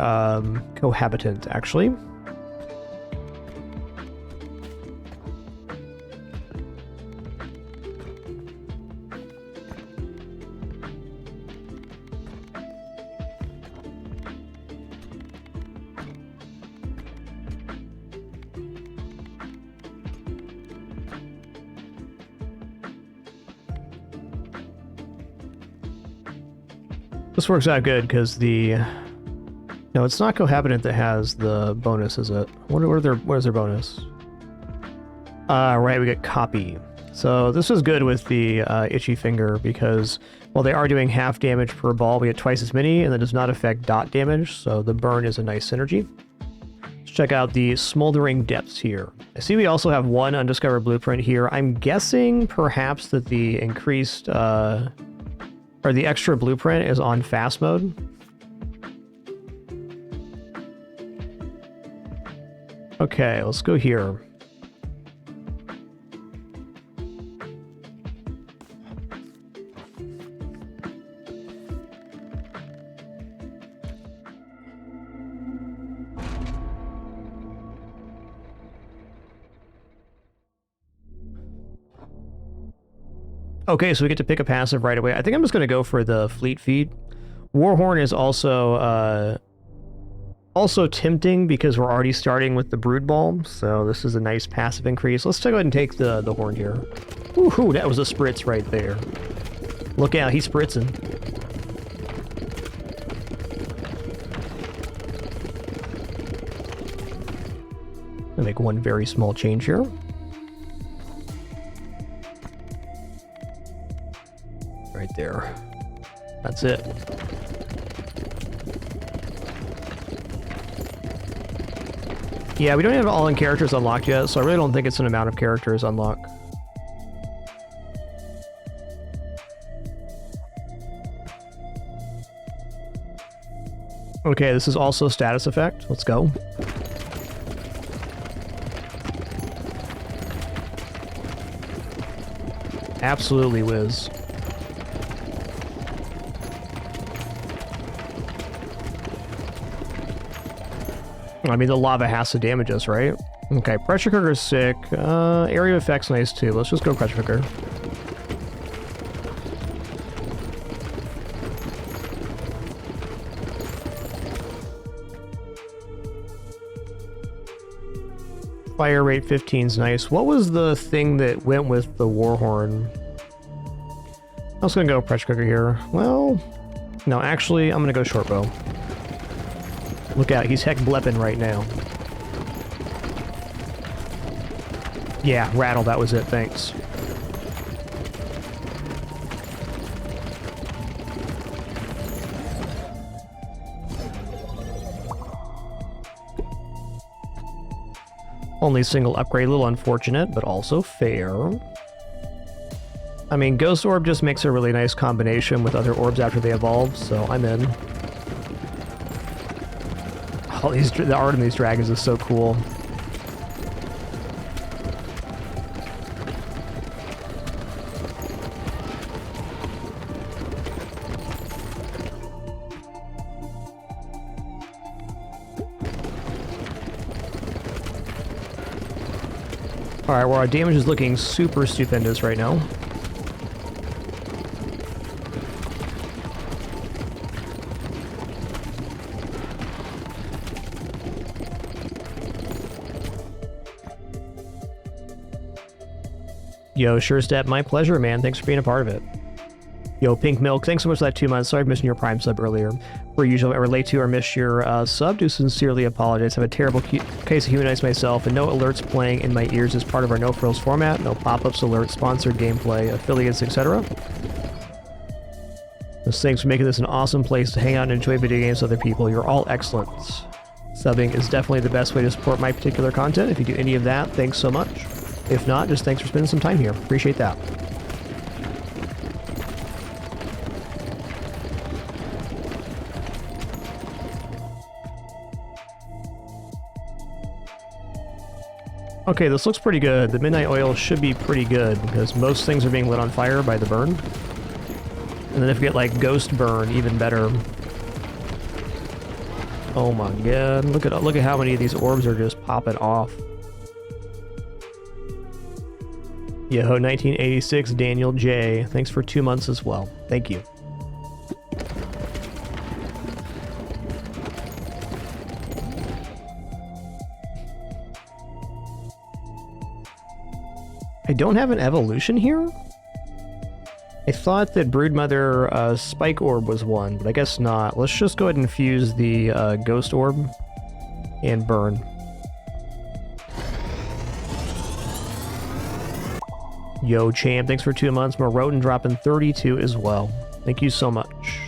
Cohabitant, actually. This works out good because the... No, it's not Cohabitant that has the bonus, is it? What is their bonus? Right, we get Copy. So this is good with the Itchy Finger because while they are doing half damage per ball, we get twice as many, and that does not affect dot damage, so the burn is a nice synergy. Let's check out the Smoldering Depths here. I see we also have 1 undiscovered blueprint here. I'm guessing perhaps that the increased... or the extra blueprint is on fast mode. Okay, let's go here. Okay, so we get to pick a passive right away. I think I'm just going to go for the Fleet Feet. Warhorn is also tempting because we're already starting with the Brood Ball, so this is a nice passive increase. Let's go ahead and take the horn here. Woohoo, that was a spritz right there. Look out, he's spritzing. I'll make one very small change here. Right there. That's it. Yeah, we don't have all in characters unlocked yet, so I really don't think it's an amount of characters unlocked. Okay, this is also status effect. Let's go. Absolutely whiz. I mean, the lava has to damage us, right? Okay, pressure cooker is sick. Area of effect's nice too. Let's just go pressure cooker. Fire rate 15 is nice. What was the thing that went with the Warhorn? I was gonna go pressure cooker here. Well, no, actually, I'm gonna go short bow. Look out, he's heck blepping right now. Yeah, rattle, that was it, thanks. Only single upgrade, a little unfortunate, but also fair. I mean, Ghost Orb just makes a really nice combination with other orbs after they evolve, so I'm in. All these, the art in these dragons is so cool. Alright, well, our damage is looking super stupendous right now. Yo, sure step, my pleasure, man. Thanks for being a part of it. Yo, Pink Milk, thanks so much for that 2 months. Sorry for missing your Prime sub earlier. Per usual, I relate to or miss your sub. Do sincerely apologize. I have a terrible case of humanize myself, and no alerts playing in my ears as part of our No Frills format. No pop-ups, alerts, sponsored gameplay, affiliates, etc. Just thanks for making this an awesome place to hang out and enjoy video games with other people. You're all excellent. Subbing is definitely the best way to support my particular content. If you do any of that, thanks so much. If not, just thanks for spending some time here. Appreciate that. Okay, this looks pretty good. The Midnight Oil should be pretty good because most things are being lit on fire by the burn. And then if we get like Ghost Burn, even better. Oh my god, look at how many of these orbs are just popping off. Yo, 1986 Daniel J. Thanks for 2 months as well. Thank you. I don't have an evolution here? I thought that Broodmother Spike Orb was one, but I guess not. Let's just go ahead and fuse the Ghost Orb and burn. Yo, champ, thanks for 2 months. Moroden dropping 32 as well. Thank you so much.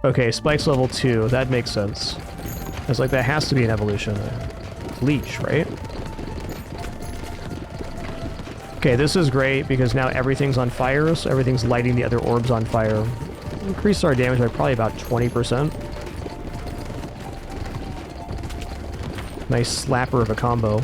Okay, Spike's level 2. That makes sense. I was like, that has to be an evolution. Leech, right? Okay, this is great because now everything's on fire, so everything's lighting the other orbs on fire. Increase our damage by probably about 20%. Nice slapper of a combo.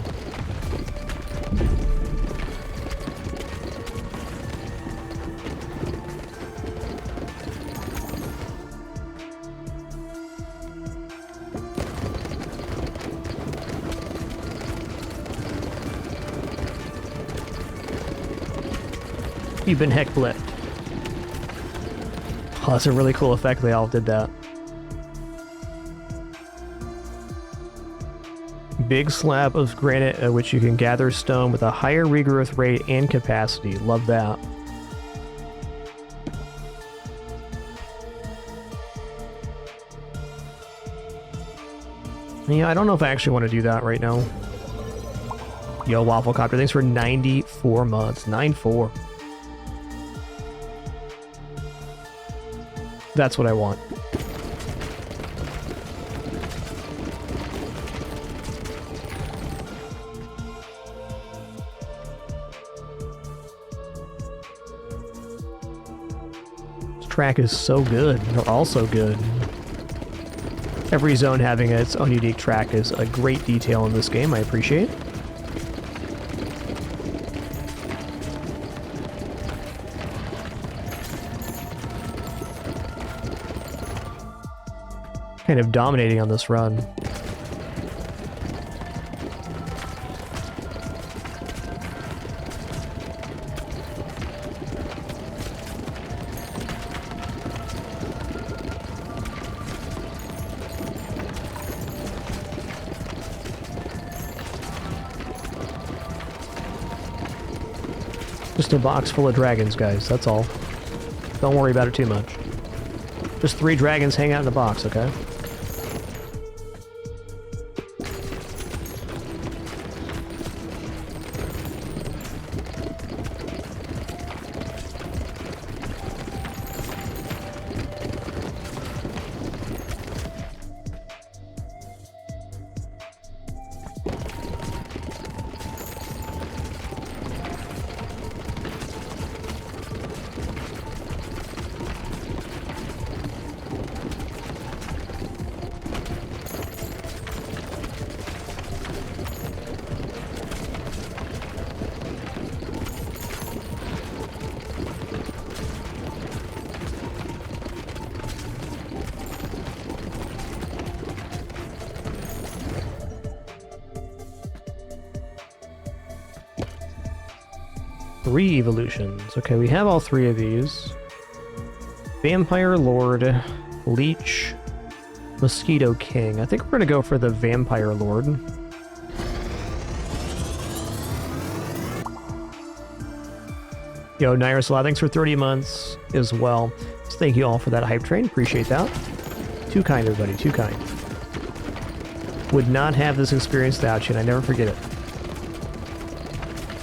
You've been heck blipped. Oh, that's a really cool effect. They all did that. Big slab of granite at which you can gather stone with a higher regrowth rate and capacity. Love that. Yeah, I don't know if I actually want to do that right now. Yo, Waffle Copter, thanks for 94 months. 9-4. That's what I want. track is so good. They're all so good. Every zone having its own unique track is a great detail in this game. I appreciate. Kind of dominating on this run. Just a box full of dragons, guys, that's all. Don't worry about it too much. Just 3 dragons hang out in a box, okay? Three evolutions. Okay, we have all 3 of these. Vampire Lord, Leech, Mosquito King. I think we're gonna go for the Vampire Lord. Yo, Nyrosla, thanks for 30 months as well. So thank you all for that hype train. Appreciate that. Too kind, everybody. Too kind. Would not have this experience without you, and I never forget it.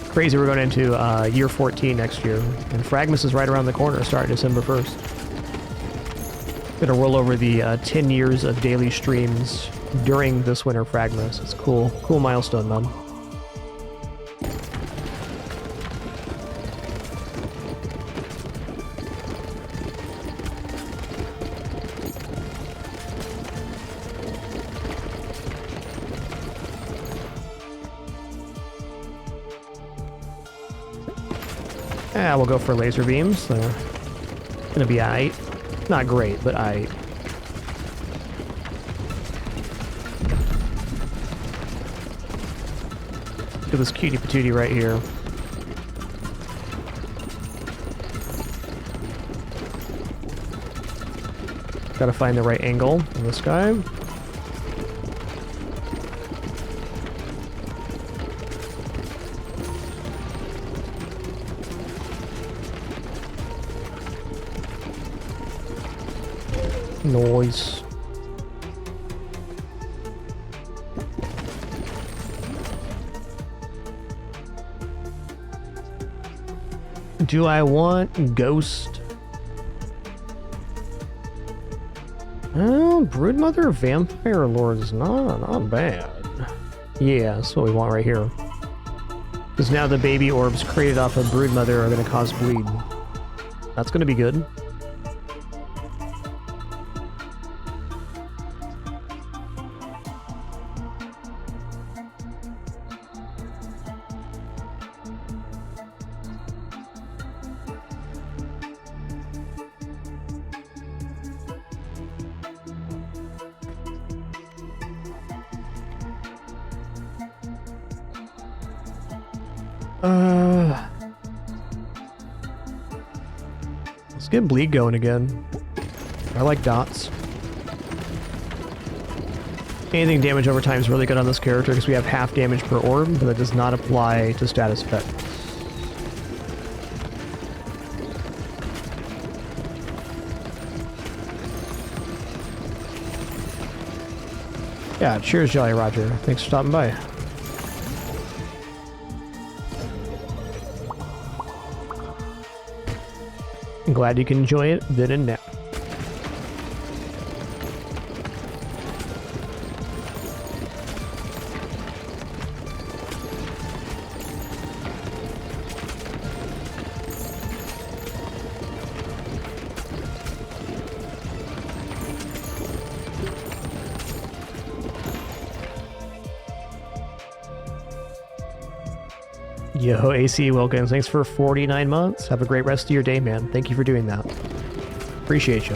Crazy, we're going into year 14 next year, and Fragmas is right around the corner, starting December 1st. Gonna roll over the 10 years of daily streams during this winter Fragmas. It's cool. Cool milestone, man. Yeah, we'll go for laser beams. Gonna be aight. Not great, but aight. Look at this cutie patootie right here. Gotta find the right angle on this guy. Noise. Do I want Ghost? Well, Broodmother Vampire Lord is not bad. Yeah, that's what we want right here. Because now the baby orbs created off of Broodmother are going to cause bleed. That's going to be good. Let's get bleed going again. I like dots. Anything damage over time is really good on this character because we have half damage per orb, but that does not apply to status effects. Yeah, cheers, Jolly Roger. Thanks for stopping by. I'm glad you can enjoy it then and now. Yo, AC Wilkins, thanks for 49 months. Have a great rest of your day, man. Thank you for doing that. Appreciate you.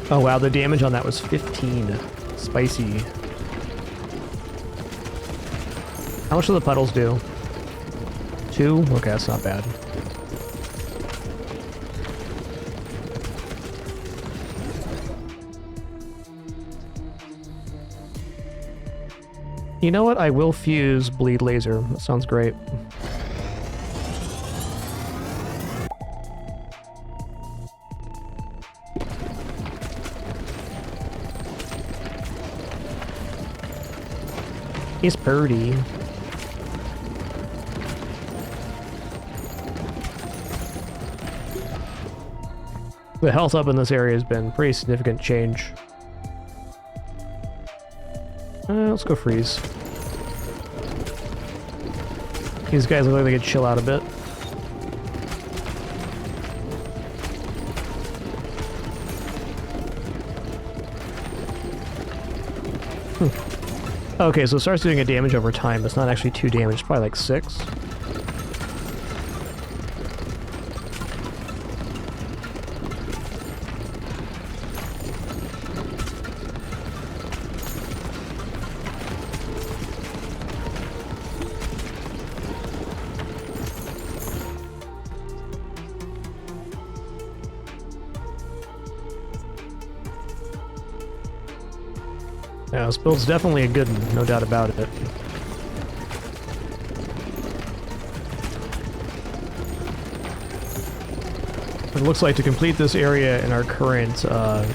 Oh wow, the damage on that was 15. Spicy. How much do the puddles do? 2? Okay, that's not bad. You know what? I will fuse Bleed Laser. That sounds great. He's purdy. The health up in this area has been pretty significant change. Let's go freeze. These guys look like they could chill out a bit. Okay, so it starts doing a damage over time. It's not actually 2 damage, it's probably like 6. Yeah, this build's definitely a good one, no doubt about it. It looks like to complete this area in our current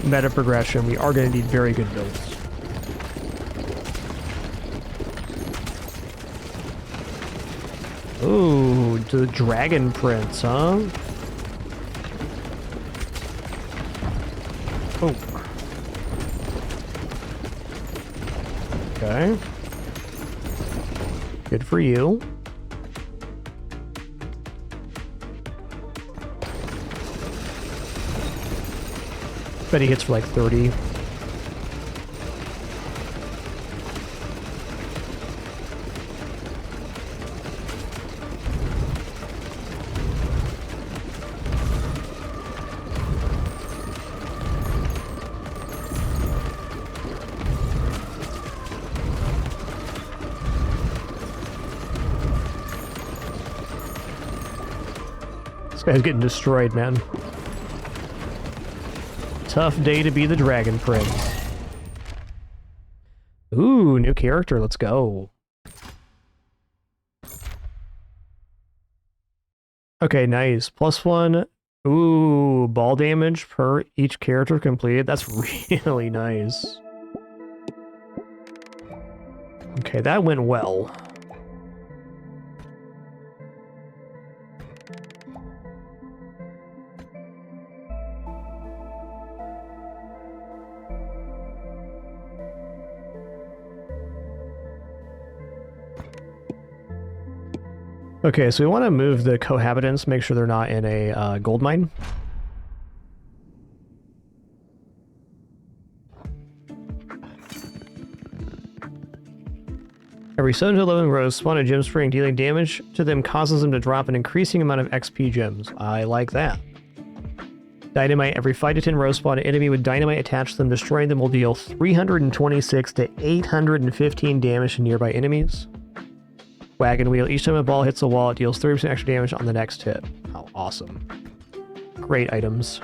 meta progression, we are going to need very good builds. Ooh, the Dragon Prince, huh? Oh. Okay. Good for you. Bet he hits for like 30. This guy's getting destroyed, man. Tough day to be the Dragon Prince. Ooh, new character, let's go. Okay, nice. +1. Ooh, ball damage per each character completed. That's really nice. Okay, that went well. Okay, so we want to move the cohabitants, make sure they're not in a gold mine. Every 7 to 11 rows spawn a gem spring. Dealing damage to them causes them to drop an increasing amount of XP gems. I like that. Dynamite. Every 5 to 10 rows spawn an enemy with dynamite attached to them. Destroying them will deal 326 to 815 damage to nearby enemies. Wagon wheel. Each time a ball hits a wall, it deals 30% extra damage on the next hit. How awesome. Great items.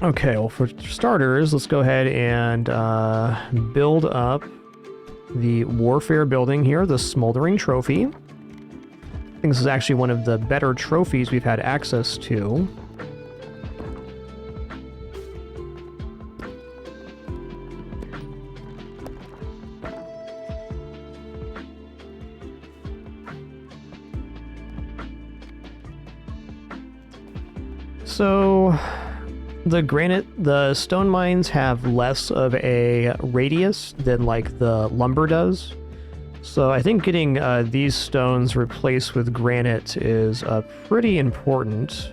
Okay, well for starters, let's go ahead and build up the warfare building here, the Smoldering Trophy. I think this is actually one of the better trophies we've had access to. So, the stone mines have less of a radius than like the lumber does. So I think getting these stones replaced with granite is pretty important.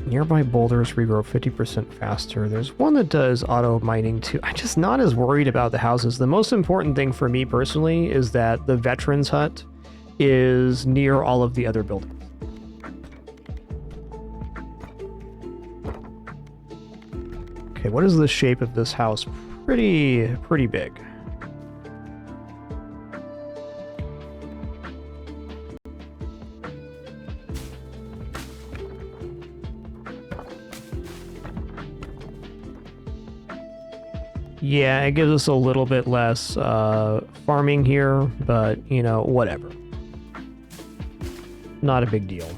Nearby boulders regrow 50% faster. There's one that does auto mining too. I'm just not as worried about the houses. The most important thing for me personally is that the veteran's hut is near all of the other buildings. Okay, what is the shape of this house? Pretty big. Yeah, it gives us a little bit less farming here, but, you know, whatever. Not a big deal.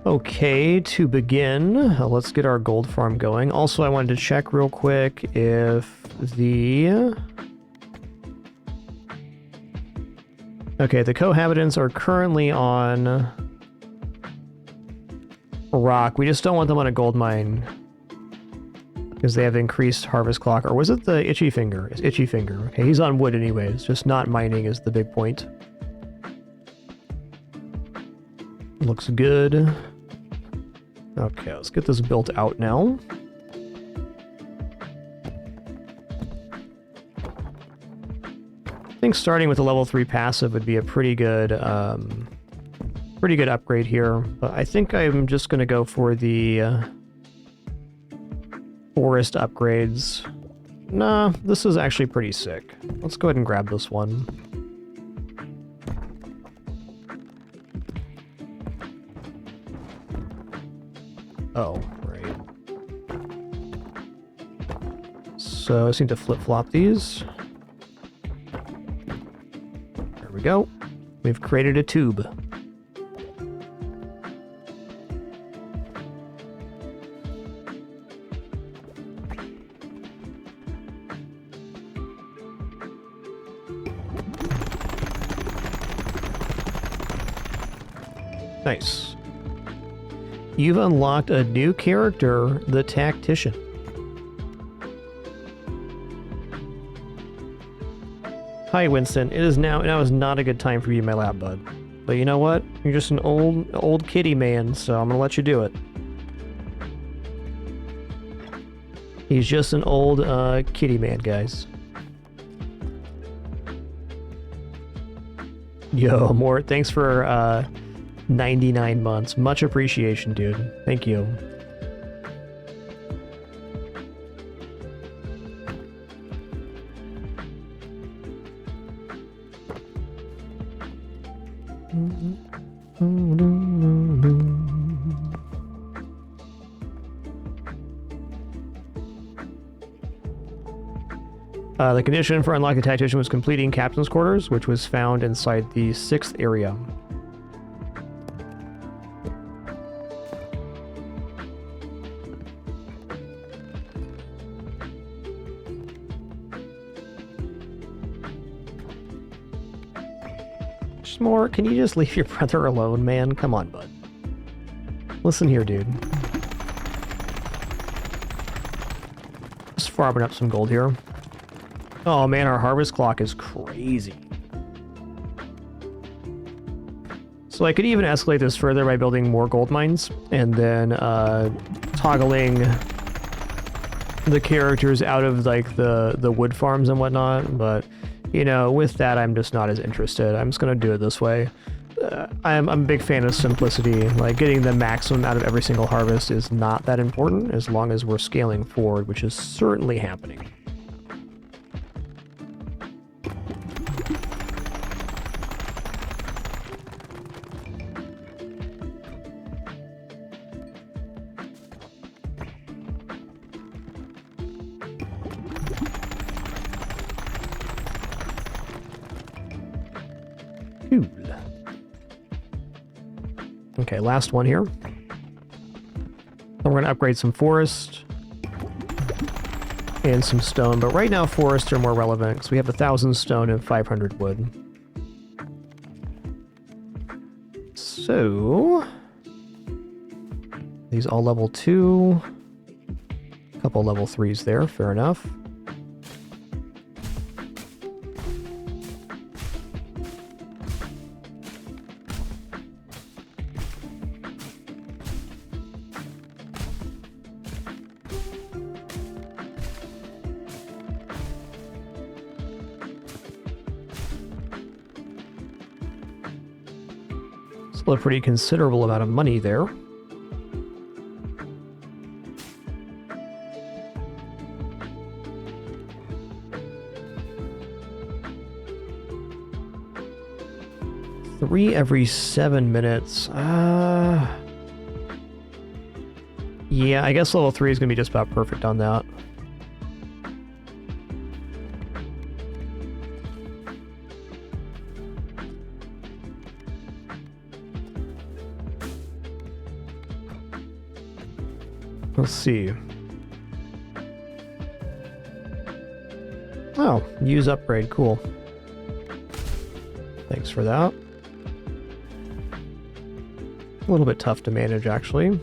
Okay, to begin, let's get our gold farm going. Also, I wanted to check real quick if the... Okay, the cohabitants are currently on rock. We just don't want them on a gold mine because they have increased harvest clock. Or was it the itchy finger? It's itchy finger. Okay, he's on wood anyways. Just not mining is the big point. Looks good. Okay, let's get this built out now. I think starting with a level 3 passive would be a pretty good upgrade here. But I think I'm just going to go for the forest upgrades. Nah, this is actually pretty sick. Let's go ahead and grab this one. Oh, right. So I just need to flip-flop these. There we go. We've created a tube. Nice. You've unlocked a new character, the Tactician. Hi, Winston. It is now is not a good time for you, my lab bud. But you know what? You're just an old kitty man, so I'm gonna let you do it. He's just an old kitty man, guys. Yo, Mort, thanks for 99 months. Much appreciation, dude. Thank you. The condition for unlocking the Tactician was completing Captain's Quarters, which was found inside the 6th area. More, can you just leave your brother alone, man? Come on, bud. Listen here, dude. Just farming up some gold here. Oh man, our harvest clock is crazy. So I could even escalate this further by building more gold mines and then toggling the characters out of like the wood farms and whatnot, but you know, with that, I'm just not as interested. I'm just going to do it this way. I'm a big fan of simplicity. Like, getting the maximum out of every single harvest is not that important as long as we're scaling forward, which is certainly happening. Okay, last one here. Then we're going to upgrade some forest and some stone, but right now forests are more relevant because we have 1,000 stone and 500 wood. So These all level 2. A couple level 3s there, fair enough. Still a pretty considerable amount of money there. Three every 7 minutes. Yeah, I guess level 3 is going to be just about perfect on that. Let's see. Oh, use upgrade, cool. Thanks for that. A little bit tough to manage, actually.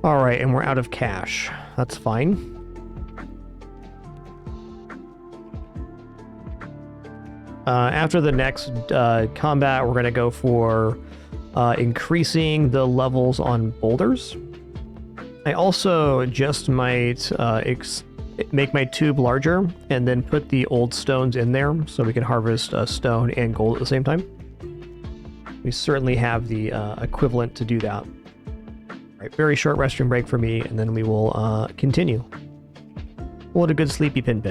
Alright, and we're out of cash. That's fine. After the next combat, we're going to go for increasing the levels on boulders. I also just might make my tube larger and then put the old stones in there so we can harvest stone and gold at the same time. We certainly have the equivalent to do that. All right, very short restroom break for me, and then we will continue. What a good sleepy pin.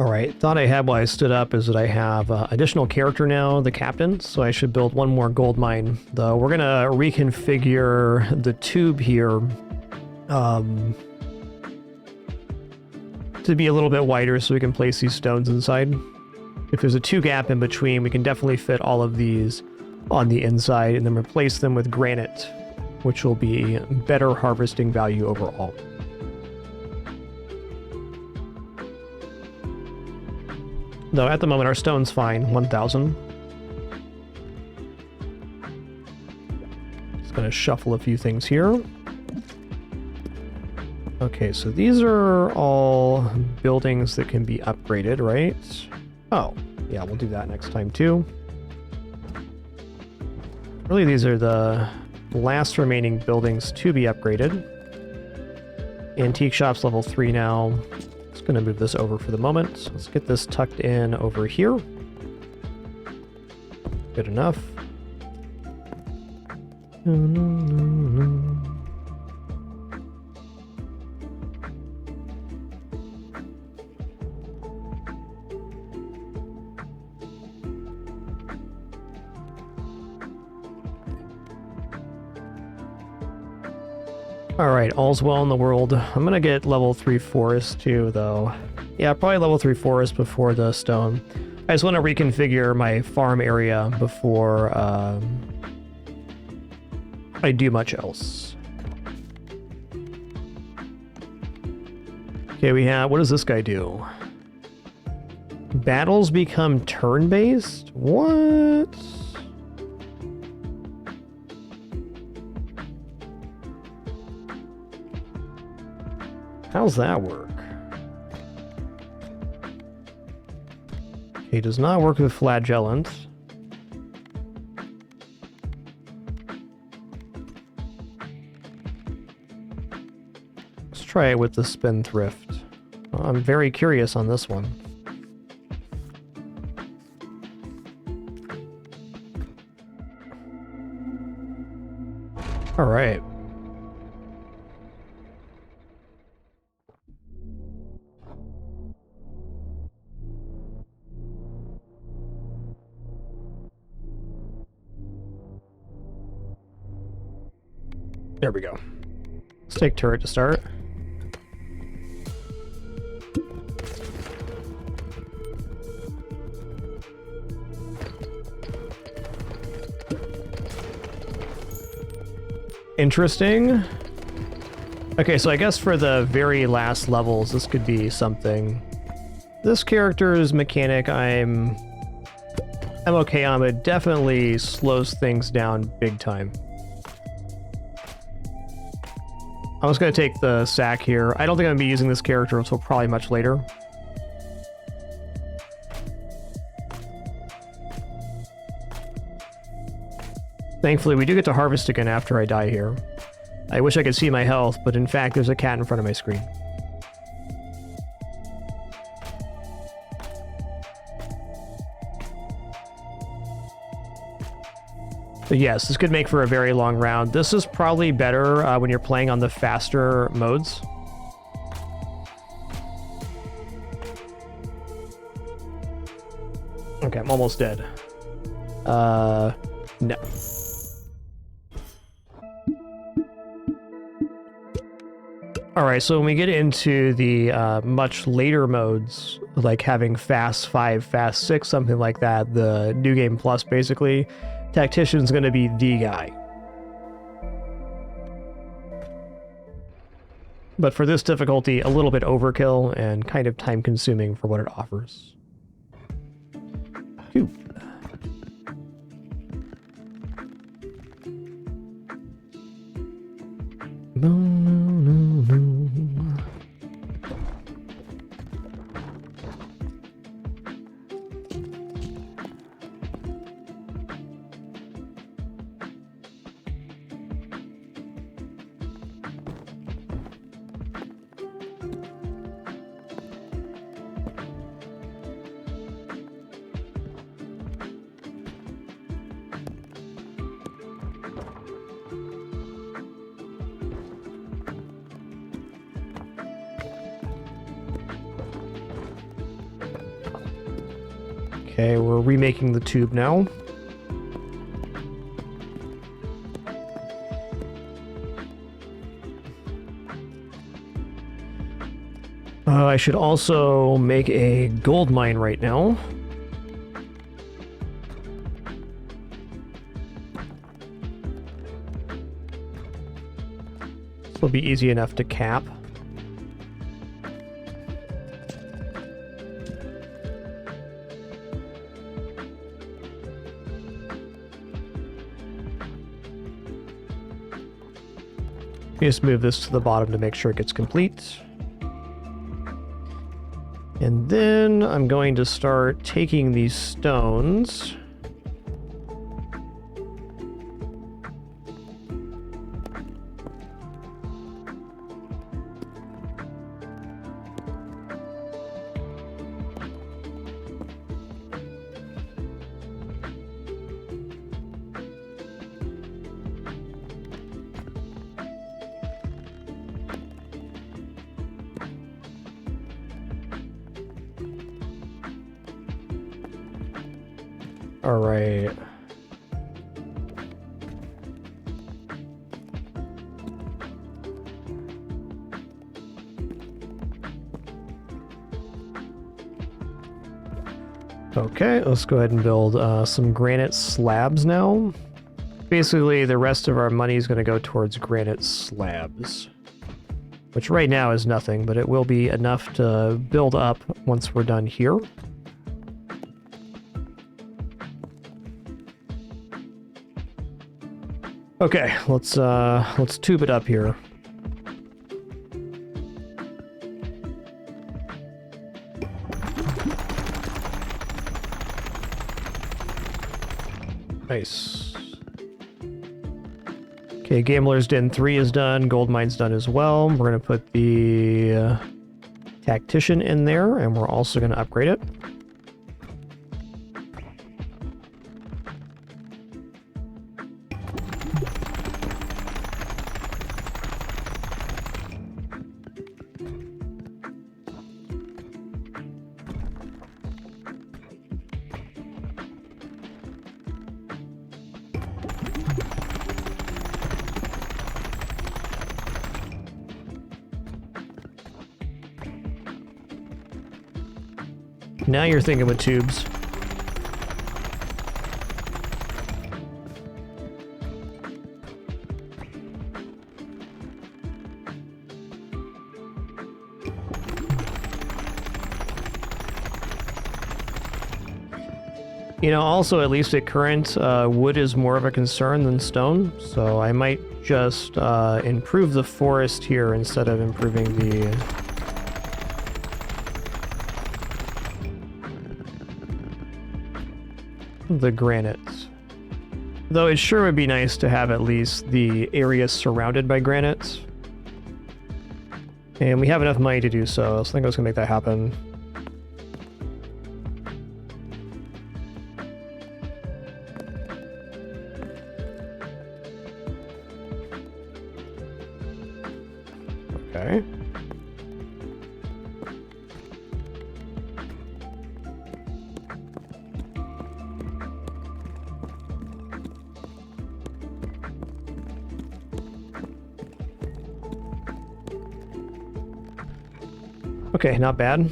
Alright, thought I had while I stood up is that I have additional character now, the captain, so I should build one more gold mine. Though we're going to reconfigure the tube here to be a little bit wider so we can place these stones inside. If there's a 2 gap in between, we can definitely fit all of these on the inside and then replace them with granite, which will be better harvesting value overall. Though at the moment our stone's fine, 1,000. Just gonna shuffle a few things here. Okay, so these are all buildings that can be upgraded, right? Oh, yeah, we'll do that next time too. Really, these are the last remaining buildings to be upgraded. Antique shop's level 3 now. Just gonna move this over for the moment. Let's get this tucked in over here. Good enough. Alright, all's well in the world. I'm gonna get level 3 forest too, though. Yeah, probably level 3 forest before the stone. I just want to reconfigure my farm area before I do much else. Okay, we have... what does this guy do? battles become turn-based? What? How's that work? Okay, does not work with flagellant. Let's try it with the spendthrift. I'm very curious on this one. All right. There we go. Let's take turret to start. Interesting. Okay, so I guess for the very last levels, this could be something. This character's mechanic I'm okay on, but it definitely slows things down big time. I was going to take the sack here. I don't think I'm going to be using this character until probably much later. Thankfully, we do get to harvest again after I die here. I wish I could see my health, but in fact, there's a cat in front of my screen. But yes, this could make for a very long round. This is probably better when you're playing on the faster modes. Okay, I'm almost dead. No. Alright, so when we get into the much later modes, like having Fast 5, Fast 6, something like that, the New Game Plus basically, Tactician's going to be the guy. But for this difficulty, a little bit overkill and kind of time-consuming for what it offers. Phew. Okay, we're remaking the tube now. I should also make a gold mine right now. This will be easy enough to cap. Just move this to the bottom to make sure it gets complete. And then I'm going to start taking these stones. All right. Okay, let's go ahead and build some granite slabs now. Basically, the rest of our money is going to go towards granite slabs, which right now is nothing, but it will be enough to build up once we're done here. Okay, let's tube it up here. Nice. Okay, Gambler's Den 3 is done. Gold Mine's done as well. We're going to put the Tactician in there, and we're also going to upgrade it. Now you're thinking with tubes. You know, also, at least at current, wood is more of a concern than stone, so I might just improve the forest here instead of improving the granite. Though it sure would be nice to have at least the area surrounded by granite. And we have enough money to do so, so I think I was gonna make that happen. Okay. Okay, not bad.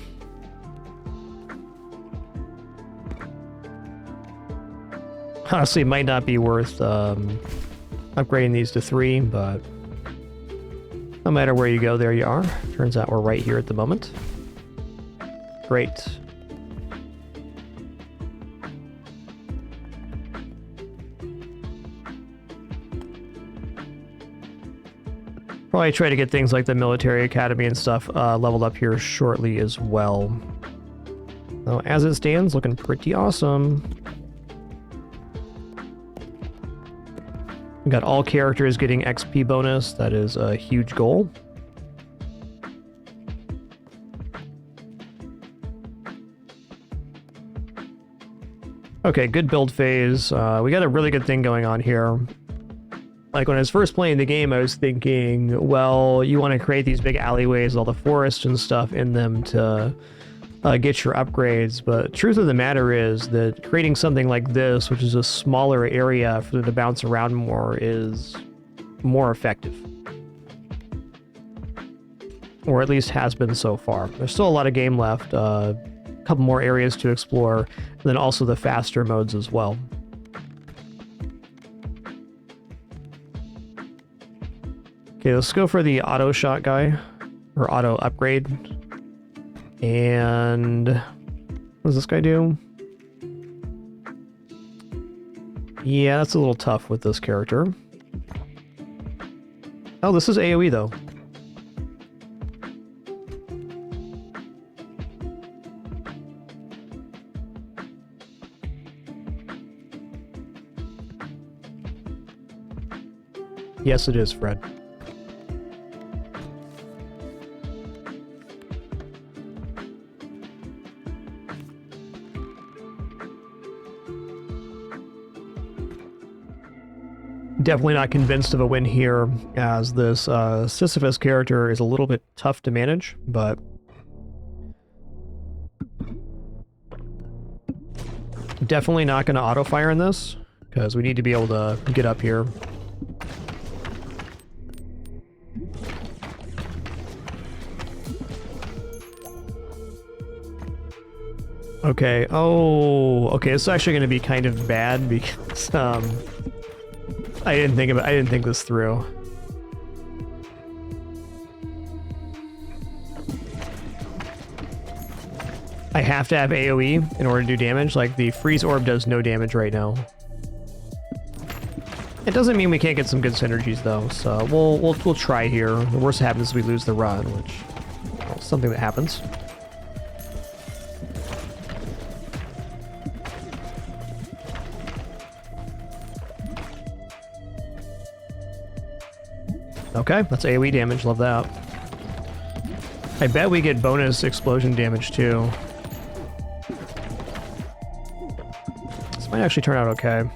Honestly, it might not be worth upgrading these to 3, but no matter where you go, there you are. Turns out we're right here at the moment. Great. Probably try to get things like the military academy and stuff leveled up here shortly as well. So as it stands, looking pretty awesome. We got all characters getting XP bonus. That is a huge goal. Okay, good build phase. We got a really good thing going on here. Like when I was first playing the game, I was thinking, well, you want to create these big alleyways, all the forest and stuff in them to get your upgrades. But truth of the matter is that creating something like this, which is a smaller area for them to bounce around more, is more effective. Or at least has been so far. There's still a lot of game left, a couple more areas to explore, and then also the faster modes as well. Okay, let's go for the auto shot guy, or auto upgrade. And what does this guy do? Yeah, that's a little tough with this character. Oh, this is AoE though. Yes, it is, Fred. Definitely not convinced of a win here, as this Sisyphus character is a little bit tough to manage, but definitely not going to auto-fire in this, because we need to be able to get up here. Okay, oh, okay, this is actually going to be kind of bad, because, I didn't think this through. I have to have AoE in order to do damage. Like, the freeze orb does no damage right now. It doesn't mean we can't get some good synergies though, so we'll try here. The worst that happens is we lose the run, which is something that happens. Okay, that's AoE damage, love that. I bet we get bonus explosion damage too. This might actually turn out okay.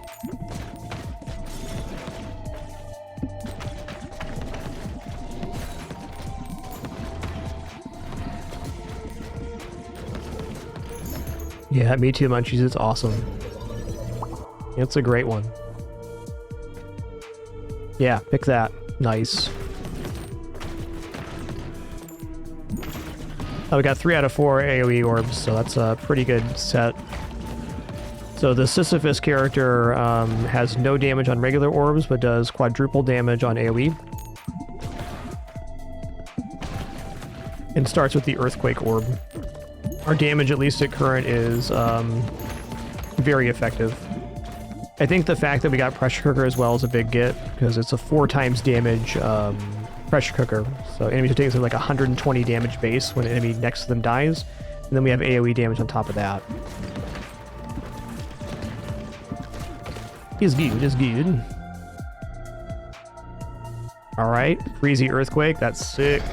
Yeah, me too, Munchies. It's awesome. It's a great one. Yeah, pick that. Nice. Oh, we got 3 out of 4 AoE orbs, so that's a pretty good set. So the Sisyphus character has no damage on regular orbs, but does quadruple damage on AoE. And starts with the Earthquake orb. Our damage, at least at current, is very effective. I think the fact that we got Pressure Cooker as well is a big get, because it's a 4 times damage Pressure Cooker. So enemies are taking something like 120 damage base when an enemy next to them dies, and then we have AoE damage on top of that. Is good, is good. Alright, Freezy Earthquake, that's sick.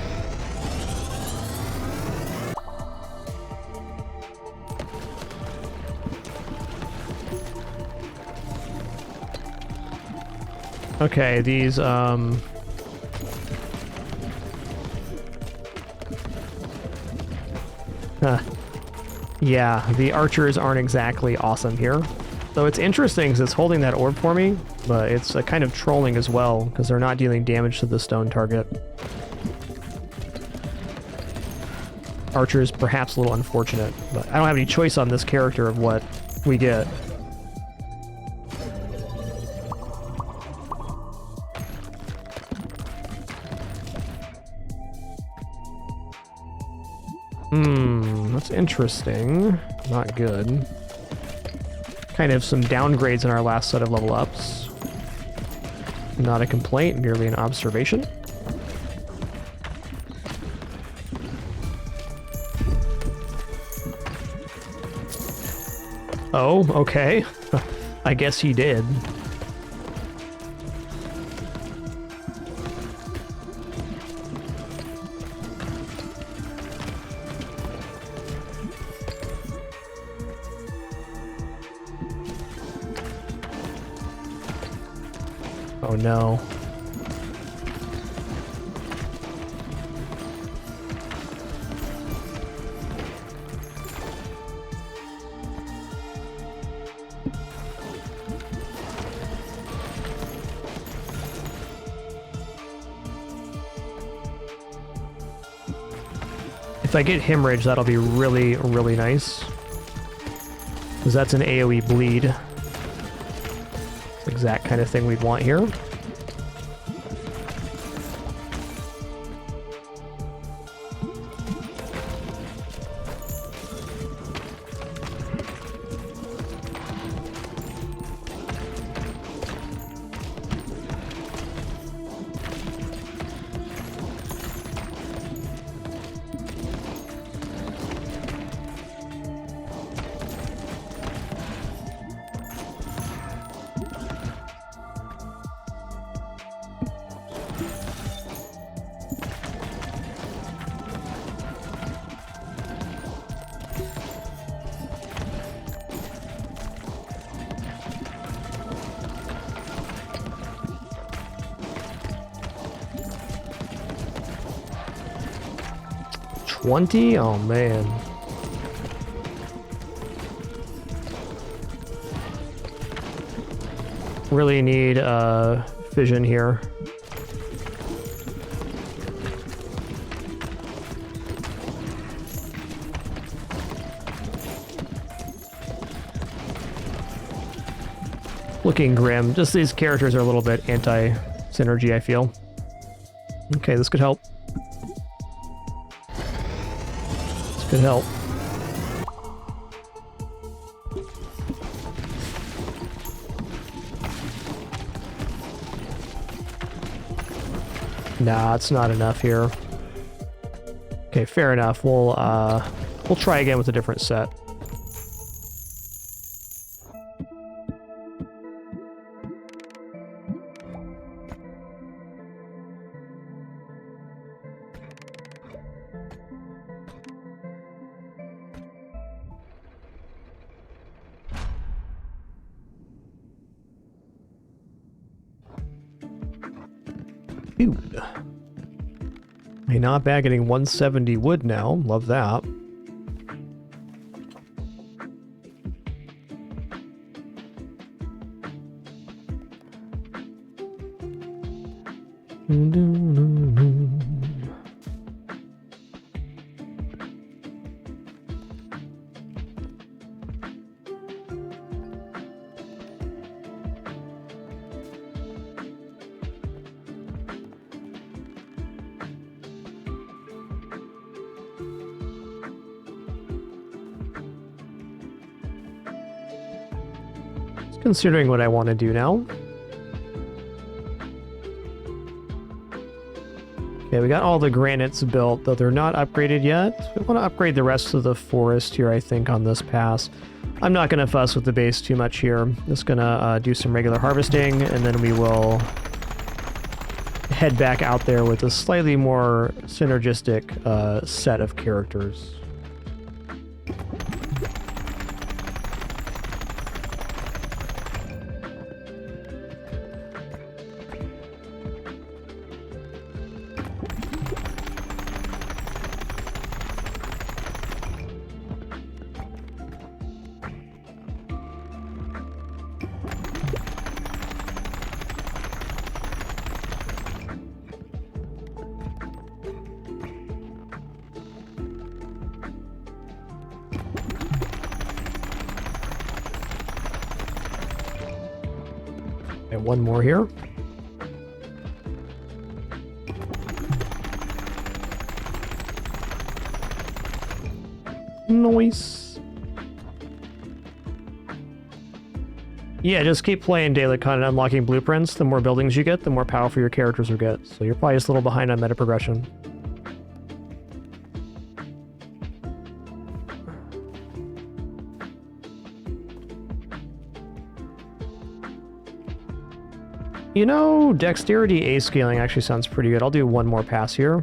Okay, these, yeah, the archers aren't exactly awesome here. So it's interesting because it's holding that orb for me, but it's a kind of trolling as well, because they're not dealing damage to the stone target. Archers, perhaps a little unfortunate, but I don't have any choice on this character of what we get. That's interesting. Not good. Kind of some downgrades in our last set of level ups. Not a complaint, merely an observation. Oh, okay. I guess he did. Oh no. If I get Hemorrhage, that'll be really, really nice. Because that's an AoE bleed. It's the exact kind of thing we'd want here. Oh man. Really need fission here. Looking grim. Just these characters are a little bit anti-synergy, I feel. Okay, this could help. Could help. Nah, it's not enough here. Okay, fair enough. We'll try again with a different set. Dude. Hey, not bad, getting 170 wood now. Love that. Considering what I want to do now. Okay, we got all the granites built, though they're not upgraded yet. We want to upgrade the rest of the forest here, I think, on this pass. I'm not going to fuss with the base too much here. Just going to do some regular harvesting, and then we will head back out there with a slightly more synergistic set of characters. And one more here. Nice. Yeah, just keep playing daily content, unlocking blueprints. The more buildings you get, the more powerful your characters will get. So you're probably just a little behind on meta progression. You know, dexterity A scaling actually sounds pretty good. I'll do one more pass here.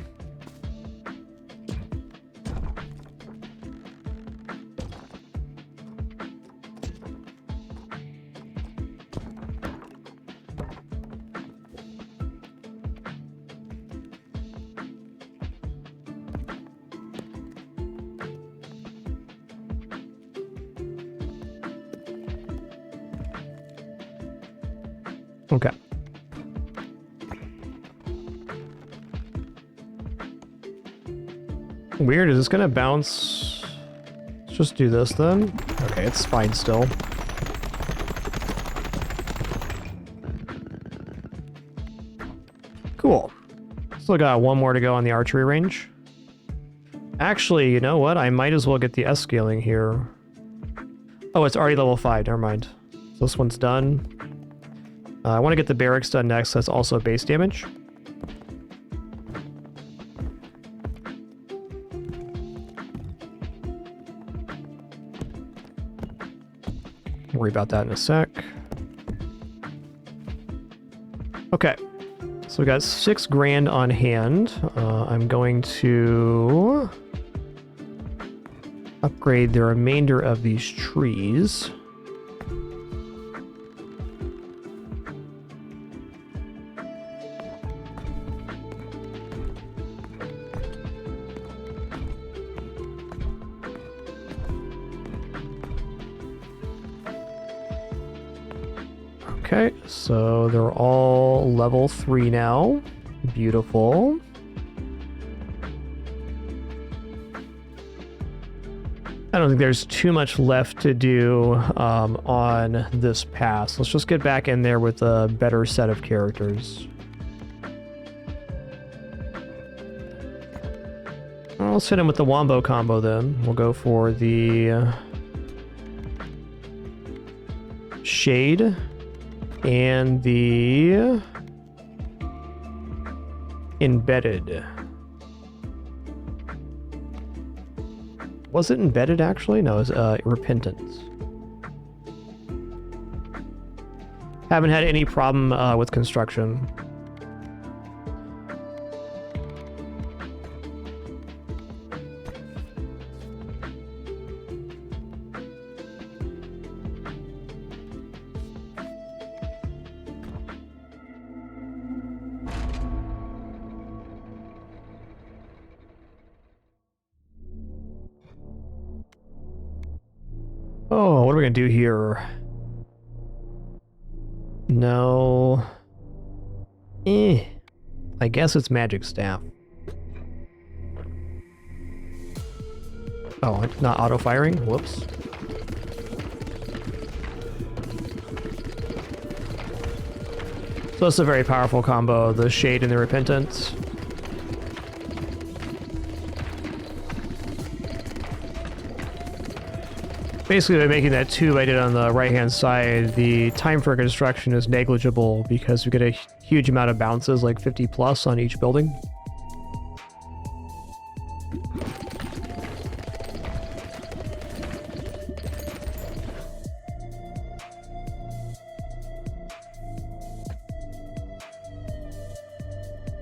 Okay. Weird, is this gonna bounce? Let's just do this then. Okay, it's fine still. Cool. Still got one more to go on the archery range. Actually, you know what? I might as well get the S scaling here. Oh, it's already level 5, never mind. So this one's done. I want to get the barracks done next, that's also base damage. Worry about that in a sec. Okay, so we got 6 grand on hand. I'm going to upgrade the remainder of these trees. Okay, so they're all level 3 now. Beautiful. I don't think there's too much left to do on this pass. Let's just get back in there with a better set of characters. Let's hit him with the Wombo combo then. We'll go for the Shade and the Embedded. Was it embedded actually? No, it was repentance. Haven't had any problem with construction. Oh, what are we gonna do here? No. I guess it's magic staff. Oh, it's not auto-firing? Whoops. So it's a very powerful combo, the Shade and the Repentance. Basically, by making that tube I did on the right-hand side, the time for construction is negligible because we get a huge amount of bounces, like 50 plus on each building.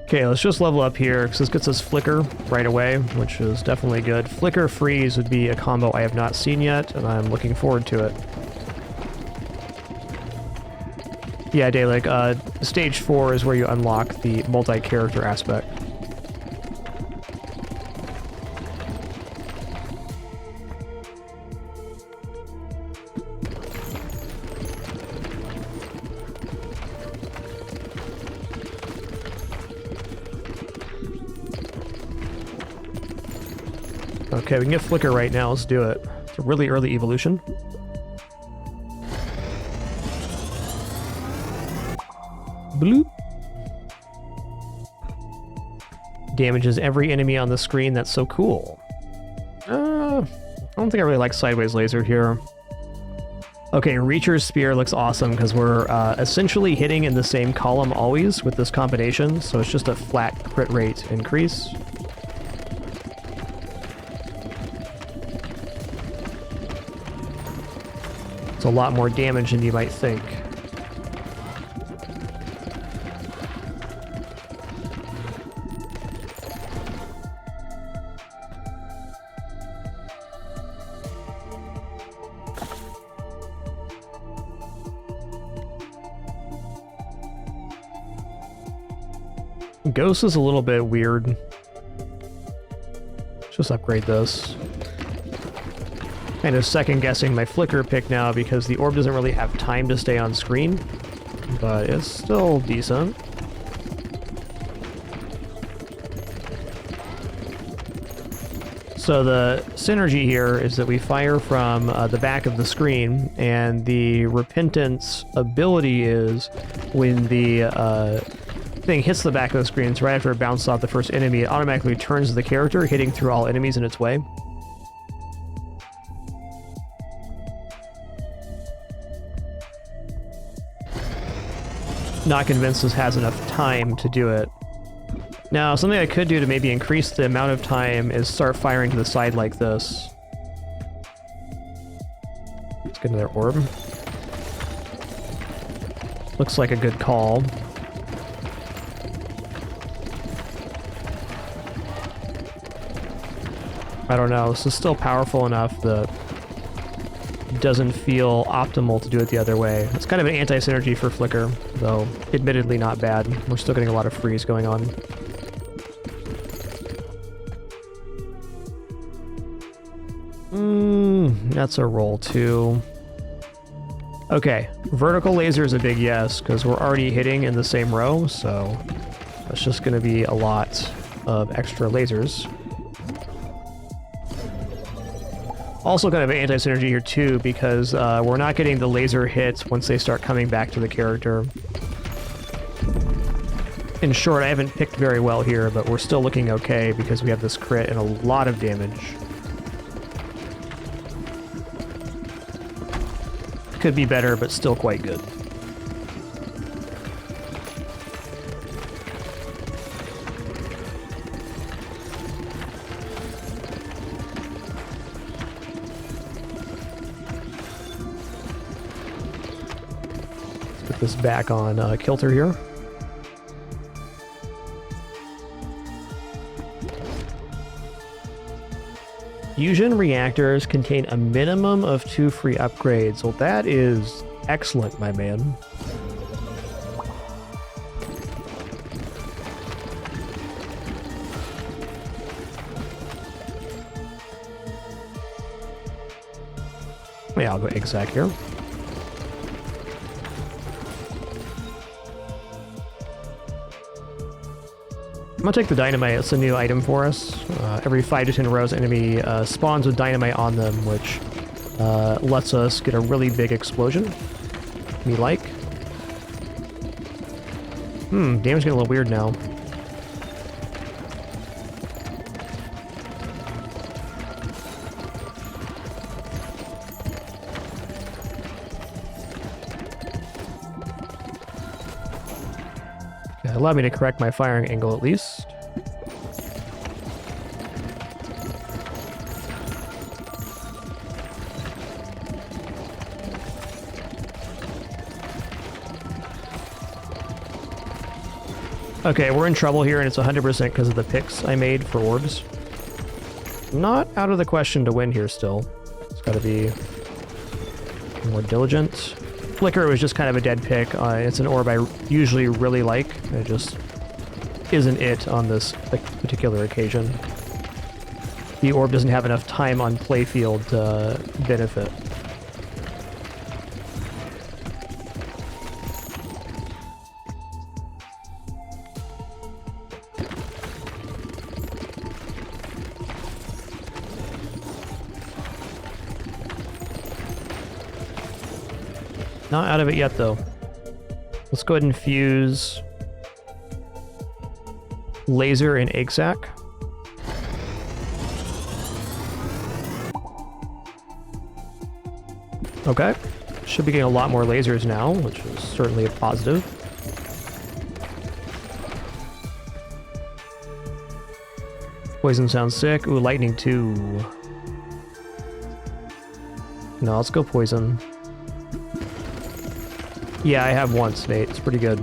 Okay, let's just level up here, because this gets us Flicker right away, which is definitely good. Flicker Freeze would be a combo I have not seen yet, and I'm looking forward to it. Yeah, Dalek, stage 4 is where you unlock the multi-character aspect. Okay, we can get Flicker right now. Let's do it. It's a really early evolution. Bloop. Damages every enemy on the screen. That's so cool. I don't think I really like Sideways Laser here. Okay, Reacher's Spear looks awesome because we're essentially hitting in the same column always with this combination, so it's just a flat crit rate increase. It's a lot more damage than you might think. Ghost is a little bit weird. Let's just upgrade this. Kind of second-guessing my Flicker pick now because the orb doesn't really have time to stay on screen, but it's still decent. So the synergy here is that we fire from the back of the screen, and the Repentance ability is when the thing hits the back of the screen, so right after it bounces off the first enemy, it automatically turns to the character, hitting through all enemies in its way. Not convinced this has enough time to do it. Now, something I could do to maybe increase the amount of time is start firing to the side like this. Let's get another orb. Looks like a good call. I don't know, this is still powerful enough that it doesn't feel optimal to do it the other way. It's kind of an anti-synergy for Flicker, though admittedly not bad. We're still getting a lot of freeze going on. That's a roll too. Okay, vertical laser is a big yes, because we're already hitting in the same row, so that's just going to be a lot of extra lasers. Also kind of an anti-synergy here too, because we're not getting the laser hits once they start coming back to the character. In short, I haven't picked very well here, but we're still looking okay because we have this crit and a lot of damage. Could be better, but still quite good. Put this back on kilter here. Fusion reactors contain a minimum of 2 free upgrades. Well, that is excellent, my man. Yeah, I'll go exec here. I'm gonna take the dynamite. It's a new item for us. Every 5 to 10 rows, enemy spawns with dynamite on them, which lets us get a really big explosion. Me like. Damage getting a little weird now. Allow me to correct my firing angle at least. Okay, we're in trouble here, and it's 100% because of the picks I made for orbs. Not out of the question to win here still. It's got to be more diligent. Flicker was just kind of a dead pick. It's an orb I usually really like. It just isn't it on this particular occasion. The orb doesn't have enough time on playfield to benefit. Not out of it yet, though. Let's go ahead and fuse laser and egg sac. Okay. Should be getting a lot more lasers now, which is certainly a positive. Poison sounds sick. Ooh, lightning too. No, let's go poison. Yeah, I have one state. It's pretty good.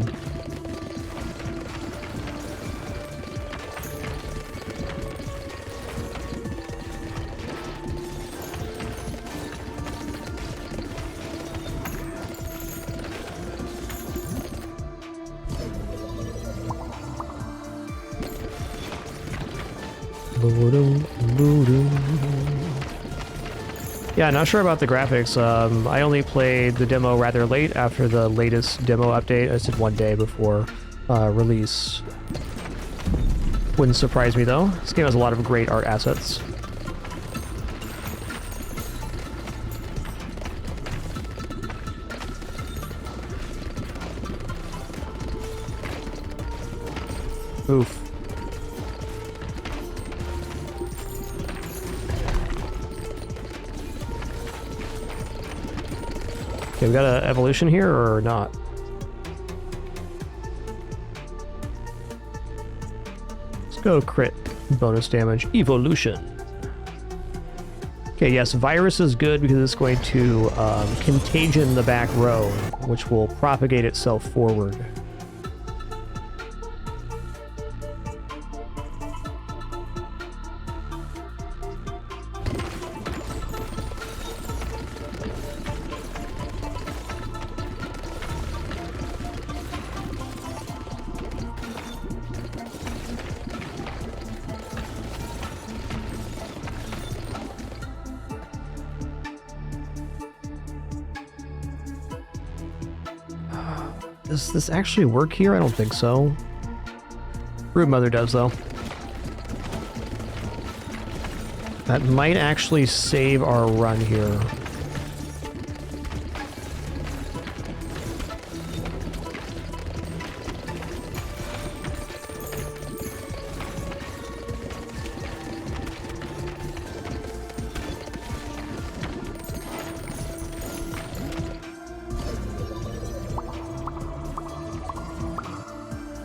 Yeah, not sure about the graphics. I only played the demo rather late after the latest demo update. I did one day before release. Wouldn't surprise me though. This game has a lot of great art assets. Oof. Okay, we got an evolution here or not? Let's go crit bonus damage. Evolution. Okay, yes, virus is good because it's going to contagion the back row, which will propagate itself forward. Does this actually work here? I don't think so. Brood Mother does, though. That might actually save our run here.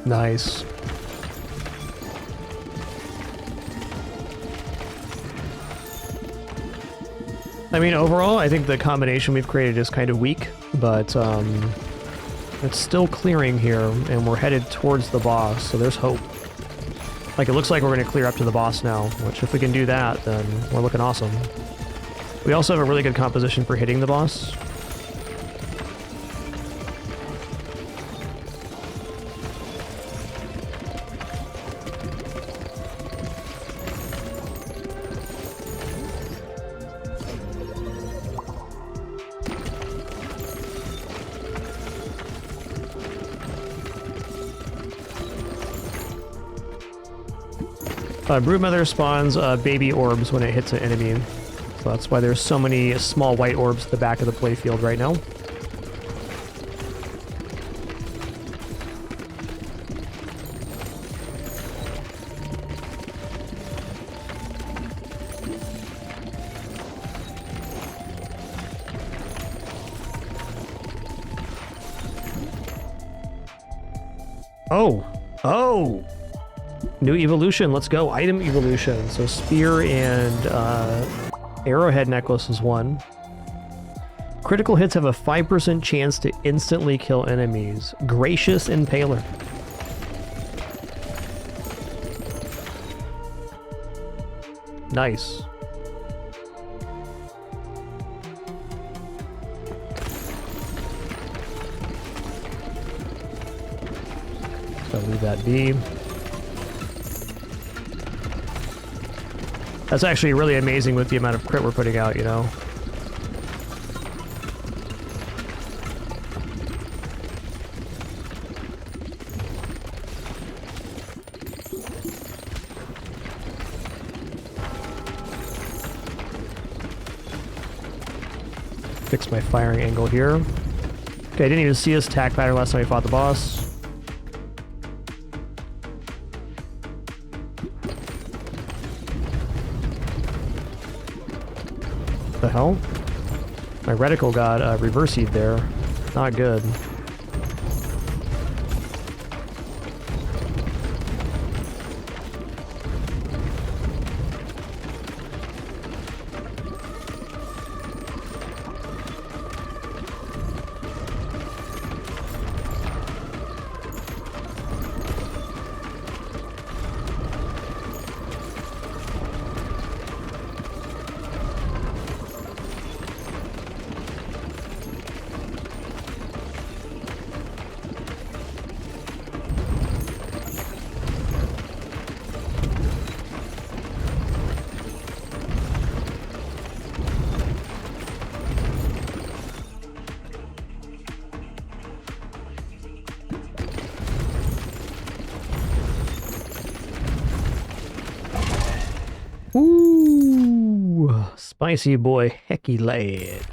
Nice. I mean, overall, I think the combination we've created is kind of weak, but It's still clearing here, and we're headed towards the boss, so there's hope. Like, it looks like we're going to clear up to the boss now, which if we can do that, then we're looking awesome. We also have a really good composition for hitting the boss. Broodmother spawns baby orbs when it hits an enemy. So that's why there's so many small white orbs at the back of the playfield right now. Oh! Oh! New evolution, let's go. Item evolution. So spear and arrowhead necklace is one. Critical hits have a 5% chance to instantly kill enemies. Gracious Impaler. Nice. So leave that be. That's actually really amazing with the amount of crit we're putting out, you know? Fix my firing angle here. Okay, I didn't even see his attack pattern last time we fought the boss. The hell? My reticle got reversied there. Not good. Ooh, spicy boy, hecky lad.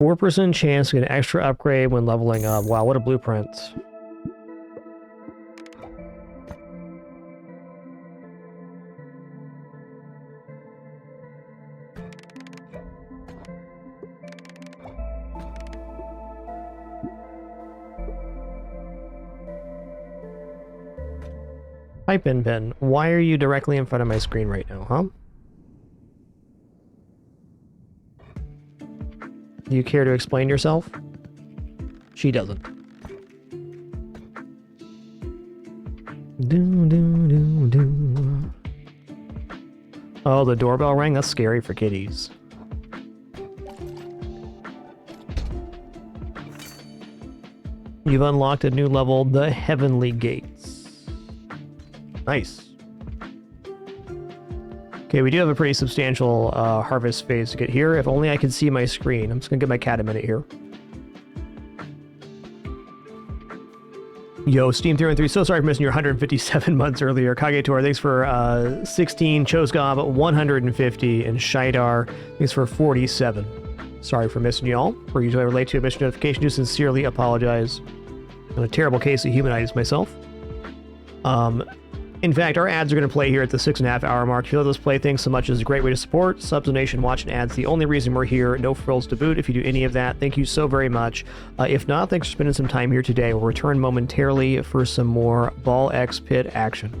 4% chance to get an extra upgrade when leveling up. Wow, what a blueprint. Hi, Pin. Why are you directly in front of my screen right now, huh? Do you care to explain yourself? She doesn't. Oh, the doorbell rang? That's scary for kitties. You've unlocked a new level, the Heavenly Gates. Nice. Okay, we do have a pretty substantial harvest phase to get here. If only I could see my screen. I'm just gonna give my cat a minute here. Yo, Steam 313, so sorry for missing your 157 months earlier. Kagetor, thanks for 16. Chosgob, 150. And Shidar, thanks for 47. Sorry for missing y'all. For usually relate to a mission notification, do sincerely apologize. I'm a terrible case of humanitis myself. In fact, our ads are going to play here at the 6.5 hour mark. If you love this play, thanks so much. It's a great way to support. Subs, donation, watching ads, the only reason we're here. No frills to boot if you do any of that. Thank you so very much. If not, thanks for spending some time here today. We'll return momentarily for some more Ball X Pit action.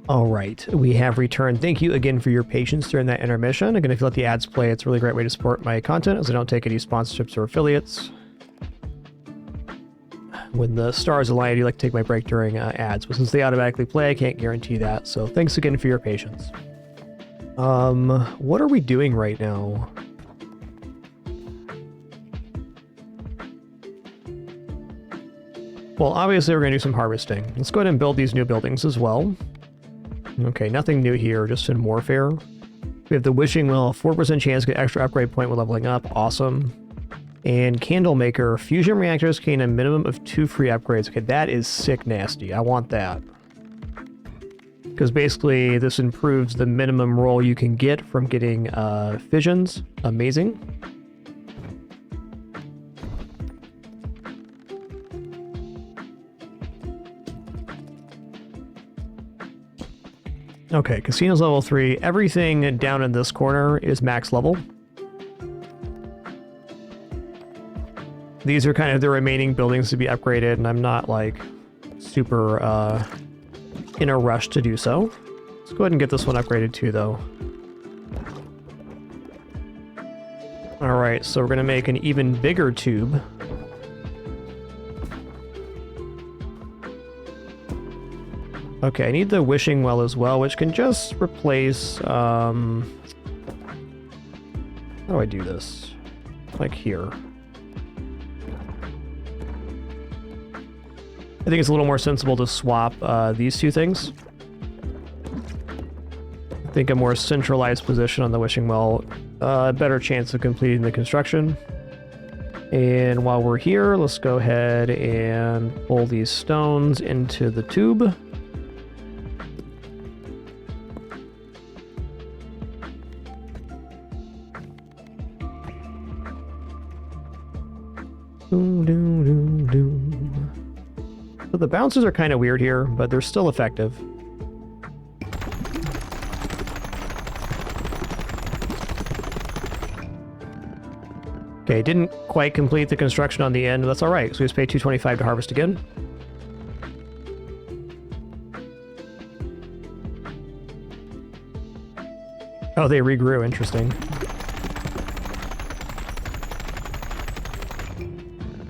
All right, we have returned. Thank you again for your patience during that intermission. Again, if you let the ads play, it's a really great way to support my content, as I don't take any sponsorships or affiliates. When the stars align, I do like to take my break during ads, but since they automatically play, I can't guarantee that. So thanks again for your patience. What are we doing right now? Well, obviously we're going to do some harvesting. Let's go ahead and build these new buildings as well. Okay, nothing new here, just in warfare. We have the wishing well, 4% chance to get extra upgrade point when leveling up. Awesome. And candle maker, fusion reactors gain a minimum of 2 free upgrades. Okay, that is sick nasty. I want that. Because basically this improves the minimum roll you can get from getting fissions. Amazing. Okay, casino's level 3. Everything down in this corner is max level. These are kind of the remaining buildings to be upgraded, and I'm not, like, super in a rush to do so. Let's go ahead and get this one upgraded too, though. Alright, so we're going to make an even bigger tube. Okay, I need the wishing well as well, which can just replace, how do I do this? Like here. I think it's a little more sensible to swap these two things. I think a more centralized position on the wishing well, a better chance of completing the construction. And while we're here, let's go ahead and pull these stones into the tube. So the bounces are kind of weird here, but they're still effective. Okay, didn't quite complete the construction on the end, but that's all right. So we just pay $225 to harvest again. Oh, they regrew. Interesting.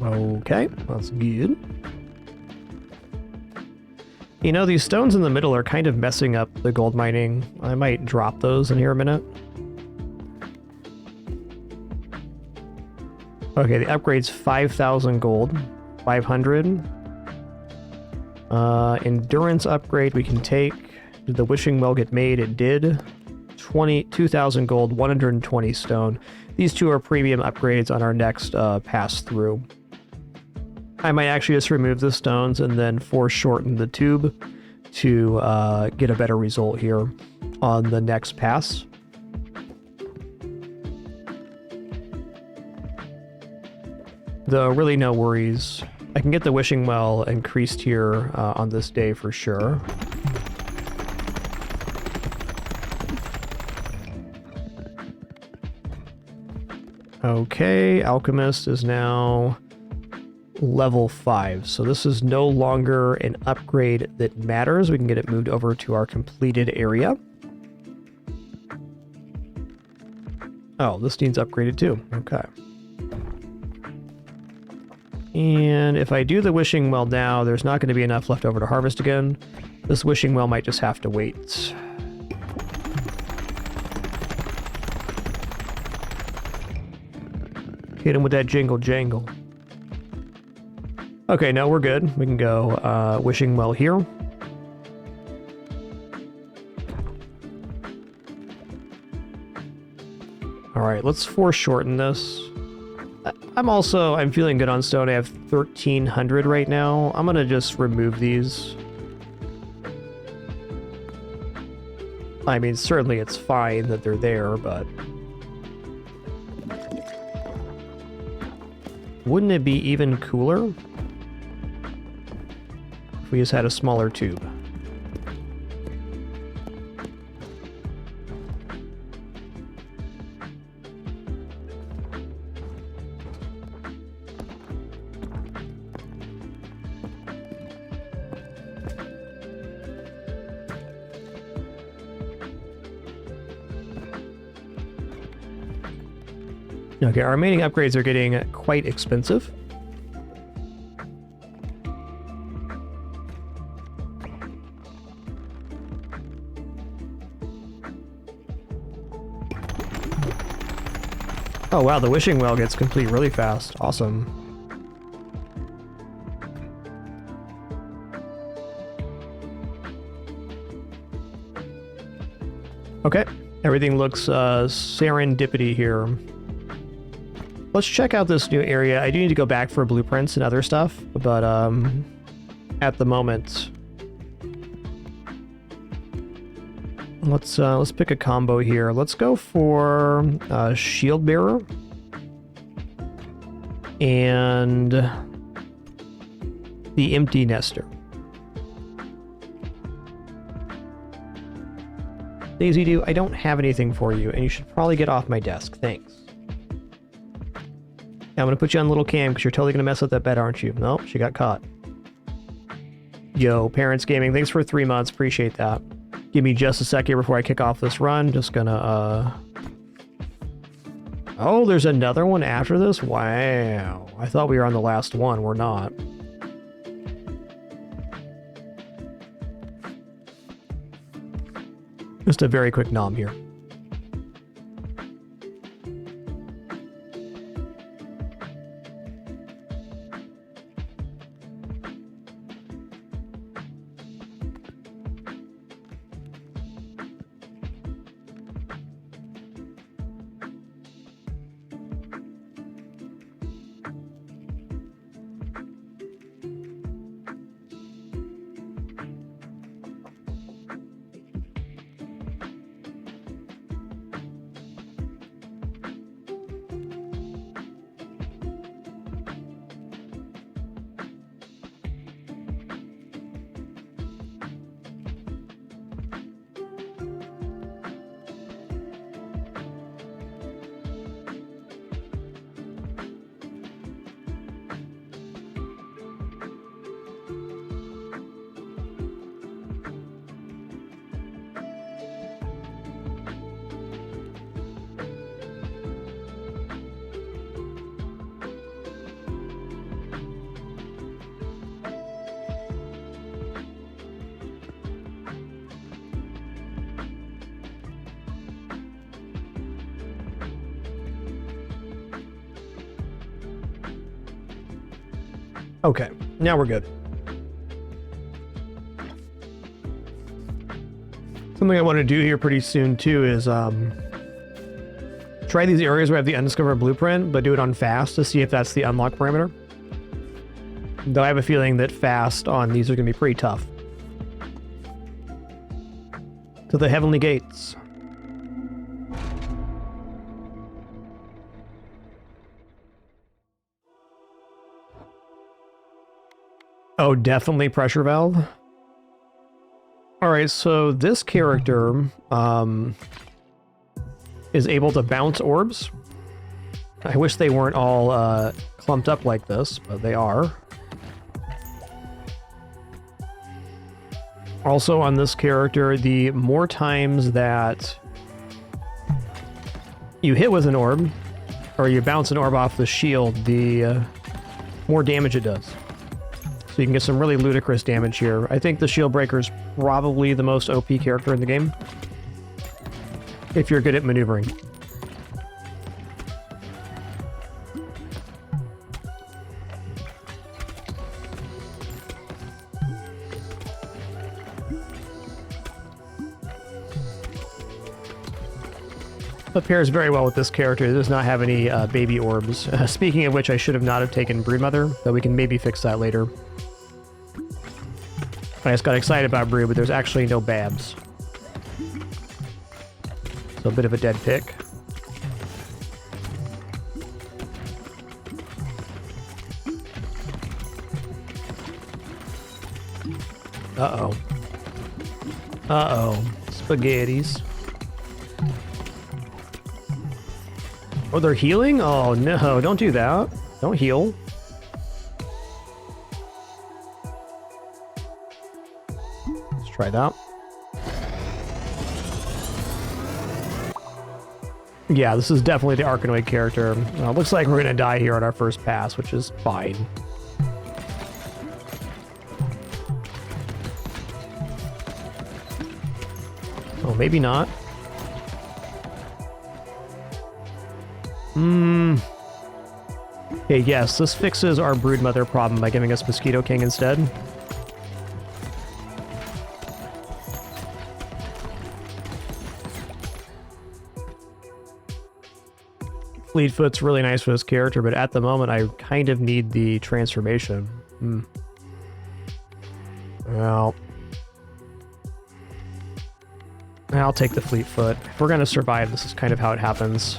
Okay, that's good. You know, these stones in the middle are kind of messing up the gold mining. I might drop those in here a minute. Okay, the upgrade's 5,000 gold. 500. Endurance upgrade we can take. Did the wishing well get made? It did. 2,000 gold, 120 stone. These two are premium upgrades on our next pass through. I might actually just remove the stones and then foreshorten the tube to get a better result here on the next pass. Though really no worries. I can get the wishing well increased here on this day for sure. Okay, Alchemist is now level 5, so this is no longer an upgrade that matters. We can get it moved over to our completed area. Oh, this needs upgraded too. Okay. And if I do the wishing well now, there's not going to be enough left over to harvest again. This wishing well might just have to wait. Hit him with that jingle jangle. Okay, no, we're good. We can go wishing well here. Alright, let's foreshorten this. I'm feeling good on stone. I have 1,300 right now. I'm gonna just remove these. I mean, certainly it's fine that they're there, but wouldn't it be even cooler if we just had a smaller tube? Okay, our remaining upgrades are getting quite expensive. Oh wow, the wishing well gets complete really fast. Awesome. Okay, everything looks serendipity here. Let's check out this new area. I do need to go back for blueprints and other stuff, but at the moment, let's pick a combo here. Let's go for shield bearer and the empty nester. Daisy Doo, I don't have anything for you, and you should probably get off my desk. Thanks. I'm gonna put you on little cam because you're totally gonna mess up that bed, aren't you? Nope, she got caught. Yo, Parents Gaming, thanks for 3 months. Appreciate that. Give me just a sec here before I kick off this run. Just gonna, Oh, there's another one after this? Wow. I thought we were on the last one. We're not. Just a very quick nom here. Okay, now we're good. Something I want to do here pretty soon too is try these areas where I have the undiscovered blueprint, but do it on fast to see if that's the unlock parameter. Though I have a feeling that fast on these are going to be pretty tough. To the heavenly gates. Oh, definitely pressure valve. Alright, so this character is able to bounce orbs. I wish they weren't all clumped up like this, but they are. Also on this character, the more times that you hit with an orb, or you bounce an orb off the shield, the more damage it does. So you can get some really ludicrous damage here. I think the Shield Breaker is probably the most OP character in the game, if you're good at maneuvering. But pairs very well with this character. It does not have any baby orbs. Speaking of which, I should have not have taken Broodmother, though we can maybe fix that later. I just got excited about Brood, but there's actually no Babs. So a bit of a dead pick. Uh-oh. Uh-oh. Spaghettis. Oh, they're healing? Oh, no. Don't do that. Don't heal. Let's try that. Yeah, this is definitely the Arkanoid character. Looks like we're gonna die here on our first pass, which is fine. Oh, maybe not. Okay, yes, this fixes our Broodmother problem by giving us Mosquito King instead. Fleetfoot's really nice for this character, but at the moment I kind of need the transformation. Well, I'll take the Fleetfoot. If we're going to survive, this is kind of how it happens.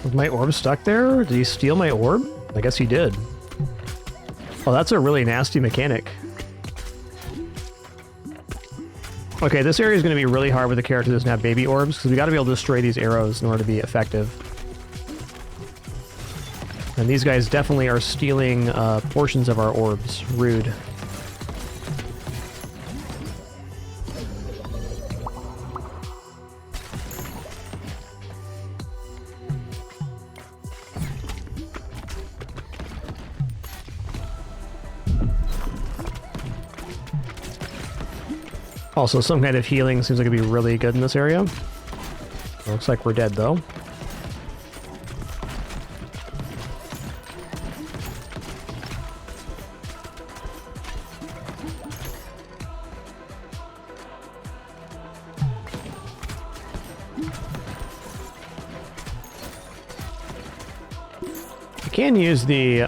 Was my orb stuck there? Did he steal my orb? I guess he did. Oh, that's a really nasty mechanic. Okay, this area is going to be really hard with a character that doesn't have baby orbs, because we got to be able to destroy these arrows in order to be effective. And these guys definitely are stealing portions of our orbs. Rude. Also, some kind of healing seems like it'd be really good in this area. Looks like we're dead, though. I can use the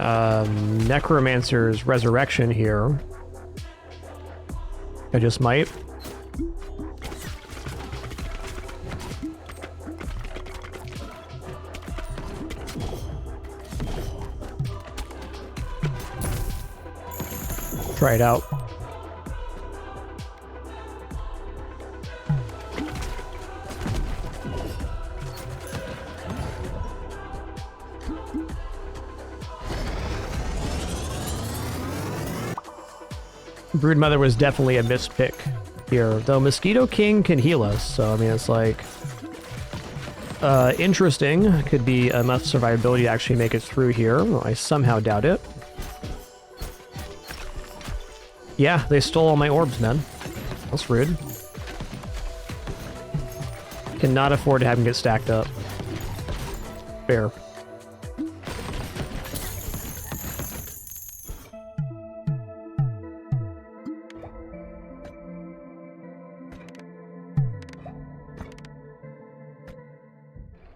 Necromancer's Resurrection here. I just might. Try it out. Broodmother was definitely a mispick here, though Mosquito King can heal us, so I mean it's like interesting. Could be enough survivability to actually make it through here. Well, I somehow doubt it. Yeah, they stole all my orbs, man. That's rude. Cannot afford to have them get stacked up. Fair.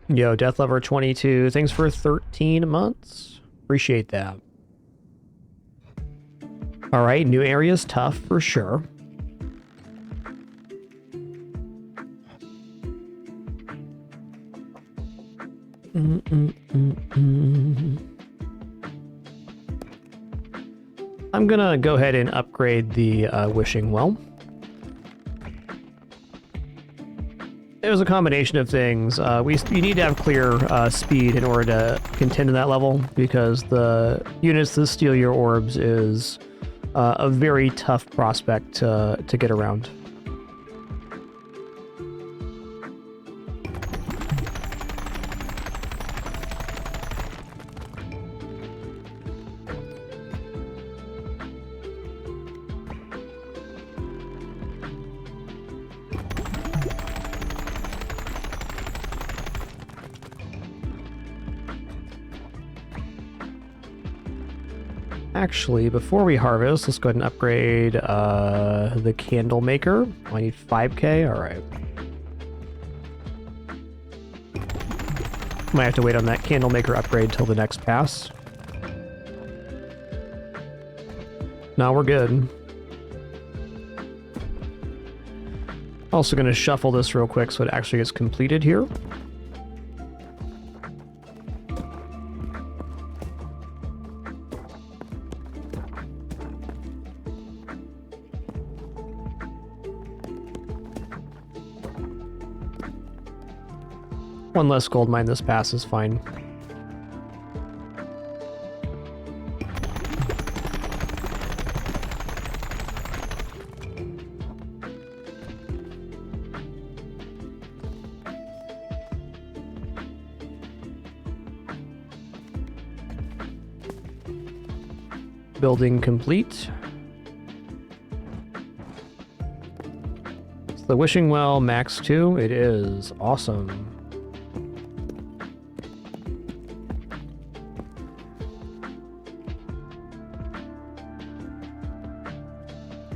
Yo, Death Lover 22, thanks for 13 months. Appreciate that. All right, new area's tough for sure. I'm gonna go ahead and upgrade the Wishing Well. It was a combination of things. You need to have clear speed in order to contend in that level, because the units that steal your orbs is a very tough prospect to get around. Actually, before we harvest, let's go ahead and upgrade the candle maker. I need 5k. All right. Might have to wait on that candle maker upgrade till the next pass. No, we're good. Also going to shuffle this real quick so it actually gets completed here. One less gold mine this pass is fine. Building complete. It's the wishing well max 2. It is awesome.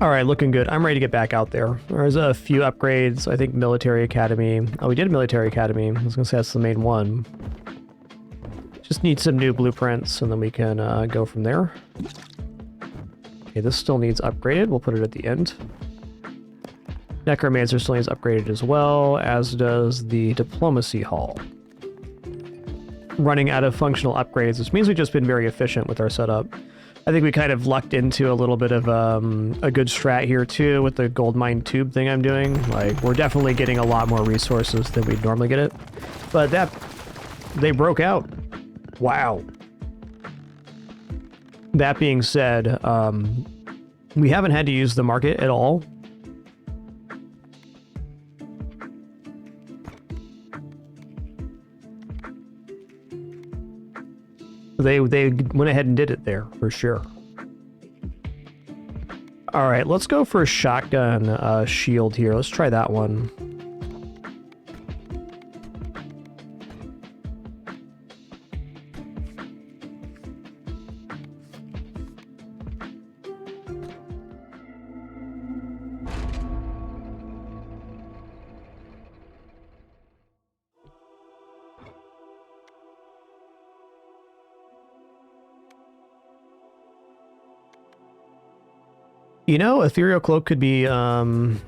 All right, looking good. I'm ready to get back out there. There's a few upgrades. I think military academy. Oh, we did military academy. I was gonna say that's the main one. Just need some new blueprints and then we can go from there. Okay, this still needs upgraded. We'll put it at the end. Necromancer still needs upgraded as well, as does the diplomacy hall. Running out of functional upgrades, which means we've just been very efficient with our setup. I think we kind of lucked into a little bit of a good strat here too with the gold mine tube thing I'm doing. Like, we're definitely getting a lot more resources than we'd normally get it. But they broke out. Wow. That being said, we haven't had to use the market at all. They went ahead and did it there, for sure. All right, let's go for a shotgun shield here. Let's try that one. You know, Ethereal Cloak could be, let's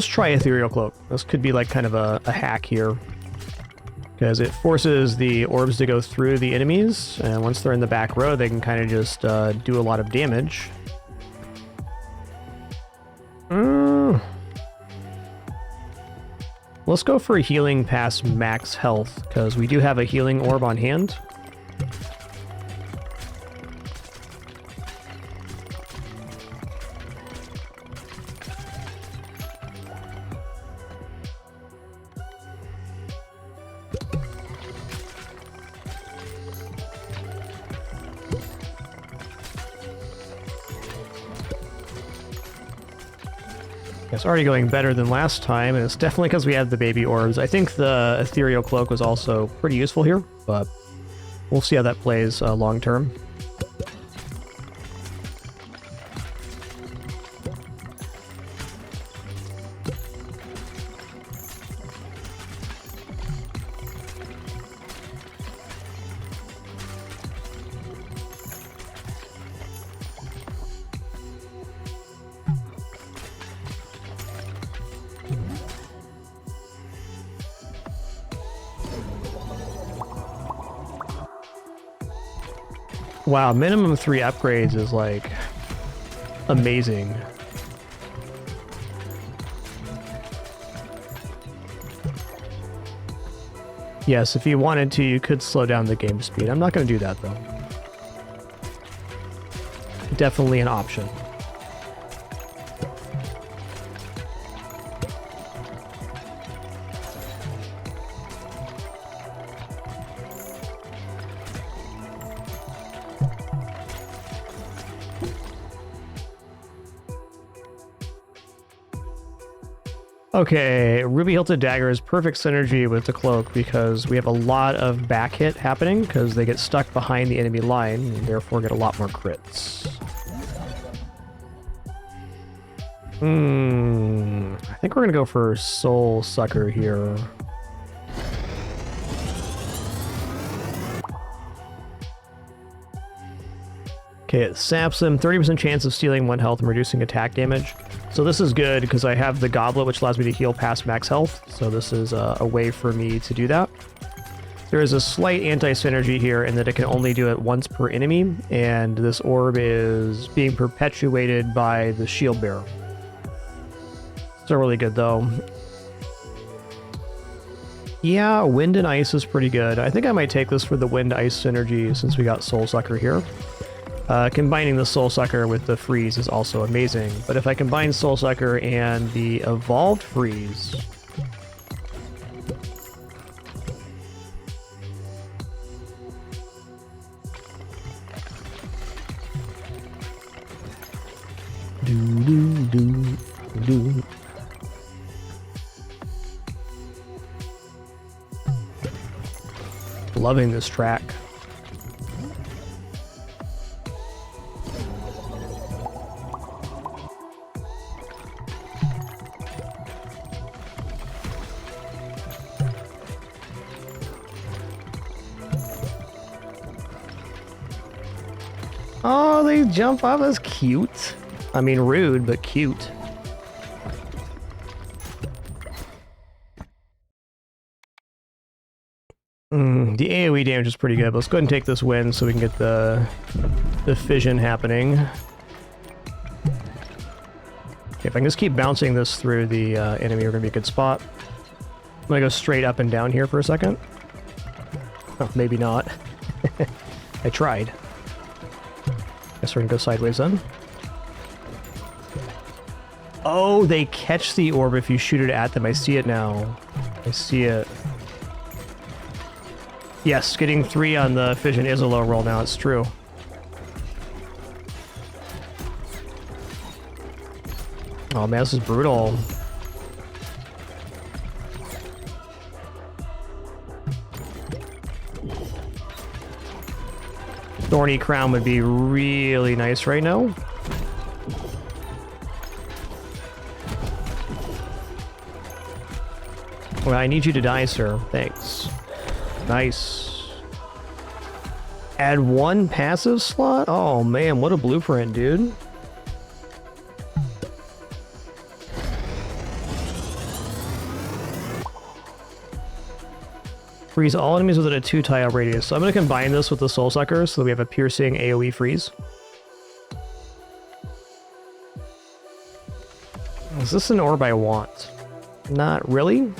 try Ethereal Cloak. This could be like kind of a hack here. Because it forces the orbs to go through the enemies, and once they're in the back row, they can kind of just do a lot of damage. Let's go for a healing past max health, because we do have a healing orb on hand. It's already going better than last time, and it's definitely because we had the baby orbs. I think the Ethereal Cloak was also pretty useful here, but we'll see how that plays long term. Wow, minimum 3 upgrades is like amazing. Yes, if you wanted to, you could slow down the game speed. I'm not going to do that though. Definitely an option. Okay, Ruby Hilted Dagger is perfect synergy with the Cloak because we have a lot of back hit happening because they get stuck behind the enemy line and therefore get a lot more crits. I think we're gonna go for Soul Sucker here. Okay, it saps him. 30% chance of stealing 1 health and reducing attack damage. So this is good because I have the goblet, which allows me to heal past max health. So this is a way for me to do that. There is a slight anti-synergy here in that it can only do it once per enemy, and this orb is being perpetuated by the shield bearer. Still really good though. Yeah, wind and ice is pretty good. I think I might take this for the wind-ice synergy since we got Soul Sucker here. Combining the Soul Sucker with the freeze is also amazing, but if I combine Soul Sucker and the evolved freeze, loving this track. Oh, they jump off. That's cute. I mean, rude, but cute. The AoE damage is pretty good. Let's go ahead and take this win so we can get the fission happening. Okay, if I can just keep bouncing this through the enemy, we're going to be a good spot. I'm going to go straight up and down here for a second. Oh, maybe not. I tried. Guess we're going to go sideways then. Oh, they catch the orb if you shoot it at them. I see it now. I see it. Yes, getting 3 on the fission is a low roll now, it's true. Oh man, this is brutal. Thorny Crown would be really nice right now. Well, I need you to die, sir. Thanks. Nice. Add 1 passive slot? Oh man, what a blueprint, dude. Freeze all enemies within a 2-tile radius. So I'm going to combine this with the Soul Sucker so that we have a piercing AoE freeze. Is this an orb I want? Not really.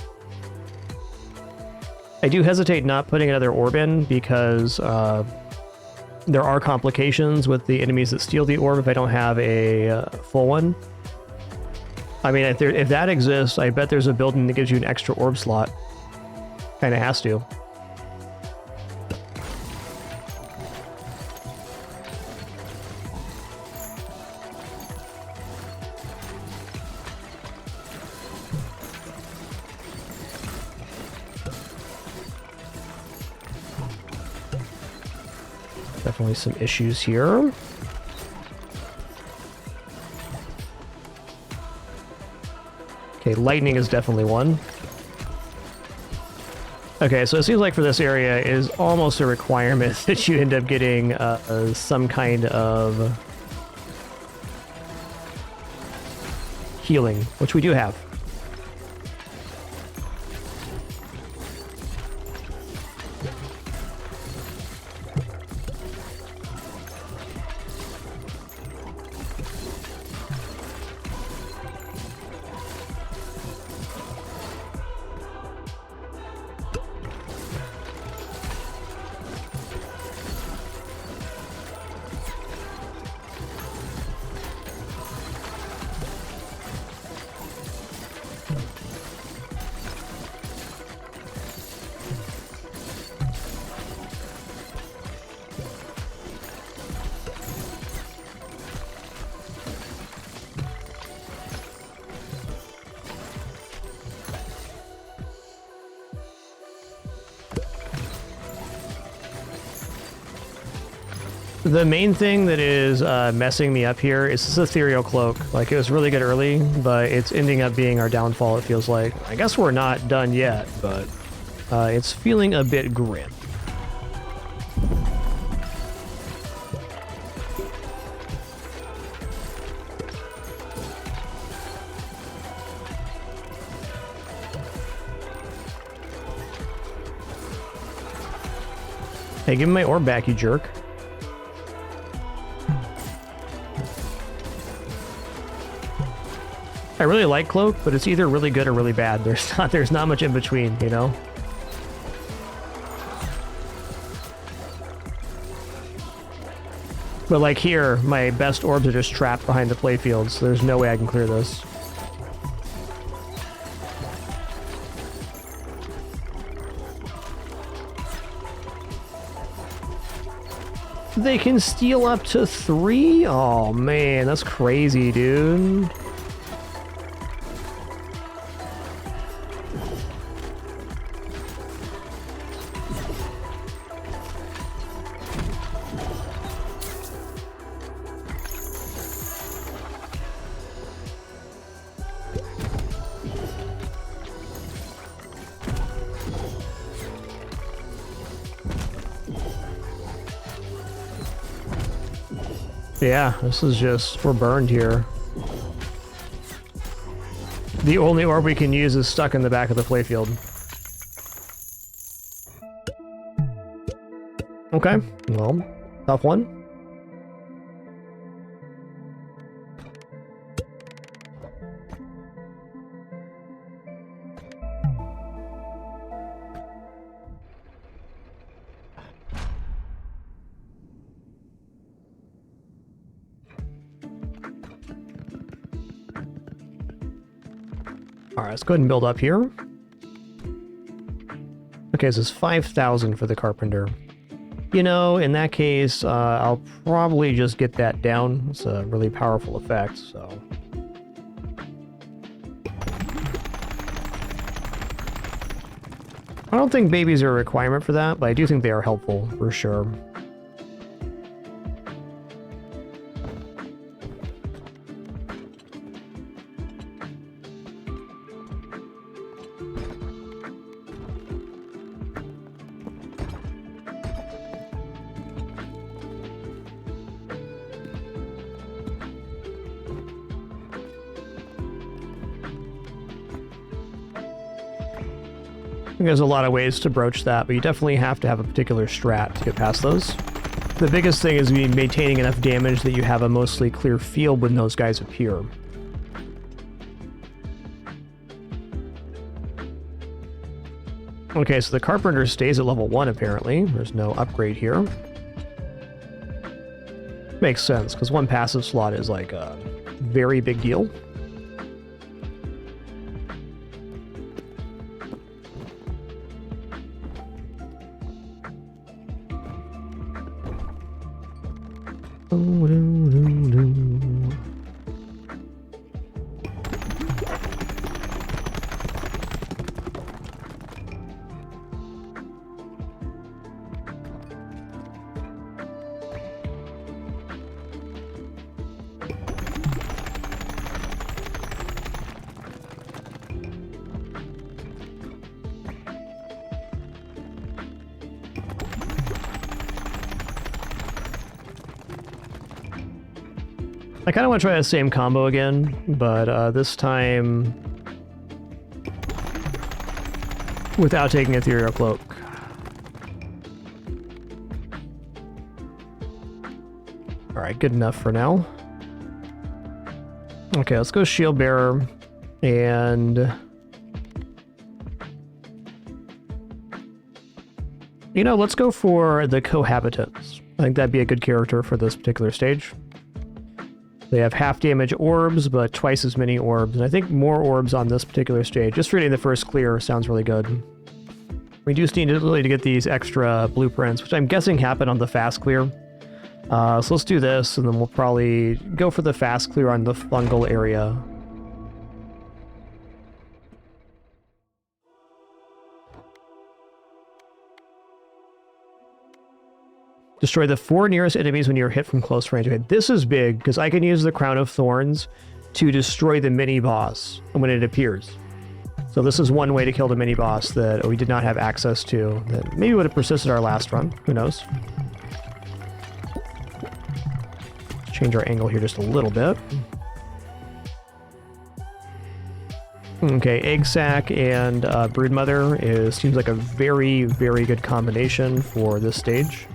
I do hesitate not putting another orb in because there are complications with the enemies that steal the orb if I don't have a full one. I mean, if that exists, I bet there's a building that gives you an extra orb slot. Kinda has to. Definitely some issues here. Okay, lightning is definitely one. Okay, so it seems like for this area it is almost a requirement that you end up getting some kind of healing, which we do have. The main thing that is messing me up here is this ethereal cloak. Like, it was really good early, but it's ending up being our downfall, it feels like. I guess we're not done yet, but it's feeling a bit grim. Hey, give me my orb back, you jerk. I really like Cloak, but it's either really good or really bad. There's not much in between, you know? But like here, my best orbs are just trapped behind the playfield, so there's no way I can clear this. They can steal up to 3? Oh man, that's crazy, dude. Yeah, this is just, we're burned here. The only orb we can use is stuck in the back of the playfield. Okay, well, tough one. All right, let's go ahead and build up here. Okay, this is 5,000 for the carpenter. You know, in that case, I'll probably just get that down. It's a really powerful effect, so... I don't think babies are a requirement for that, but I do think they are helpful, for sure. There's a lot of ways to broach that, but you definitely have to have a particular strat to get past those. The biggest thing is maintaining enough damage that you have a mostly clear field when those guys appear. Okay, so the carpenter stays at level 1 apparently. There's no upgrade here. Makes sense, because 1 passive slot is like a very big deal. I kind of want to try the same combo again, but this time without taking Ethereal Cloak. Alright, good enough for now. Okay, let's go Shield Bearer, and... you know, let's go for the Cohabitants. I think that'd be a good character for this particular stage. They have half damage orbs, but twice as many orbs. And I think more orbs on this particular stage. Just reading the first clear sounds really good. We do need to get these extra blueprints, which I'm guessing happen on the fast clear. So let's do this, and then we'll probably go for the fast clear on the fungal area. Destroy the 4 nearest enemies when you're hit from close range. Okay, this is big, because I can use the Crown of Thorns to destroy the mini-boss when it appears. So this is one way to kill the mini-boss that we did not have access to, that maybe would have persisted our last run. Who knows? Change our angle here just a little bit. Okay, egg sac and broodmother seems like a very, very good combination for this stage.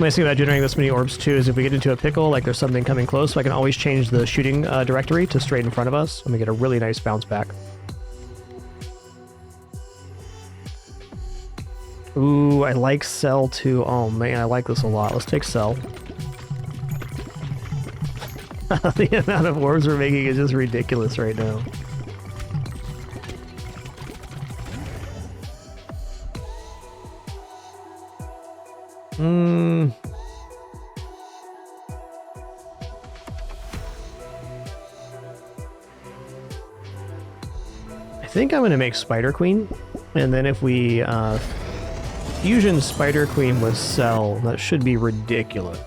Nice thing about generating this many orbs too is if we get into a pickle, like there's something coming close, so I can always change the shooting directory to straight in front of us, and we get a really nice bounce back. Ooh, I like cell too. Oh man, I like this a lot. Let's take cell. The amount of orbs we're making is just ridiculous right now. I think I'm going to make Spider Queen, and then if we fusion Spider Queen with Cell, that should be ridiculous.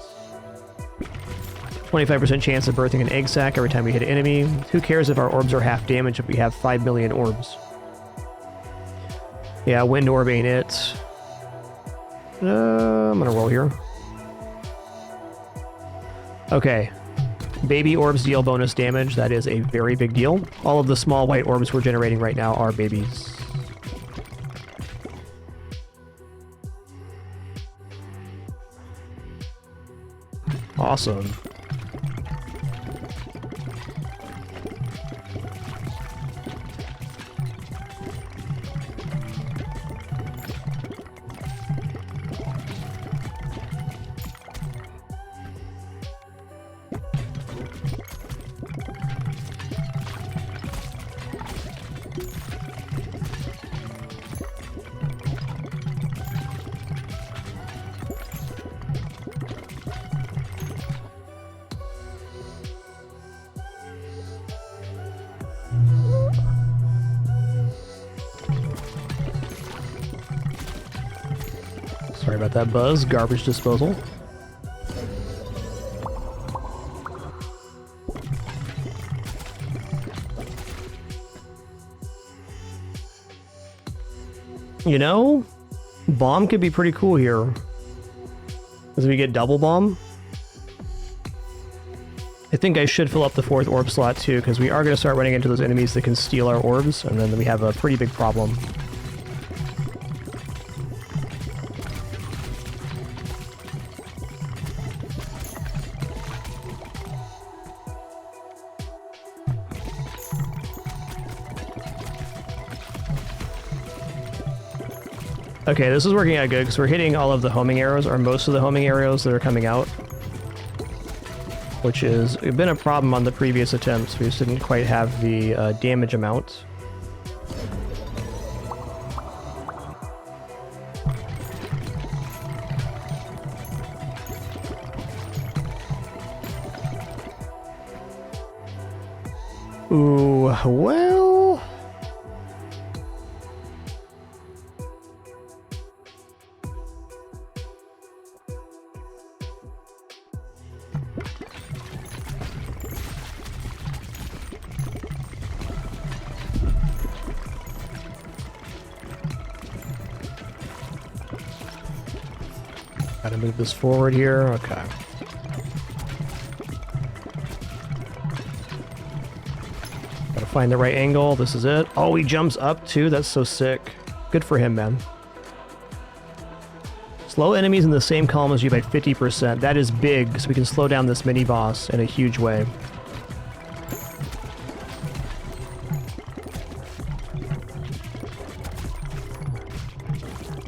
25% chance of birthing an egg sac every time we hit an enemy. Who cares if our orbs are half damage if we have 5 million orbs? Yeah, wind orb ain't it. I'm gonna roll here. Okay. Baby orbs deal bonus damage. That is a very big deal. All of the small white orbs we're generating right now are babies. Awesome. Sorry about that buzz. Garbage disposal. You know, bomb could be pretty cool here. As we get double bomb. I think I should fill up the 4th orb slot too, because we are going to start running into those enemies that can steal our orbs, and then we have a pretty big problem. Okay, this is working out good because we're hitting all of the homing arrows, or most of the homing arrows that are coming out. Which has been a problem on the previous attempts. We just didn't quite have the damage amount. Ooh, well... Gotta move this forward here. Okay. Gotta find the right angle. This is it. Oh, he jumps up too. That's so sick. Good for him, man. Slow enemies in the same column as you by 50%. That is big, so we can slow down this mini boss in a huge way.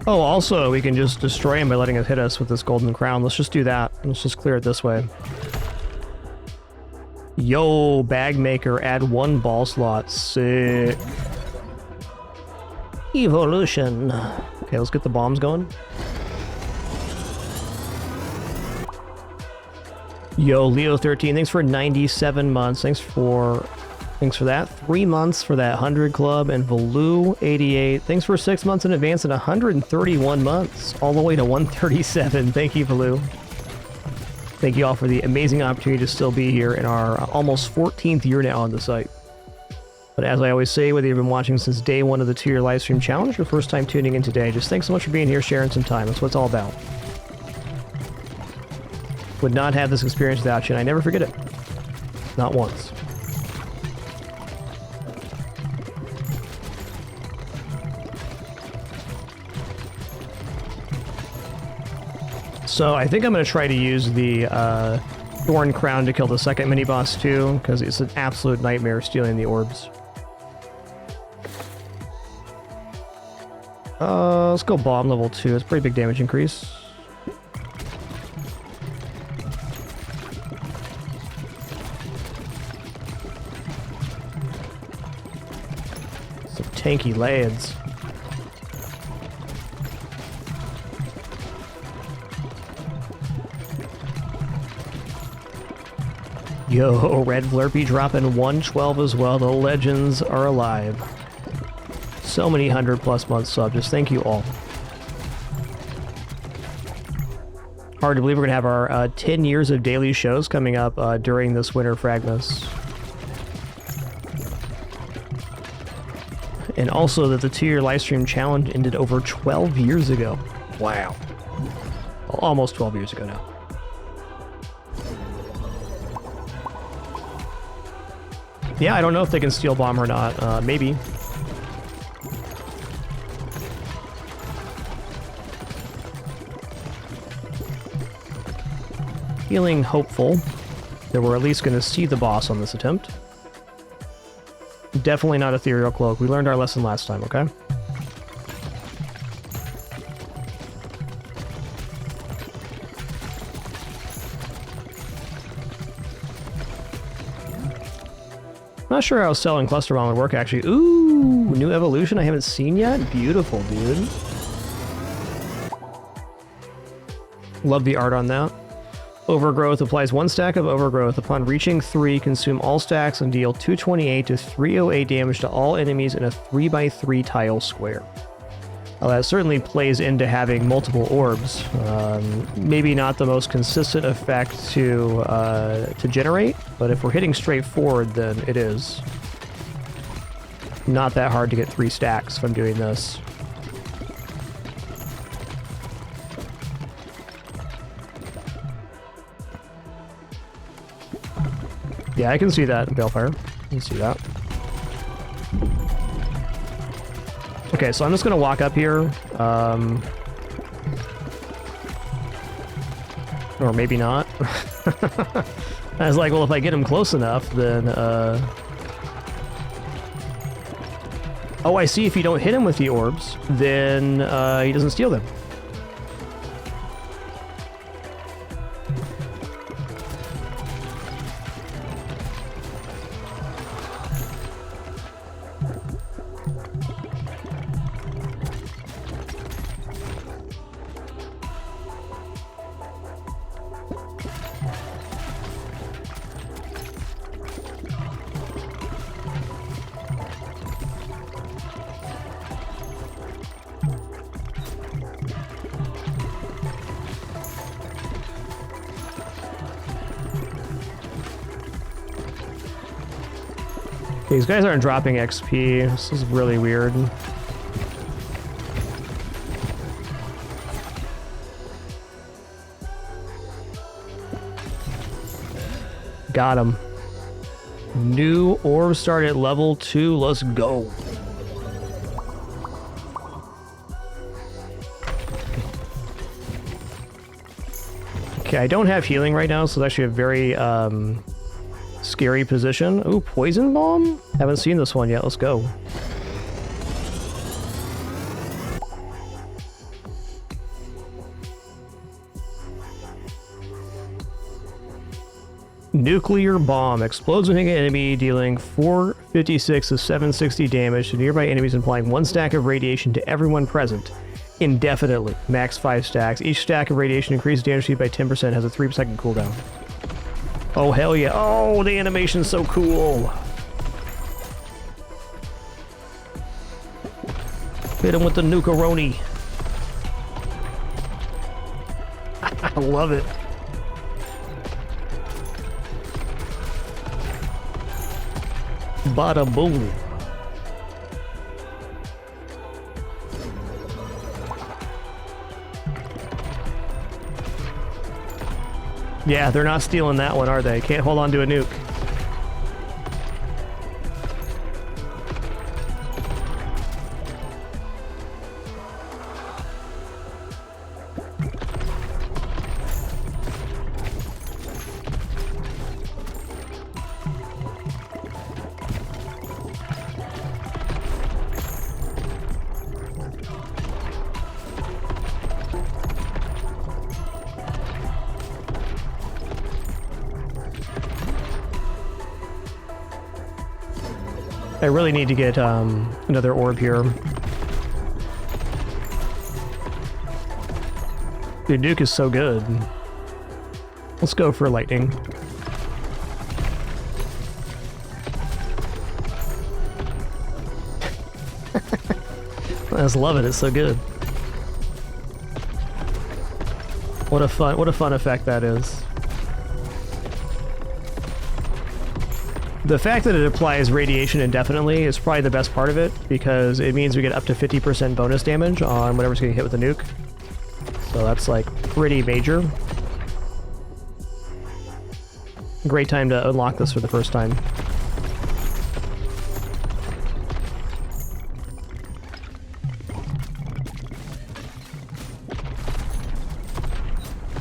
Oh, also, we can just destroy him by letting it hit us with this golden crown. Let's just do that. Let's just clear it this way. Yo, bag maker, add 1 ball slot. Sick. Evolution. Okay, let's get the bombs going. Yo, Leo13, thanks for 97 months. Thanks for Thanks for that. 3 months for that 100 club. And Valoo 88. Thanks for 6 months in advance and 131 months. All the way to 137. Thank you, Valoo. Thank you all for the amazing opportunity to still be here in our almost 14th year now on the site. But as I always say, whether you've been watching since day one of the 2-year live stream challenge or first time tuning in today, just thanks so much for being here, sharing some time. That's what it's all about. Would not have this experience without you, and I never forget it. Not once. So I think I'm going to try to use the Thorn Crown to kill the second mini-boss too, because it's an absolute nightmare stealing the orbs. Let's go bomb level 2. It's a pretty big damage increase. Some tanky lads. Yo, Red Blurpy dropping 112 as well. The legends are alive. So many 100+ month subs. Just thank you all. Hard to believe we're going to have our 10 years of daily shows coming up during this winter Fragmas. And also that the 2-year livestream challenge ended over 12 years ago. Wow. Well, almost 12 years ago now. Yeah, I don't know if they can steal bomb or not. Maybe. Feeling hopeful that we're at least going to see the boss on this attempt. Definitely not Ethereal Cloak. We learned our lesson last time, okay? Not sure how selling Cluster Bomb would work, actually. Ooh, new evolution I haven't seen yet? Beautiful, dude. Love the art on that. Overgrowth applies 1 stack of Overgrowth. Upon reaching 3, consume all stacks and deal 228 to 308 damage to all enemies in a 3x3 tile square. Well, that certainly plays into having multiple orbs. Maybe not the most consistent effect to generate, but if we're hitting straight forward, then it is. Not that hard to get 3 stacks from doing this. Yeah, I can see that, Balefire. I can see that. Okay, so I'm just gonna walk up here. Or maybe not. I was like, well, if I get him close enough, then, Oh, I see, if you don't hit him with the orbs, then, he doesn't steal them. These guys aren't dropping XP. This is really weird. Got him. New orb start at level 2. Let's go. Okay, I don't have healing right now, so it's actually a very scary position. Ooh, Poison Bomb? Haven't seen this one yet. Let's go. Nuclear Bomb. Explodes when hitting an enemy, dealing 456 to 760 damage to nearby enemies, implying 1 stack of radiation to everyone present. Indefinitely. Max 5 stacks. Each stack of radiation increases damage speed by 10%. Has a 3-second cooldown. Oh, hell yeah. Oh, the animation's so cool. Hit him with the nukaroni. I love it. Bada boom. Yeah, they're not stealing that one, are they? Can't hold on to a nuke. I really need to get another orb here. Dude, nuke is so good. Let's go for lightning. I just love it. It's so good. What a fun effect that is. The fact that it applies radiation indefinitely is probably the best part of it, because it means we get up to 50% bonus damage on whatever's getting hit with a nuke. So that's like pretty major. Great time to unlock this for the first time.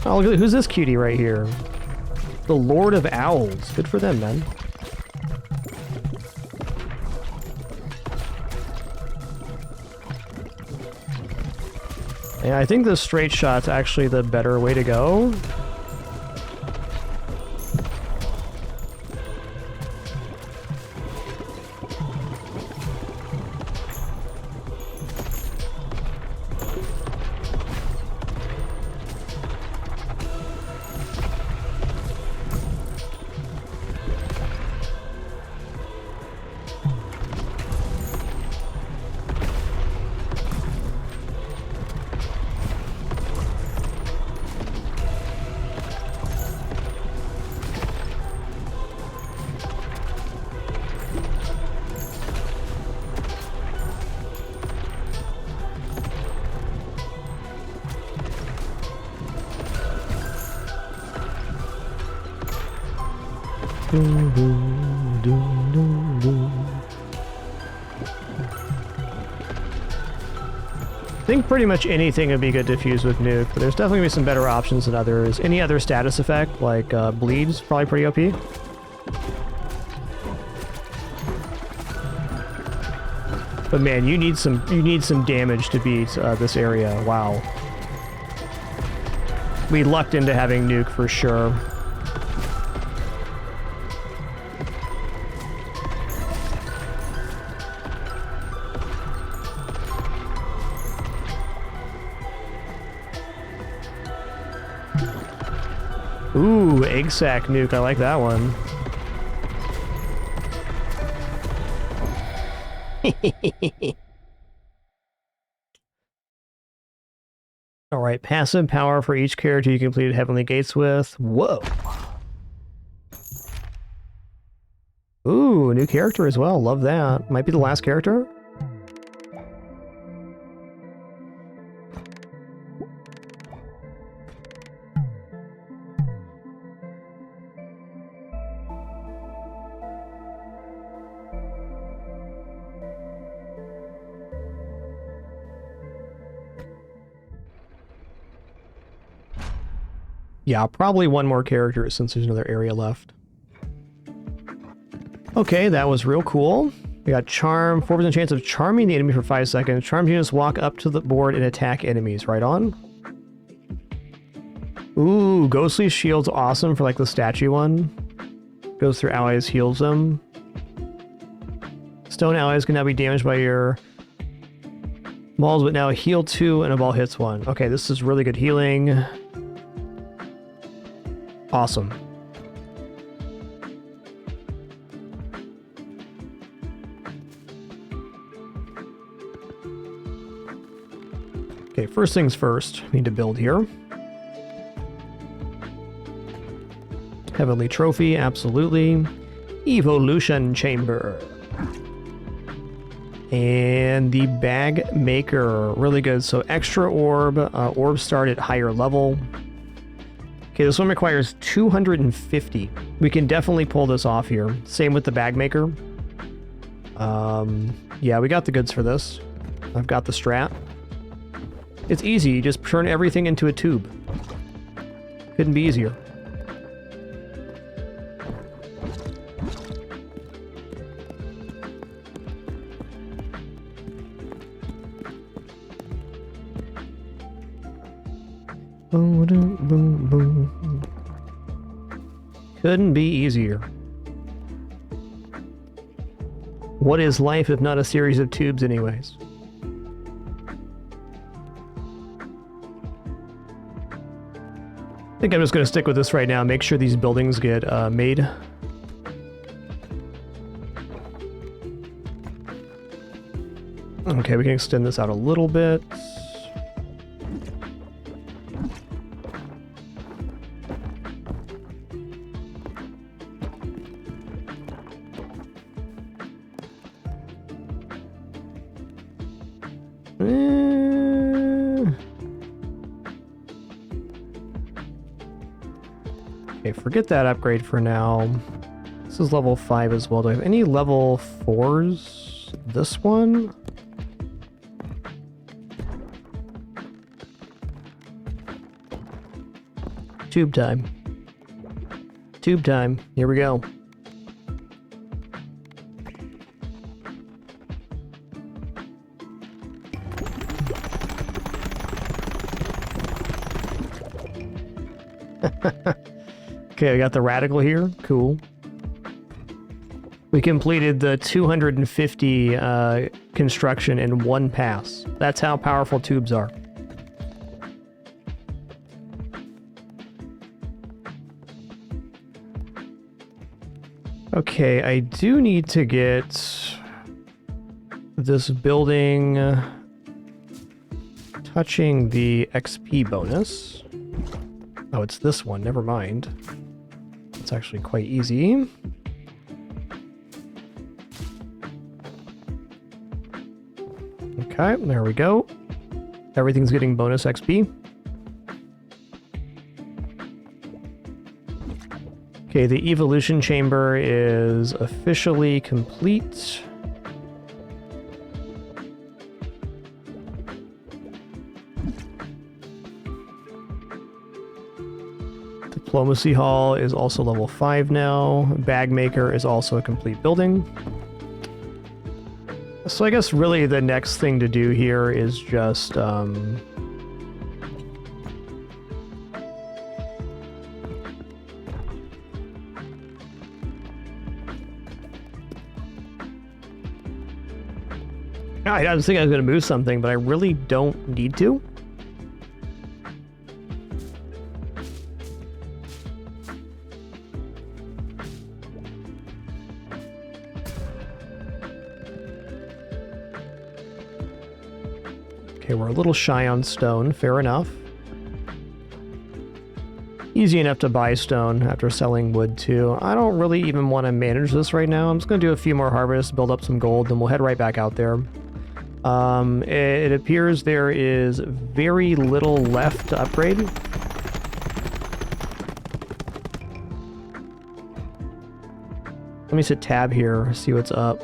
Oh, look at who's this cutie right here? The Lord of Owls. Good for them, man. Yeah, I think the straight shot's actually the better way to go. I think pretty much anything would be good to fuse with nuke, but there's definitely going to be some better options than others. Any other status effect, like bleed's probably pretty OP. But man, you need some damage to beat this area. Wow. We lucked into having nuke for sure. Ooh, egg sack nuke. I like that one. All right, passive power for each character you completed Heavenly Gates with. Whoa. Ooh, new character as well. Love that. Might be the last character. Yeah, probably one more character since there's another area left. Okay, that was real cool. We got Charm, 4% chance of charming the enemy for 5 seconds. Charmed units walk up to the board and attack enemies. Right on. Ooh, Ghostly Shield's awesome for like the statue one. Goes through allies, heals them. Stone allies can now be damaged by your balls, but now heal 2 and a ball hits 1. Okay, this is really good healing. Awesome. Okay, first things first, we need to build here. Heavenly Trophy, absolutely. Evolution Chamber. And the Bag Maker, really good. So extra orb, orbs start at higher level. Okay, this one requires 250. We can definitely pull this off here. Same with the Bag Maker. Yeah, we got the goods for this. I've got the strat. It's easy, you just turn everything into a tube. Couldn't be easier. Couldn't be easier. What is life if not a series of tubes anyways? I think I'm just going to stick with this right now, make sure these buildings get made. Okay, we can extend this out a little bit. Okay, forget that upgrade for now. This is level 5 as well. Do I have any level 4s? This one? Tube time. Tube time. Here we go. Okay, I got the radical here. Cool. We completed the 250 construction in one pass. That's how powerful tubes are. Okay, I do need to get this building touching the XP bonus. Oh, it's this one. Never mind. It's actually quite easy. Okay, there we go. Everything's getting bonus XP. Okay, the evolution chamber is officially complete. Diplomacy Hall is also level 5 now. Bag Maker is also a complete building. So I guess really the next thing to do here is just I was thinking I was going to move something, but I really don't need to. Okay, we're a little shy on stone, fair enough. Easy enough to buy stone after selling wood too. I don't really even want to manage this right now. I'm just going to do a few more harvests, build up some gold, then we'll head right back out there. It appears there is very little left to upgrade. Let me hit tab here, see what's up.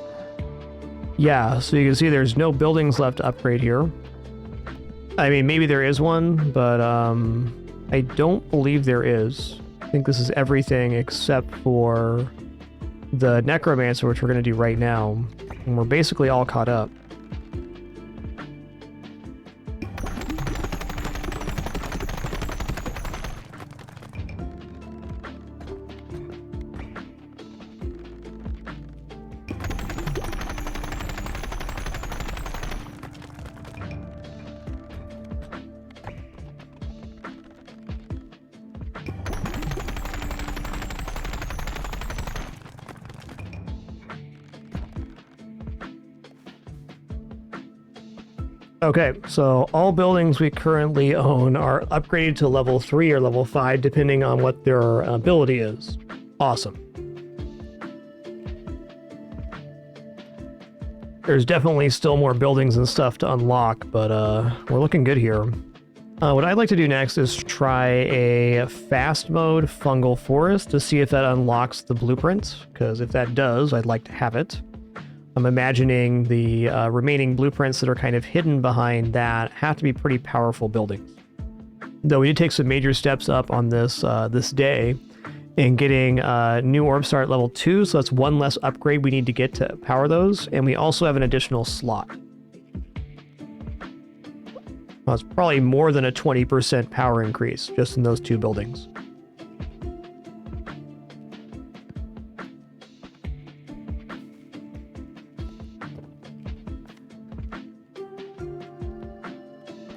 Yeah, so you can see there's no buildings left to upgrade here. I mean, maybe there is one, but I don't believe there is. I think this is everything except for the necromancer, which we're going to do right now. And we're basically all caught up. Okay, so all buildings we currently own are upgraded to level 3 or level 5, depending on what their ability is. Awesome. There's definitely still more buildings and stuff to unlock, but we're looking good here. What I'd like to do next is try a fast mode fungal forest to see if that unlocks the blueprints, because if that does, I'd like to have it. I'm imagining the remaining blueprints that are kind of hidden behind that have to be pretty powerful buildings. Though we did take some major steps up on this this day in getting new orb star at level 2, so that's one less upgrade we need to get to power those, and we also have an additional slot. Well, it's probably more than a 20% power increase just in those two buildings.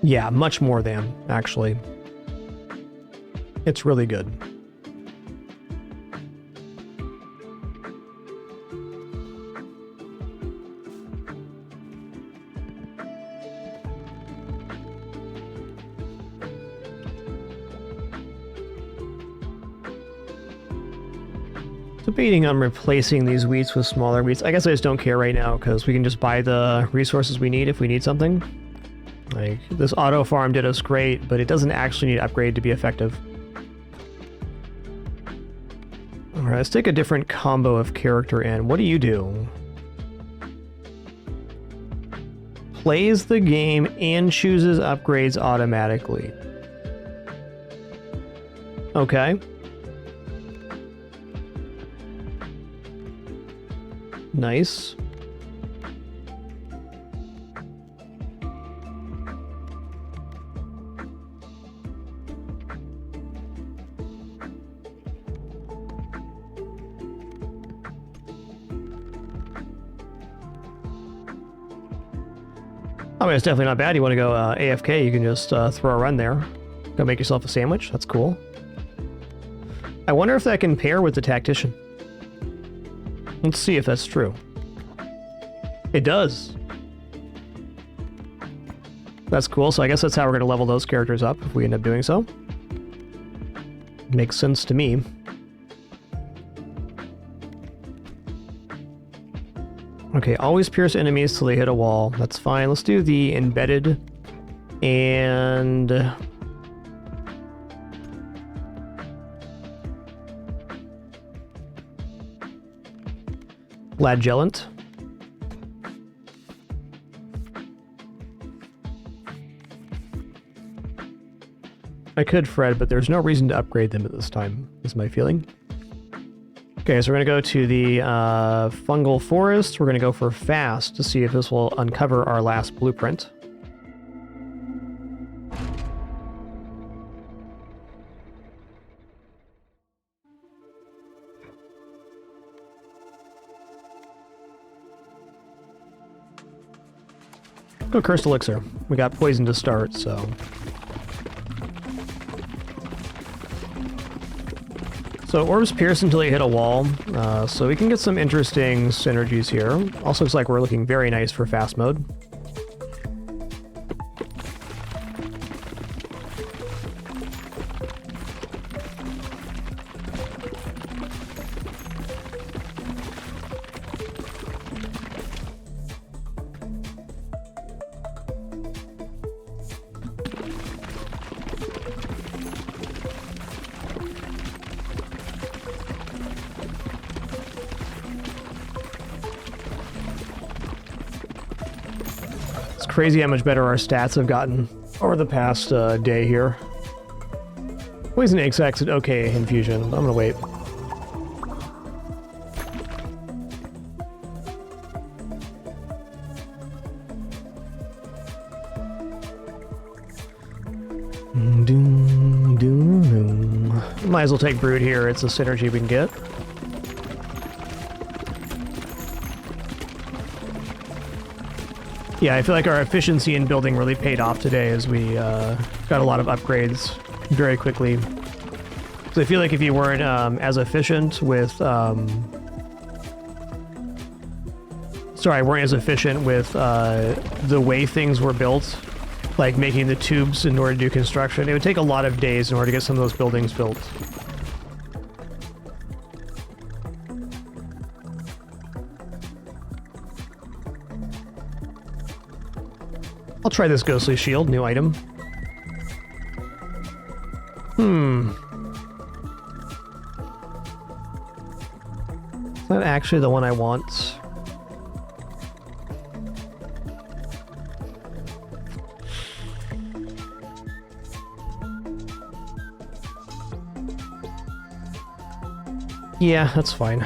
Yeah, much more than, actually. It's really good. Debating on replacing these wheats with smaller wheats. I guess I just don't care right now because we can just buy the resources we need if we need something. Like, this auto farm did us great, but it doesn't actually need upgrade to be effective. Alright, let's take a different combo of character in. What do you do? Plays the game and chooses upgrades automatically. Okay. Nice. I mean, it's definitely not bad. You want to go AFK, you can just throw a run there. Go make yourself a sandwich. That's cool. I wonder if that can pair with the tactician. Let's see if that's true. It does. That's cool. So I guess that's how we're going to level those characters up if we end up doing so. Makes sense to me. Okay, always pierce enemies till they hit a wall. That's fine. Let's do the embedded and flagellant. I could Fred, but there's no reason to upgrade them at this time, is my feeling. Okay, so we're going to go to the fungal forest. We're going to go for fast to see if this will uncover our last blueprint. Go Cursed Elixir. We got poison to start, so... So orbs pierce until they hit a wall, so we can get some interesting synergies here. Also looks like we're looking very nice for fast mode. Crazy how much better our stats have gotten over the past day here. Poison XX at okay infusion. I'm gonna wait. Might as well take Brood here. It's a synergy we can get. Yeah, I feel like our efficiency in building really paid off today as we got a lot of upgrades very quickly. So I feel like if you weren't as efficient with sorry, weren't as efficient with the way things were built, like making the tubes in order to do construction. It would take a lot of days in order to get some of those buildings built. I'll try this ghostly shield, new item. Is that actually the one I want? Yeah, that's fine.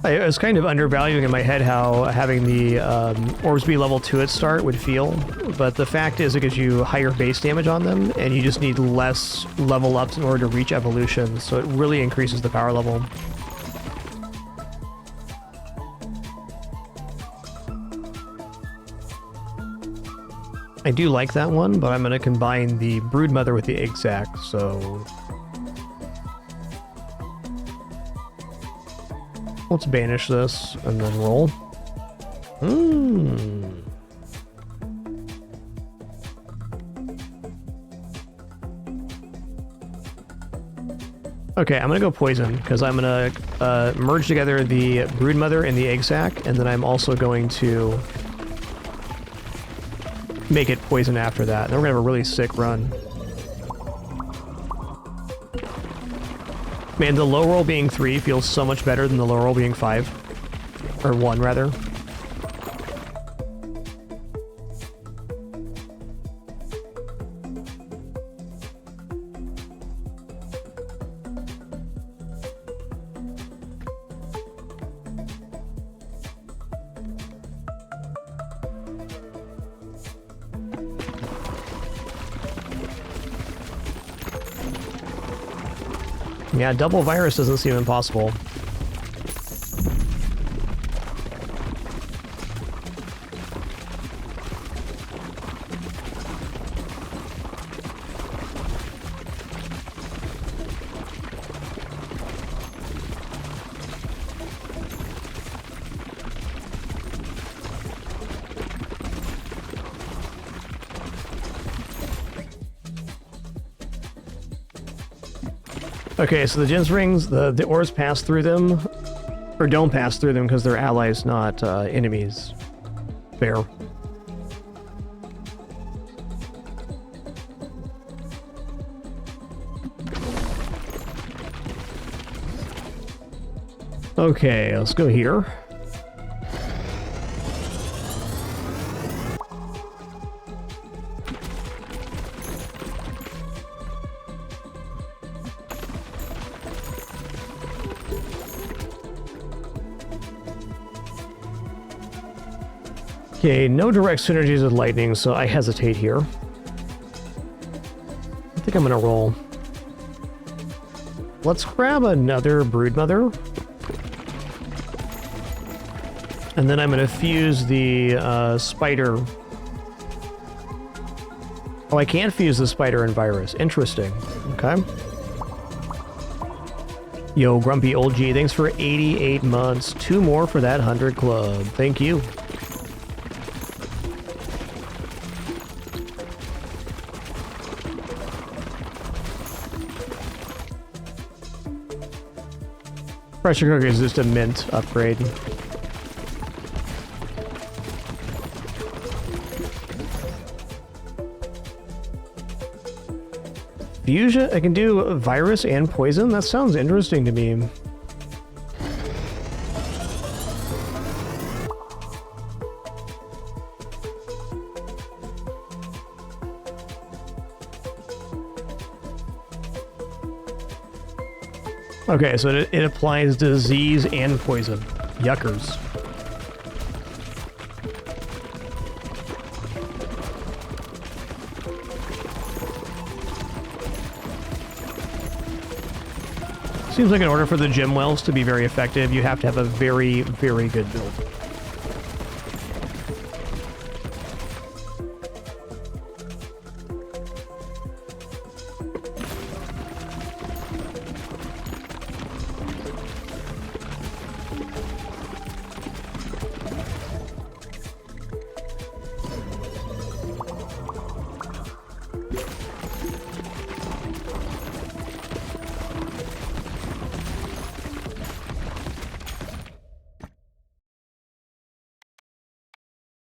I was kind of undervaluing in my head how having the orbs be level 2 at start would feel, but the fact is it gives you higher base damage on them, and you just need less level ups in order to reach evolution, so it really increases the power level. I do like that one, but I'm going to combine the Broodmother with the egg sac, so... let's banish this and then roll. Okay, I'm gonna go poison because I'm gonna merge together the Broodmother and the egg sac, and then I'm also going to make it poison after that. And then we're gonna have a really sick run. Man, the low roll being 3 feels so much better than the low roll being 5. Or 1, rather. Yeah, double virus doesn't seem impossible. Okay, so the Jins rings, the orbs pass through them, or don't pass through them because they're allies, not enemies. Fair. Okay, let's go here. Okay, no direct synergies with lightning, so I hesitate here. I think I'm gonna roll. Let's grab another Broodmother. And then I'm gonna fuse the spider. Oh, I can't fuse the spider and virus. Interesting. Okay. Yo, Grumpy Old G, thanks for 88 months. 2 more for that 100 club. Thank you. Pressure cooker is just a mint upgrade. Fusion? I can do virus and poison? That sounds interesting to me. Okay, so it applies disease and poison. Yuckers. Seems like in order for the gem wells to be very effective, you have to have a very, very good build.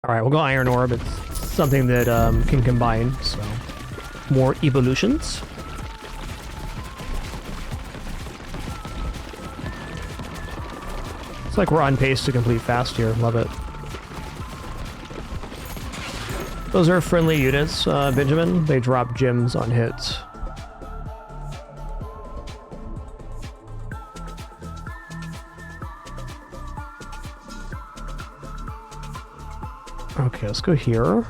Alright, we'll go Iron Orb. It's something that can combine, so more evolutions. It's like we're on pace to complete fast here. Love it. Those are friendly units, Benjamin. They drop gems on hits. Okay, let's go here.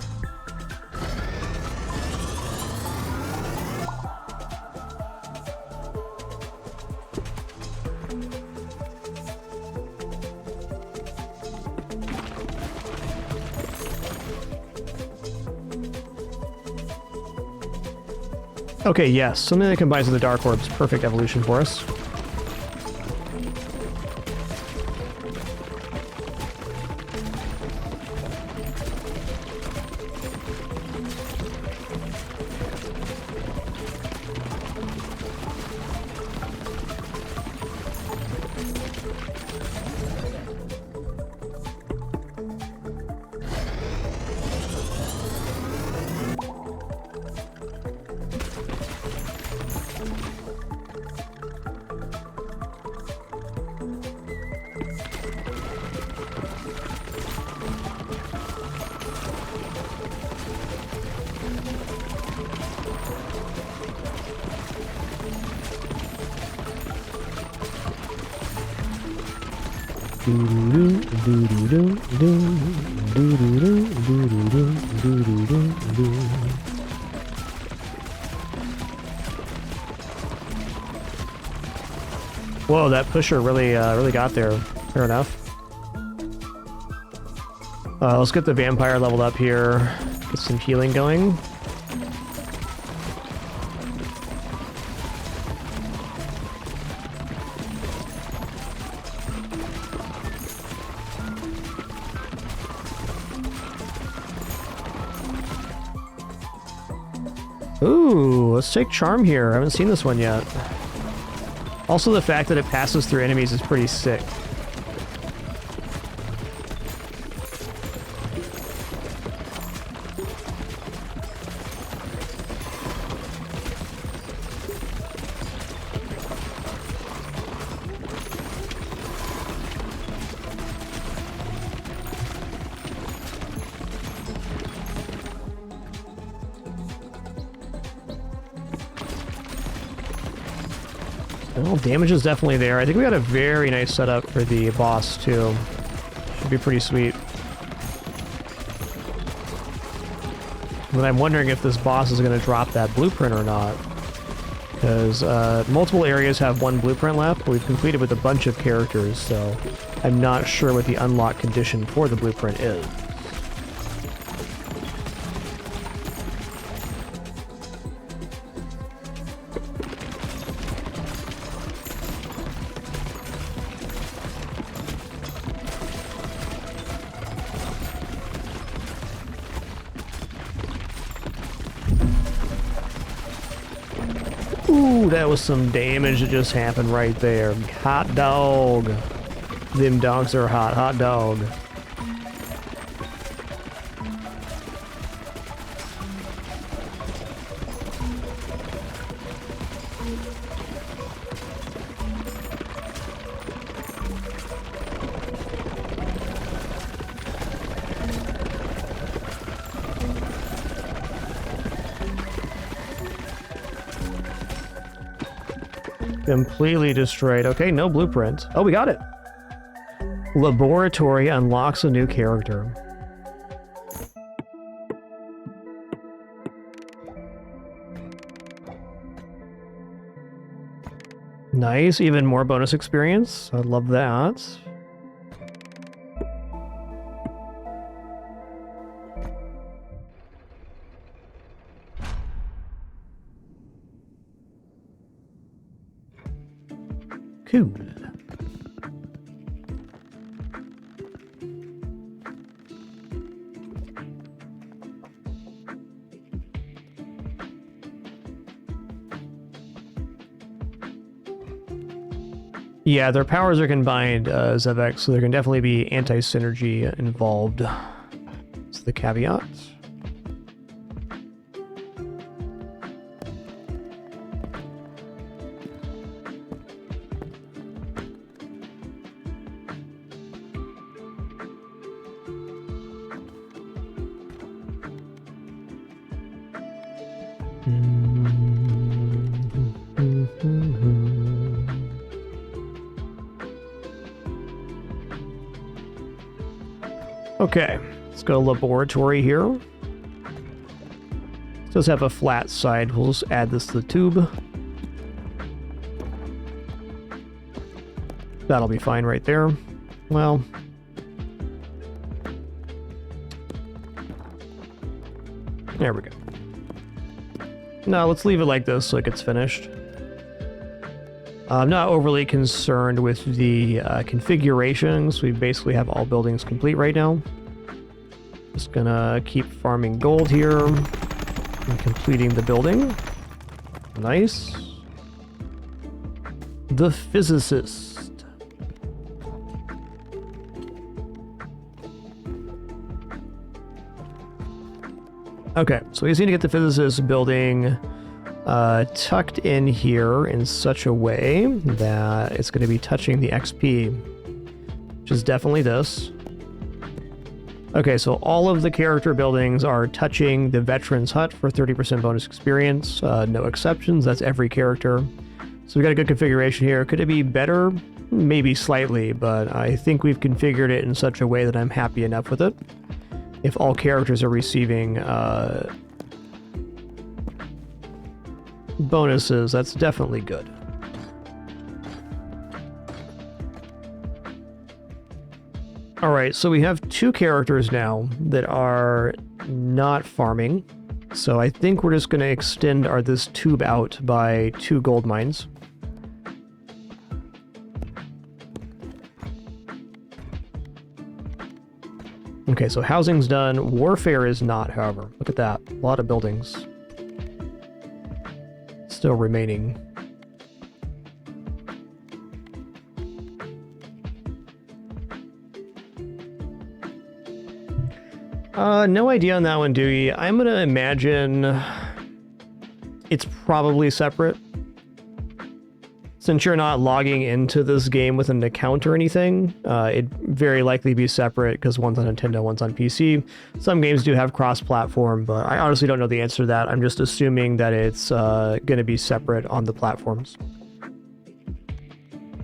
Okay, yes, something that combines with the Dark Orbs. Perfect evolution for us. Whoa, that pusher really got there. Fair enough. Let's get the vampire leveled up here. Get some healing going. Ooh, let's take Charm here. I haven't seen this one yet. Also, the fact that it passes through enemies is pretty sick. Well, damage is definitely there. I think we got a very nice setup for the boss, too. Should be pretty sweet. But I'm wondering if this boss is going to drop that blueprint or not. Because multiple areas have one blueprint left, but we've completed with a bunch of characters, so I'm not sure what the unlock condition for the blueprint is. Ooh, that was some damage that just happened right there. Hot dog. Them dogs are hot. Hot dog. Completely destroyed. Okay, no blueprint. Oh, we got it. Laboratory unlocks a new character. Nice, even more bonus experience. I love that. Cool. Yeah, their powers are combined, Zevek, so there can definitely be anti-synergy involved. the caveat. Okay, let's go laboratory here. It does have a flat side. We'll just add this to the tube. That'll be fine right there. Well, there we go. No, let's leave it like this so it gets finished. I'm not overly concerned with the configurations. We basically have all buildings complete right now. Just gonna keep farming gold here and completing the building. Nice. The physicist. Okay, so we just need to get the physicist building tucked in here in such a way that it's going to be touching the XP, which is definitely this. Okay, so all of the character buildings are touching the veteran's hut for 30% bonus experience. No exceptions, that's every character. So we got a good configuration here. Could it be better? Maybe slightly, but I think we've configured it in such a way that I'm happy enough with it. If all characters are receiving bonuses, that's definitely good. All right, so we have two characters now that are not farming. So I think we're just going to extend this tube out by 2 gold mines. Okay, so housing's done. Warfare is not, however. Look at that. A lot of buildings still remaining. No idea on that one, Dewey. I'm gonna imagine it's probably separate. Since you're not logging into this game with an account or anything, it'd very likely be separate because one's on Nintendo, one's on PC. Some games do have cross-platform, but I honestly don't know the answer to that. I'm just assuming that it's going to be separate on the platforms.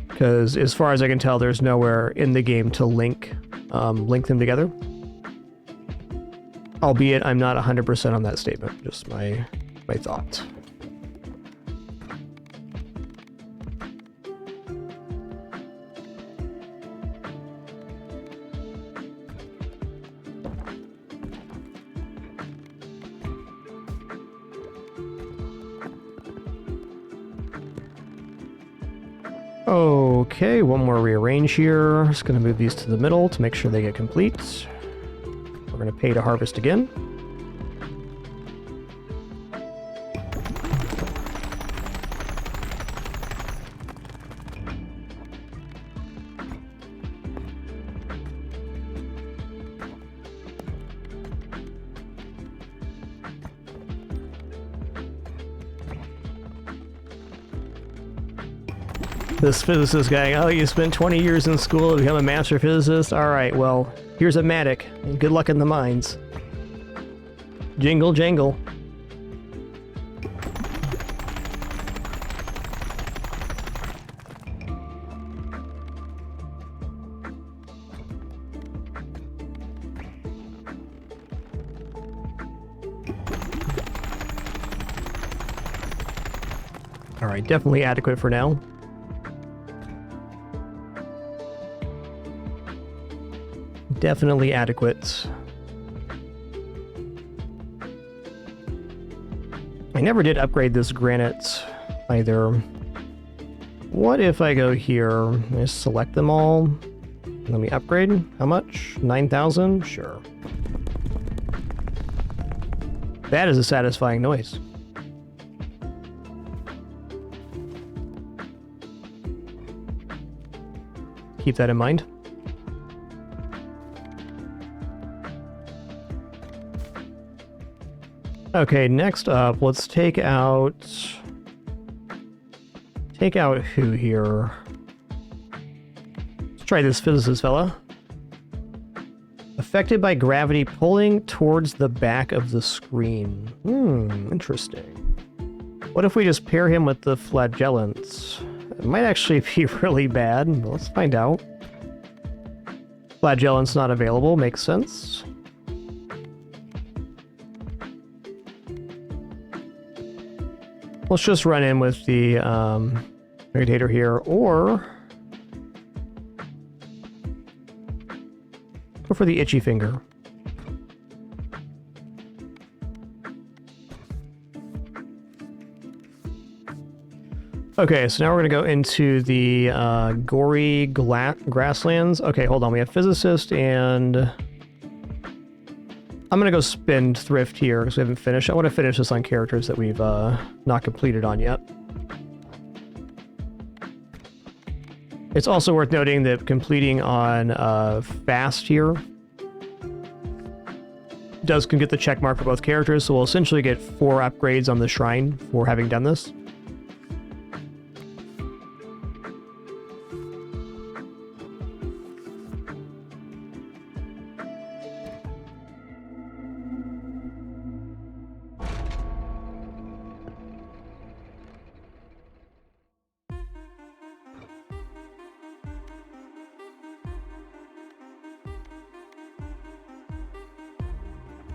Because as far as I can tell, there's nowhere in the game to link them together. Albeit, I'm not 100% on that statement. Just my thought. Okay, one more rearrange here. Just going to move these to the middle to make sure they get complete. We're going to pay to harvest again. This physicist guy, oh, you spent 20 years in school to become a master physicist? Alright, well, here's a Matic, and good luck in the mines. Jingle jangle. Alright, definitely adequate for now. Definitely adequate. I never did upgrade this granite either. What if I go here, just select them all, let me upgrade? How much? 9,000? Sure. That is a satisfying noise. Keep that in mind. Okay, next up, let's take out who here? Let's try this physicist fella. Affected by gravity pulling towards the back of the screen. Interesting. What if we just pair him with the flagellants? It might actually be really bad, but let's find out. Flagellants not available, makes sense. Let's just run in with the irritator here, or go for the itchy finger. Okay, so now we're going to go into the gory grasslands. Okay, hold on. We have physicist, and I'm going to go spendthrift here because we haven't finished. I want to finish this on characters that we've not completed on yet. It's also worth noting that completing on fast here can get the check mark for both characters, so we'll essentially get 4 upgrades on the shrine for having done this.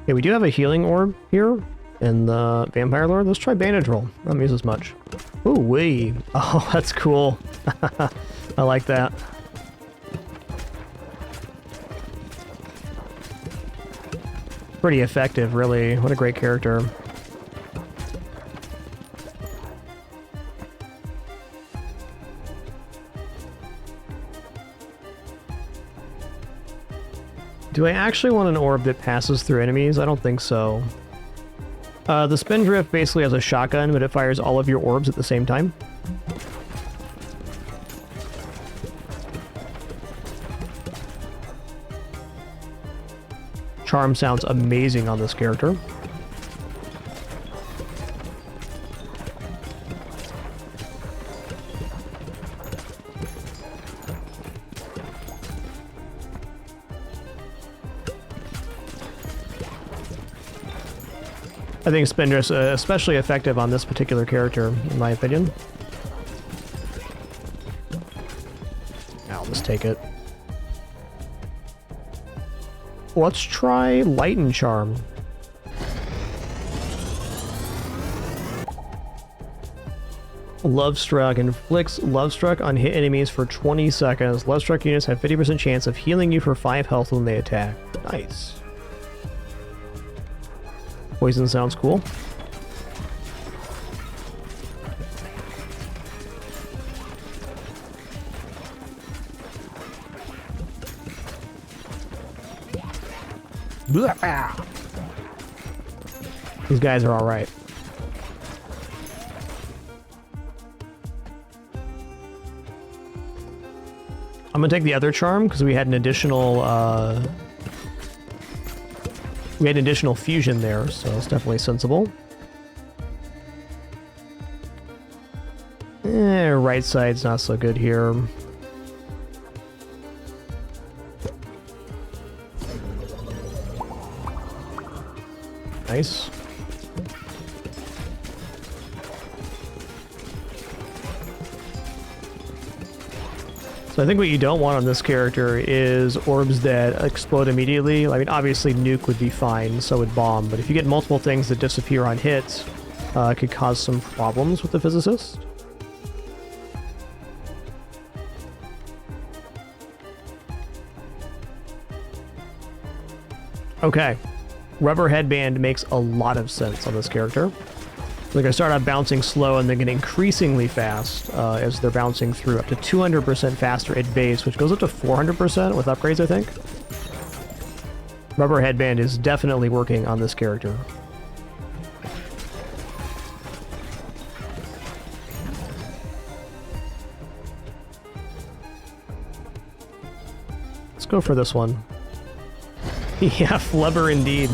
Okay, we do have a healing orb here in the Vampire Lord. Let's try Bandage Roll. I don't use as much. Ooh, wee. Oh, that's cool. I like that. Pretty effective, really. What a great character. Do I actually want an orb that passes through enemies? I don't think so. The Spindrift basically has a shotgun, but it fires all of your orbs at the same time. Charm sounds amazing on this character. I think Spindrift's especially effective on this particular character, in my opinion. I'll just take it. Let's try Lighten Charm. Lovestruck inflicts Lovestruck on hit enemies for 20 seconds. Lovestruck units have 50% chance of healing you for 5 health when they attack. Nice. Poison sounds cool. These guys are all right. I'm gonna take the other charm because we had an additional fusion there, so it's definitely sensible. Right side's not so good here. Nice. So I think what you don't want on this character is orbs that explode immediately. I mean, obviously nuke would be fine, so would bomb, but if you get multiple things that disappear on hits, it could cause some problems with the physicist. Okay. Rubber Headband makes a lot of sense on this character. They're going to start out bouncing slow and then get increasingly fast as they're bouncing through, up to 200% faster at base, which goes up to 400% with upgrades, I think. Rubber Headband is definitely working on this character. Let's go for this one. Yeah, flubber indeed.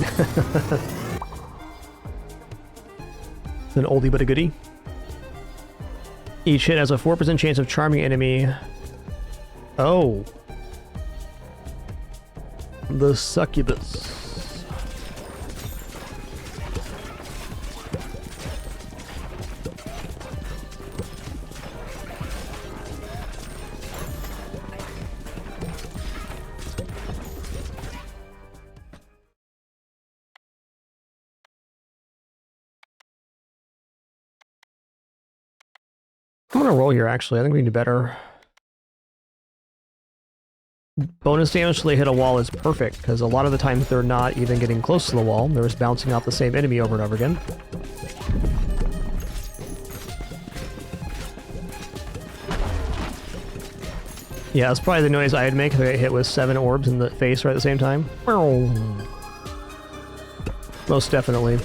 It's an oldie but a goodie. Each hit has a 4% chance of charming enemy. Oh. The succubus. I'm gonna roll here, actually. I think we can do better. Bonus damage till they hit a wall is perfect, because a lot of the times they're not even getting close to the wall. They're just bouncing off the same enemy over and over again. Yeah, that's probably the noise I'd make if I got hit with 7 orbs in the face right at the same time. Most definitely.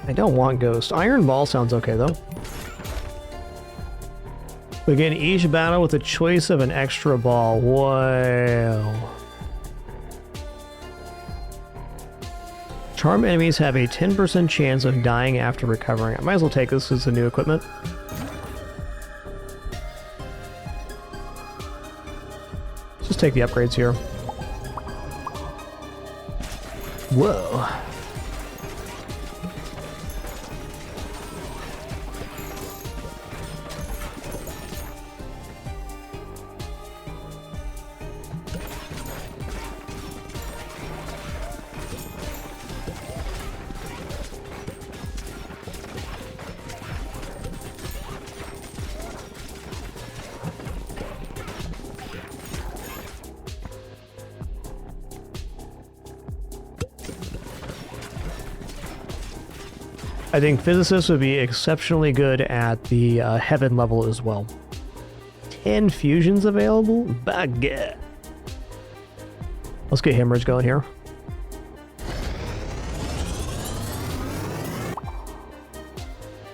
I don't want Ghost. Iron Ball sounds okay, though. Begin each battle with a choice of an extra ball. Wow. Charm enemies have a 10% chance of dying after recovering. I might as well take this as the new equipment. Let's just take the upgrades here. Whoa. I think physicists would be exceptionally good at the heaven level as well. 10 fusions available? Baguette. Let's get Hemorrhage going here.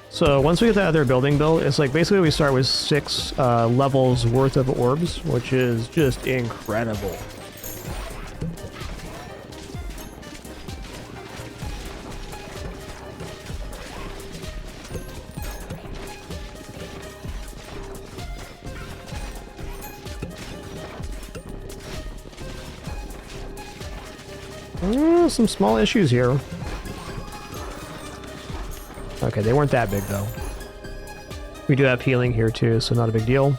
So once we get that other building built, it's like basically we start with 6 levels worth of orbs, which is just incredible. Some small issues here. Okay, they weren't that big though. We do have healing here too, so not a big deal.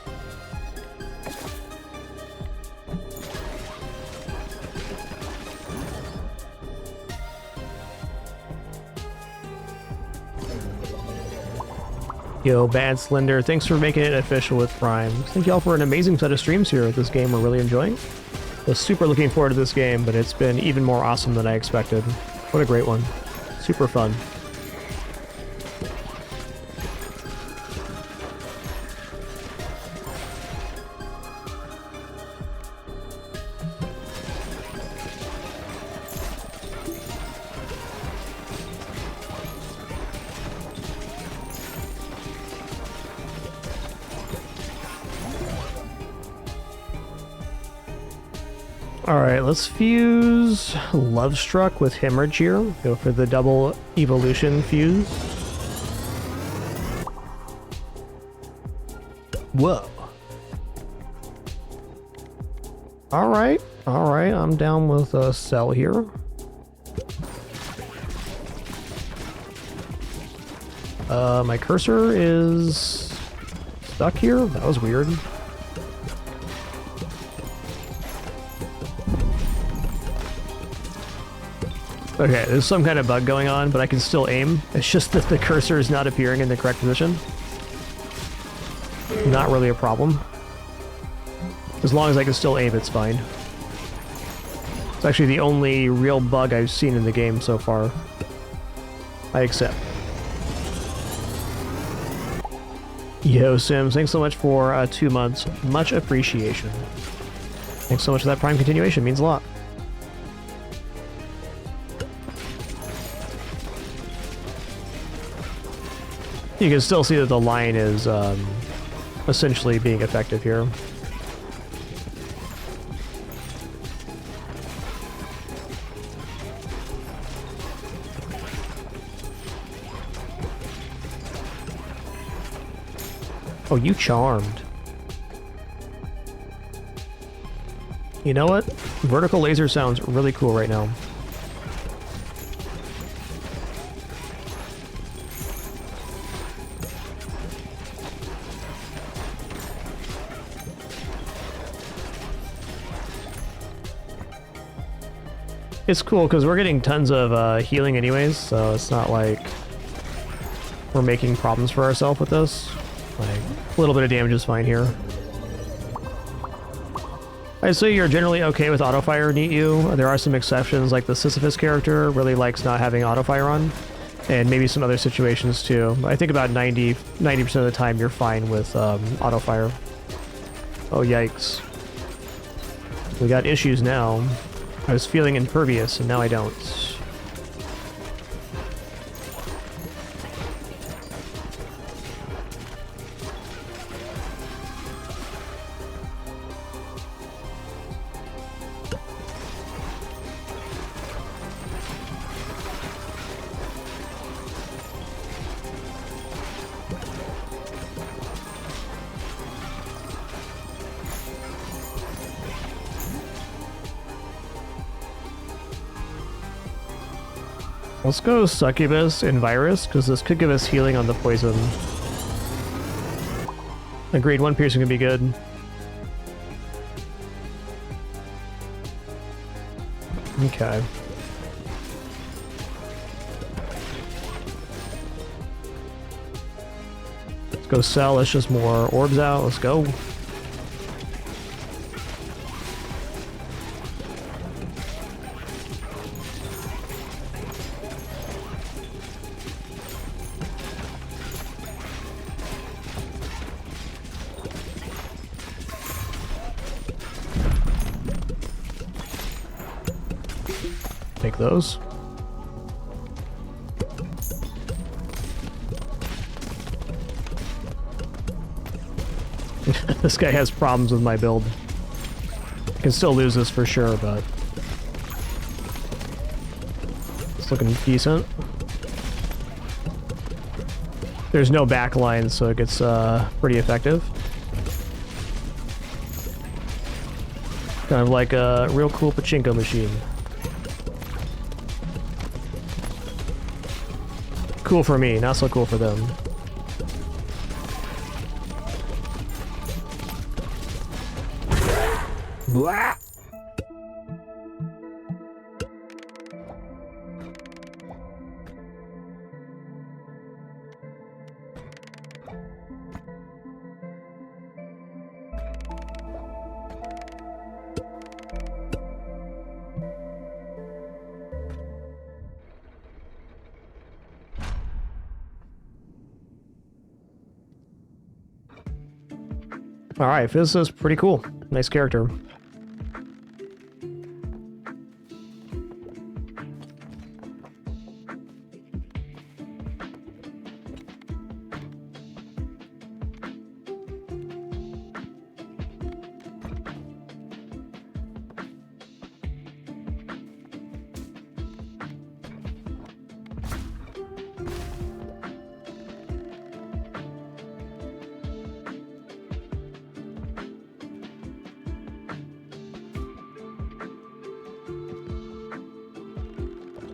Yo, Bad Slender, thanks for making it official with Prime. Thank y'all for an amazing set of streams here at this game we're really enjoying. Was super looking forward to this game, but it's been even more awesome than I expected. What a great one. Super fun. Alright, let's fuse Lovestruck with Hemorrhage here. Go for the double evolution fuse. Whoa. Alright, I'm down with a cell here. My cursor is stuck here? That was weird. Okay, there's some kind of bug going on, but I can still aim. It's just that the cursor is not appearing in the correct position. Not really a problem. As long as I can still aim, it's fine. It's actually the only real bug I've seen in the game so far. I accept. Yo, Sims, thanks so much for 2 months. Much appreciation. Thanks so much for that Prime continuation. Means a lot. You can still see that the line is essentially being effective here. Oh, you charmed. You know what? Vertical laser sounds really cool right now. It's cool because we're getting tons of healing anyways, so it's not like we're making problems for ourselves with this. Like, a little bit of damage is fine here. I say you're generally okay with auto-fire, Neat You. There are some exceptions, like the Sisyphus character really likes not having auto-fire on, and maybe some other situations too. I think about 90% of the time you're fine with auto-fire. Oh, yikes. We got issues now. I was feeling impervious, and now I don't. Let's go Succubus and Virus, because this could give us healing on the poison. Agreed, one piercing could be good. Okay. Let's go sell, let's just more orbs out, let's go. Take those. This guy has problems with my build. I can still lose this for sure, but it's looking decent. There's no back line, so it gets pretty effective. Kind of like a real cool pachinko machine. Cool for me, not so cool for them. Blah. Alright, this is pretty cool. Nice character.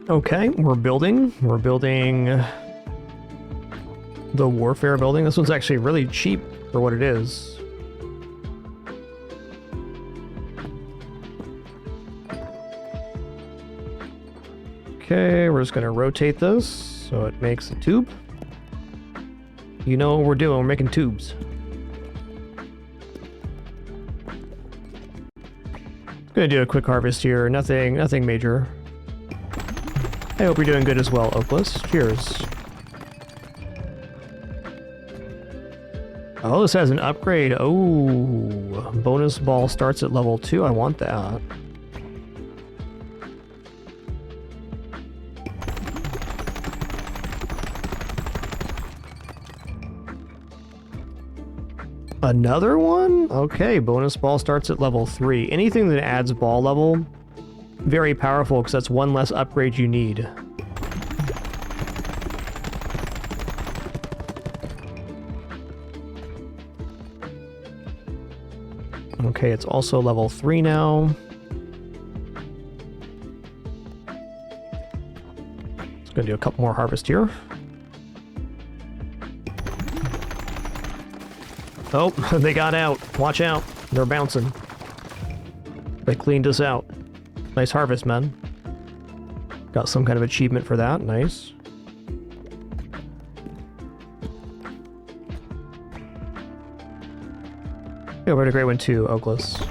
Okay, we're building the warfare building. This one's actually really cheap for what it is. Okay, we're just gonna rotate this so it makes a tube. You know what we're doing, we're making tubes. Gonna do a quick harvest here, nothing major. I hope you're doing good as well, Oakless. Cheers. Oh, this has an upgrade. Oh, bonus ball starts at level 2. I want that. Another one? Okay, bonus ball starts at level 3. Anything that adds ball level, very powerful because that's one less upgrade you need. Okay, it's also level 3 now. Just gonna do a couple more harvest here. Oh, they got out. Watch out. They're bouncing. They cleaned us out. Nice harvest, man. Got some kind of achievement for that. Nice. Yeah, we're at a great one too, Oakless.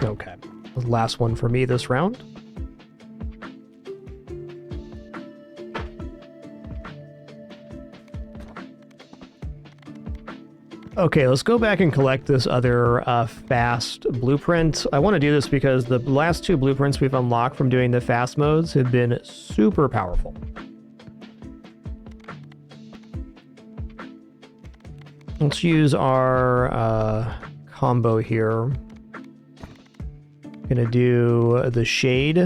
Okay, last one for me this round. Okay, let's go back and collect this other fast blueprint. I want to do this because the last 2 blueprints we've unlocked from doing the fast modes have been super powerful. Let's use our combo here. Gonna do the shade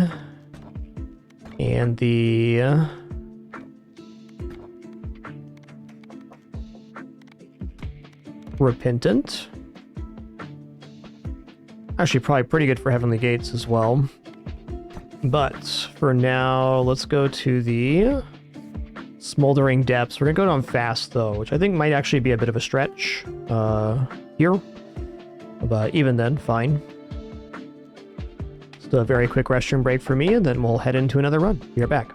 and the repentant. Actually, probably pretty good for Heavenly Gates as well. But for now, let's go to the Smoldering Depths. We're gonna go down fast though, which I think might actually be a bit of a stretch here. But even then, fine. Just a very quick restroom break for me, and then we'll head into another run. Be right back.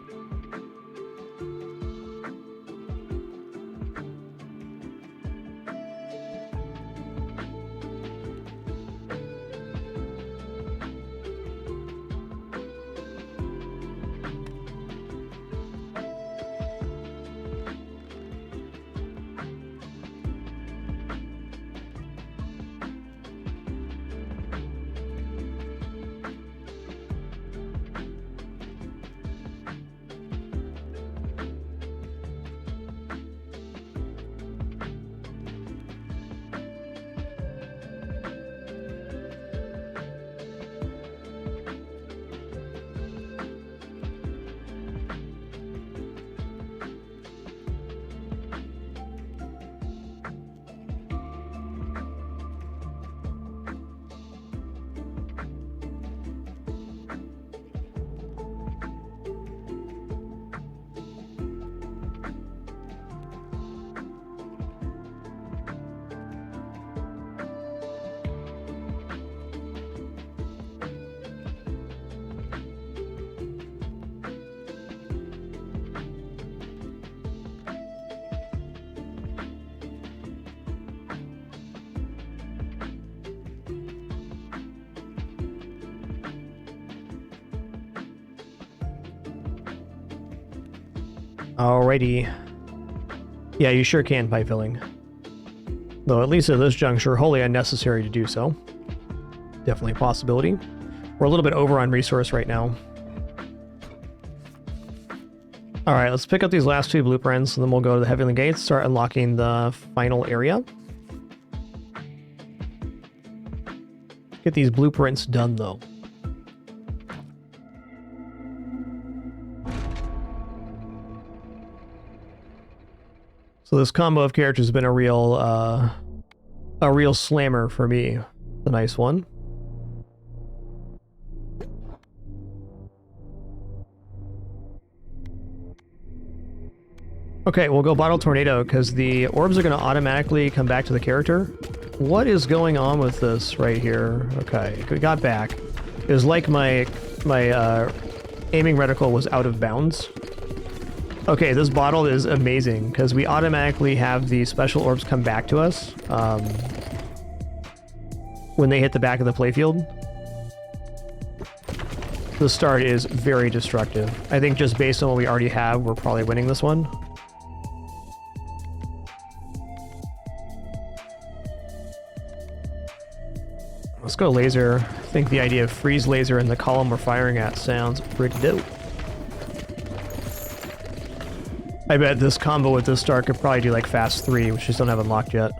Alrighty. Yeah, you sure can pipe filling. Though at least at this juncture, wholly unnecessary to do so. Definitely a possibility. We're a little bit over on resource right now. Alright, let's pick up these last 2 blueprints, and then we'll go to the Heavenly Gates, start unlocking the final area. Get these blueprints done, though. So this combo of characters has been a real slammer for me. A nice one. Okay, we'll go Bottle Tornado because the orbs are going to automatically come back to the character. What is going on with this right here? Okay, it got back. It was like my aiming reticle was out of bounds. Okay, this bottle is amazing because we automatically have the special orbs come back to us when they hit the back of the playfield. The start is very destructive. I think just based on what we already have, we're probably winning this one. Let's go laser. I think the idea of freeze laser in the column we're firing at sounds pretty dope. I bet this combo with this star could probably do like fast 3, which just don't have unlocked yet.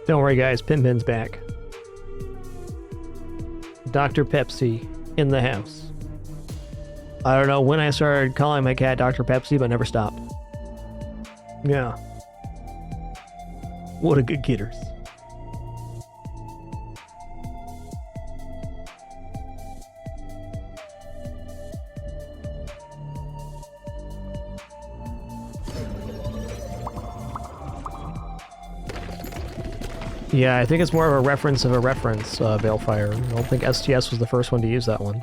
Don't worry guys, Pin's back. Dr. Pepsi in the house. I don't know when I started calling my cat Dr. Pepsi, but never stopped. Yeah. What a good kidders. Yeah, I think it's more of a reference, Balefire. I don't think STS was the first one to use that one.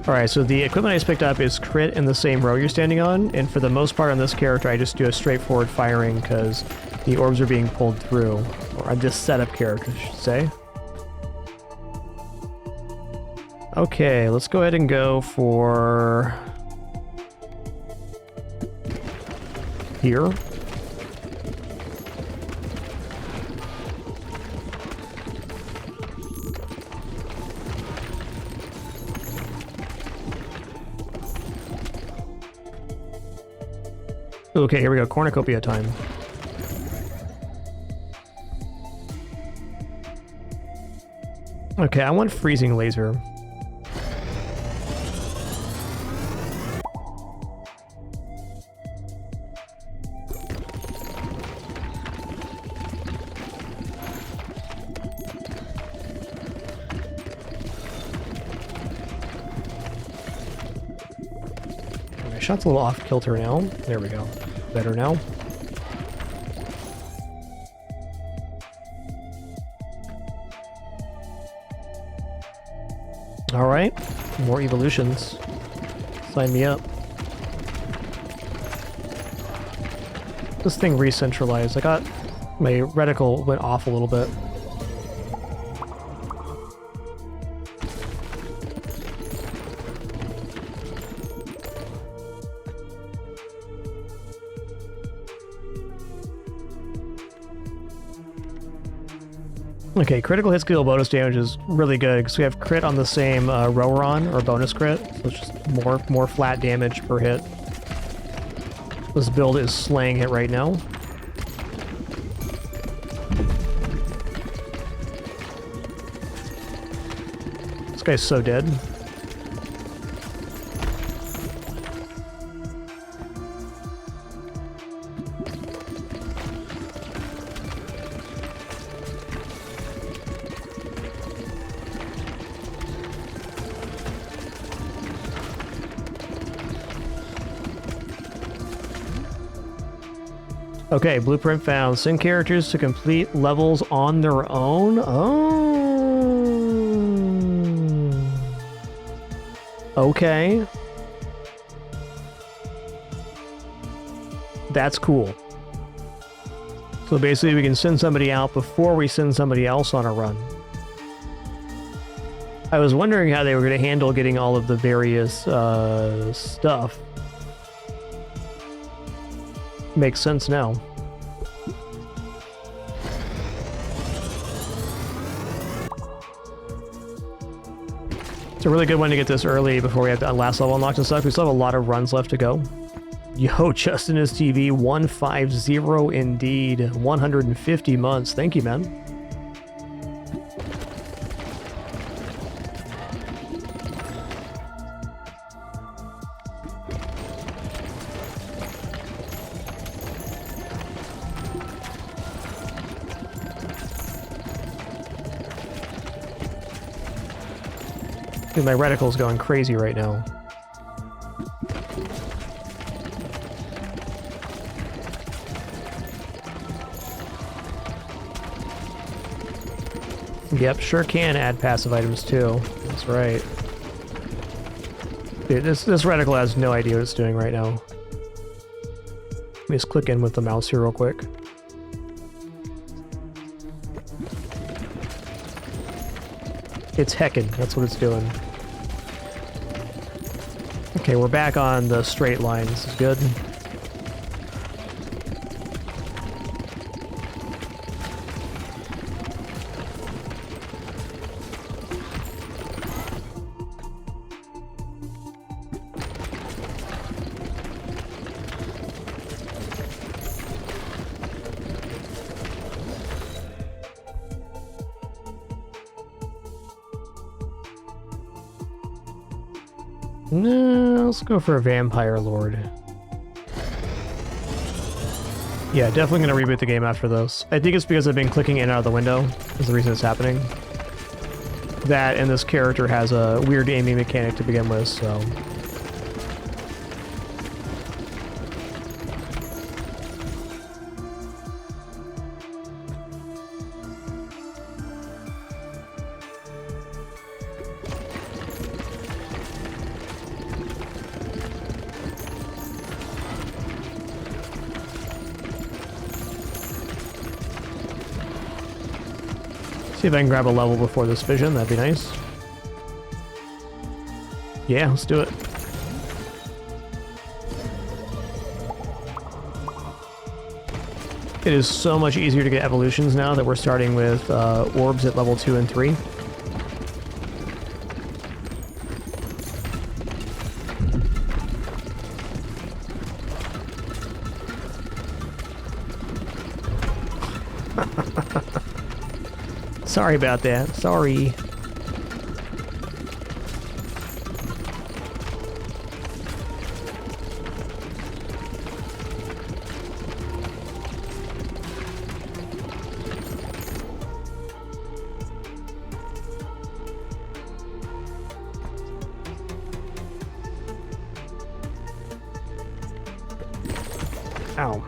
Alright, so the equipment I just picked up is crit in the same row you're standing on, and for the most part on this character I just do a straightforward firing because the orbs are being pulled through. Or on this setup character, I should say. Okay, let's go ahead and go for... here. Okay, here we go. Cornucopia time. Okay, I want freezing laser. Shot's a little off kilter now. There we go. Better now. Alright. More evolutions. Sign me up. This thing re-centralized. I got... my reticle went off a little bit. Okay, critical hit skill bonus damage is really good because we have crit on the same row we're on, or bonus crit, so it's just more flat damage per hit. This build is slaying it right now. This guy's so dead. Okay, blueprint found. Send characters to complete levels on their own? Oh. Okay. That's cool. So basically we can send somebody out before we send somebody else on a run. I was wondering how they were going to handle getting all of the various stuff. Makes sense now. It's a really good one to get this early before we have the last level unlocked and stuff. We still have a lot of runs left to go. Yo, Justin is TV 150 indeed. 150 months. Thank you, man. Dude, my reticle's going crazy right now. Yep, sure can add passive items too. That's right. Dude, this reticle has no idea what it's doing right now. Let me just click in with the mouse here real quick. It's heckin', that's what it's doing. Okay, we're back on the straight line. This is good. No, let's go for a Vampire Lord. Yeah, definitely gonna reboot the game after this. I think it's because I've been clicking in and out of the window is the reason it's happening. That and this character has a weird aiming mechanic to begin with, so... See if I can grab a level before this vision, that'd be nice. Yeah, let's do it. It is so much easier to get evolutions now that we're starting with orbs at level 2 and 3. Sorry about that. Sorry. Ow.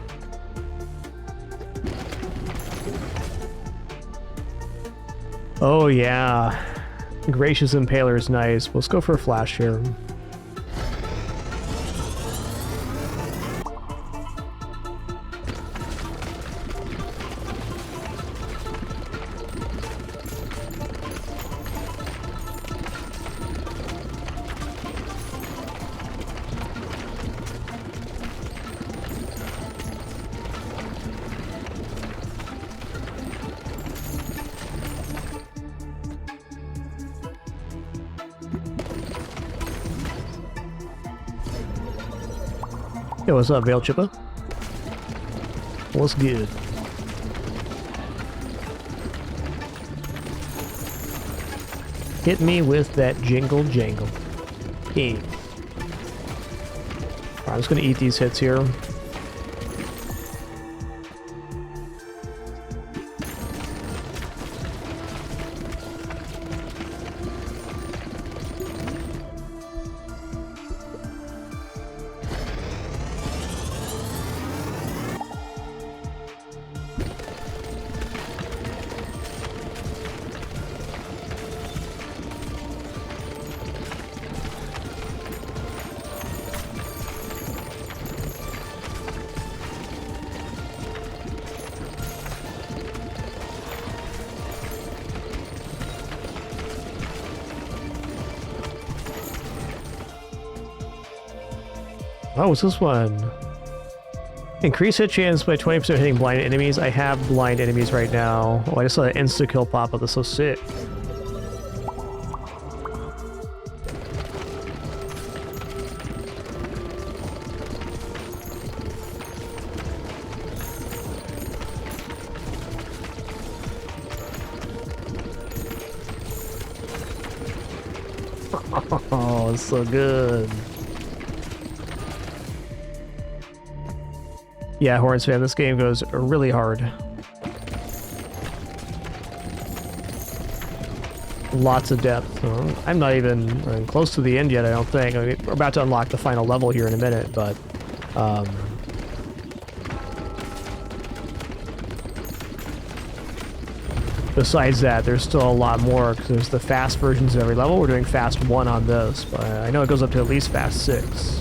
Oh yeah, Gracious Impaler is nice. Let's go for a flash here. Yo, what's up, Veil Chipper? What's good? Hit me with that jingle jangle. Hey. Alright, I'm just gonna eat these hits here. Oh, what's this one? Increase hit chance by 20% hitting blind enemies. I have blind enemies right now. Oh, I just saw that insta-kill pop up. That's so sick. Oh, it's so good. Yeah, Horns fan, this game goes really hard. Lots of depth. I'm not even close to the end yet, I don't think. I mean, we're about to unlock the final level here in a minute, but... Besides that, there's still a lot more, because there's the fast versions of every level. We're doing fast 1 on this, but I know it goes up to at least fast 6.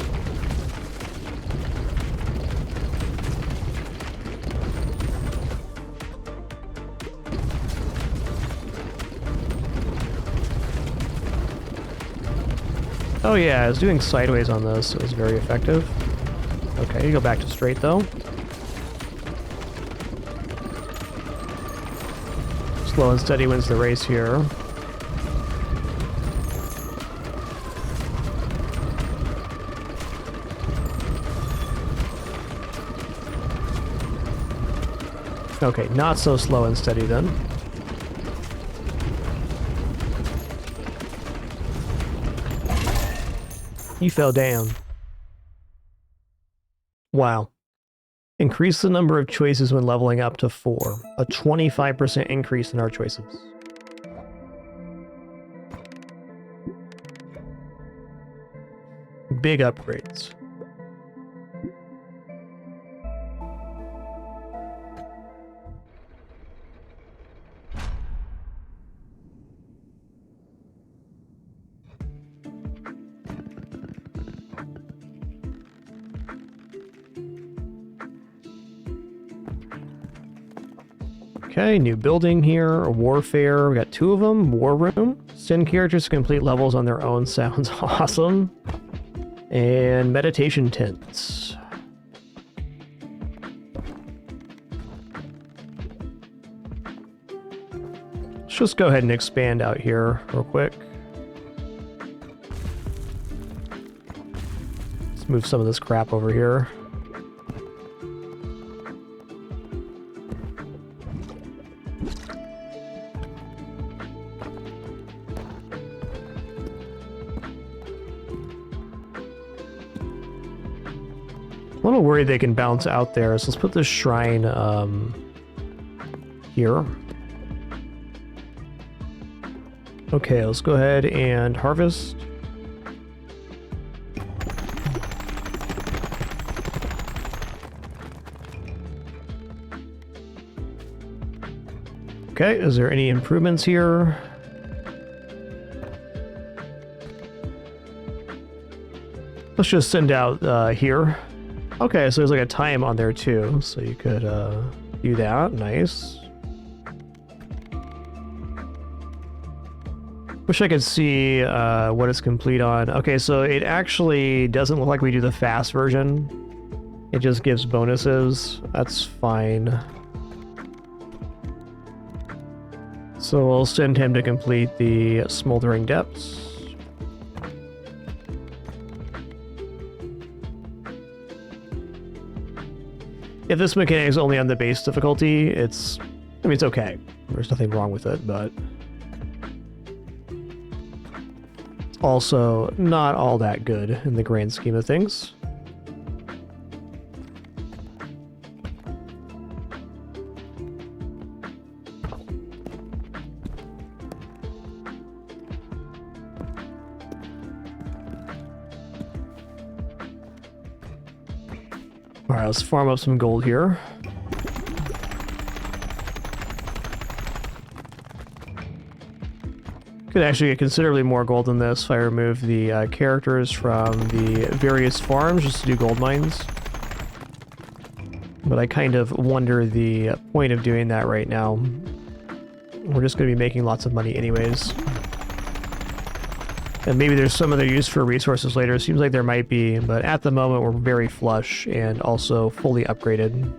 Oh yeah, I was doing sideways on this. It was very effective. Okay, you go back to straight though. Slow and steady wins the race here. Okay, not so slow and steady then. You fell down. Wow. Increase the number of choices when leveling up to 4. A 25% increase in our choices. Big upgrades. Okay, new building here, warfare, we got 2 of them, war room. Send characters to complete levels on their own, sounds awesome. And meditation tents. Let's just go ahead and expand out here real quick. Let's move some of this crap over here. I'm a little worried they can bounce out there, so let's put this shrine here. Okay, let's go ahead and harvest. Okay, is there any improvements here? Let's just send out here. Okay, so there's like a time on there too, so you could do that. Nice. Wish I could see what it's complete on. Okay, so it actually doesn't look like we do the fast version. It just gives bonuses. That's fine. So we'll send him to complete the Smoldering Depths. If this mechanic is only on the base difficulty, I mean, it's okay. There's nothing wrong with it, but it's also not all that good in the grand scheme of things. Alright, let's farm up some gold here. Could actually get considerably more gold than this if I remove the characters from the various farms just to do gold mines. But I kind of wonder the point of doing that right now. We're just going to be making lots of money anyways. And maybe there's some other use for resources later. It seems like there might be, but at the moment we're very flush and also fully upgraded.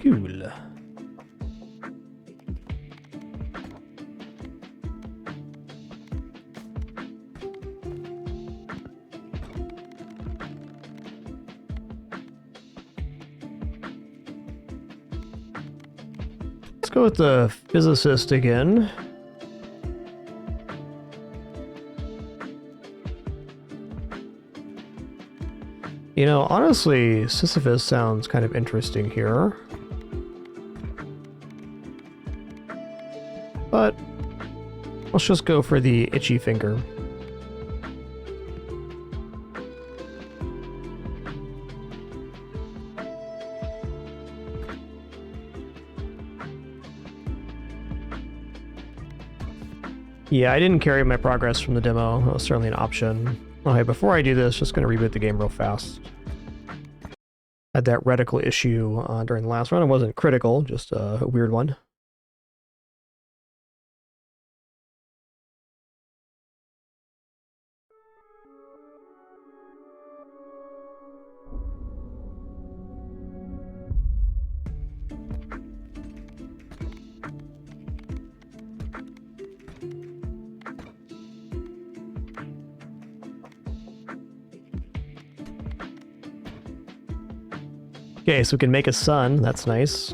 Cool. Let's go with the physicist again. You know, honestly, Sisyphus sounds kind of interesting here. But let's just go for the itchy finger. Yeah, I didn't carry my progress from the demo. That was certainly an option. Okay, before I do this, just going to reboot the game real fast. Had that reticle issue during the last run. It wasn't critical, just a weird one. Okay, so we can make a sun. That's nice.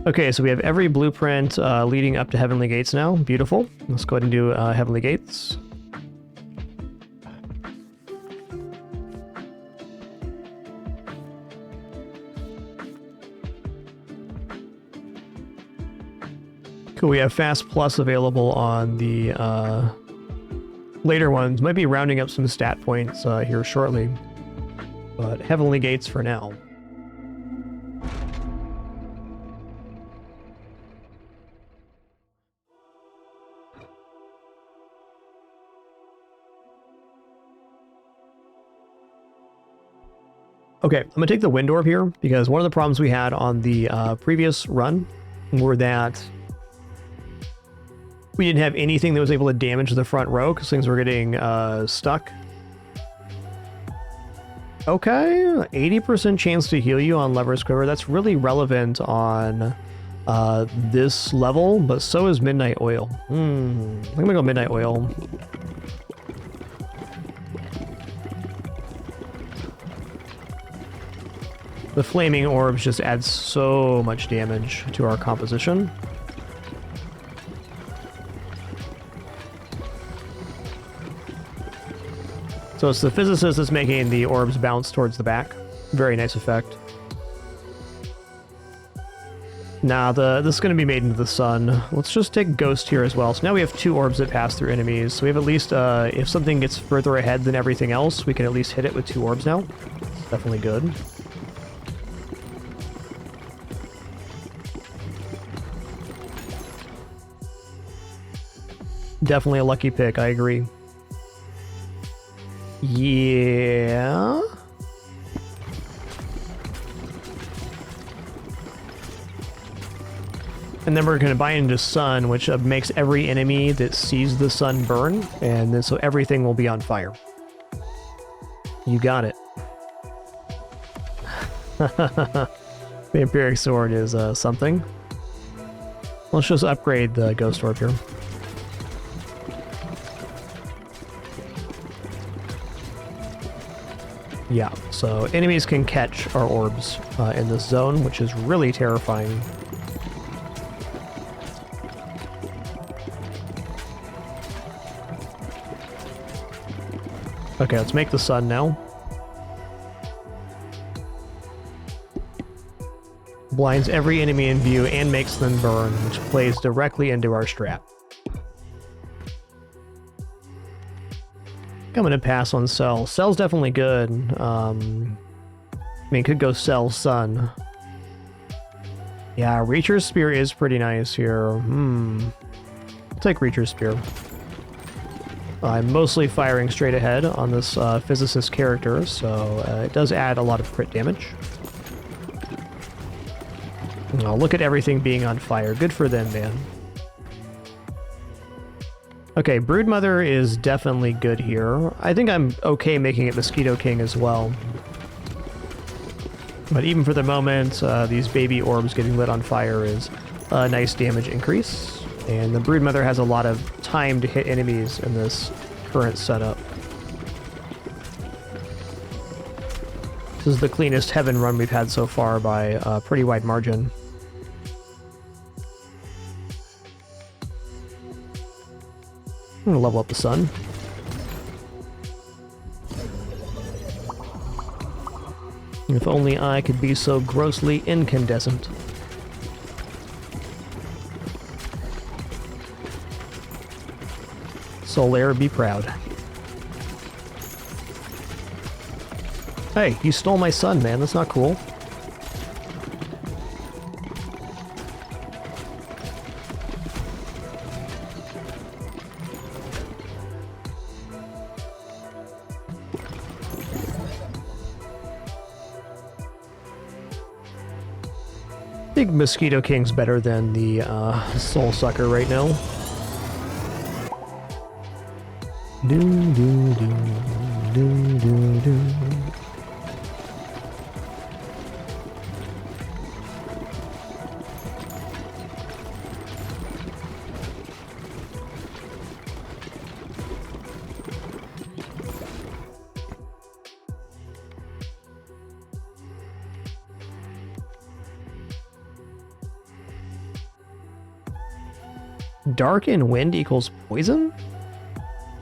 Okay, so we have every blueprint leading up to Heavenly Gates now. Beautiful. Let's go ahead and do Heavenly Gates. Cool, we have Fast Plus available on the later ones. Might be rounding up some stat points here shortly. But Heavenly Gates for now. Okay, I'm gonna take the wind orb here because one of the problems we had on the previous run were that we didn't have anything that was able to damage the front row because things were getting stuck. Okay, 80% chance to heal you on Lever's Quiver. That's really relevant on this level, but so is Midnight Oil. I'm gonna go Midnight Oil. The flaming orbs just add so much damage to our composition. So it's the physicist that's making the orbs bounce towards the back. Very nice effect. Nah, this is going to be made into the sun. Let's just take Ghost here as well. So now we have 2 orbs that pass through enemies. So we have at least, if something gets further ahead than everything else, we can at least hit it with 2 orbs now. It's definitely good. Definitely a lucky pick, I agree. Yeah. And then we're going to buy into sun, which makes every enemy that sees the sun burn, and then so everything will be on fire. You got it. Vampiric Sword is something. Let's just upgrade the Ghost Orb here. Yeah, so enemies can catch our orbs in this zone, which is really terrifying. Okay, let's make the sun now. Blinds every enemy in view and makes them burn, which plays directly into our strat. I'm gonna pass on Cell. Cell's definitely good. I mean, could go Cell Sun. Yeah, Reacher's Spear is pretty nice here. I'll take Reacher's Spear. I'm mostly firing straight ahead on this physicist character, so it does add a lot of crit damage. Oh, look at everything being on fire. Good for them, man. Okay, Broodmother is definitely good here. I think I'm okay making it Mosquito King as well. But even for the moment, these baby orbs getting lit on fire is a nice damage increase. And the Broodmother has a lot of time to hit enemies in this current setup. This is the cleanest Heaven run we've had so far by a pretty wide margin. I'm gonna level up the sun. If only I could be so grossly incandescent. Solaire, be proud. Hey, you stole my sun, man. That's not cool. I think Mosquito King's better than the Soul Sucker right now. Do do do do do do. Dark and wind equals poison?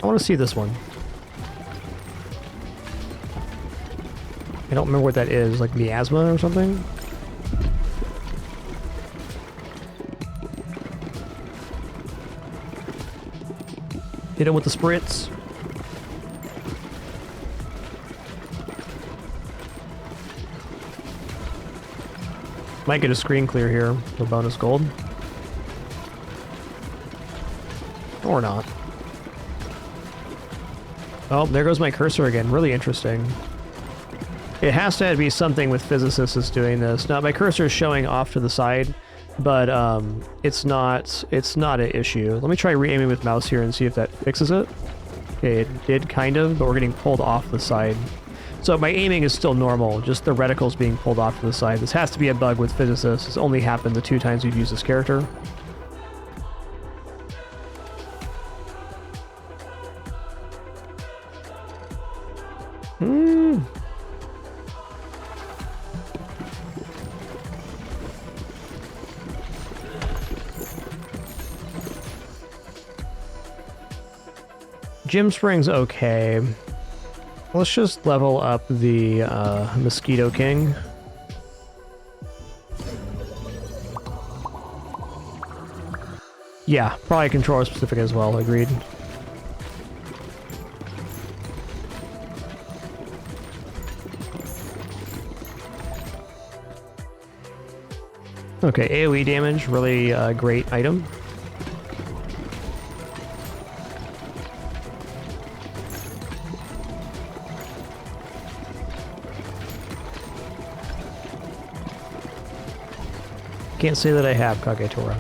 I want to see this one. I don't remember what that is, like miasma or something? Hit him with the spritz. Might get a screen clear here for bonus gold. Or not. Oh, there goes my cursor again. Really interesting. It has to be something with physicists that's doing this. Now, my cursor is showing off to the side, but it's not an issue. Let me try re-aiming with mouse here and see if that fixes it. Okay, it did kind of, but we're getting pulled off the side. So my aiming is still normal, just the reticle's being pulled off to the side. This has to be a bug with physicists. It's only happened the 2 times we've used this character. Gym Spring's okay. Let's just level up the Mosquito King. Yeah, probably controller specific as well, agreed. Okay, AoE damage, really great item. Can't say that I have Kagetora.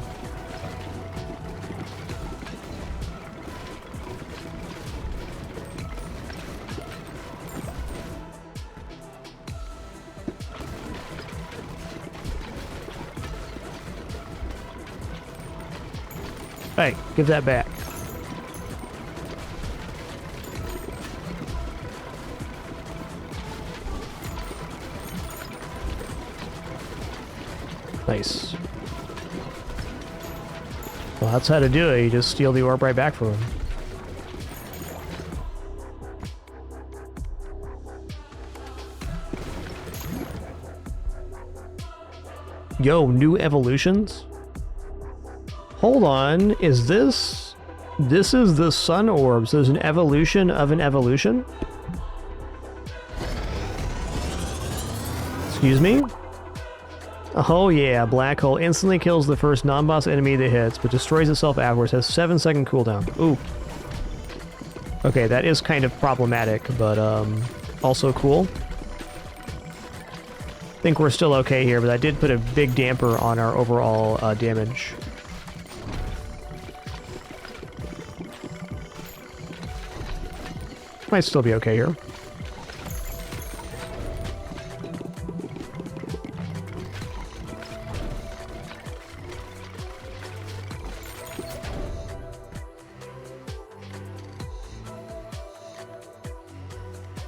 Hey, give that back. Nice. Well, that's how to do it. You just steal the orb right back from him. Yo, new evolutions? Hold on, is this... This is the sun orbs. There's an evolution of an evolution? Excuse me? Oh yeah, black hole instantly kills the first non-boss enemy that hits, but destroys itself afterwards. Has 7-second cooldown. Ooh. Okay, that is kind of problematic, but also cool. I think we're still okay here, but I did put a big damper on our overall damage. Might still be okay here.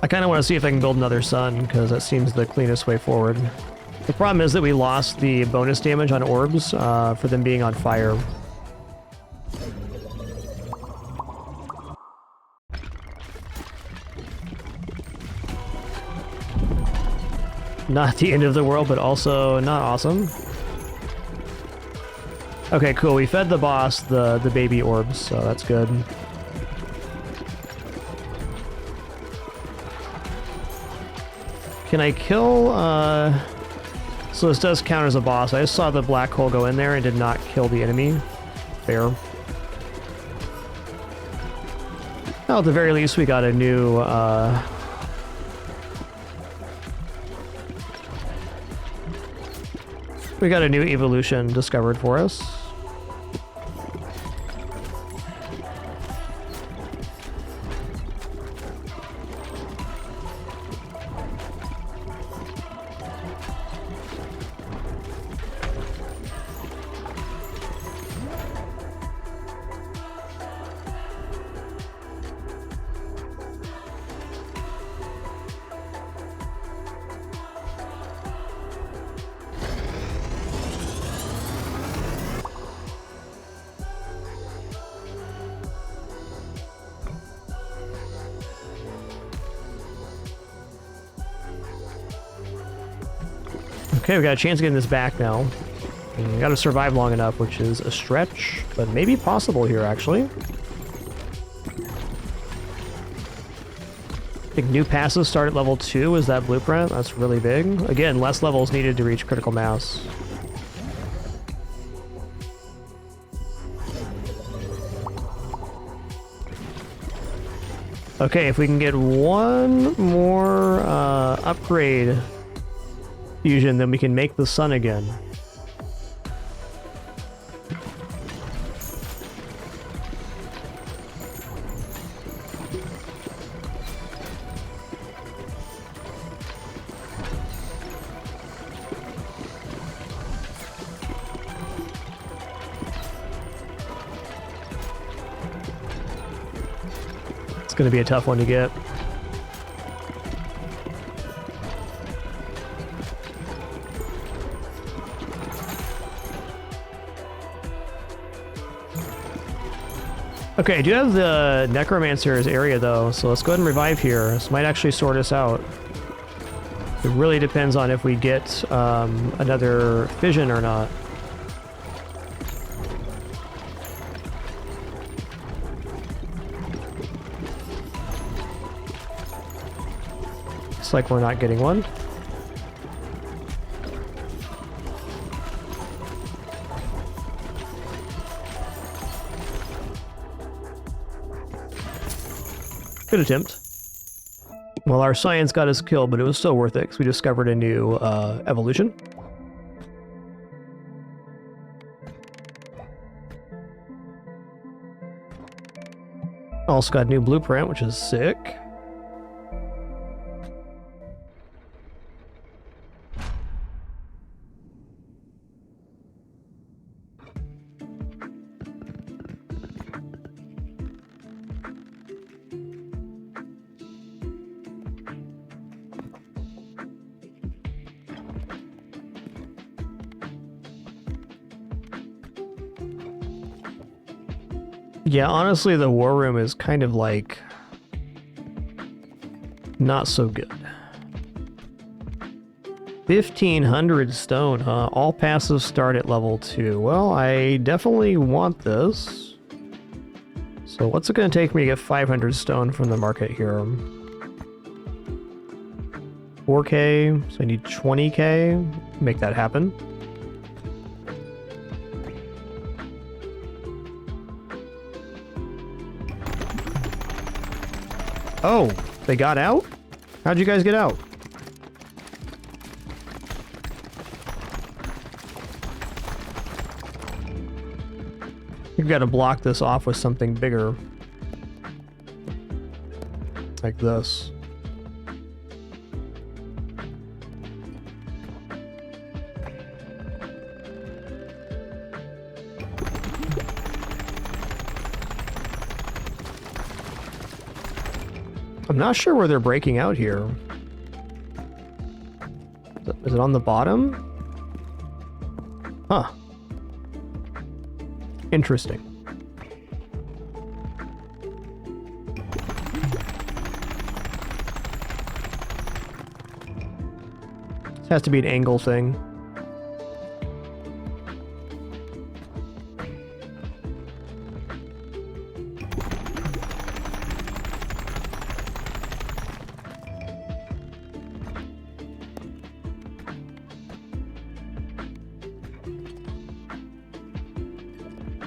I kind of want to see if I can build another sun, because that seems the cleanest way forward. The problem is that we lost the bonus damage on orbs for them being on fire. not the end of the world, but also not awesome. Okay, cool. We fed the boss the baby orbs, so that's good. Can I kill, so this does count as a boss. I just saw the black hole go in there and did not kill the enemy. Fair. Well, at the very least, we got a new, we got a new evolution discovered for us. Okay, we got a chance of getting this back now. And we gotta survive long enough, which is a stretch, but maybe possible here, actually. I think new passes start at level 2 is that blueprint. That's really big. Again, less levels needed to reach critical mass. Okay, if we can get one more upgrade fusion, then we can make the sun again. It's going to be a tough one to get. Okay, I do have the Necromancer's area though, so let's go ahead and revive here. This might actually sort us out. It really depends on if we get another fission or not. Looks like we're not getting one. Good attempt. Well, our science got us killed, but it was still worth it because we discovered a new evolution. Also got a new blueprint, which is sick. Yeah, honestly, the war room is kind of like not so good. 1,500 stone, huh? All passives start at level 2. Well, I definitely want this. So what's it going to take me to get 500 stone from the market here? 4k, so I need 20k to make that happen. Oh, they got out? How'd you guys get out? You've got to block this off with something bigger. Like this. I'm not sure where they're breaking out here. Is it on the bottom? Huh. Interesting. Has to be an angle thing.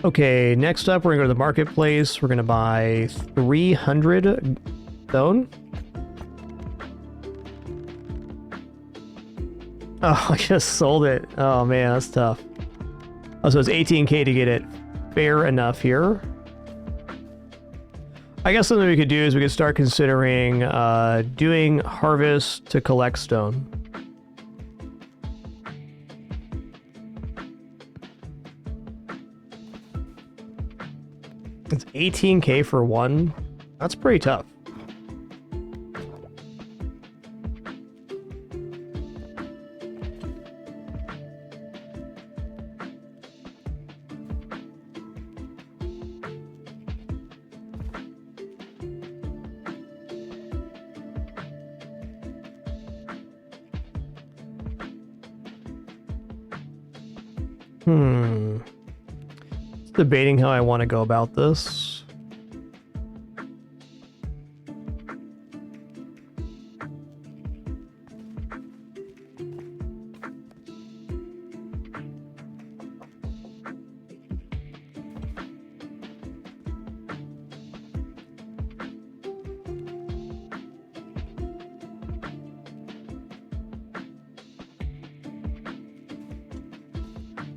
Okay, next up, we're gonna go to the marketplace. We're gonna buy 300 stone. Oh, I just sold it. Oh man, that's tough. Oh, so it's 18k to get it. Fair enough here. I guess something we could do is we could start considering doing harvest to collect stone. It's 18k for one. That's pretty tough. Debating how I want to go about this.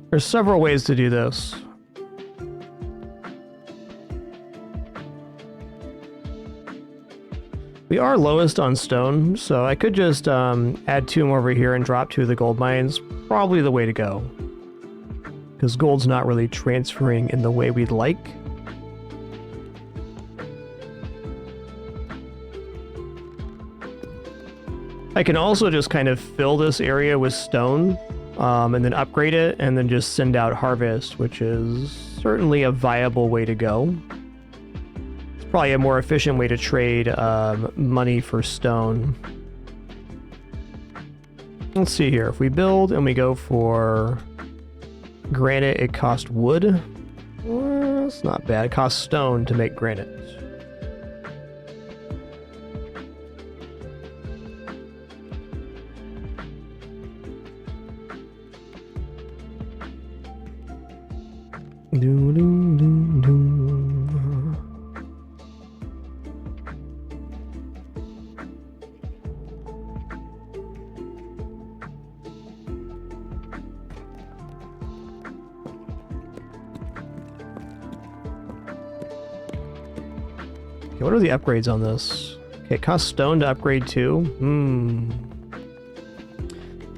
There's several ways to do this. We are lowest on stone, so I could just add 2 more over here and drop 2 of the gold mines. Probably the way to go. Because gold's not really transferring in the way we'd like. I can also just kind of fill this area with stone, and then upgrade it, and then just send out harvest, which is certainly a viable way to go. Probably a more efficient way to trade money for stone. Let's see here. If we build and we go for granite, it costs wood. Well, it's not bad. It costs stone to make granite. Okay, what are the upgrades on this? Okay, it costs stone to upgrade too.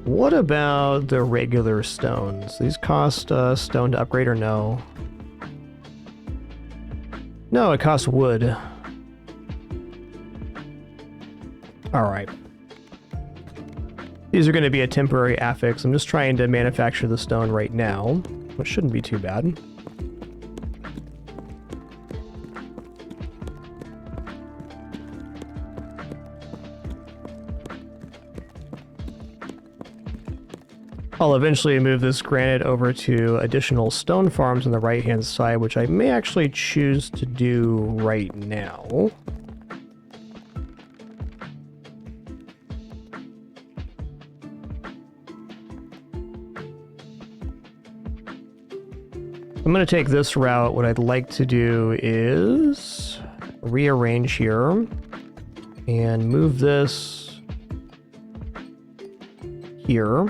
What about the regular stones? These cost stone to upgrade or no? No, it costs wood. Alright. These are going to be a temporary affix. I'm just trying to manufacture the stone right now, which shouldn't be too bad. I'll eventually move this granite over to additional stone farms on the right-hand side, which I may actually choose to do right now. I'm going to take this route. What I'd like to do is rearrange here and move this here.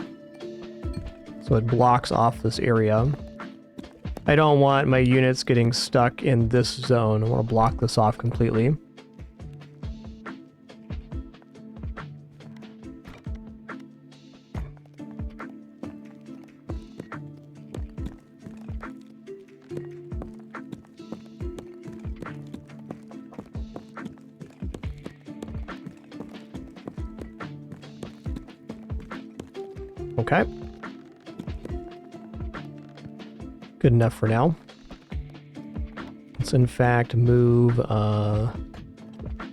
So it blocks off this area. I don't want my units getting stuck in this zone. I want to block this off completely. Okay. Good enough for now. Let's in fact move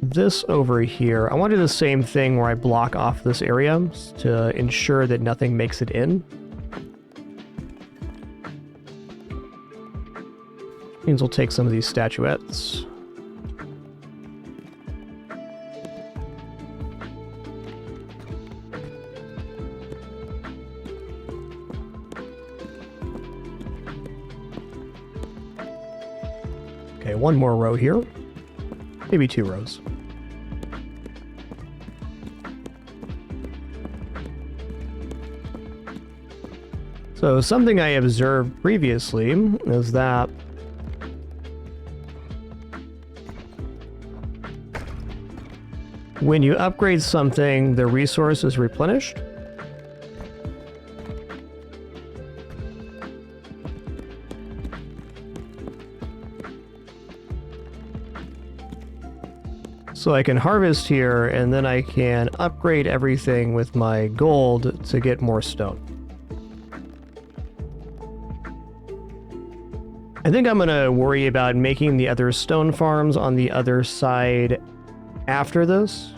this over here. I want to do the same thing where I block off this area to ensure that nothing makes it in. Means we'll take some of these statuettes. Okay, one more row here. Maybe 2 rows. So something I observed previously is that when you upgrade something, the resource is replenished. So I can harvest here, and then I can upgrade everything with my gold to get more stone. I think I'm going to worry about making the other stone farms on the other side after this.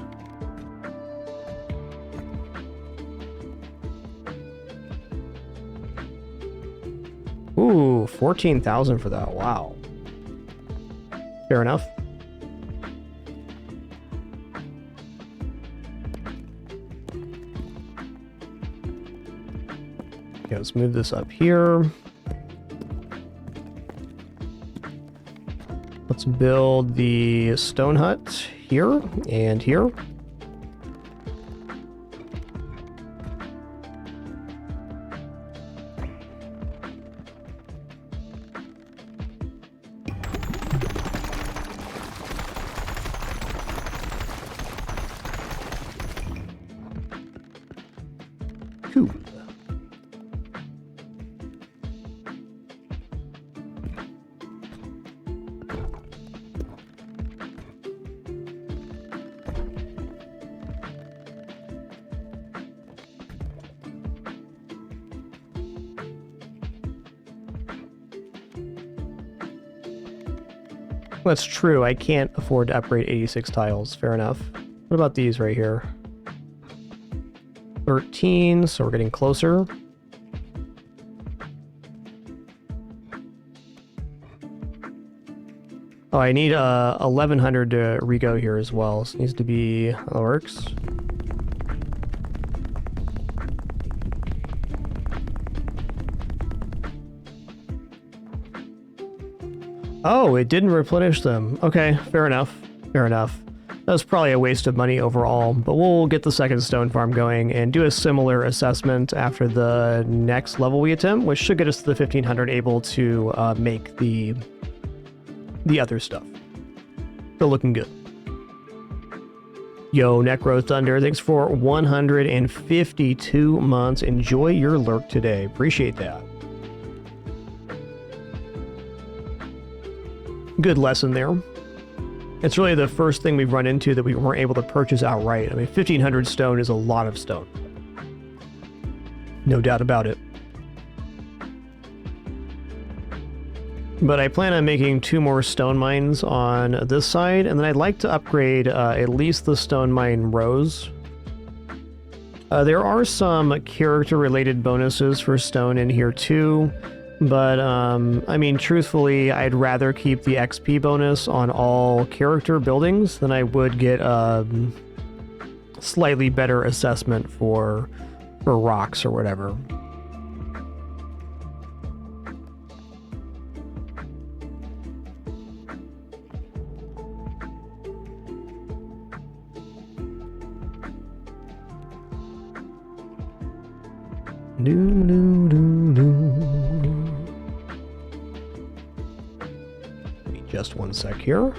Ooh, 14,000 for that. Wow. Fair enough. Okay, let's move this up here. Let's build the stone hut here and here. Cool. That's true. I can't afford to upgrade 86 tiles. Fair enough. What about these right here? 13, so we're getting closer. Oh, I need 1100 to rego here as well. So it needs to be... that works. Oh, it didn't replenish them. Okay, fair enough. Fair enough. That was probably a waste of money overall, but we'll get the second stone farm going and do a similar assessment after the next level we attempt, which should get us to the 1500, able to make the other stuff. Still looking good. Yo, Necro Thunder, thanks for 152 months. Enjoy your lurk today. Appreciate that. Good lesson there. It's really the first thing we've run into that we weren't able to purchase outright. I mean, 1,500 stone is a lot of stone. No doubt about it. But I plan on making 2 more stone mines on this side, and then I'd like to upgrade at least the stone mine rows. There are some character-related bonuses for stone in here too. But, I mean, truthfully, I'd rather keep the XP bonus on all character buildings than I would get a slightly better assessment for rocks or whatever. Just one sec here.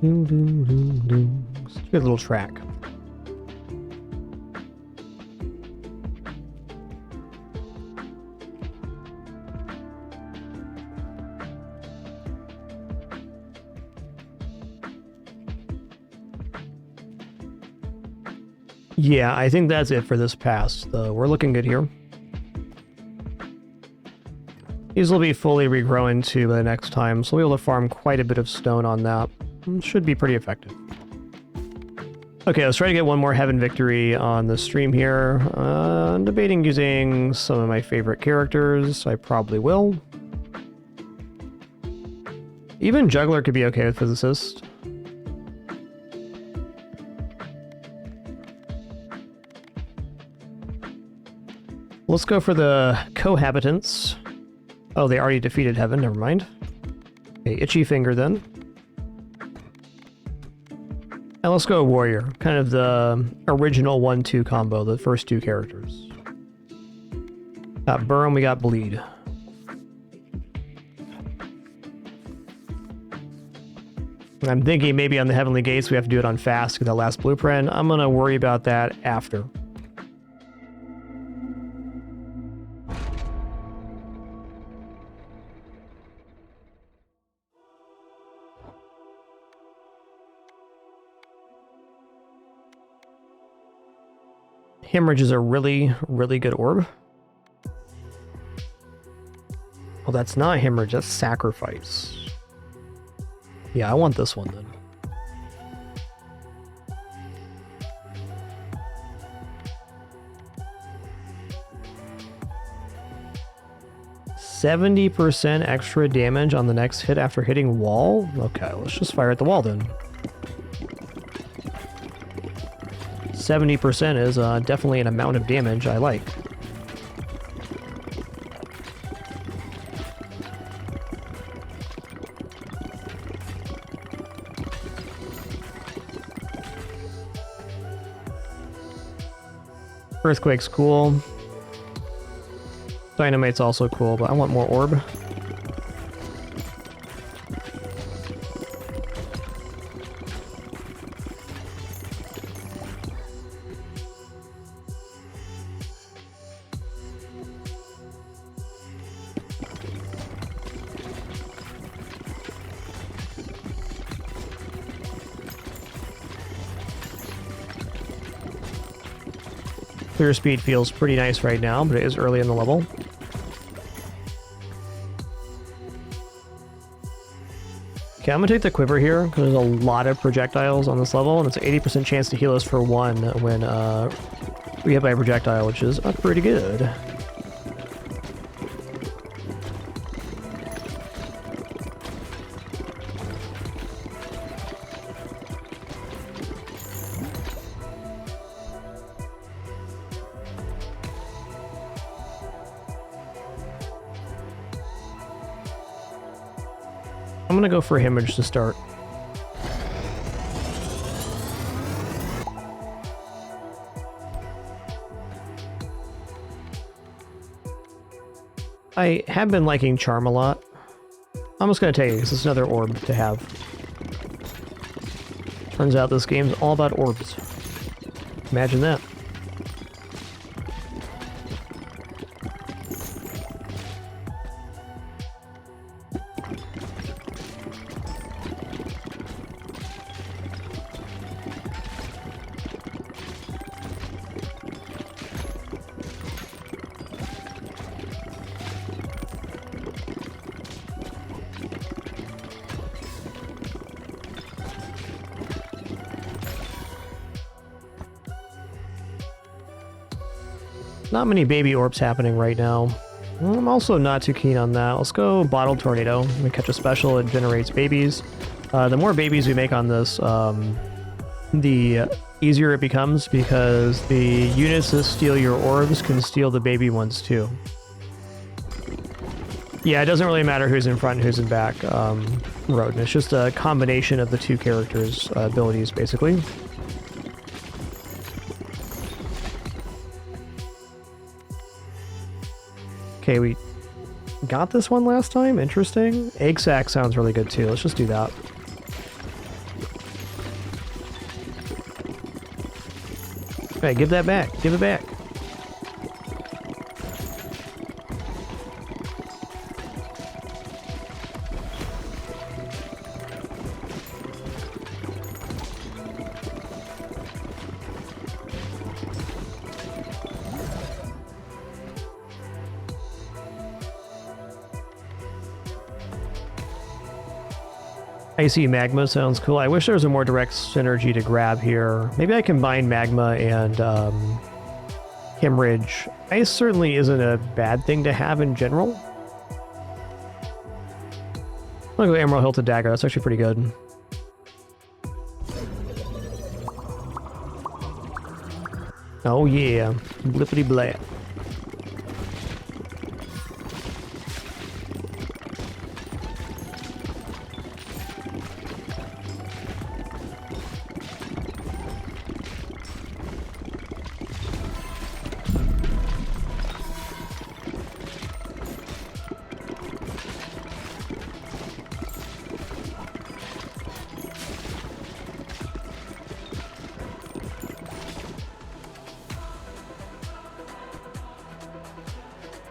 Let's do a little track. Yeah, I think that's it for this pass, though. We're looking good here. These will be fully regrowing to the next time, so we'll be able to farm quite a bit of stone on that. Should be pretty effective. Okay, let's try to get one more Heaven Victory on the stream here. I'm debating using some of my favorite characters. I probably will. Even Juggler could be okay with Physicist. Let's go for the Cohabitants. Oh, they already defeated Heaven, never mind. Okay, Itchy Finger then. And let's go Warrior, kind of the original 1-2 combo, the first two characters. Got Burn, we got Bleed. I'm thinking maybe on the Heavenly Gates we have to do it on fast with that last blueprint. I'm gonna worry about that after. Hemorrhage is a really, really good orb. Well, that's not Hemorrhage, that's Sacrifice. Yeah, I want this one then. %70 extra damage on the next hit after hitting wall? Okay, let's just fire at the wall then. 70% is definitely an amount of damage I like. Earthquake's cool. Dynamite's also cool, but I want more orb. Clear speed feels pretty nice right now, but it is early in the level. Okay, I'm gonna take the quiver here, because there's a lot of projectiles on this level, and it's an 80% chance to heal us for one when we hit by a projectile, which is pretty good. I'm gonna go for Hemorrhage to start. I have been liking Charm a lot. I'm just gonna take it because it's another orb to have. Turns out this game's all about orbs. Imagine that. Not many baby orbs happening right now. I'm also not too keen on that. Let's go Bottle Tornado. We catch a special, it generates babies. The more babies we make on this, the easier it becomes because the units that steal your orbs can steal the baby ones too. Yeah, it doesn't really matter who's in front and who's in back, Rodin. It's just a combination of the two characters' abilities, basically. Okay, we got this one last time. Interesting. Egg sack sounds really good too. Let's just do that. Okay, give that back. Give it back. Icy magma sounds cool. I wish there was a more direct synergy to grab here. Maybe I combine magma and hemorrhage. Ice certainly isn't a bad thing to have in general. I'll go Emerald Hilted Dagger. That's actually pretty good. Oh yeah, blippity blat.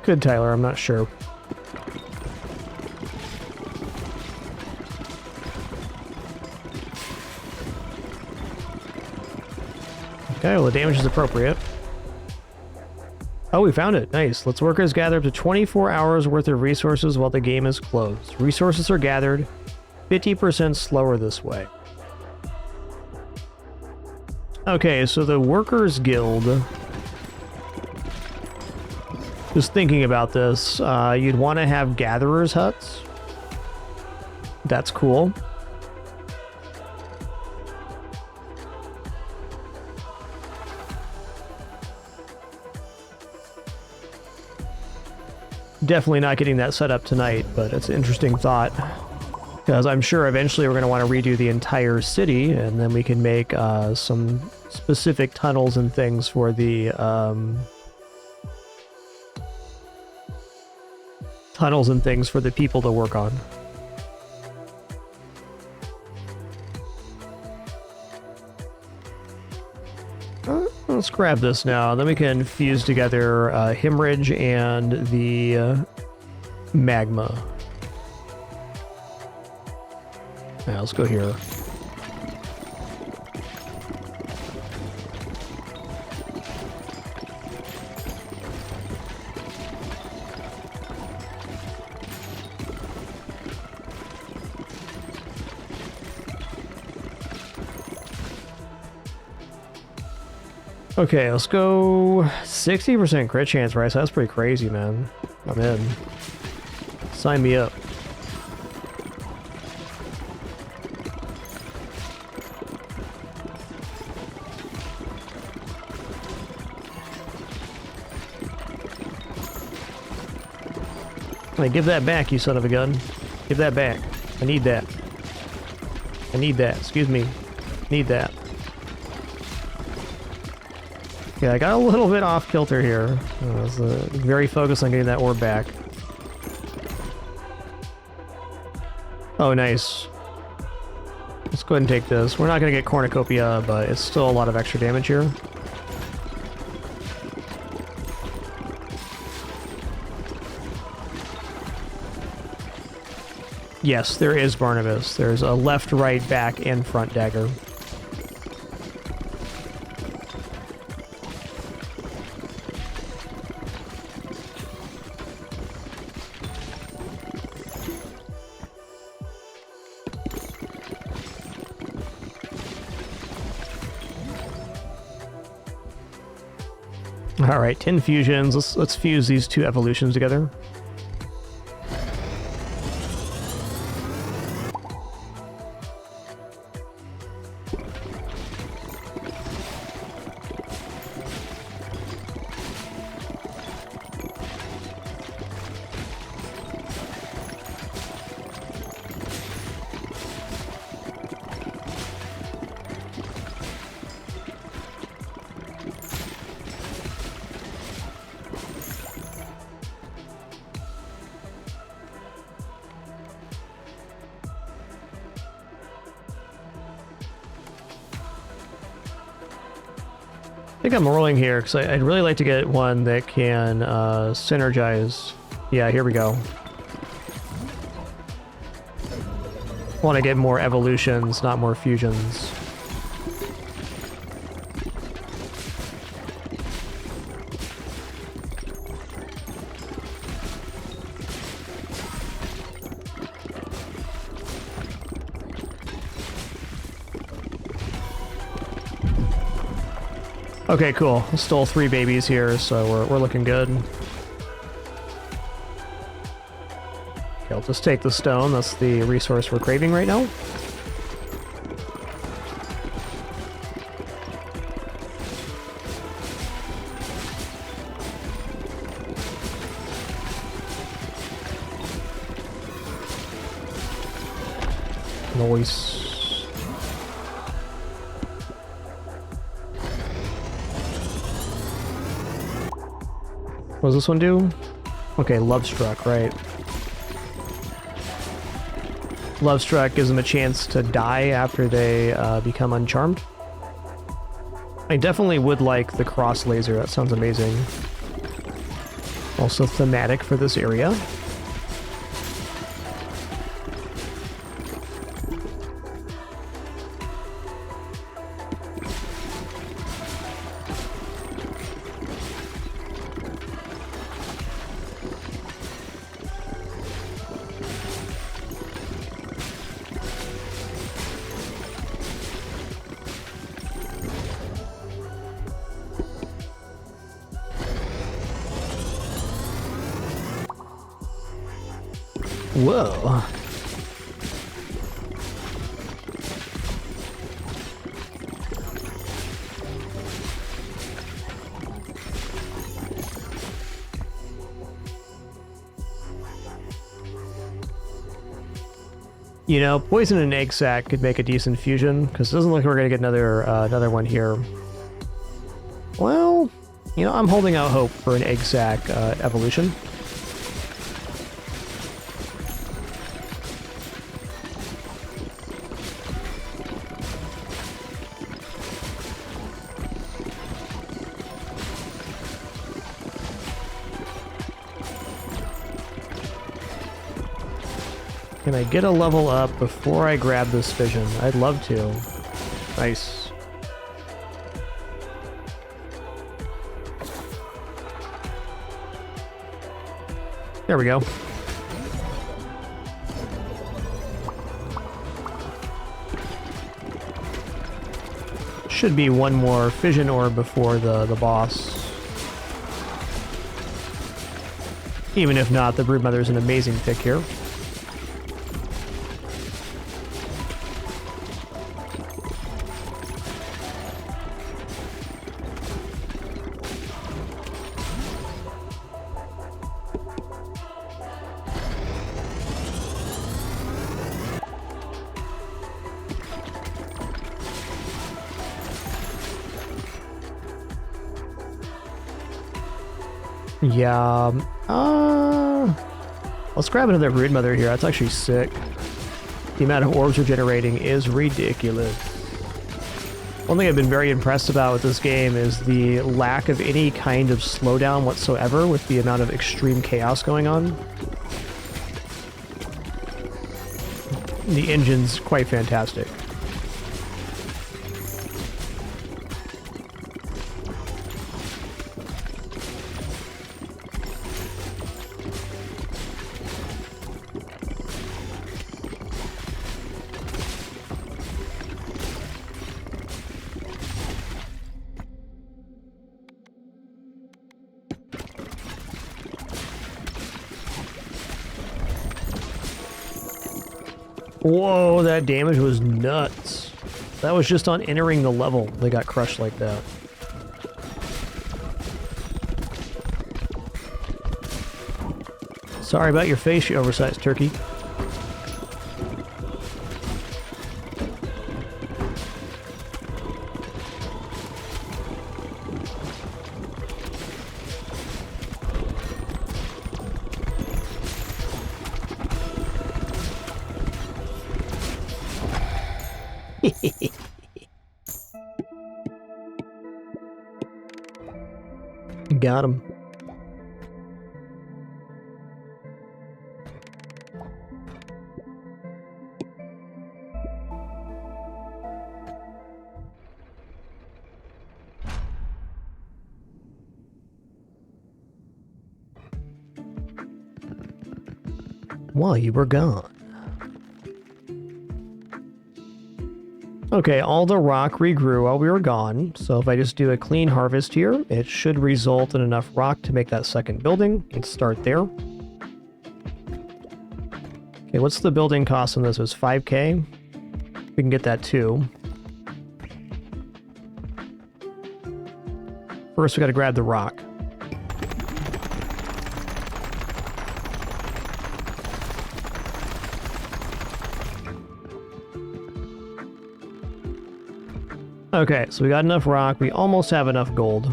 Good, Tyler, I'm not sure. Okay, well the damage is appropriate. Oh, we found it. Nice. Let's workers gather up to 24 hours worth of resources while the game is closed. Resources are gathered 50% slower this way. Okay, so the Workers Guild... Just thinking about this, you'd want to have gatherers' huts. That's cool. Definitely not getting that set up tonight, but it's an interesting thought. Because I'm sure eventually we're going to want to redo the entire city, and then we can make some specific tunnels and things for the... tunnels and things for the people to work on. Let's grab this now. Then we can fuse together hemorrhage and the magma. Yeah, let's go here. Okay, let's go 60% crit chance, right? So that's pretty crazy, man. I'm in. Sign me up. Hey, give that back, you son of a gun. Give that back. I need that. I need that. Excuse me. Need that. Yeah, I got a little bit off kilter here. I was very focused on getting that orb back. Oh, nice. Let's go ahead and take this. We're not going to get cornucopia, but it's still a lot of extra damage here. Yes, there is Barnabas. There's a left, right, back, and front dagger. All right, 10 fusions. Let's fuse these two evolutions together. I think I'm rolling here because I'd really like to get one that can synergize. Yeah, here we go. Want to get more evolutions, not more fusions. Okay, cool. Stole 3 babies here, so we're looking good. Okay, I'll just take the stone. That's the resource we're craving right now. Nice. What does this one do? Okay, Love Struck, right. Love Struck gives them a chance to die after they become uncharmed. I definitely would like the cross laser. That sounds amazing. Also thematic for this area. Whoa. You know, poison and egg sac could make a decent fusion, because it doesn't look like we're going to get another one here. Well, you know, I'm holding out hope for an egg sac evolution. Can I get a level up before I grab this fission? I'd love to. Nice. There we go. Should be one more fission orb before the boss. Even if not, the Broodmother's an amazing pick here. Yeah, let's grab another Broodmother here. That's actually sick. The amount of orbs we're generating is ridiculous. One thing I've been very impressed about with this game is the lack of any kind of slowdown whatsoever with the amount of extreme chaos going on. The engine's quite fantastic. Whoa, that damage was nuts. That was just on entering the level. They got crushed like that. Sorry about your face, you oversized turkey. Got him. While you were gone. Okay, all the rock regrew while we were gone, so if I just do a clean harvest here, it should result in enough rock to make that second building. Let's start there. Okay, what's the building cost on this? It's 5K. We can get that too. First, we gotta grab the rock. Okay, so we got enough rock. We almost have enough gold.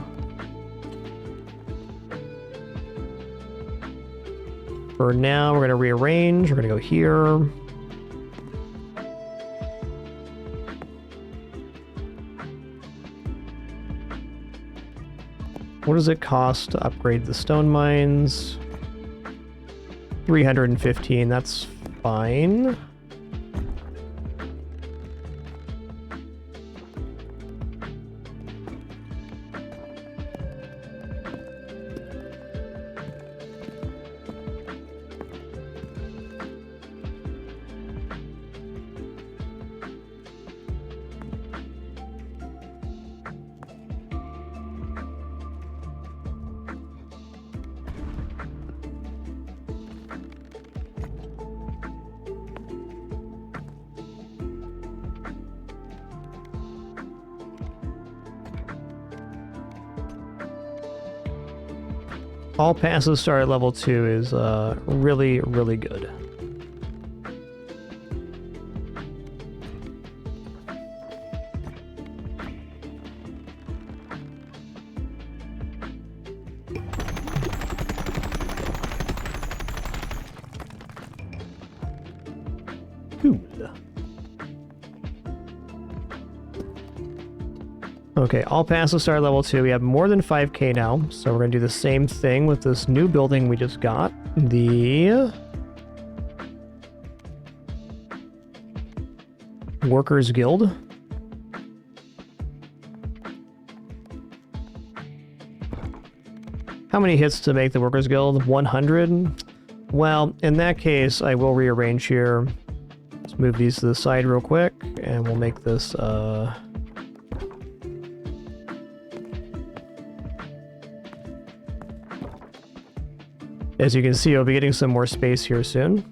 For now, we're going to rearrange. We're going to go here. What does it cost to upgrade the stone mines? 315, that's fine. All passes start at level 2 is really, really good. Cool. Okay, all passes start at level 2. We have more than 5K now, so we're going to do the same thing with this new building we just got. The Workers Guild. How many hits to make the Workers Guild? 100? Well, in that case, I will rearrange here. Let's move these to the side real quick, and we'll make this, as you can see, I'll be getting some more space here soon.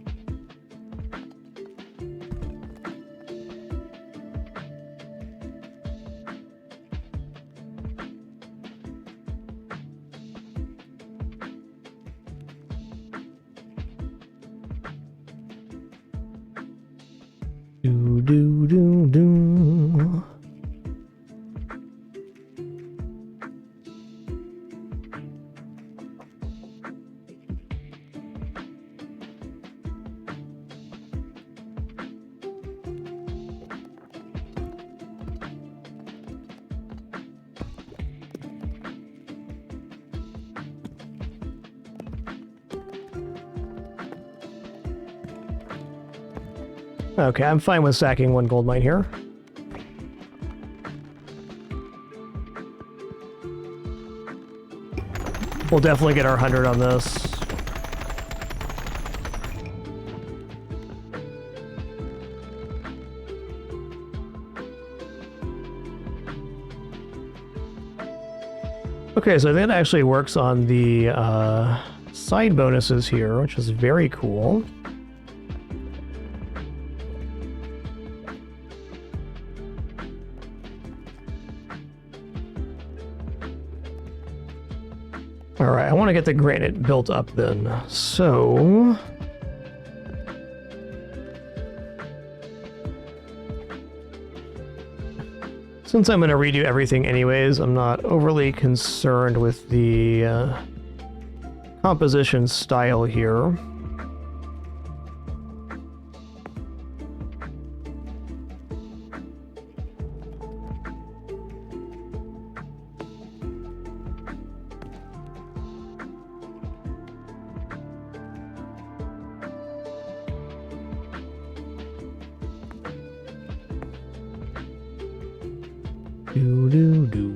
Do do do do. Okay, I'm fine with sacking one gold mine here. We'll definitely get our 100 on this. Okay, so that actually works on the side bonuses here, which is very cool. Alright, I want to get the granite built up then. So since I'm going to redo everything anyways, I'm not overly concerned with the composition style here. Do do do.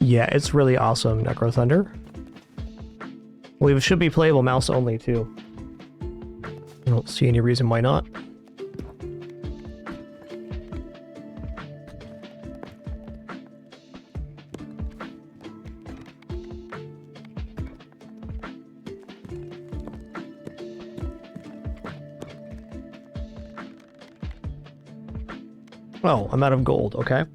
Yeah, it's really awesome, Necro Thunder. Well, it should be playable mouse only, too. I don't see any reason why not. Oh, I'm out of gold, okay.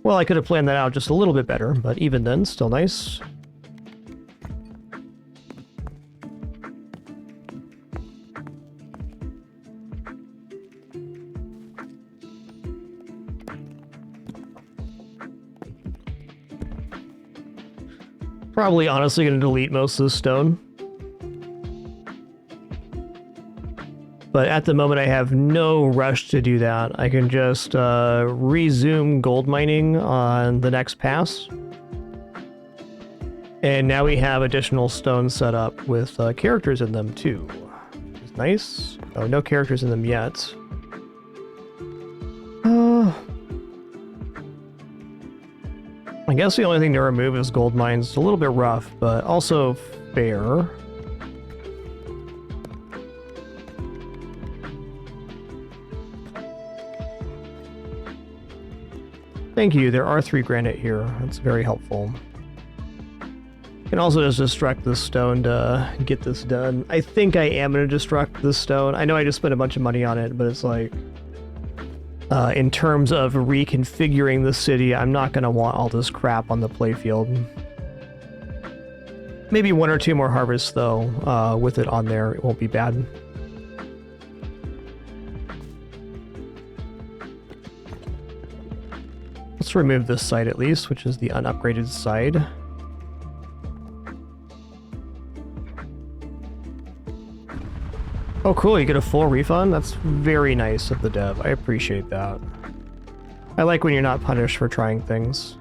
Well, I could have planned that out just a little bit better, but even then, still nice. Probably honestly going to delete most of the stone. But at the moment, I have no rush to do that. I can just resume gold mining on the next pass. And now we have additional stones set up with characters in them too. It's nice. Oh, no characters in them yet. I guess the only thing to remove is gold mines. It's a little bit rough, but also fair. Thank you, there are 3 granite here. That's very helpful. You can also just destruct this stone to get this done. I think I am going to destruct this stone. I know I just spent a bunch of money on it, but it's like... in terms of reconfiguring the city, I'm not going to want all this crap on the playfield. Maybe 1 or 2 more harvests, though, with it on there. It won't be bad. Let's remove this side at least, which is the unupgraded side. Oh cool, you get a full refund? That's very nice of the dev. I appreciate that. I like when you're not punished for trying things.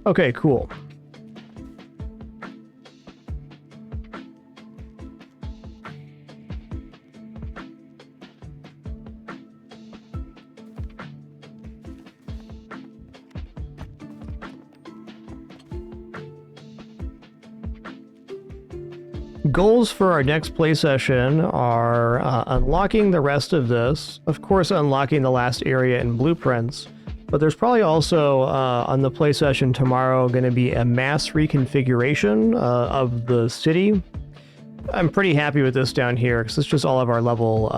Okay, cool. Goals for our next play session are unlocking the rest of this, of course unlocking the last area in blueprints, but there's probably also on the play session tomorrow going to be a mass reconfiguration of the city. I'm pretty happy with this down here because it's just all of our level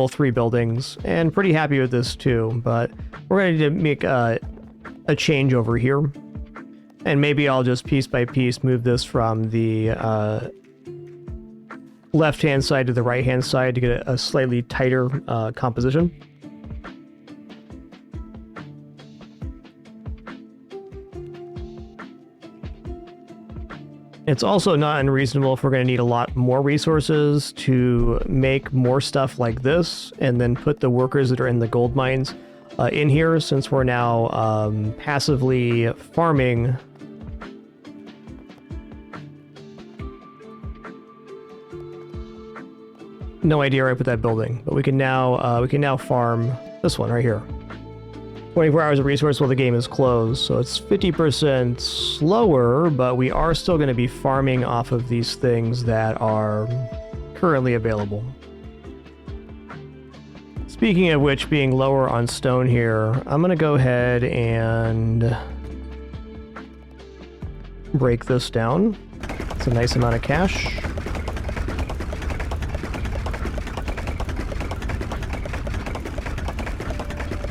3 buildings, and pretty happy with this too, but we're going to make a change over here. And maybe I'll just piece by piece move this from the left-hand side to the right-hand side to get a slightly tighter composition. It's also not unreasonable if we're going to need a lot more resources to make more stuff like this, and then put the workers that are in the gold mines in here, since we're now passively farming. No idea where I put that building, but we can now farm this one right here. 24 hours of resource while the game is closed, so it's 50% slower, but we are still going to be farming off of these things that are currently available. Speaking of which, being lower on stone here, I'm going to go ahead and break this down. It's a nice amount of cash.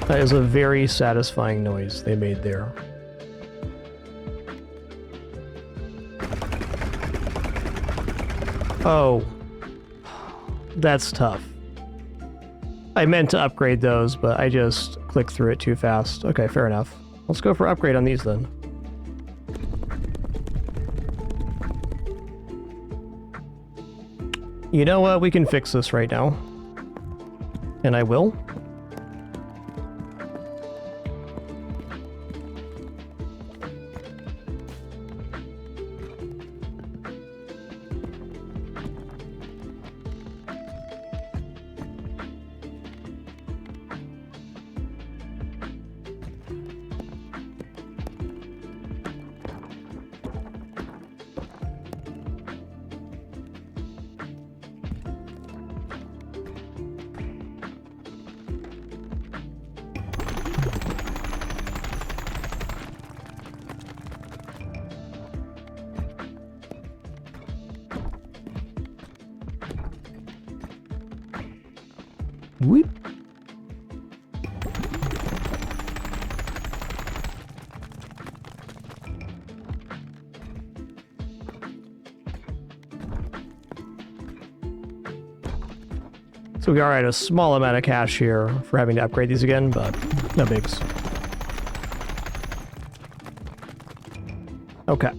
That is a very satisfying noise they made there. Oh. That's tough. I meant to upgrade those, but I just clicked through it too fast. Okay, fair enough. Let's go for upgrade on these then. You know what? We can fix this right now. And I will. Whoop. So we are at a small amount of cash here for having to upgrade these again, but no bigs. Okay.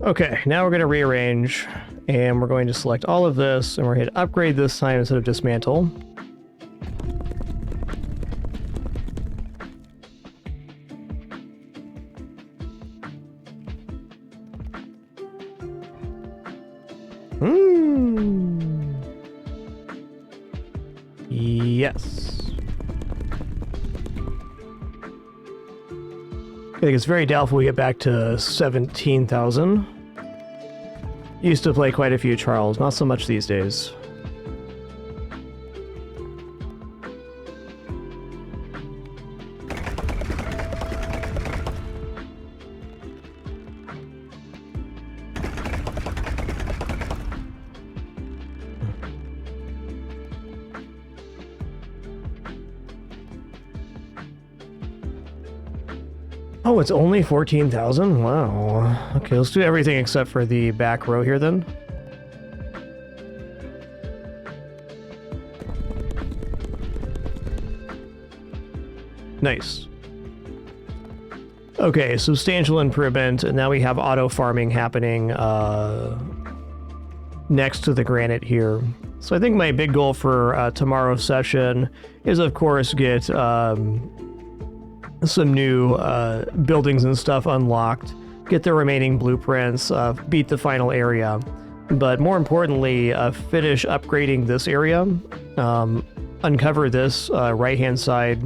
Okay, now we're going to rearrange, and we're going to select all of this, and we're going to upgrade this time instead of dismantle. Yes. I think it's very doubtful we get back to 17,000. Used to play quite a few Charles, not so much these days. Oh, it's only 14,000? Wow. Okay, let's do everything except for the back row here then. Nice. Okay, substantial improvement, and now we have auto farming happening next to the granite here. So I think my big goal for tomorrow's session is, of course, get some new buildings and stuff unlocked, get the remaining blueprints, beat the final area, but more importantly, finish upgrading this area, uncover this right-hand side,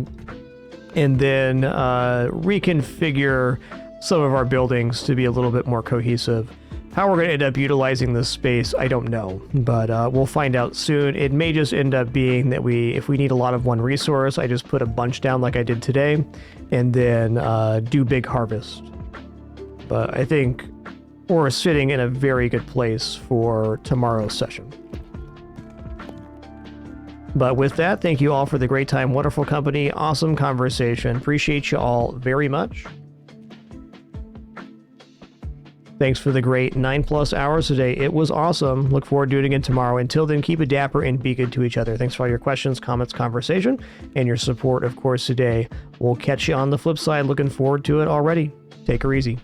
and then reconfigure some of our buildings to be a little bit more cohesive. How we're going to end up utilizing this space, I don't know, but we'll find out soon. It may just end up being that if we need a lot of one resource, I just put a bunch down like I did today, and then do big harvest. But I think we're sitting in a very good place for tomorrow's session. But with that, thank you all for the great time, wonderful company, awesome conversation. Appreciate you all very much. Thanks for the great 9+ hours today. It was awesome. Look forward to doing it again tomorrow. Until then, keep it dapper and be good to each other. Thanks for all your questions, comments, conversation, and your support, of course, today. We'll catch you on the flip side. Looking forward to it already. Take her easy.